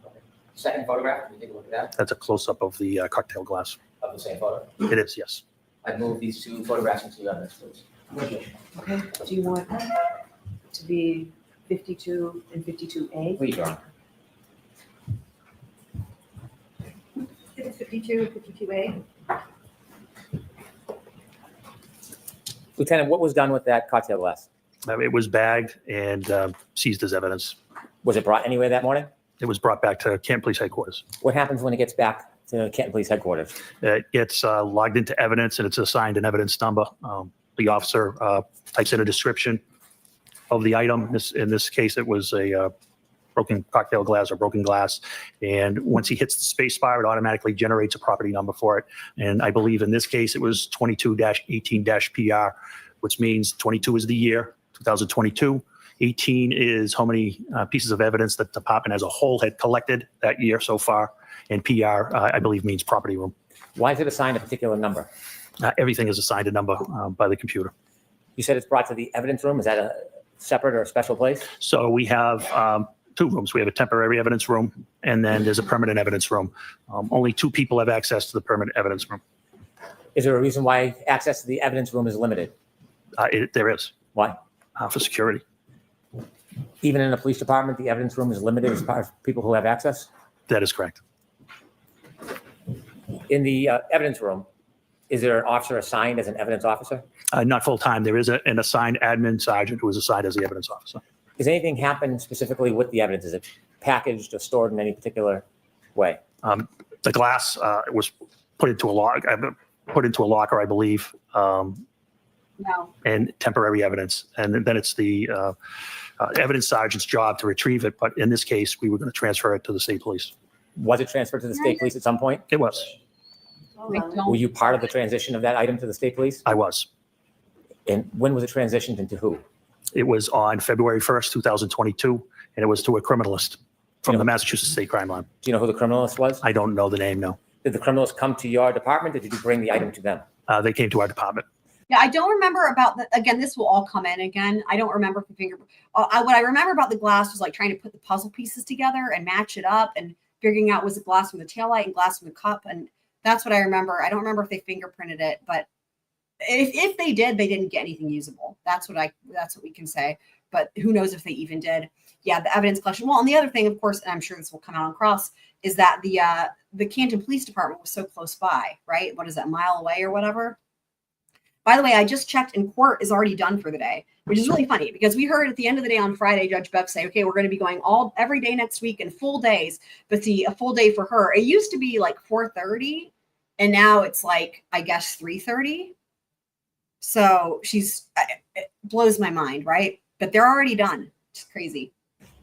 Second photograph, can you take a look at that, That's a close-up of the cocktail glass. of the same photo? It is, yes. I'd move these two photographs into evidence, please. Okay, do you want to be 52 and 52A? Please, Your Honor. 52, 52A. Lieutenant, what was done with that cocktail glass? It was bagged and seized as evidence. Was it brought anywhere that morning? It was brought back to Canton Police Headquarters. What happens when it gets back to Canton Police Headquarters? It gets logged into evidence and it's assigned an evidence number. The officer types in a description of the item. In this case, it was a broken cocktail glass or broken glass. And once he hits the space bar, it automatically generates a property number for it. And I believe in this case, it was 22-18-PR, which means 22 is the year, 2022. 18 is how many pieces of evidence that the department as a whole had collected that year so far. And PR, I believe, means property room. Why is it assigned a particular number? Everything is assigned a number by the computer. You said it's brought to the evidence room. Is that a separate or a special place? So we have two rooms. We have a temporary evidence room, and then there's a permanent evidence room. Only two people have access to the permanent evidence room. Is there a reason why access to the evidence room is limited? There is. Why? For security. Even in a police department, the evidence room is limited as far as people who have access? That is correct. In the evidence room, is there an officer assigned as an evidence officer? Not full-time. There is an assigned admin sergeant who is assigned as the evidence officer. Does anything happen specifically with the evidence? Is it packaged or stored in any particular way? The glass was put into a locker, I believe, No. and temporary evidence. And then it's the evidence sergeant's job to retrieve it. But in this case, we were going to transfer it to the state police. Was it transferred to the state police at some point? It was. Were you part of the transition of that item to the state police? I was. And when was it transitioned and to who? It was on February 1st, 2022, and it was to a criminalist from the Massachusetts State Crime Line. Do you know who the criminalist was? I don't know the name, no. Did the criminalist come to your department or did you bring the item to them? They came to our department. Yeah, I don't remember about the, again, this will all come in again. I don't remember the finger. What I remember about the glass was like trying to put the puzzle pieces together and match it up and figuring out was it glass from the taillight and glass from the cup. And that's what I remember. I don't remember if they fingerprinted it, but if they did, they didn't get anything usable. That's what we can say. But who knows if they even did. Yeah, the evidence collection. Well, and the other thing, of course, and I'm sure this will come out on cross, is that the Canton Police Department was so close by, right? What is that, a mile away or whatever? By the way, I just checked and court is already done for the day, which is really funny because we heard at the end of the day on Friday, Judge Bev say, okay, we're going to be going every day next week and full days, but see, a full day for her. It used to be like 4:30 and now it's like, I guess 3:30. So it blows my mind, right? But they're already done. It's crazy.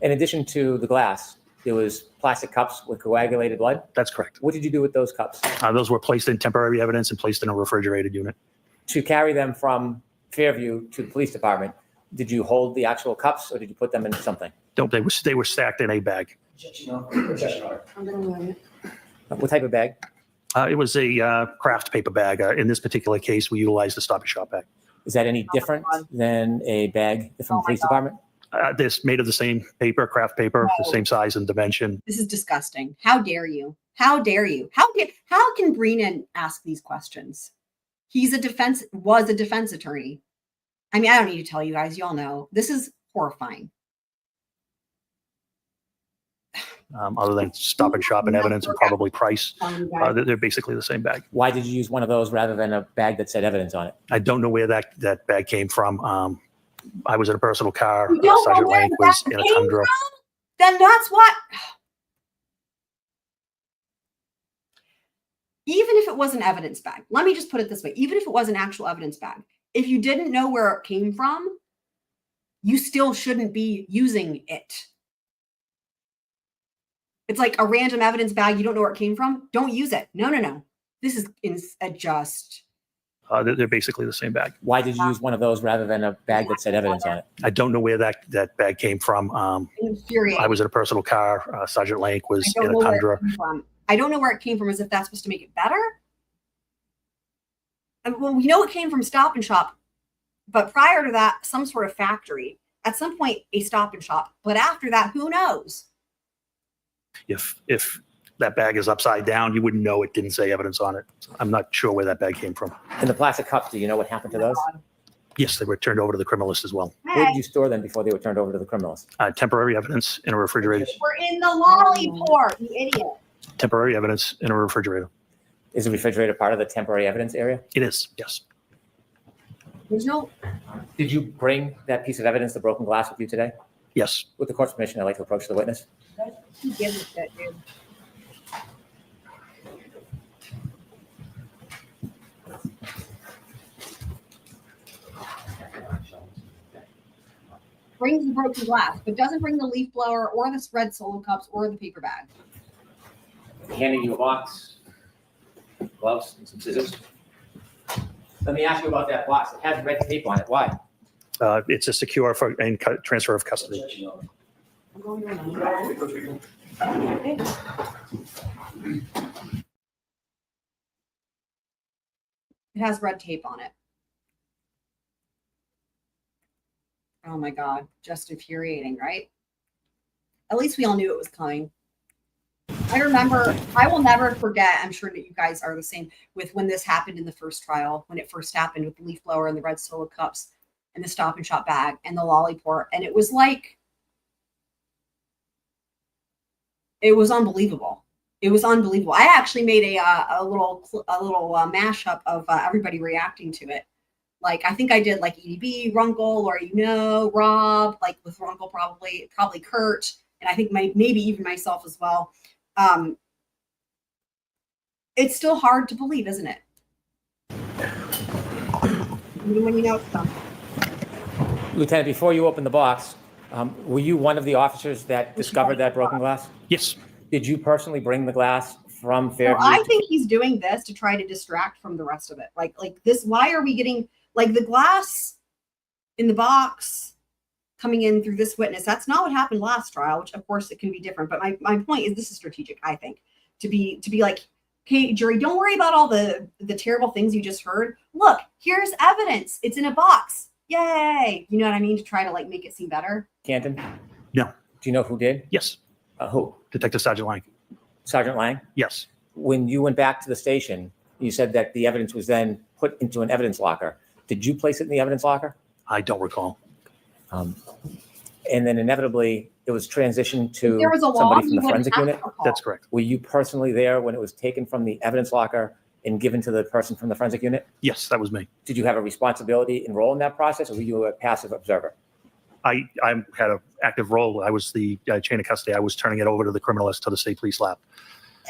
In addition to the glass, there was plastic cups with coagulated blood? That's correct. What did you do with those cups? Those were placed in temporary evidence and placed in a refrigerated unit. To carry them from Fairview to the police department, did you hold the actual cups or did you put them in something? They were stacked in a bag. I'm gonna learn it. What type of bag? It was a craft paper bag. In this particular case, we utilized the Stop and Shop bag. Is that any different than a bag from the police department? This made of the same paper, craft paper, the same size and dimension. This is disgusting. How dare you? How dare you? How can Brennan ask these questions? Was a defense attorney. I mean, I don't need to tell you guys, you all know. This is horrifying. Other than Stop and Shop and evidence and probably price, they're basically the same bag. Why did you use one of those rather than a bag that said evidence on it? I don't know where that bag came from. I was in a personal car. You don't know Sergeant where Lank the was bag in a came Tundra. from? Then that's what. even if it was an evidence bag, let me just put it this way, even if it was an actual evidence bag, if you didn't know where it came from, you still shouldn't be using it. It's like a random evidence bag, you don't know where it came from, don't use it. No. This is just... They're basically the same bag. Why did you use one of those rather than a bag that said evidence on it? I don't know where that bag came from. Infuriating. I was in a personal car. Sergeant Lank was I in don't a know where it Tundra. came from. I don't know where it came from, as if that's supposed to make it better. And, well, we know it came from Stop and Shop, but prior to that, some sort of factory. At some point, a Stop and Shop. But after that, who knows? If that bag is upside down, you wouldn't know it didn't say evidence on it. I'm not sure where that bag came from. And the plastic cups, do you know what happened to those? Yes, they were turned over to the criminalist as well. Where did you store them before they were turned over to the criminals? Temporary evidence in a refrigerator. We're in the lollipop, you idiot. Temporary evidence in a refrigerator. Is the refrigerator part of the temporary evidence area? It is, yes. There's no... Did you bring that piece of evidence, the broken glass, with you today? Yes. With the court's permission, I'd like to approach the witness. Who gives a shit, dude? Brings the broken glass, but doesn't bring the leaf blower or the red Solo cups or the paper bag. Handing you a box, gloves, and some scissors. Let me ask you about that box. It has red tape on it. Why? It's a secure and transfer of custody. It has red tape on it. Oh my God, just infuriating, right? At least we all knew it was coming. I remember, I will never forget, I'm sure that you guys are the same, with when this happened in the first trial, when it first happened with the leaf blower and the red Solo cups and the Stop and Shop bag and the lollipop. And it was like, it was unbelievable. It was unbelievable. I actually made a little mashup of everybody reacting to it. Like, I think I did like EDB, Runkle, or, Rob, like with Runkle probably Kurt, and I think maybe even myself as well. It's still hard to believe, isn't it? Even when you know it's coming. Lieutenant, before you open the box, were you one of the officers that discovered that broken glass? Yes. Did you personally bring the glass from Fairview? Well, I think he's doing this to try to distract from the rest of it. Like this, why are we getting like the glass in the box coming in through this witness? That's not what happened last trial, which of course it can be different. But my point is this is strategic, I think, to be like, okay, jury, don't worry about all the terrible things you just heard. Look, here's evidence. It's in a box. Yay. You know what I mean? To try to like make it seem better. Canton? No. Do you know who did? Yes. Who? Detective Sergeant Lank. Sergeant Lang? Yes. When you went back to the station, you said that the evidence was then put into an evidence locker. Did you place it in the evidence locker? I don't recall. And then inevitably, it was transitioned to If there was a somebody from you the forensic wouldn't unit? have to call. That's correct. Were you personally there when it was taken from the evidence locker and given to the person from the forensic unit? Yes, that was me. Did you have a responsibility and role in that process, or were you a passive observer? I had an active role. I was the chain of custody. I was turning it over to the criminalist to the state police lab.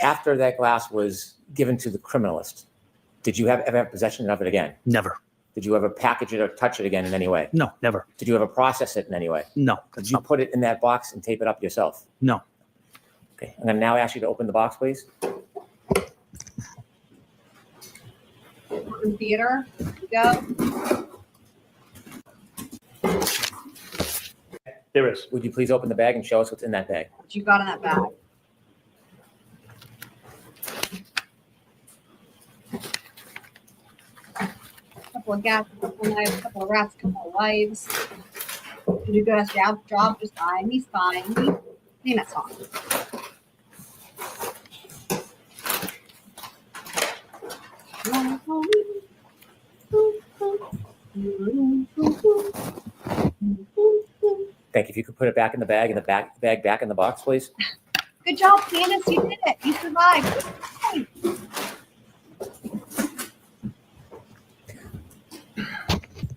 After that glass was given to the criminalist, did you ever have possession of it again? Never. Did you ever package it or touch it again in any way? No, never. Did you ever process it in any way? No. Did you put it in that box and tape it up yourself? No. Okay, I'm going to now ask you to open the box, please. In theater, go. There is. Would you please open the bag and show us what's in that bag? What you got in that bag? A couple of gas, a couple of knives, a couple of rats, a couple of wives. Did you do a job? Just fine. He's fine. Name that song. Thank you. If you could put it back in the bag and the bag back in the box, please. Good job, Candace. You did it. You survived. Hey.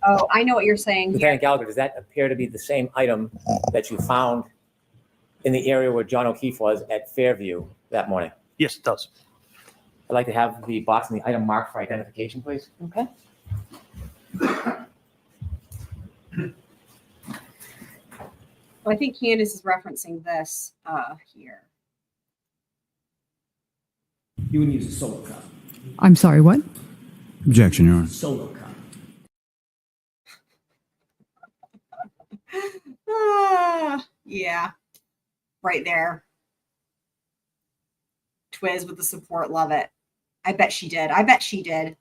Oh, I know what you're saying here. Lieutenant Gallagher, does that appear to be the same item that you found in the area where John O'Keefe was at Fairview that morning? Yes, it does. I'd like to have the box and the item marked for identification, please. Okay. Well, I think Candace is referencing this here. You would use a solo cup. I'm sorry, what? Objection, Your Honor. Solo cup. Yeah, right there. Twiz with the support, love it. I bet she did. I bet she did.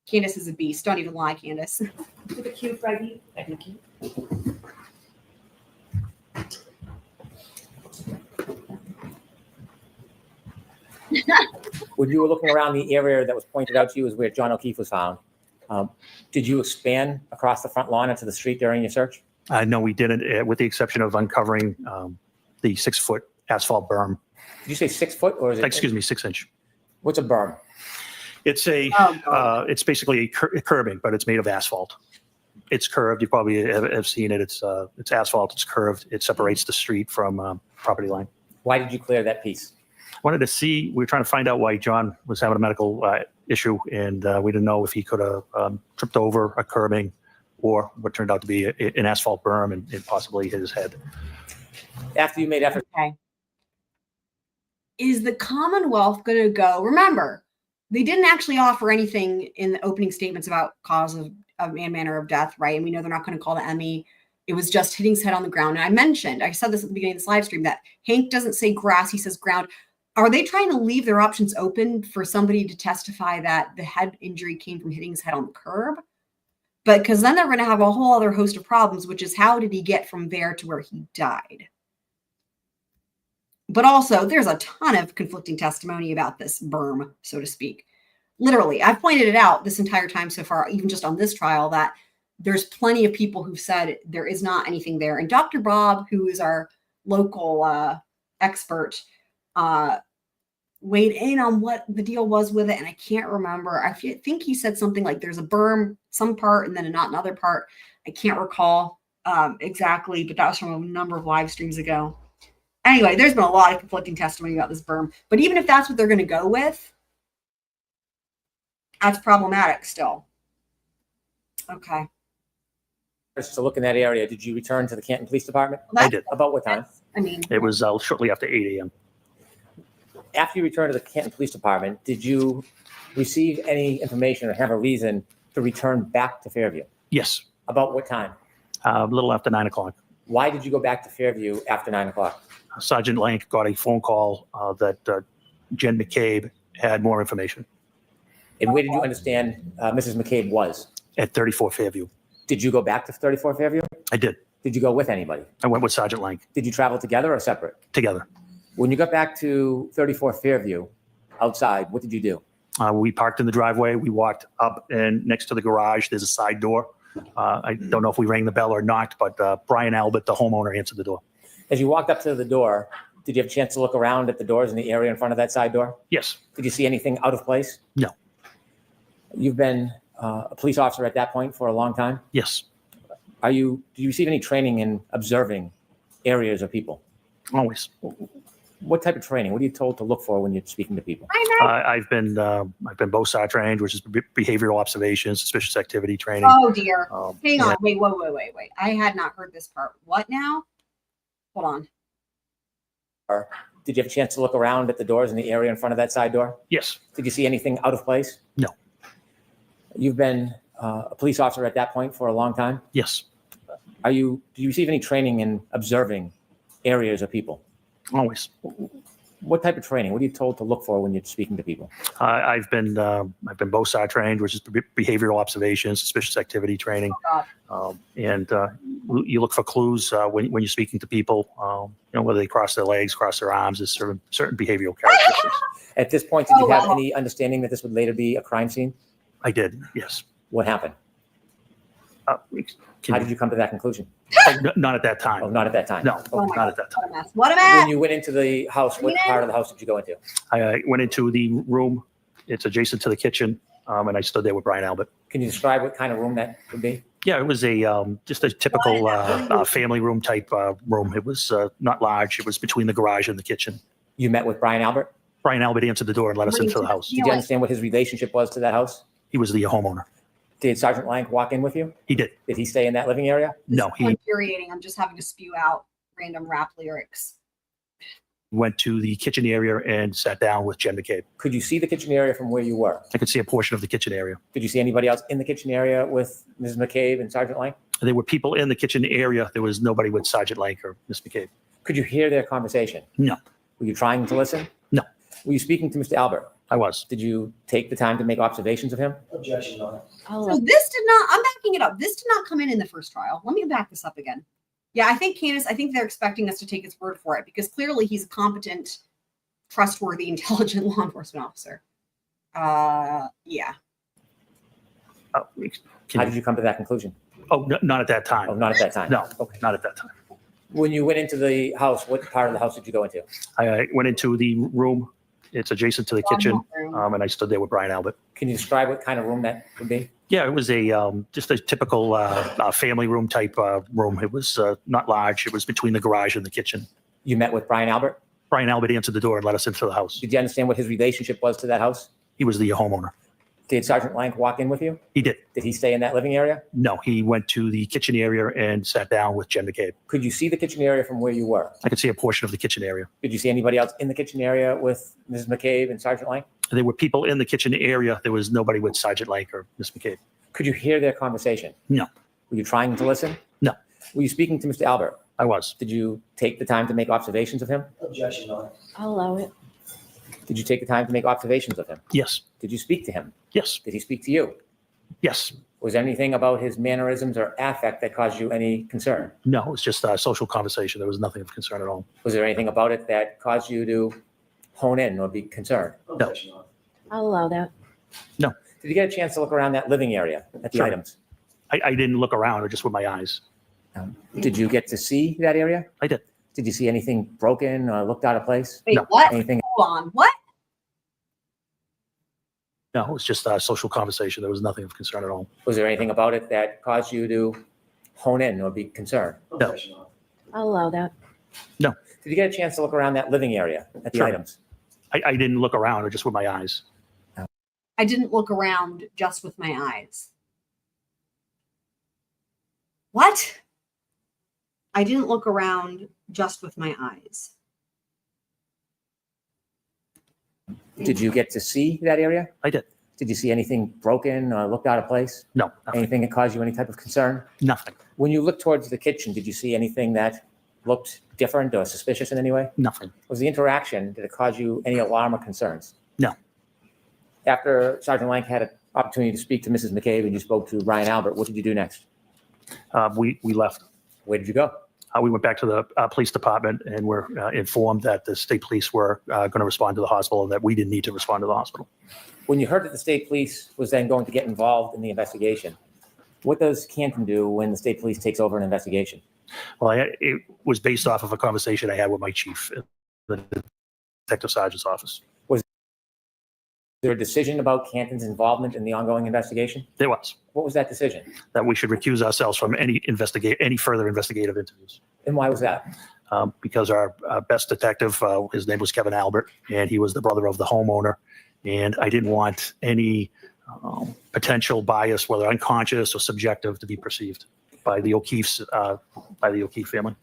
Candace is a beast. Don't even lie, Candace. With a cute Freddie. Thank you. When you were looking around the area that was pointed out to you as where John O'Keefe was found, did you expand across the front lawn into the street during your search? No, we didn't, with the exception of uncovering the 6-foot asphalt berm. Did you say 6 foot or is it? Excuse me, 6 inch. What's a berm? It's it's basically a curbing, but it's made of asphalt. It's curved. You probably have seen it. It's asphalt. It's curved. It separates the street from property line. Why did you clear that piece? Wanted to see. We were trying to find out why John was having a medical issue, and we didn't know if he could have tripped over a curbing or what turned out to be an asphalt berm and possibly hit his head. After you made efforts. Okay. Is the Commonwealth going to go? Remember, they didn't actually offer anything in the opening statements about cause of and manner of death, right? And we know they're not going to call the ME. It was just hitting his head on the ground. And I said this at the beginning of this live stream, that Hank doesn't say grass, he says ground. Are they trying to leave their options open for somebody to testify that the head injury came from hitting his head on the curb? But because then they're going to have a whole other host of problems, which is how did he get from there to where he died? But also, there's a ton of conflicting testimony about this berm, so to speak. Literally, I've pointed it out this entire time so far, even just on this trial, that there's plenty of people who've said there is not anything there. And Dr. Bob, who is our local expert, weighed in on what the deal was with it. And I can't remember. I think he said something like there's a berm, some part, and then not another part. I can't recall exactly, but that was from a number of live streams ago. Anyway, there's been a lot of conflicting testimony about this berm. But even if that's what they're going to go with, that's problematic still. Okay. To look in that area, did you return to the Canton Police Department? Well, I did. About what time? I mean, It was shortly after 8 a.m. After you returned to the Canton Police Department, did you receive any information or have a reason to return back to Fairview? Yes, About what time? a little after 9 o'clock. Why did you go back to Fairview after 9 o'clock? Sergeant Lank got a phone call that Jen McCabe had more information And where did you understand Mrs. McCabe was? at 34 Fairview. Did you go back to 34 Fairview? I did. Did you go with anybody? I went with Sergeant Lank Did you travel together or separate? together. When you got back to 34 Fairview outside, what did you do? We parked in the driveway. We walked up, and next to the garage, there's a side door. I don't know if we rang the bell or not, but Brian Albert, the homeowner, answered the door. As you walked up to the door, did you have a chance to look around at the doors in the area in front of that side door? Yes. Did you see anything out of place? No. You've been a police officer at that point for a long time. Yes. Do you receive any training in observing areas or people? Always. What type of training? What are you told to look for when you're speaking to people? I've been BOSAR trained, which is behavioral observations, suspicious activity training. oh dear. Hang on. yeah. Wait. I had not heard this part. What now? Hold on. Or did you have a chance to look around at the doors in the area in front of that side door? Yes. Did you see anything out of place? No. You've been a police officer at that point for a long time. Yes. Do you receive any training in observing areas or people? Always. What type of training? What are you told to look for when you're speaking to people? I've been BOSAR trained, which is behavioral observations, suspicious activity training. And you look for clues when you're speaking to people, whether they cross their legs, cross their arms, there's certain behavioral characteristics. At this point, did you have any understanding that this would later be a crime scene? I did, yes. What happened? How did you come to that conclusion? Not at that time. Oh, not at that time. No, Oh my not God. at that time. What a mess. What a mess. When you went into the house, what part of the house did you go into? I went into the room. It's adjacent to the kitchen, and I stood there with Brian Albert. Can you describe what kind of room that would be? Yeah, it was just a typical family room type room. It was not large. It was between the garage and the kitchen. You met with Brian Albert? Brian Albert answered the door and let us into the house. Did you understand what his relationship was to that house? He was the homeowner. Did Sergeant Lank walk in with you? He did. Did he stay in that living area? No, he Infuriating. I'm just having to spew out random rap lyrics. went to the kitchen area and sat down with Jen McCabe. Could you see the kitchen area from where you were? I could see a portion of the kitchen area. Did you see anybody else in the kitchen area with Mrs. McCabe and Sergeant Lank? There were people in the kitchen area. There was nobody with Sergeant Lank or Miss McCabe. Could you hear their conversation? No. Were you trying to listen? No. Were you speaking to Mr. Albert? I was. Did you take the time to make observations of him? Objection, Your Honor. So this did not, I'm backing it up. This did not come in the first trial. Let me back this up again. Yeah, I think Candace, I think they're expecting us to take his word for it because clearly he's a competent, trustworthy, intelligent law enforcement officer. Yeah. How did you come to that conclusion? Oh, no, not at that time. Oh, not at that time? No, Okay. not at that time. When you went into the house, what part of the house did you go into? I went into the room. It's adjacent to the kitchen, and I stood there with Brian Albert. Can you describe what kind of room that would be? Yeah, it was a just a typical family room type room. It was not large. It was between the garage and the kitchen. You met with Brian Albert? Brian Albert answered the door and let us into the house. Did you understand what his relationship was to that house? He was the homeowner. Did Sergeant Lank walk in with you? He did. Did he stay in that living area? No, he went to the kitchen area and sat down with Jen McCabe. Could you see the kitchen area from where you were? I could see a portion of the kitchen area. Did you see anybody else in the kitchen area with Mrs. McCabe and Sergeant Lank? There were people in the kitchen area. There was nobody with Sergeant Lank or Miss McCabe. Could you hear their conversation? No. Were you trying to listen? No. Were you speaking to Mr. Albert? I was. Did you take the time to make observations of him? Objection, Your Honor. I'll allow it. Did you take the time to make observations of him? Yes. Did you speak to him? Yes. Did he speak to you? Yes. Was there anything about his mannerisms or affect that caused you any concern? No, it was just a social conversation. There was nothing of concern at all. Was there anything about it that caused you to hone in or be concerned? Objection, Your Honor. I'll allow that. No. Did you get a chance to look around that living area at the Sure. items? I didn't look around, just with my eyes. Did you get to see that area? I did. Did you see anything broken or looked out of place? Wait, No. what? Anything? Hold on. What? No, it was just a social conversation. There was nothing of concern at all. Was there anything about it that caused you to hone in or be concerned? Objection, Your Honor. I'll allow that. No. Did you get a chance to look around that living area at the Sure. items? I didn't look around, just with my eyes. I didn't look around just with my eyes. What? I didn't look around just with my eyes. Did you get to see that area? I did. Did you see anything broken or looked out of place? No, nothing. Anything that caused you any type of concern? Nothing. When you looked towards the kitchen, did you see anything that looked different or suspicious in any way? Nothing. Was the interaction, did it cause you any alarm or concerns? No. After Sergeant Lank had an opportunity to speak to Mrs. McCabe and you spoke to Ryan Albert, what did you do next? We left. Where did you go? We went back to the police department and were informed that the state police were going to respond to the hospital and that we didn't need to respond to the hospital. When you heard that the state police was then going to get involved in the investigation, what does Canton do when the state police takes over an investigation? Well, it was based off of a conversation I had with my chief in the detective sergeant's office. Was there a decision about Canton's involvement in the ongoing investigation? There was. What was that decision? That we should recuse ourselves from any further investigative interviews. And why was that? Because our best detective, his name was Kevin Albert, and he was the brother of the homeowner. And I didn't want any potential bias, whether unconscious or subjective, to be perceived by the O'Keefe's, by the O'Keefe family.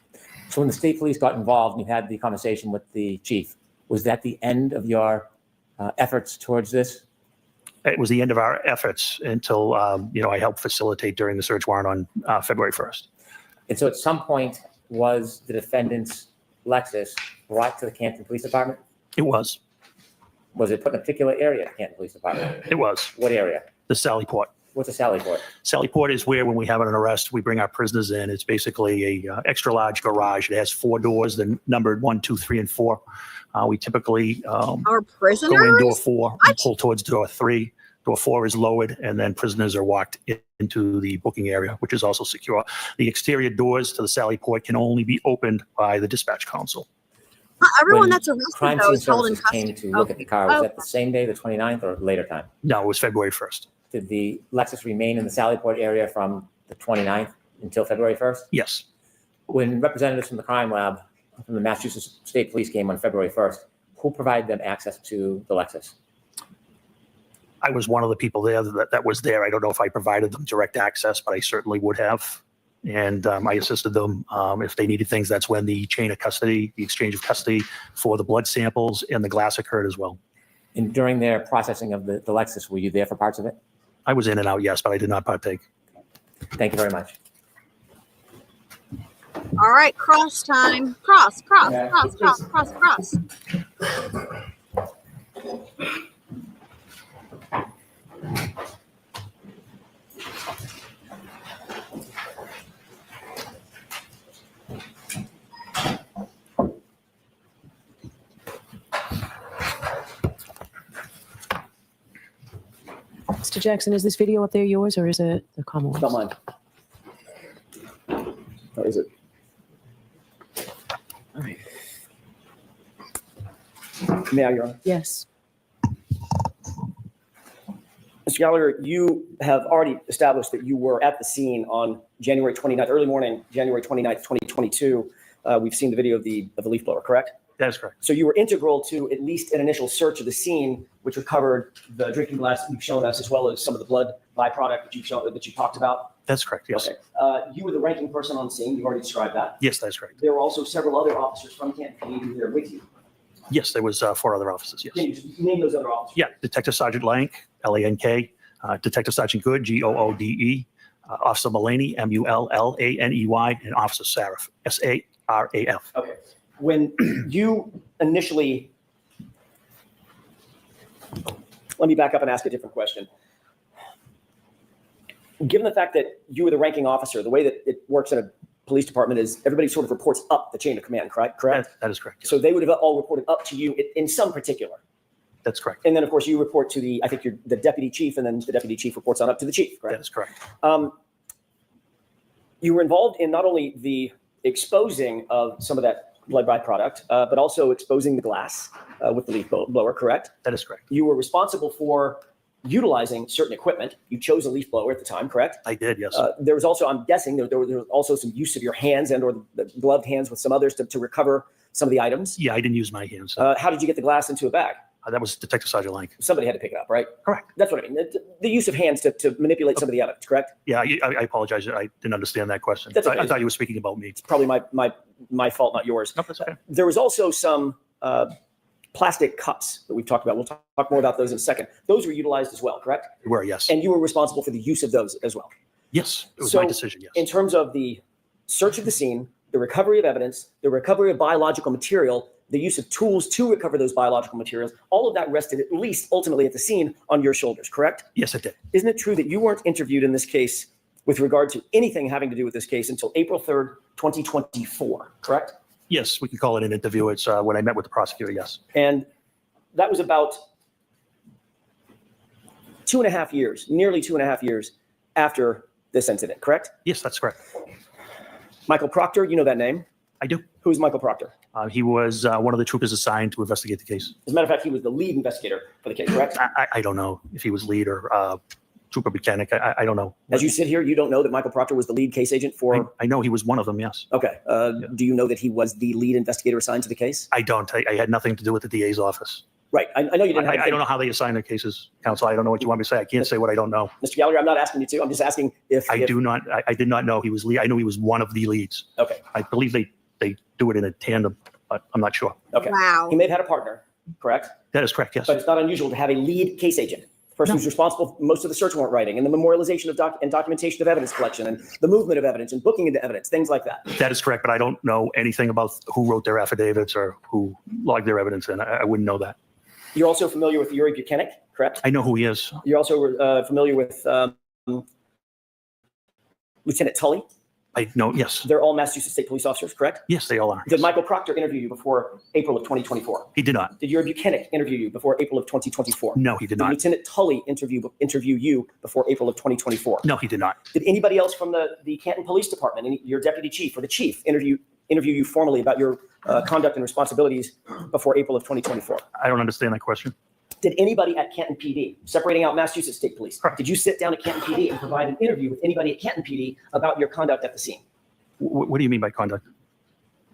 So when the state police got involved and you had the conversation with the chief, was that the end of your efforts towards this? It was the end of our efforts until, I helped facilitate during the search warrant on February 1st. And so at some point, was the defendant's Lexus brought to the Canton Police Department? It was. Was it put in a particular area at the Canton Police Department? It was. What area? The Sally Port. What's a Sally Port? Sally Port is where, when we have an arrest, we bring our prisoners in. It's basically a extra large garage. It has 4 doors, they're numbered 1, 2, 3, and 4. We typically Our go in prisoners? door 4 and pull towards door 3. Door 4 is lowered, and then prisoners are walked into the booking area, which is also secure. The exterior doors to the Sally Port can only be opened by the dispatch council. Everyone When that's arrested Crime though scene is held in services came custody. to look at the car. Was Oh. that the same day, the 29th, or later time? No, it was February 1st. Did the Lexus remain in the Sally Port area from the 29th until February 1st? Yes. When representatives from the crime lab from the Massachusetts State Police came on February 1st, Who provided them access to the Lexus? I was one of the people there that was there. I don't know if I provided them direct access, but I certainly would have. And I assisted them if they needed things. That's when the chain of custody, the exchange of custody for the blood samples and the glass occurred as well. And during their processing of the Lexus, were you there for parts of it? I was in and out, yes, but I did not partake. Thank you very much. All right, cross time. Cross. Mr. Jackson, is this video up there yours or is it the Commonwealth? It's not mine. Or is it? All right. May I, Your Honor? Yes. Mr. Gallagher, you have already established that you were at the scene on January 29th, early morning, January 29th, 2022. We've seen the video of the leaf blower, correct? That is correct. So you were integral to at least an initial search of the scene, which recovered the drinking glass that you've shown us, as well as some of the blood byproduct that you've shown, that you talked about. That's correct, yes. Okay. You were the ranking person on the scene. You've already described that. Yes, that's correct. There were also several other officers from Canton PD who were there with you. Yes, there was 4 other officers, yes. Can you just name those other officers? Yeah, Detective Sergeant Lank, Lank, Detective Sergeant Good, Goode, Officer Mullaney, Mullaney, and Officer Saraf, Saraf. Okay. When you initially, let me back up and ask a different question. Given the fact that you were the ranking officer, the way that it works in a police department is everybody sort of reports up the chain of command, correct? That is correct. Yes. So they would have all reported up to you in some particular. That's correct. And then, of course, you report to I think you're the deputy chief, and then the deputy chief reports on up to the chief, correct? That is correct. You were involved in not only the exposing of some of that blood byproduct, but also exposing the glass with the leaf blower, correct? That is correct. You were responsible for utilizing certain equipment. You chose a leaf blower at the time, correct? I did, yes. There was also, I'm guessing, there was also some use of your hands and or the gloved hands with some others to recover some of the items. Yeah, I didn't use my hands. How did you get the glass into a bag? That was Detective Sergeant Lank. Somebody had to pick it up, right? Correct. That's what I mean. The use of hands to manipulate some of the evidence, correct? Yeah, I apologize. I didn't understand that question. That's okay. I thought you were speaking about me. It's probably my fault, not yours. No, that's okay. There was also some plastic cups that we've talked about. We'll talk more about those in a second. Those were utilized as well, correct? They were, yes. And you were responsible for the use of those as well. Yes, it was So, my decision, yes. In terms of the search of the scene, the recovery of evidence, the recovery of biological material, the use of tools to recover those biological materials, all of that rested at least ultimately at the scene on your shoulders, correct? Yes, it did. Isn't it true that you weren't interviewed in this case with regard to anything having to do with this case until April 3rd, 2024, correct? Yes, we can call it an interview. It's when I met with the prosecutor, yes. And that was about 2.5 years, nearly 2.5 years after this incident, correct? Yes, that's correct. Michael Proctor, you know that name? I do. Who's Michael Proctor? He was one of the troopers assigned to investigate the case. As a matter of fact, he was the lead investigator for the case, correct? I don't know if he was lead or trooper mechanic. I don't know. As you sit here, you don't know that Michael Proctor was the lead case agent for... I know he was one of them, yes. Okay. Do you know that he was the lead investigator assigned to the case? I don't. I had nothing to do with the DA's office. Right. I know you didn't have... I don't know how they assign their cases, counsel. I don't know what you want me to say. I can't say what I don't know. Mr. Gallagher, I'm not asking you to. I'm just asking if... I did not know he was lead. I know he was one of the leads. Okay. I believe they do it in a tandem, but I'm not sure. Okay. Wow. He may have had a partner, correct? That is correct, yes. But it's not unusual to have a lead case agent, the person who's responsible for most of the search warrant writing and the memorialization of and documentation of evidence collection and the movement of evidence and booking into evidence, things like that. That is correct, but I don't know anything about who wrote their affidavits or who logged their evidence in. I wouldn't know that. You're also familiar with Yuri Buchanan, correct? I know who he is. You're also familiar with Lieutenant Tully? I know, yes. They're all Massachusetts State Police officers, correct? Yes, they all are. Did Michael Proctor interview you before April of 2024? He did not. Did Yuri Buchanan interview you before April of 2024? No, he did not. Did Lieutenant Tully interview you before April of 2024? No, he did not. Did anybody else from the Canton Police Department, your deputy chief or the chief, interview you formally about your conduct and responsibilities before April of 2024? I don't understand that question. Did anybody at Canton PD, separating out Massachusetts State Police, Correct. did you sit down at Canton PD and provide an interview with anybody at Canton PD about your conduct at the scene? What do you mean by conduct?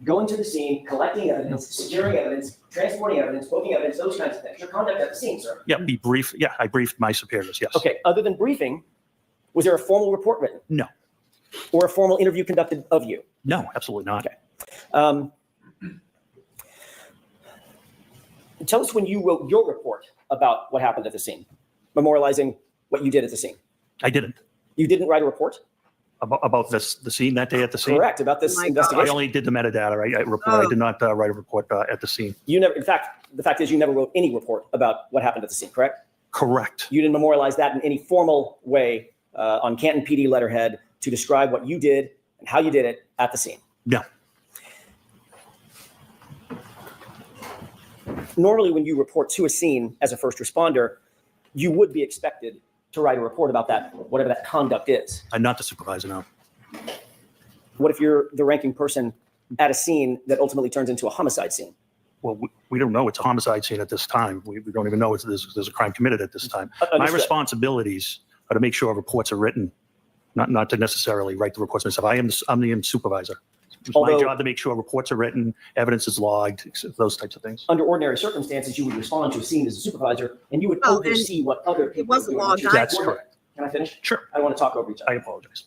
going to the scene, collecting evidence, securing evidence, transporting evidence, booking evidence, those kinds of things. Your conduct at the scene, sir. Yeah, I briefed my superiors, yes. Okay, other than briefing, was there a formal report written? No. Or a formal interview conducted of you? No, absolutely not. Okay. Tell us when you wrote your report about what happened at the scene, memorializing what you did at the scene. I didn't. You didn't write a report? About the scene that day at the scene? Correct, about this investigation. I only did the metadata, report. I did not write a report at the scene. You never, in fact, the fact is you never wrote any report about what happened at the scene, correct? Correct. You didn't memorialize that in any formal way on Canton PD letterhead to describe what you did and how you did it at the scene. No. Normally, when you report to a scene as a first responder, you would be expected to write a report about that, whatever that conduct is. I'm not the supervisor, no. What if you're the ranking person at a scene that ultimately turns into a homicide scene? Well, we don't know it's a homicide scene at this time. We don't even know there's a crime committed at this time. My Understood. responsibilities are to make sure reports are written, not to necessarily write the reports myself. I'm the supervisor. It's my job to make sure reports are written, evidence is logged, those types of things. Under ordinary circumstances, you would respond to a scene as a supervisor, and you would oversee what other people. It wasn't are doing. logged. That's correct. Can I finish? Sure. I don't want to talk over each other. I apologize.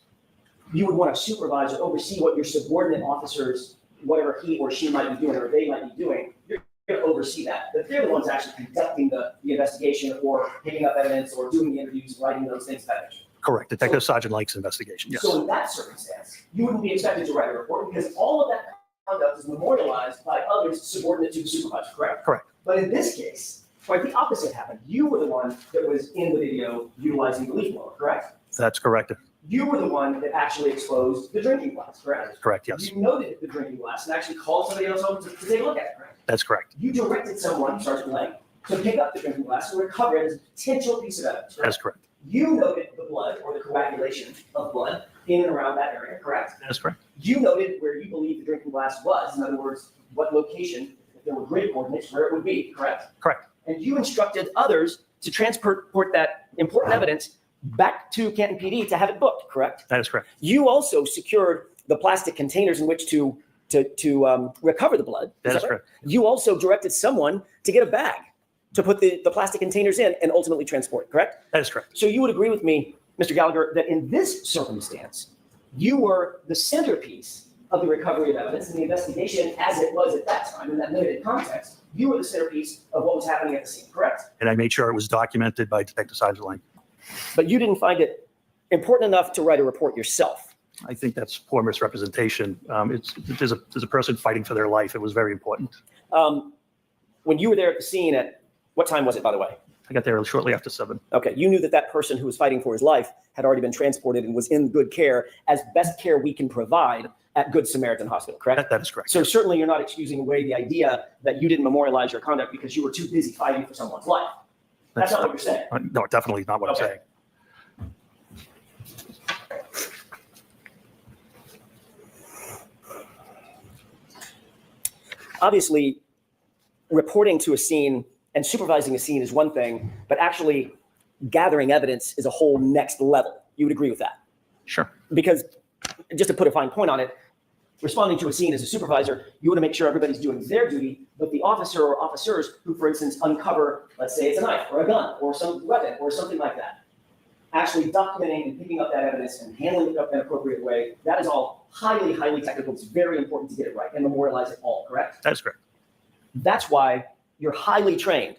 You would want a supervisor oversee what your subordinate officers, whatever he or she might be doing or they might be doing. You're going to oversee that. But they're the ones actually conducting the investigation or picking up evidence or doing the interviews, writing those things back. Correct. Detective Sergeant Lake's investigation, yes. So in that circumstance, you wouldn't be expected to write a report because all of that conduct is memorialized by others subordinate to the supervisor, correct? Correct. But in this case, quite the opposite happened. You were the one that was in the video utilizing the leaf blower, correct? That's correct. You were the one that actually exposed the drinking glass, correct? Correct, yes. You noted the drinking glass and actually called somebody else over to take a look at it, correct? That's correct. You directed someone, Sergeant Blank, to pick up the drinking glass and recover it as a potential piece of evidence, correct? That's correct. You noted the blood or the coagulation of blood in and around that area, correct? That's correct. You noted where you believe the drinking glass was, in other words, what location, if there were grid coordinates, where it would be, correct? Correct. And you instructed others to transport that important evidence back to Canton PD to have it booked, correct? That is correct. You also secured the plastic containers in which to recover the blood. That is right? correct. You also directed someone to get a bag to put the plastic containers in and ultimately transport, correct? That is correct. So you would agree with me, Mr. Gallagher, that in this circumstance, you were the centerpiece of the recovery of evidence and the investigation as it was at that time in that limited context. You were the centerpiece of what was happening at the scene, correct? And I made sure it was documented by Detective Sergeant Lane. But you didn't find it important enough to write a report yourself. I think that's poor misrepresentation. There's a person fighting for their life. It was very important. When you were there at the scene at, what time was it, by the way? I got there shortly after 7. Okay, you knew that that person who was fighting for his life had already been transported and was in good care, as best care we can provide at Good Samaritan Hospital, correct? That is correct. So certainly you're not excusing away the idea that you didn't memorialize your conduct because you were too busy fighting for someone's life. That's not what you're saying. No, definitely not what I'm saying. Obviously, reporting to a scene and supervising a scene is one thing, but actually gathering evidence is a whole next level. You would agree with that? Sure. Because just to put a fine point on it, responding to a scene as a supervisor, you want to make sure everybody's doing their duty, but the officer or officers who, for instance, uncover, let's say it's a knife or a gun or some weapon or something like that, actually documenting and picking up that evidence and handling it up in an appropriate way, that is all highly, highly technical. It's very important to get it right and memorialize it all, correct? That's correct. That's why you're highly trained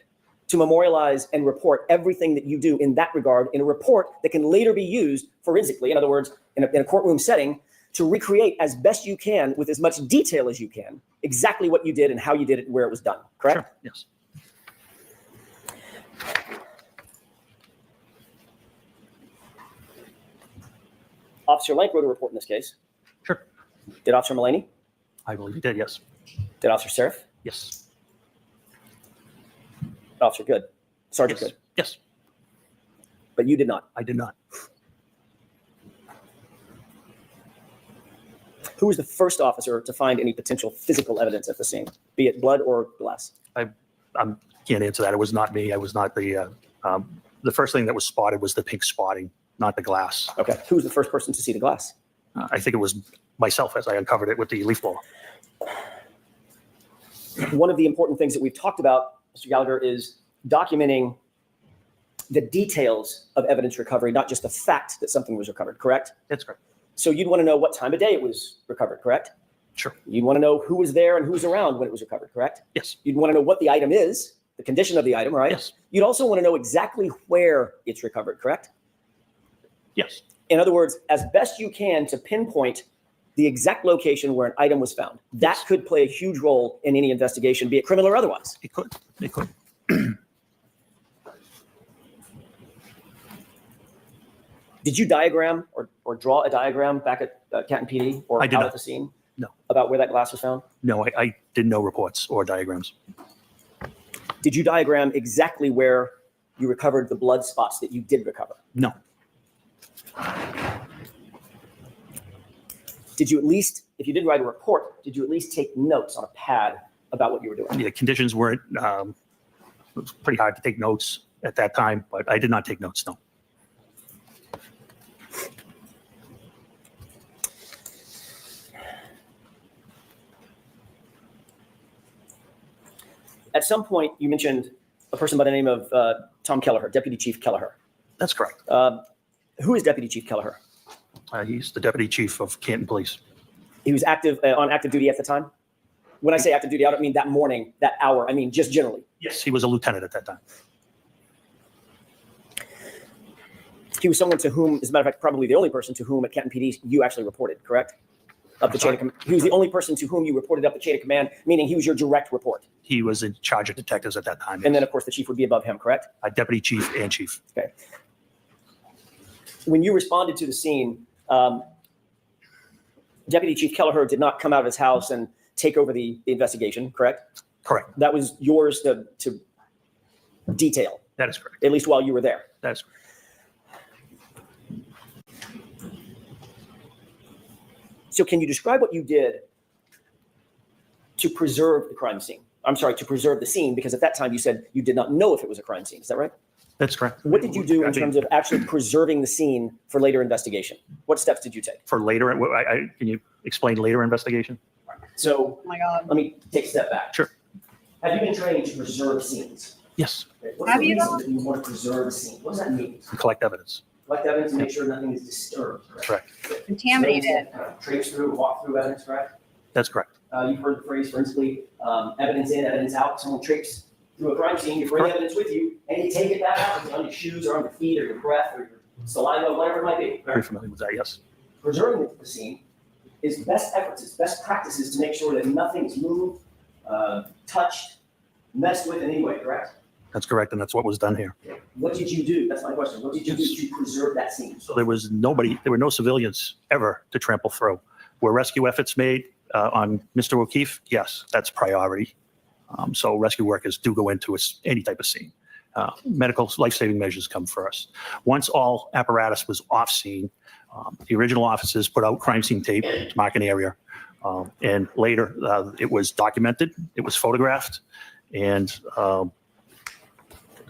to memorialize and report everything that you do in that regard in a report that can later be used forensically, in other words, in a courtroom setting, to recreate as best you can with as much detail as you can exactly what you did and how you did it and where it was done, correct? Sure. Yes. Officer Lank wrote a report in this case. Sure. Did Officer Mulaney? I believe he did, yes. Did Officer Seraph? Yes. Officer Good? Sergeant Yes. Good? Yes. But you did not. I did not. Who was the first officer to find any potential physical evidence at the scene, be it blood or glass? I can't answer that. It was not me. I was not the first thing that was spotted was the pink spotting, not the glass. Okay. Who was the first person to see the glass? I think it was myself as I uncovered it with the leaf blower. one of the important things that we've talked about, Mr. Gallagher, is documenting the details of evidence recovery, not just the fact that something was recovered, correct? That's correct. So you'd want to know what time of day it was recovered, correct? Sure. You'd want to know who was there and who was around when it was recovered, correct? Yes. You'd want to know what the item is, the condition of the item, right? Yes. You'd also want to know exactly where it's recovered, correct? Yes. In other words, as best you can to pinpoint the exact location where an item was found. That could play a huge role in any investigation, be it criminal or otherwise. It could. It could. Did you diagram or draw a diagram back at Canton PD or I did out not. at the scene? No. About where that glass was found? No, I did no reports or diagrams. Did you diagram exactly where you recovered the blood spots that you did recover? No. Did you at least, if you did write a report, did you at least take notes on a pad about what you were doing? The conditions weren't, it was pretty hard to take notes at that time, but I did not take notes, no. At some point, you mentioned a person by the name of Tom Kelleher, Deputy Chief Kelleher. That's correct. Who is Deputy Chief Kelleher? He's the deputy chief of Canton Police. He was active on active duty at the time? When I say active duty, I don't mean that morning, that hour. I mean just generally. Yes, he was a lieutenant at that time. He was someone to whom, as a matter of fact, probably the only person to whom at Canton PD you actually reported, correct? Up the chain of command. He was the only person to whom you reported up the chain of command, meaning he was your direct report. He was in charge of detectives at that time. And then, of course, the chief would be above him, correct? Deputy chief and chief. Okay. When you responded to the scene, Deputy Chief Kelleher did not come out of his house and take over the investigation, correct? Correct. That was yours to detail. That is correct. At least while you were there. That is correct. So can you describe what you did to preserve the crime scene? I'm sorry, to preserve the scene, because at that time you said you did not know if it was a crime scene. Is that right? That's correct. What did you do in terms of actually preserving the scene for later investigation? What steps did you take? For later, can you explain later investigation? So Oh my God. let me take a step back. Sure. Have you been trained to preserve scenes? Yes. What's Have the you reason though? that you want to preserve a scene? What does that mean? To collect evidence. Collect evidence to make sure nothing is disturbed, correct? Correct. Contaminated. Kind of traipse through, walk through evidence, correct? That's correct. You've heard the phrase, principally, evidence in, evidence out. Someone traipses through a crime scene, you bring evidence with you, and you take it back out. It's on your shoes or on your feet or your breath or your saliva, whatever it might be. Very familiar with that, yes. Preserving the scene is best efforts, it's best practices to make sure that nothing is moved, touched, messed with in any way, correct? That's correct, and that's what was done here. What did you do? That's my question. What did you do to preserve that scene? So there were no civilians ever to trample through. Were rescue efforts made on Mr. O'Keefe? Yes, that's priority. So rescue workers do go into any type of scene. Medical life-saving measures come first. Once all apparatus was off scene, the original officers put out crime scene tape to mark an area. And later it was documented, it was photographed, and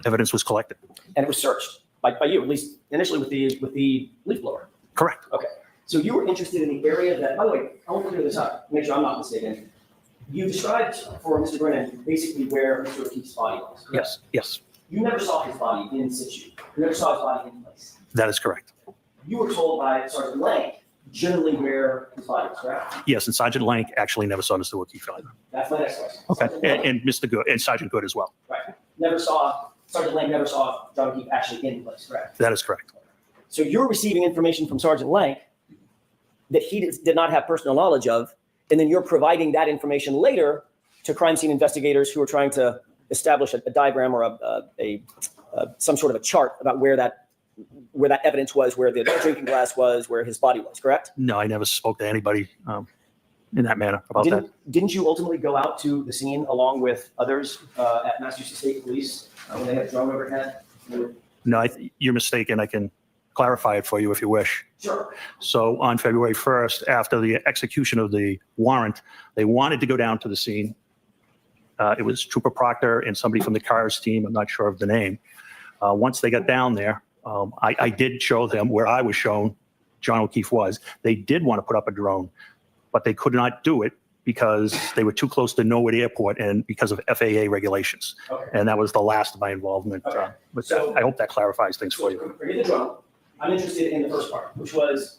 evidence was collected. And it was searched by you, at least initially with the leaf blower. Correct. Okay. So you were interested in the area that, by the way, I want to clear this up, make sure I'm not mistaken. You described for Mr. Brennan basically where Mr. O'Keefe's body was, correct? Yes, yes, You never saw his body in situ. You never saw his body in place. that is correct. You were told by Sergeant Lang generally where his body was, correct? Yes, and Sergeant Lank actually never saw Mr. O'Keefe either. That's my next question. Okay, Sergeant Lang, and Mr. Good, and Sergeant Good as well. right. Sergeant Lang never saw John O'Keefe actually in place, correct? That is correct. So you're receiving information from Sergeant Lang that he did not have personal knowledge of, and then you're providing that information later to crime scene investigators who are trying to establish a diagram or some sort of a chart about where that evidence was, where the drinking glass was, where his body was, correct? No, I never spoke to anybody in that manner about that. Didn't you ultimately go out to the scene along with others at Massachusetts State Police when they had a drone overhead? No, you're mistaken. I can clarify it for you if you wish. Sure. So on February 1st, after the execution of the warrant, they wanted to go down to the scene. It was Trooper Proctor and somebody from the CARS team. I'm not sure of the name. Once they got down there, I did show them where I was shown John O'Keefe was. They did want to put up a drone, but they could not do it because they were too close to Norwood Airport and because of FAA regulations. Okay. And that was the last of my involvement with So- that. I hope that clarifies things for So you. forget the drone. I'm interested in the first part, which was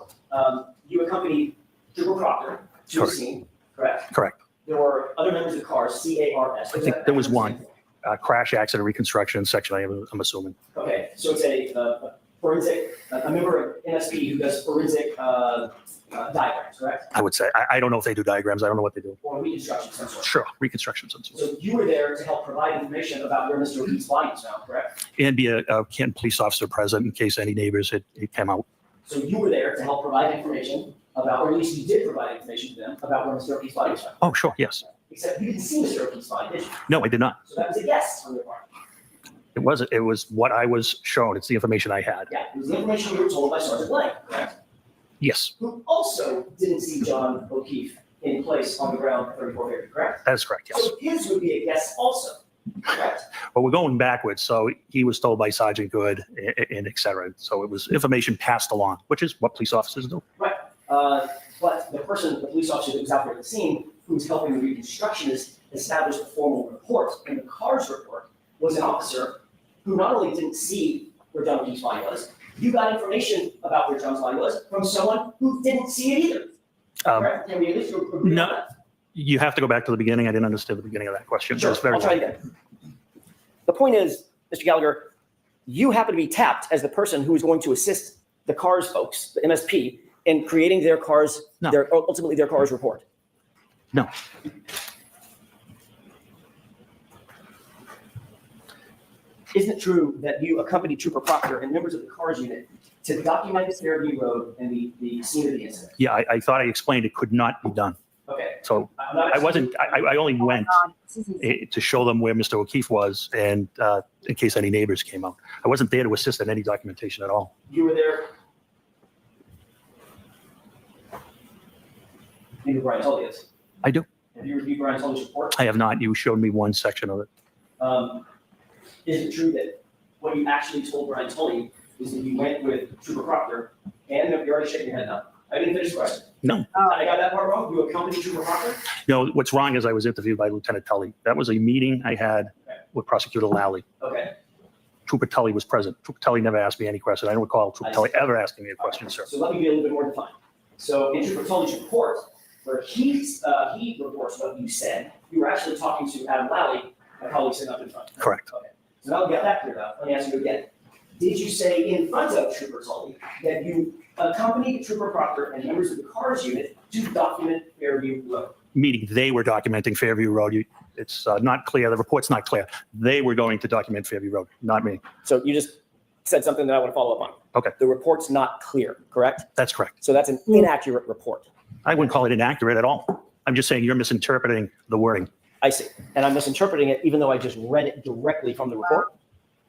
you accompanied Trooper Proctor to the Correct. scene, correct? Correct. There were other members of the cars, CARS. I think there was one. Crash accident reconstruction section, I'm assuming. Okay, so it's a forensic, a member of NSP who does forensic diagrams, correct? I would say. I don't know if they do diagrams. I don't know what they do. Or reconstruction of some sort. Sure, reconstruction. Some sort. So you were there to help provide information about where Mr. O'Keefe's body was found, correct? And be a Canton police officer present in case any neighbors had came out. So you were there to help provide information about, or at least you did provide information to them about where Mr. O'Keefe's body was found. Oh, sure, yes. Except you didn't see Mr. O'Keefe's body, did you? No, I did not. So that was a guess on your part. It wasn't. It was what I was shown. It's the information I had. Yeah, it was the information you were told by Sergeant Blank, correct? Yes, Who also didn't see John O'Keefe in place on the ground at 34 Fairview, correct? that is correct, yes. So his would be a guess also, correct? But we're going backwards. So he was told by Sergeant Good and et cetera. So it was information passed along, which is what police officers do. Right. But the police officer that was out there at the scene, who was helping the reconstructionist establish a formal report, and the CARS report was an officer who not only didn't see where John O'Keefe's body was, you got information about where John's body was from someone who didn't see it either. Correct? Can we at least agree on no. that? You have to go back to the beginning. I didn't understand the beginning of that question. Sure, It's very I'll try again. The point is, Mr. Gallagher, you happen to be tapped as the person who is going to assist the CARS folks, the MSP, in creating their CARS, No. ultimately their CARS report. No. Isn't it true that you accompanied Trooper Proctor and members of the CARS unit to document Fairview Road and the scene of the incident? Yeah, I thought I explained it could not be done. Okay. So I'm not I wasn't. I only went God, this is insane. to show them where Mr. O'Keefe was and in case any neighbors came out. I wasn't there to assist in any documentation at all. You were there. You knew Brian Tully is. I do. Have you reviewed Brian Tully's report? I have not. You showed me one section of it. Is it true that what you actually told Brian Tully is that you went with Trooper Proctor and you're already shaking your head now? I didn't finish the question. No. I got that part wrong. You accompanied Trooper Proctor? No, what's wrong is I was interviewed by Lieutenant Tully. That was a meeting I had with Prosecutor Lally. Okay. Trooper Tully was present. Trooper Tully never asked me any question. I don't recall Trooper Tully ever asking me a question, sir. So let me be a little bit more defined. So in Trooper Tully's report, where he reports what you said, you were actually talking to Adam Lally, my colleague sitting up in front. Correct. Okay. So now we got that cleared up. Let me ask you again. Did you say in front of Trooper Tully that you accompanied Trooper Proctor and members of the CARS unit to document Fairview Road? Meaning they were documenting Fairview Road. It's not clear. The report's not clear. They were going to document Fairview Road, not me. So you just said something that I want to follow up on. Okay. The report's not clear, correct? That's correct. So that's an inaccurate report. I wouldn't call it inaccurate at all. I'm just saying you're misinterpreting the wording. I see. And I'm misinterpreting it even though I just read it directly from the report.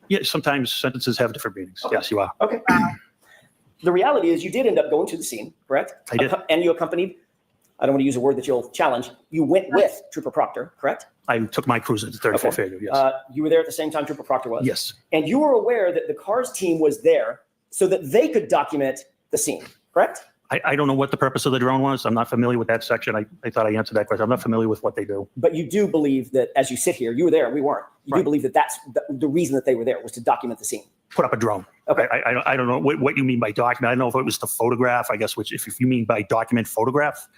Yeah, sometimes sentences have different meanings. Okay. Yes, you are. Okay. The reality is you did end up going to the scene, correct? I did. And you accompanied, I don't want to use a word that you'll challenge, you went with Trooper Proctor, correct? I took my cruiser to 34 Okay. Fairview, yes. You were there at the same time Trooper Proctor was? Yes. And you were aware that the CARS team was there so that they could document the scene, correct? I don't know what the purpose of the drone was. I'm not familiar with that section. I thought I answered that question. I'm not familiar with what they do. But you do believe that as you sit here, you were there, we weren't. You do Right. believe that that's the reason that they were there was to document the scene. Put up a drone. Okay. I don't know what you mean by document. I don't know if it was to photograph, I guess, which if you mean by document photograph,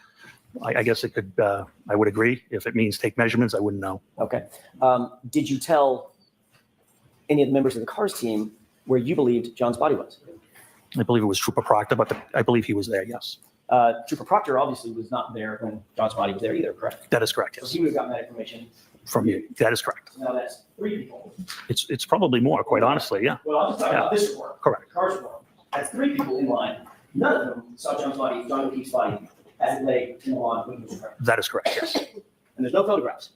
I guess it could, I would agree. If it means take measurements, I wouldn't know. Okay. Did you tell any of the members of the CARS team where you believed John's body was? I believe it was Trooper Proctor, but I believe he was there, yes. Trooper Proctor obviously was not there when John's body was there either, correct? That is correct, So yes. he would have gotten that information. From you. That is correct. Now that's 3 people. It's probably more, quite honestly, yeah. Well, I'm just talking about this report. Correct. CARS report. That's 3 people in line. None of them saw John's body, John O'Keefe's body, as it lay in the lawn when he was recovered. That is correct, yes. And there's no photographs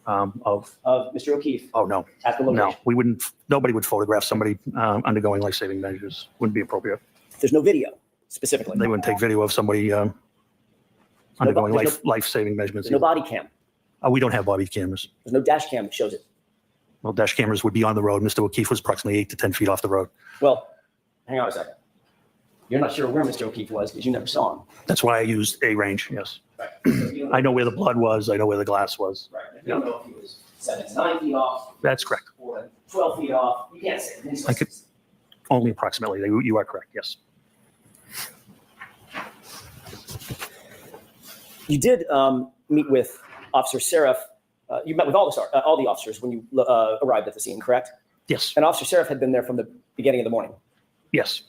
Of of Mr. O'Keefe oh, no, at the location. no, we wouldn't, nobody would photograph somebody undergoing life-saving measures. Wouldn't be appropriate. There's no video specifically. They wouldn't take video of somebody undergoing there's life-saving measurements. There's no body cam. We don't have body cameras. There's no dash cam that shows it. Well, dash cameras would be on the road. Mr. O'Keefe was approximately 8 to 10 feet off the road. Well, hang on a second. You're not sure where Mr. O'Keefe was because you never saw him. That's why I used a range, yes. Right. So you don't I know where the blood was. I know where the glass was. Right. You don't know if he was 7 to 9 feet off. That's correct. Or 12 feet off. You can't say. I could, only approximately. You are correct, yes. You did meet with Officer Seraph. You met with all the officers when you arrived at the scene, correct? Yes, And Officer Seraph had been there from the beginning of the morning. yes.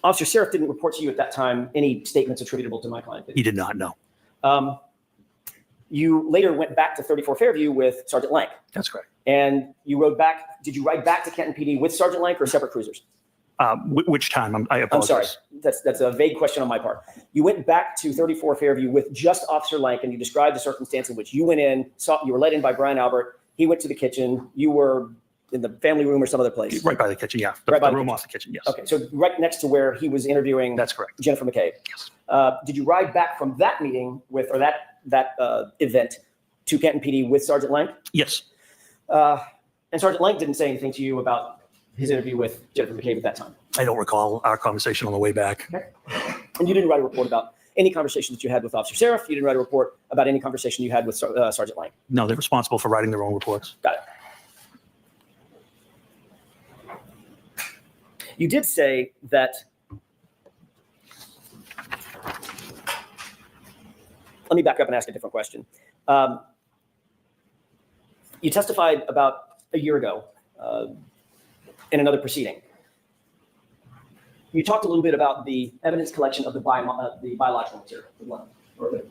Officer Seraph didn't report to you at that time any statements attributable to my client. Did He did not know. You later went back to 34 Fairview with Sergeant Lank, That's correct. and you rode back. Did you ride back to Canton PD with Sergeant Lank or separate cruisers? Which time? I I'm apologize. sorry. That's a vague question on my part. You went back to 34 Fairview with just Officer Lank, and you described the circumstance in which you went in, you were let in by Brian Albert. He went to the kitchen. You were in the family room or some other place. Right by the kitchen, yeah. Right by The the room kitchen. off the kitchen, yes. Okay, so right next to where he was interviewing That's correct. Jennifer McCabe. Yes. Did you ride back from that meeting that event to Canton PD with Sergeant Lank? Yes. And Sergeant Lank didn't say anything to you about his interview with Jennifer McCabe at that time. I don't recall our conversation on the way back. And you didn't write a report about any conversation that you had with Officer Seraph. You didn't write a report about any conversation you had with Sergeant Lank. No, they're responsible for writing their own reports. Got it. You did say that. Let me back up and ask a different question. You testified about a year ago in another proceeding. You talked a little bit about the evidence collection of the biological material, the blood, or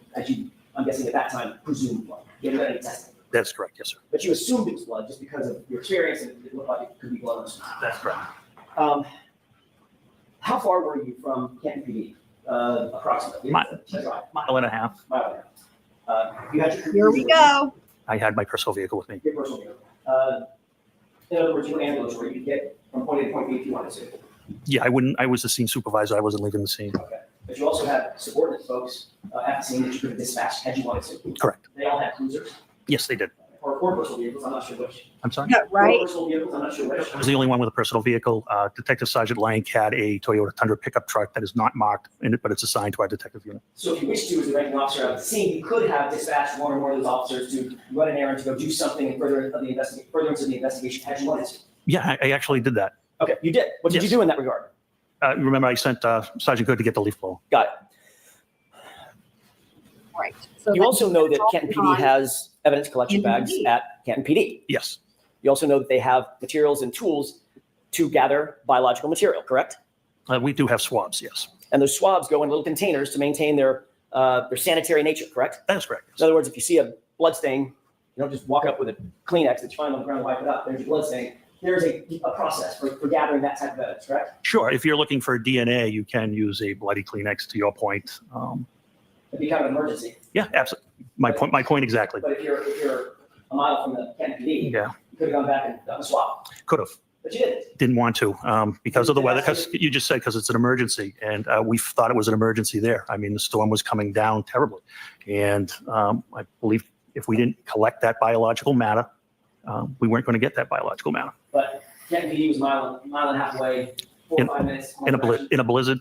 I'm guessing at that time, presumed blood. You haven't done any testing. That's correct, yes, sir. But you assumed it was blood just because of your experience and it looked like it could be blood. That's correct. How far were you from Canton PD, approximately? Mile and a half. Mile and a half. You had your Here we go. I had my personal vehicle with me. Your personal vehicle. In other words, you were ambulatory. You could get from point A to point B if you wanted to. Yeah, I was the scene supervisor. I wasn't leaving the scene. Okay. But you also had subordinate folks at the scene that you could have dispatched had you wanted to. Correct. They all had cruisers Yes, they did. or personal vehicles. I'm not sure which. I'm sorry. Yeah, right. Or personal vehicles. I'm not sure which. I was the only one with a personal vehicle. Detective Sergeant Lank had a Toyota Tundra pickup truck that is not marked in it, but it's assigned to our detective unit. So if you wish to, as the ranking officer at the scene, you could have dispatched one or more of those officers to run an errand to go do something in furtherance of the investigation had you wanted to. Yeah, I actually did that. Okay, you did. What did Yes. you do in that regard? Remember, I sent Sergeant Good to get the leaf blower. Got it. Right. So You then also know that all Canton on PD has evidence collection bags Indeed. at Canton PD. Yes, You also know that they have materials and tools to gather biological material, correct? we do have swabs, yes. And those swabs go in little containers to maintain their sanitary nature, correct? That is correct. In other words, if you see a blood stain, you don't just walk up with a Kleenex that you find on the ground and wipe it up. There's a blood stain. There's a process for gathering that type of evidence, correct? Sure, if you're looking for DNA, you can use a bloody Kleenex, to your point. It'd be kind of an emergency. Yeah, absolutely. My point exactly. But if you're a mile from the Canton PD, Yeah, you could have gone back and done a swab. could have. But you didn't. Didn't want to because of the weather, because you just said because it's an emergency, and we thought it was an emergency there. I mean, the storm was coming down terribly, and I believe if we didn't collect that biological matter, we weren't going to get that biological matter. But Canton PD was a mile and a half away, 4 or 5 minutes. In a blizzard,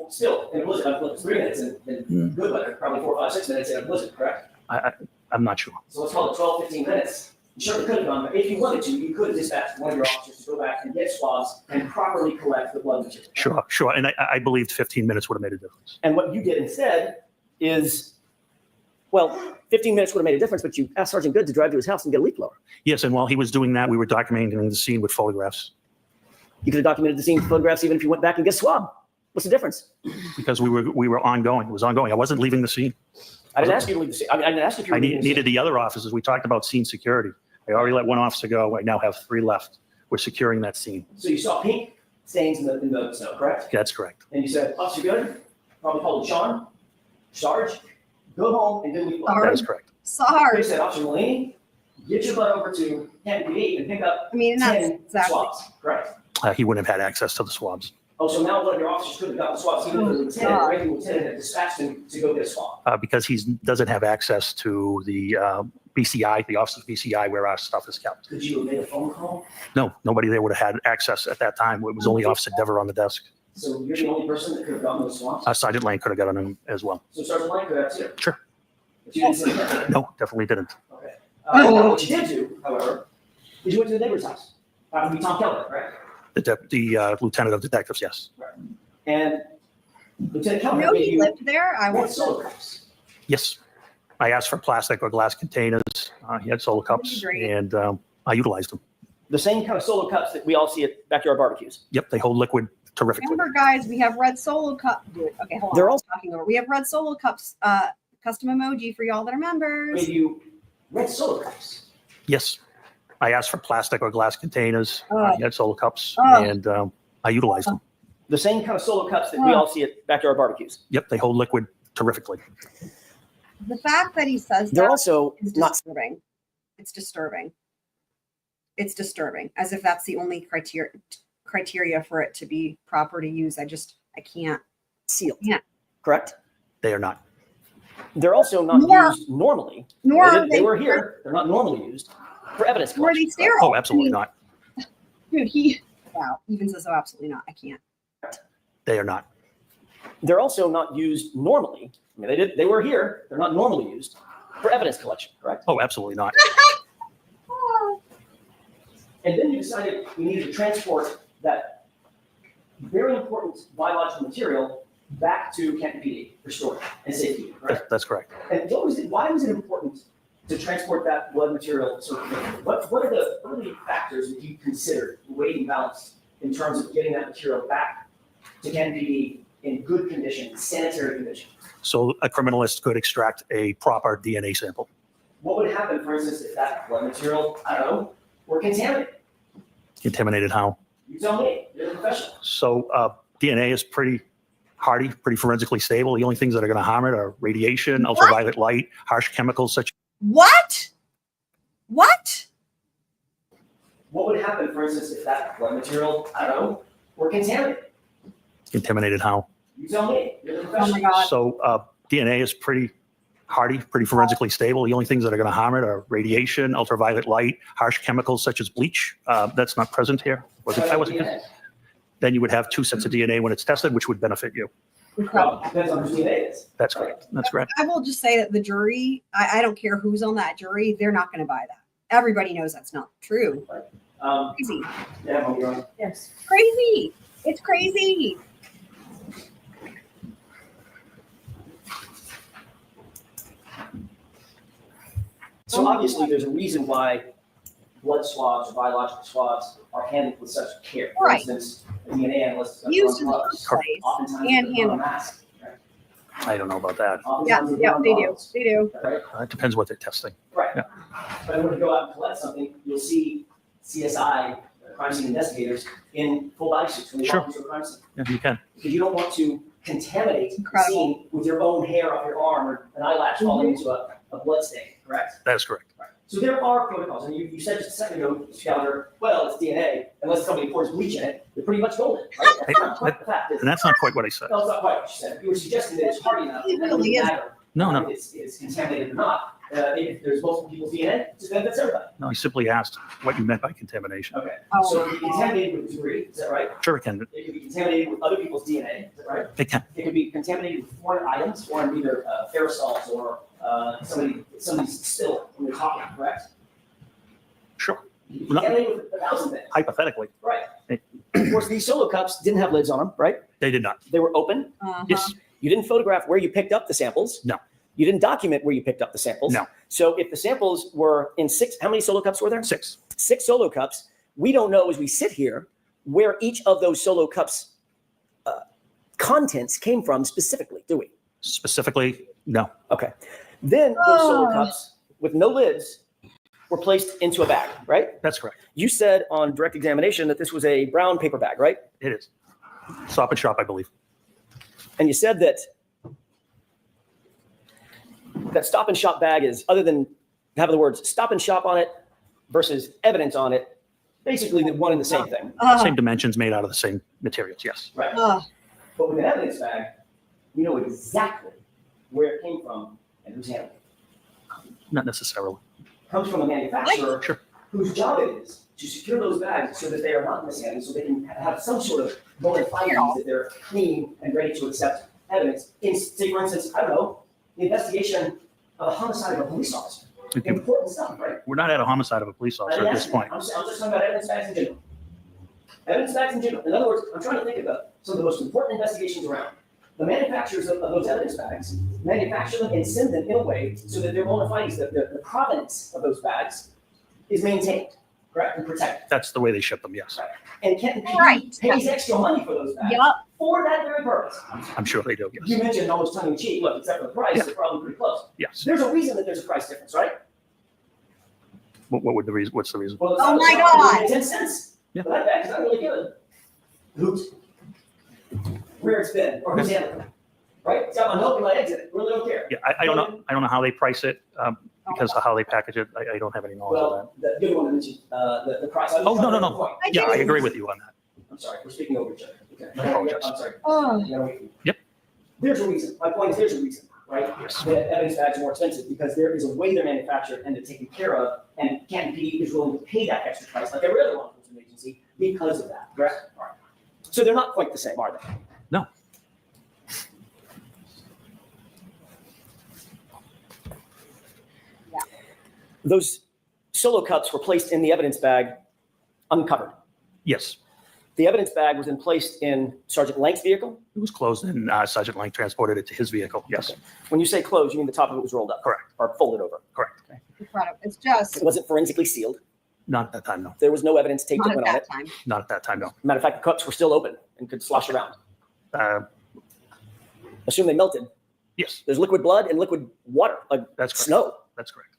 Still, in a blizzard, it's 3 minutes in good weather, probably 4, 5, 6 minutes in a blizzard, correct? I'm not sure. So let's call it 12, 15 minutes. You certainly could have gone, but if you wanted to, you could have dispatched one of your officers to go back and get swabs and properly collect the blood material. Sure. And I believed 15 minutes would have made a difference. And what you did instead is, well, 15 minutes would have made a difference, but you asked Sergeant Good to drive to his house and get a leaf blower. Yes, and while he was doing that, we were documenting the scene with photographs You could have documented the scene with photographs even if you went back and get a swab. What's the difference? because we were ongoing. It was ongoing. I wasn't leaving the scene. I didn't ask you to leave the scene. I didn't ask you if you were I leaving the scene. needed the other officers. We talked about scene security. I already let one officer go. I now have 3 left. We're securing that scene. So you saw pink stains in the snow, correct? That's correct. And you said, Officer Good, probably called Sean, Sarge, go home and do leaf blower. That is correct. You Sorry. said, Officer Mulaney, get your butt over to Canton PD and pick up I mean, that's 10 exactly. swabs, correct? He wouldn't have had access to the swabs. Oh, so now one of your officers could have gotten swabs, even if the lieutenant or ranking lieutenant had dispatched him to go get a swab. Because he doesn't have access to the BCI, the Office of BCI, where our stuff is kept. Could you have made a phone call? No, nobody there would have had access at that time. It was only Officer Dever on the desk. So you're the only person that could have gotten those swabs? Sergeant Lane could have gotten him as well. So Sergeant Lane could have too? Sure. But you didn't say that? No, definitely didn't. Okay. What you did do, however, is you went to the neighbor's house. That would be Tom Keller, right? The Lieutenant of Detectives, yes. Right. And Lieutenant You Keller know gave he you lived there? I red was solo cups. Yes. I asked for plastic or glass containers. He had solo cups, Great. and I utilized them. The same kind of solo cups that we all see at backyard barbecues. Yep, they hold liquid terrifically. Remember, guys, we have red solo cup. Okay, hold on. They're I'm all- talking over. We have red solo cups. Custom emoji for y'all that are members. Gave you red solo cups. Yes. I asked for plastic or glass containers. He had solo cups, Oh. and I utilized them. The same kind of solo cups that we all see at backyard barbecues. Yep, they hold liquid terrifically. The fact that he says They're that also is not. disturbing. It's disturbing. It's disturbing. As if that's the only criteria for it to be proper to use. I can't. Sealed. Yeah. Correct? They are not. They're also not Nor- used normally. Nor are They were here. They're not normally used for evidence Nor are collection. they sterile. Oh, absolutely not. Dude, wow, even says so absolutely not. I can't. They are not. They're also not used normally. I mean, they were here. They're not normally used for evidence collection. Correct? Oh, absolutely not. And then you decided you needed to transport that very important biological material back to Canton PD for storage and safety. Right? That's correct. And why was it important to transport that blood material so quickly? What are the factors that you considered, weighed and balanced, in terms of getting that material back to Canton PD in good condition, sanitary condition? So a criminalist could extract a proper DNA sample. What would happen, for instance, if that blood material, I don't know, were contaminated? Contaminated how? You tell me, you're the professional. So DNA is pretty hardy, pretty forensically stable. The only things that are going to harm it are radiation, ultraviolet light, harsh chemicals such. What? What? What would happen, for instance, if that blood material, I don't know, were contaminated? Contaminated how? You tell me, you're the Oh professional. my God. So DNA is pretty hardy, pretty forensically stable. The only things that are going to harm it are radiation, ultraviolet light, harsh chemicals such as bleach. That's not present here. That wasn't. DNA. Then you would have two sets of DNA when it's tested, which would benefit you. Well, depends on whose DNA it is. That's correct. That's correct. I will just say that the jury, I don't care who's on that jury, they're not going to buy that. Everybody knows that's not true. Crazy. Yeah, well, you're on. Yes. Crazy. It's crazy. So obviously, there's a reason why blood swabs or biological swabs are handled with such care. For Right. instance, a DNA analyst is going Used to in the run first gloves. place Oftentimes, and they run a handled. mask. Right? I don't know about that. Yeah, Oftentimes, yeah, run they do. gloves, They do. Right? It depends what they're testing. Right. Yeah. But in order to go out and collect something, you'll see CSI, crime scene investigators, in full body suits when they Sure. walk into a crime scene. Yeah, you can. Because you don't want to contaminate the Incredible. scene with your own hair off your arm or an eyelash falling into a blood stain, correct? That is correct. So there are protocols, and you said just a second ago, Mr. Gallagher, well, it's DNA, unless somebody pours bleach in it, they're pretty much golden, right? That's not quite the fact, is it? And that's not quite what I said. No, it's not quite what you said. You were suggesting that it's hardy enough. It really is. No, no. If it's contaminated or not. If there's multiple people's DNA, it just benefits everybody. No, I simply asked what you meant by contamination. Okay. Oh, So it can be contaminated with debris, is that right? Sure, it can. It can be contaminated with other people's DNA, is that right? It can. It could be contaminated with foreign items, foreign either aerosols or somebody's spill when they're talking, correct? Sure. You can contaminate with 1,000 things. Hypothetically, Right. Of course, these solo cups didn't have lids on them, right? they did not. They were open. uh-huh. Yes. You didn't photograph where you picked up the samples. No. You didn't document where you picked up the samples. No. So if the samples were in how many solo cups were there? 6. 6 solo cups. We don't know as we sit here where each of those solo cups contents came from specifically, do we? Specifically, no. Okay. Then those solo Oh. cups with no lids were placed into a bag, right? That's correct. You said on direct examination that this was a brown paper bag, right? It is. Stop and Shop, I believe. And you said that Stop and Shop bag is, other than having the words Stop and Shop on it versus evidence on it, basically the one and the same thing. Same dimensions, made out of the same materials, yes. Right. Ugh. But with an evidence bag, you know exactly where it came from and who's handling it. Not necessarily. Comes from a manufacturer Sure. whose job it is to secure those bags so that they are not mishandled, so they can have some sort of bona fides that they're clean and ready to accept evidence. In, say, for instance, I don't know, the investigation of a homicide of a police officer. Okay. Important stuff, right? We're not at a homicide of a police officer at this point. I'm just talking about evidence bags in general. Evidence bags in general. In other words, I'm trying to think about some of the most important investigations around. The manufacturers of those evidence bags manufacture them and send them in a way so that their bona fides, the provenance of those bags is maintained, correct, and protected. That's the way they ship them, yes. Right. And Canton Right. pays extra money for those bags Yup. for that very purpose. I'm sure they do, You yes. mentioned almost tongue in cheek, look, except for the price, Yeah. they're probably pretty close. Yes. There's a reason that there's a price difference, right? What would the reason, what's the reason? Well, it's Oh not- my it's not really God. 10 cents. Yeah. But that bag is not really good. Who's, where it's been, or who's handling it, right? It's got my milk and my eggs in it, really don't care. Yeah, I don't know how they price it, because of how they package it. I don't have any knowledge of that. Well, the good one to mention, the price. Oh, no. Yeah, I agree with you on that. I'm sorry, we're speaking over each other. Okay. I apologize. I'm sorry. Oh. Yep. There's a reason. My point is there's a reason, right? Yes. That evidence bags are more expensive because there is a way they're manufactured and they're taken care of, and Canton PD is willing to pay that extra price like every other law enforcement agency because of that, correct? All right. So they're not quite the same, are they? No. Those solo cups were placed in the evidence bag uncovered. Yes, The evidence bag was then placed in Sergeant Lank's vehicle. it was closed and Sergeant Lang transported it to his vehicle, yes. Okay. When you say closed, you mean the top of it was rolled up? Correct. Or folded over? Correct. Incredible. It's just It wasn't forensically sealed. Not at that time, no. There was no evidence taped not that at went on that it. time. Not at that time, no. Matter of fact, the cups were still open and could slosh around. Uh, Assume they melted. Yes, There's liquid blood and liquid water, like that's correct. snow. That's correct.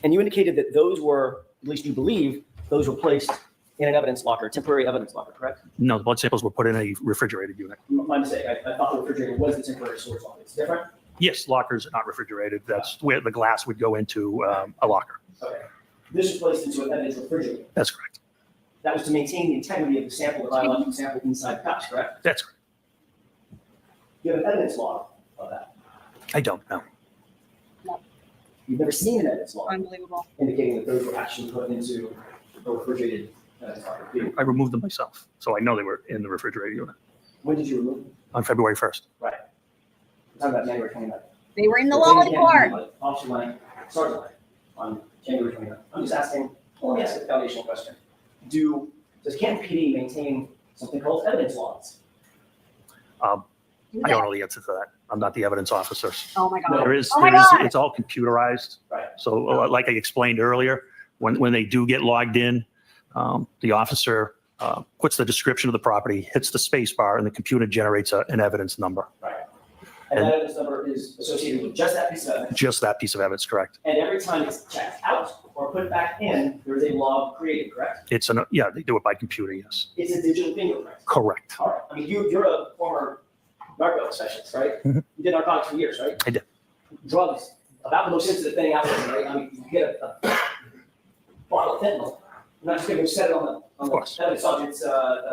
And you indicated that those were, at least you believe, those were placed in an evidence locker, temporary evidence locker, correct? No, the blood samples were put in a refrigerated unit. My mistake. I thought the refrigerator was the temporary storage locker. It's different? Yes, lockers are not refrigerated. That's where the glass would go into a locker. Okay. This was placed into an evidence refrigerator. That's correct. That was to maintain the integrity of the sample, the biological sample inside the cups, correct? That's correct. You have an evidence log of that. I don't know. You've never seen an evidence log Unbelievable. indicating that those were actually put into the refrigerated evidence locker. I removed them myself, so I know they were in the refrigerated unit When did you remove them? on February 1st. Right. We're talking about January 29th. They were in the The law thing report. again, Officer Lang, Sergeant Lang, on January 29th. I'm just asking, well, let me ask a foundational question. Does Canton PD maintain something called evidence logs? I don't know the answer to that. I'm not the evidence officer. Oh my God. There is, Oh my God. it's all computerized. Right. So like I explained earlier, when they do get logged in, the officer puts the description of the property, hits the space bar, and the computer generates an evidence number. Right. And that evidence number is associated with just that piece of evidence. Just that piece of evidence, correct? And every time it's checked out or put back in, there is a log created, correct? Yeah, they do it by computer, yes. It's a digital fingerprint. Correct. All right. I mean, you're a former narco specialist, right? Mhm. You did narcotics for years, right? I did. Drugs, about the most sensitive thing out there, right? I mean, you get a bottle of fentanyl. You're not just going to set it on Of course. the evidence sergeant's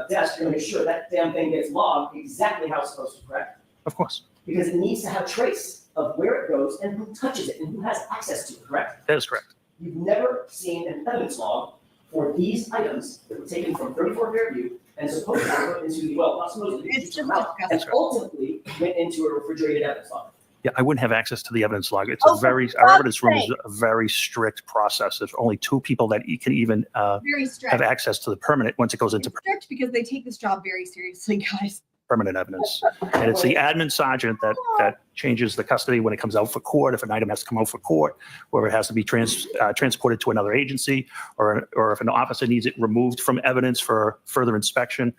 desk. You're going to make sure that damn thing gets logged exactly how it's supposed to, correct? Of course. Because it needs to have trace of where it goes and who touches it and who has access to it, correct? That is correct. You've never seen an evidence log for these items that were taken from 34 Fairview and supposedly put into, well, not supposedly, It's just and disgusting. ultimately went into a refrigerated evidence log. Yeah, I wouldn't have access to the evidence log. It's Oh, a very, for our God's evidence room is sake. a very strict process. There's only 2 people that can even Very strict. have access to the permanent, once it goes into It's strict because they take this job very seriously, guys. permanent evidence. And it's the admin sergeant that changes the custody when it comes out for court, if an item has to come out for court, or it has to be transported to another agency, or if an officer needs it removed from evidence for further inspection,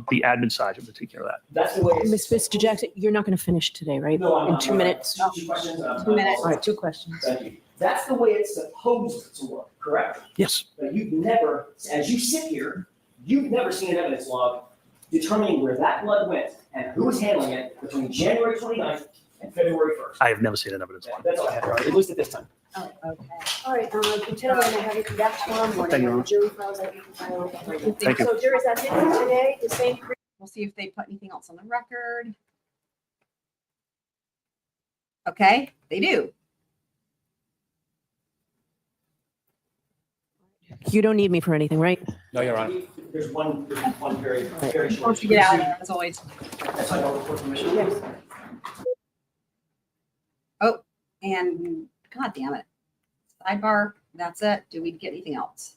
the admin sergeant will take care of that. That's the way it's. Mr. Jackson, you're not going to finish today, right? No, I'm In not. 2 minutes? 2 questions. 2 minutes. All right, 2 questions. Thank you. That's the way it's supposed to work, correct? Yes, But you've never, as you sit here, you've never seen an evidence log determining where that blood went and who was handling it between January 29th and February 1st. I have never seen an evidence log. That's all I have, Robert, at least at this time. Oh, okay. All right, Lieutenant, I have you come back tomorrow morning. Thank you, Your Honor. Jury files that you can file. Thank you. So jurors, that's it for today. The same. We'll see if they put anything else on the record. Okay, they do. You don't need me for anything, right? No, you're on. There's one very, very short. Once you get out of there, as always. Yes, I know, for permission. Oh, and God damn it. Sidebar, that's it. Do we get anything else?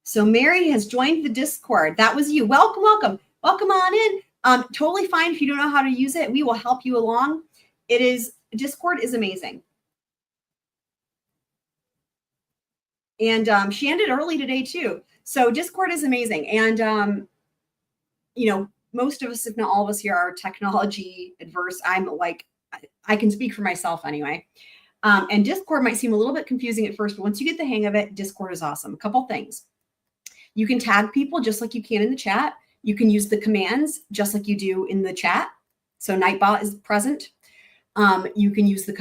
So Mary has joined the Discord. That was you. Welcome, welcome. Welcome on in. Totally fine if you don't know how to use it. We will help you along. Discord is amazing. And she ended early today too. So Discord is amazing. And, most of us, if not all of us here, are technology adverse. I'm like, I can speak for myself anyway. And Discord might seem a little bit confusing at first, but once you get the hang of it, Discord is awesome. A couple things. You can tag people just like you can in the chat. You can use the commands just like you do in the chat. So Nightbot is present. You can use all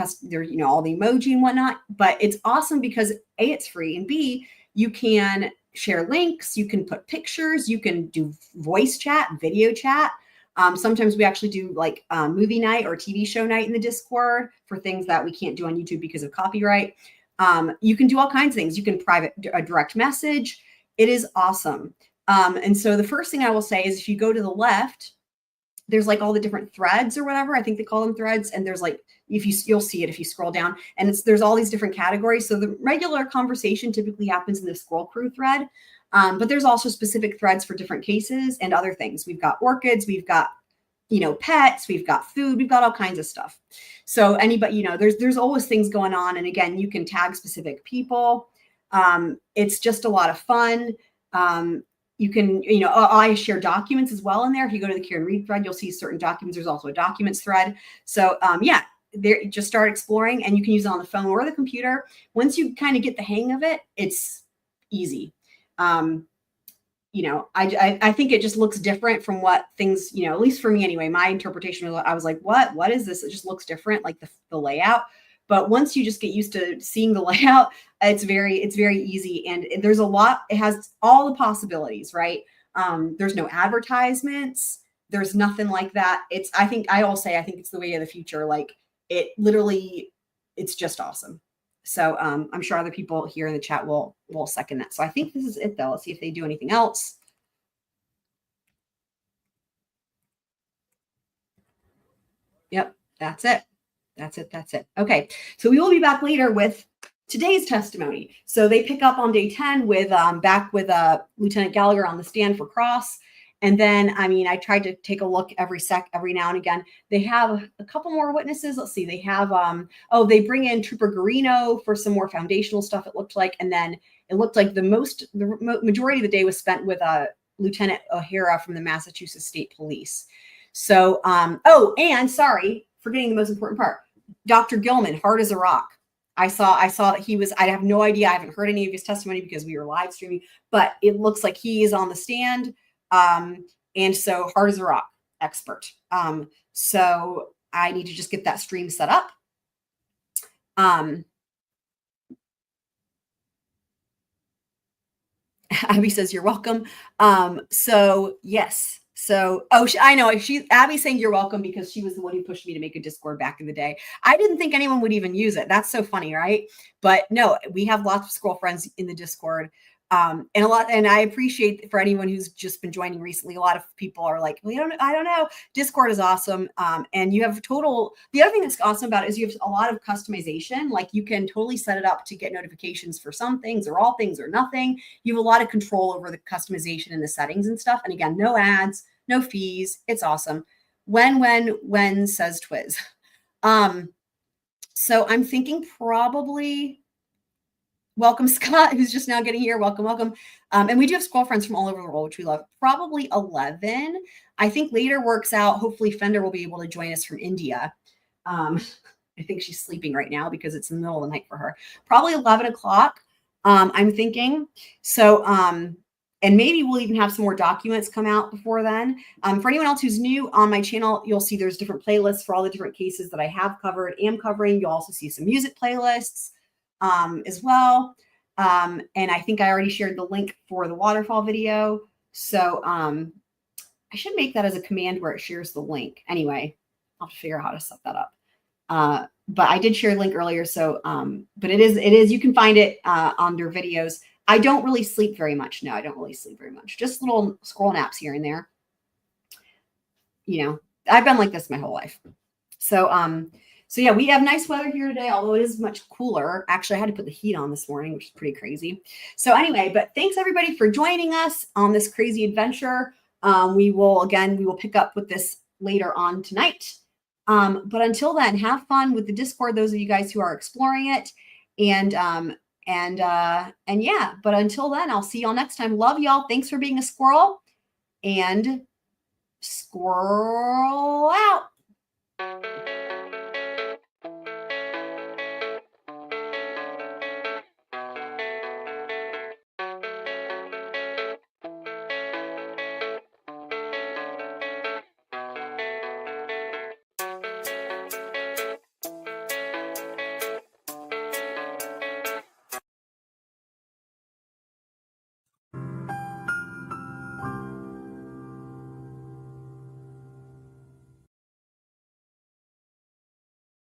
the emoji and whatnot, but it's awesome because A, it's free, and B, you can share links, you can put pictures, you can do voice chat, video chat. Sometimes we actually do like movie night or TV show night in the Discord for things that we can't do on YouTube because of copyright. You can do all kinds of things. You can direct message. It is awesome. And so the first thing I will say is if you go to the left, there's like all the different threads or whatever. I think they call them threads. And there's like, you'll see it if you scroll down, and there's all these different categories. So the regular conversation typically happens in the scroll crew thread. But there's also specific threads for different cases and other things. We've got orchids, we've got, pets, we've got food, we've got all kinds of stuff. So anybody, there's always things going on. And again, you can tag specific people. It's just a lot of fun. You can, I share documents as well in there. If you go to the Kieran Read thread, you'll see certain documents. There's also a documents thread. So there, just start exploring, and you can use it on the phone or the computer. Once you kind of get the hang of it, it's easy. I think it just looks different from what things, at least for me anyway, my interpretation was, I was like, what is this? It just looks different, like the layout. But once you just get used to seeing the layout, it's very easy. And there's a lot, it has all the possibilities, right? There's no advertisements. There's nothing like that. I think it's the way of the future. Like it's just awesome. So I'm sure other people here in the chat will second that. So I think this is it though. Let's see if they do anything else. Yep, that's it. That's it. Okay, so we will be back later with today's testimony. So they pick up on day 10 with back with Lieutenant Gallagher on the stand for cross. And then, I tried to take a look every now and again. They have a couple more witnesses. Let's see. They have, they bring in Trooper Garino for some more foundational stuff, it looked like. And then it looked like the majority of the day was spent with Lieutenant O'Hara from the Massachusetts State Police. So, and sorry, forgetting the most important part. Dr. Gilman, hard as a rock. I saw that he was, I have no idea. I haven't heard any of his testimony because we were live streaming, but it looks like he is on the stand. And so hard as a rock, expert. So I need to just get that stream set up. Abby says, you're welcome. So yes. So, I know Abby's saying you're welcome because she was the one who pushed me to make a Discord back in the day. I didn't think anyone would even use it. That's so funny, right? But no, we have lots of scroll friends in the Discord. And I appreciate for anyone who's just been joining recently. A lot of people are like, I don't know. Discord is awesome. And you have the other thing that's awesome about it is you have a lot of customization. Like you can totally set it up to get notifications for some things or all things or nothing. You have a lot of control over the customization and the settings and stuff. And again, no ads, no fees. It's awesome. When says Twiz. So I'm thinking probably, welcome, Scott, who's just now getting here. Welcome. And we do have scroll friends from all over the world, which we love. Probably 11. I think later works out. Hopefully Fender will be able to join us from India. I think she's sleeping right now because it's in the middle of the night for her. Probably 11 o'clock, I'm thinking. So And maybe we'll even have some more documents come out before then. For anyone else who's new on my channel, you'll see there's different playlists for all the different cases that I have covered, am covering. You'll also see some music playlists as well. And I think I already shared the link for the waterfall video. So I should make that as a command where it shares the link. Anyway, I'll have to figure out how to set that up. But I did share the link earlier. So, but it is, you can find it under videos. I don't really sleep very much. No, I don't really sleep very much. Just little scroll naps here and there. You know, I've been like this my whole life. So, so yeah, we have nice weather here today, although it is much cooler. Actually, I had to put the heat on this morning, which is pretty crazy. So anyway, but thanks everybody for joining us on this crazy adventure. We will pick up with this later on tonight. But until then, have fun with the Discord, those of you guys who are exploring it. And yeah, but until then, I'll see y'all next time. Love y'all. Thanks for being a squirrel, and squirrel out.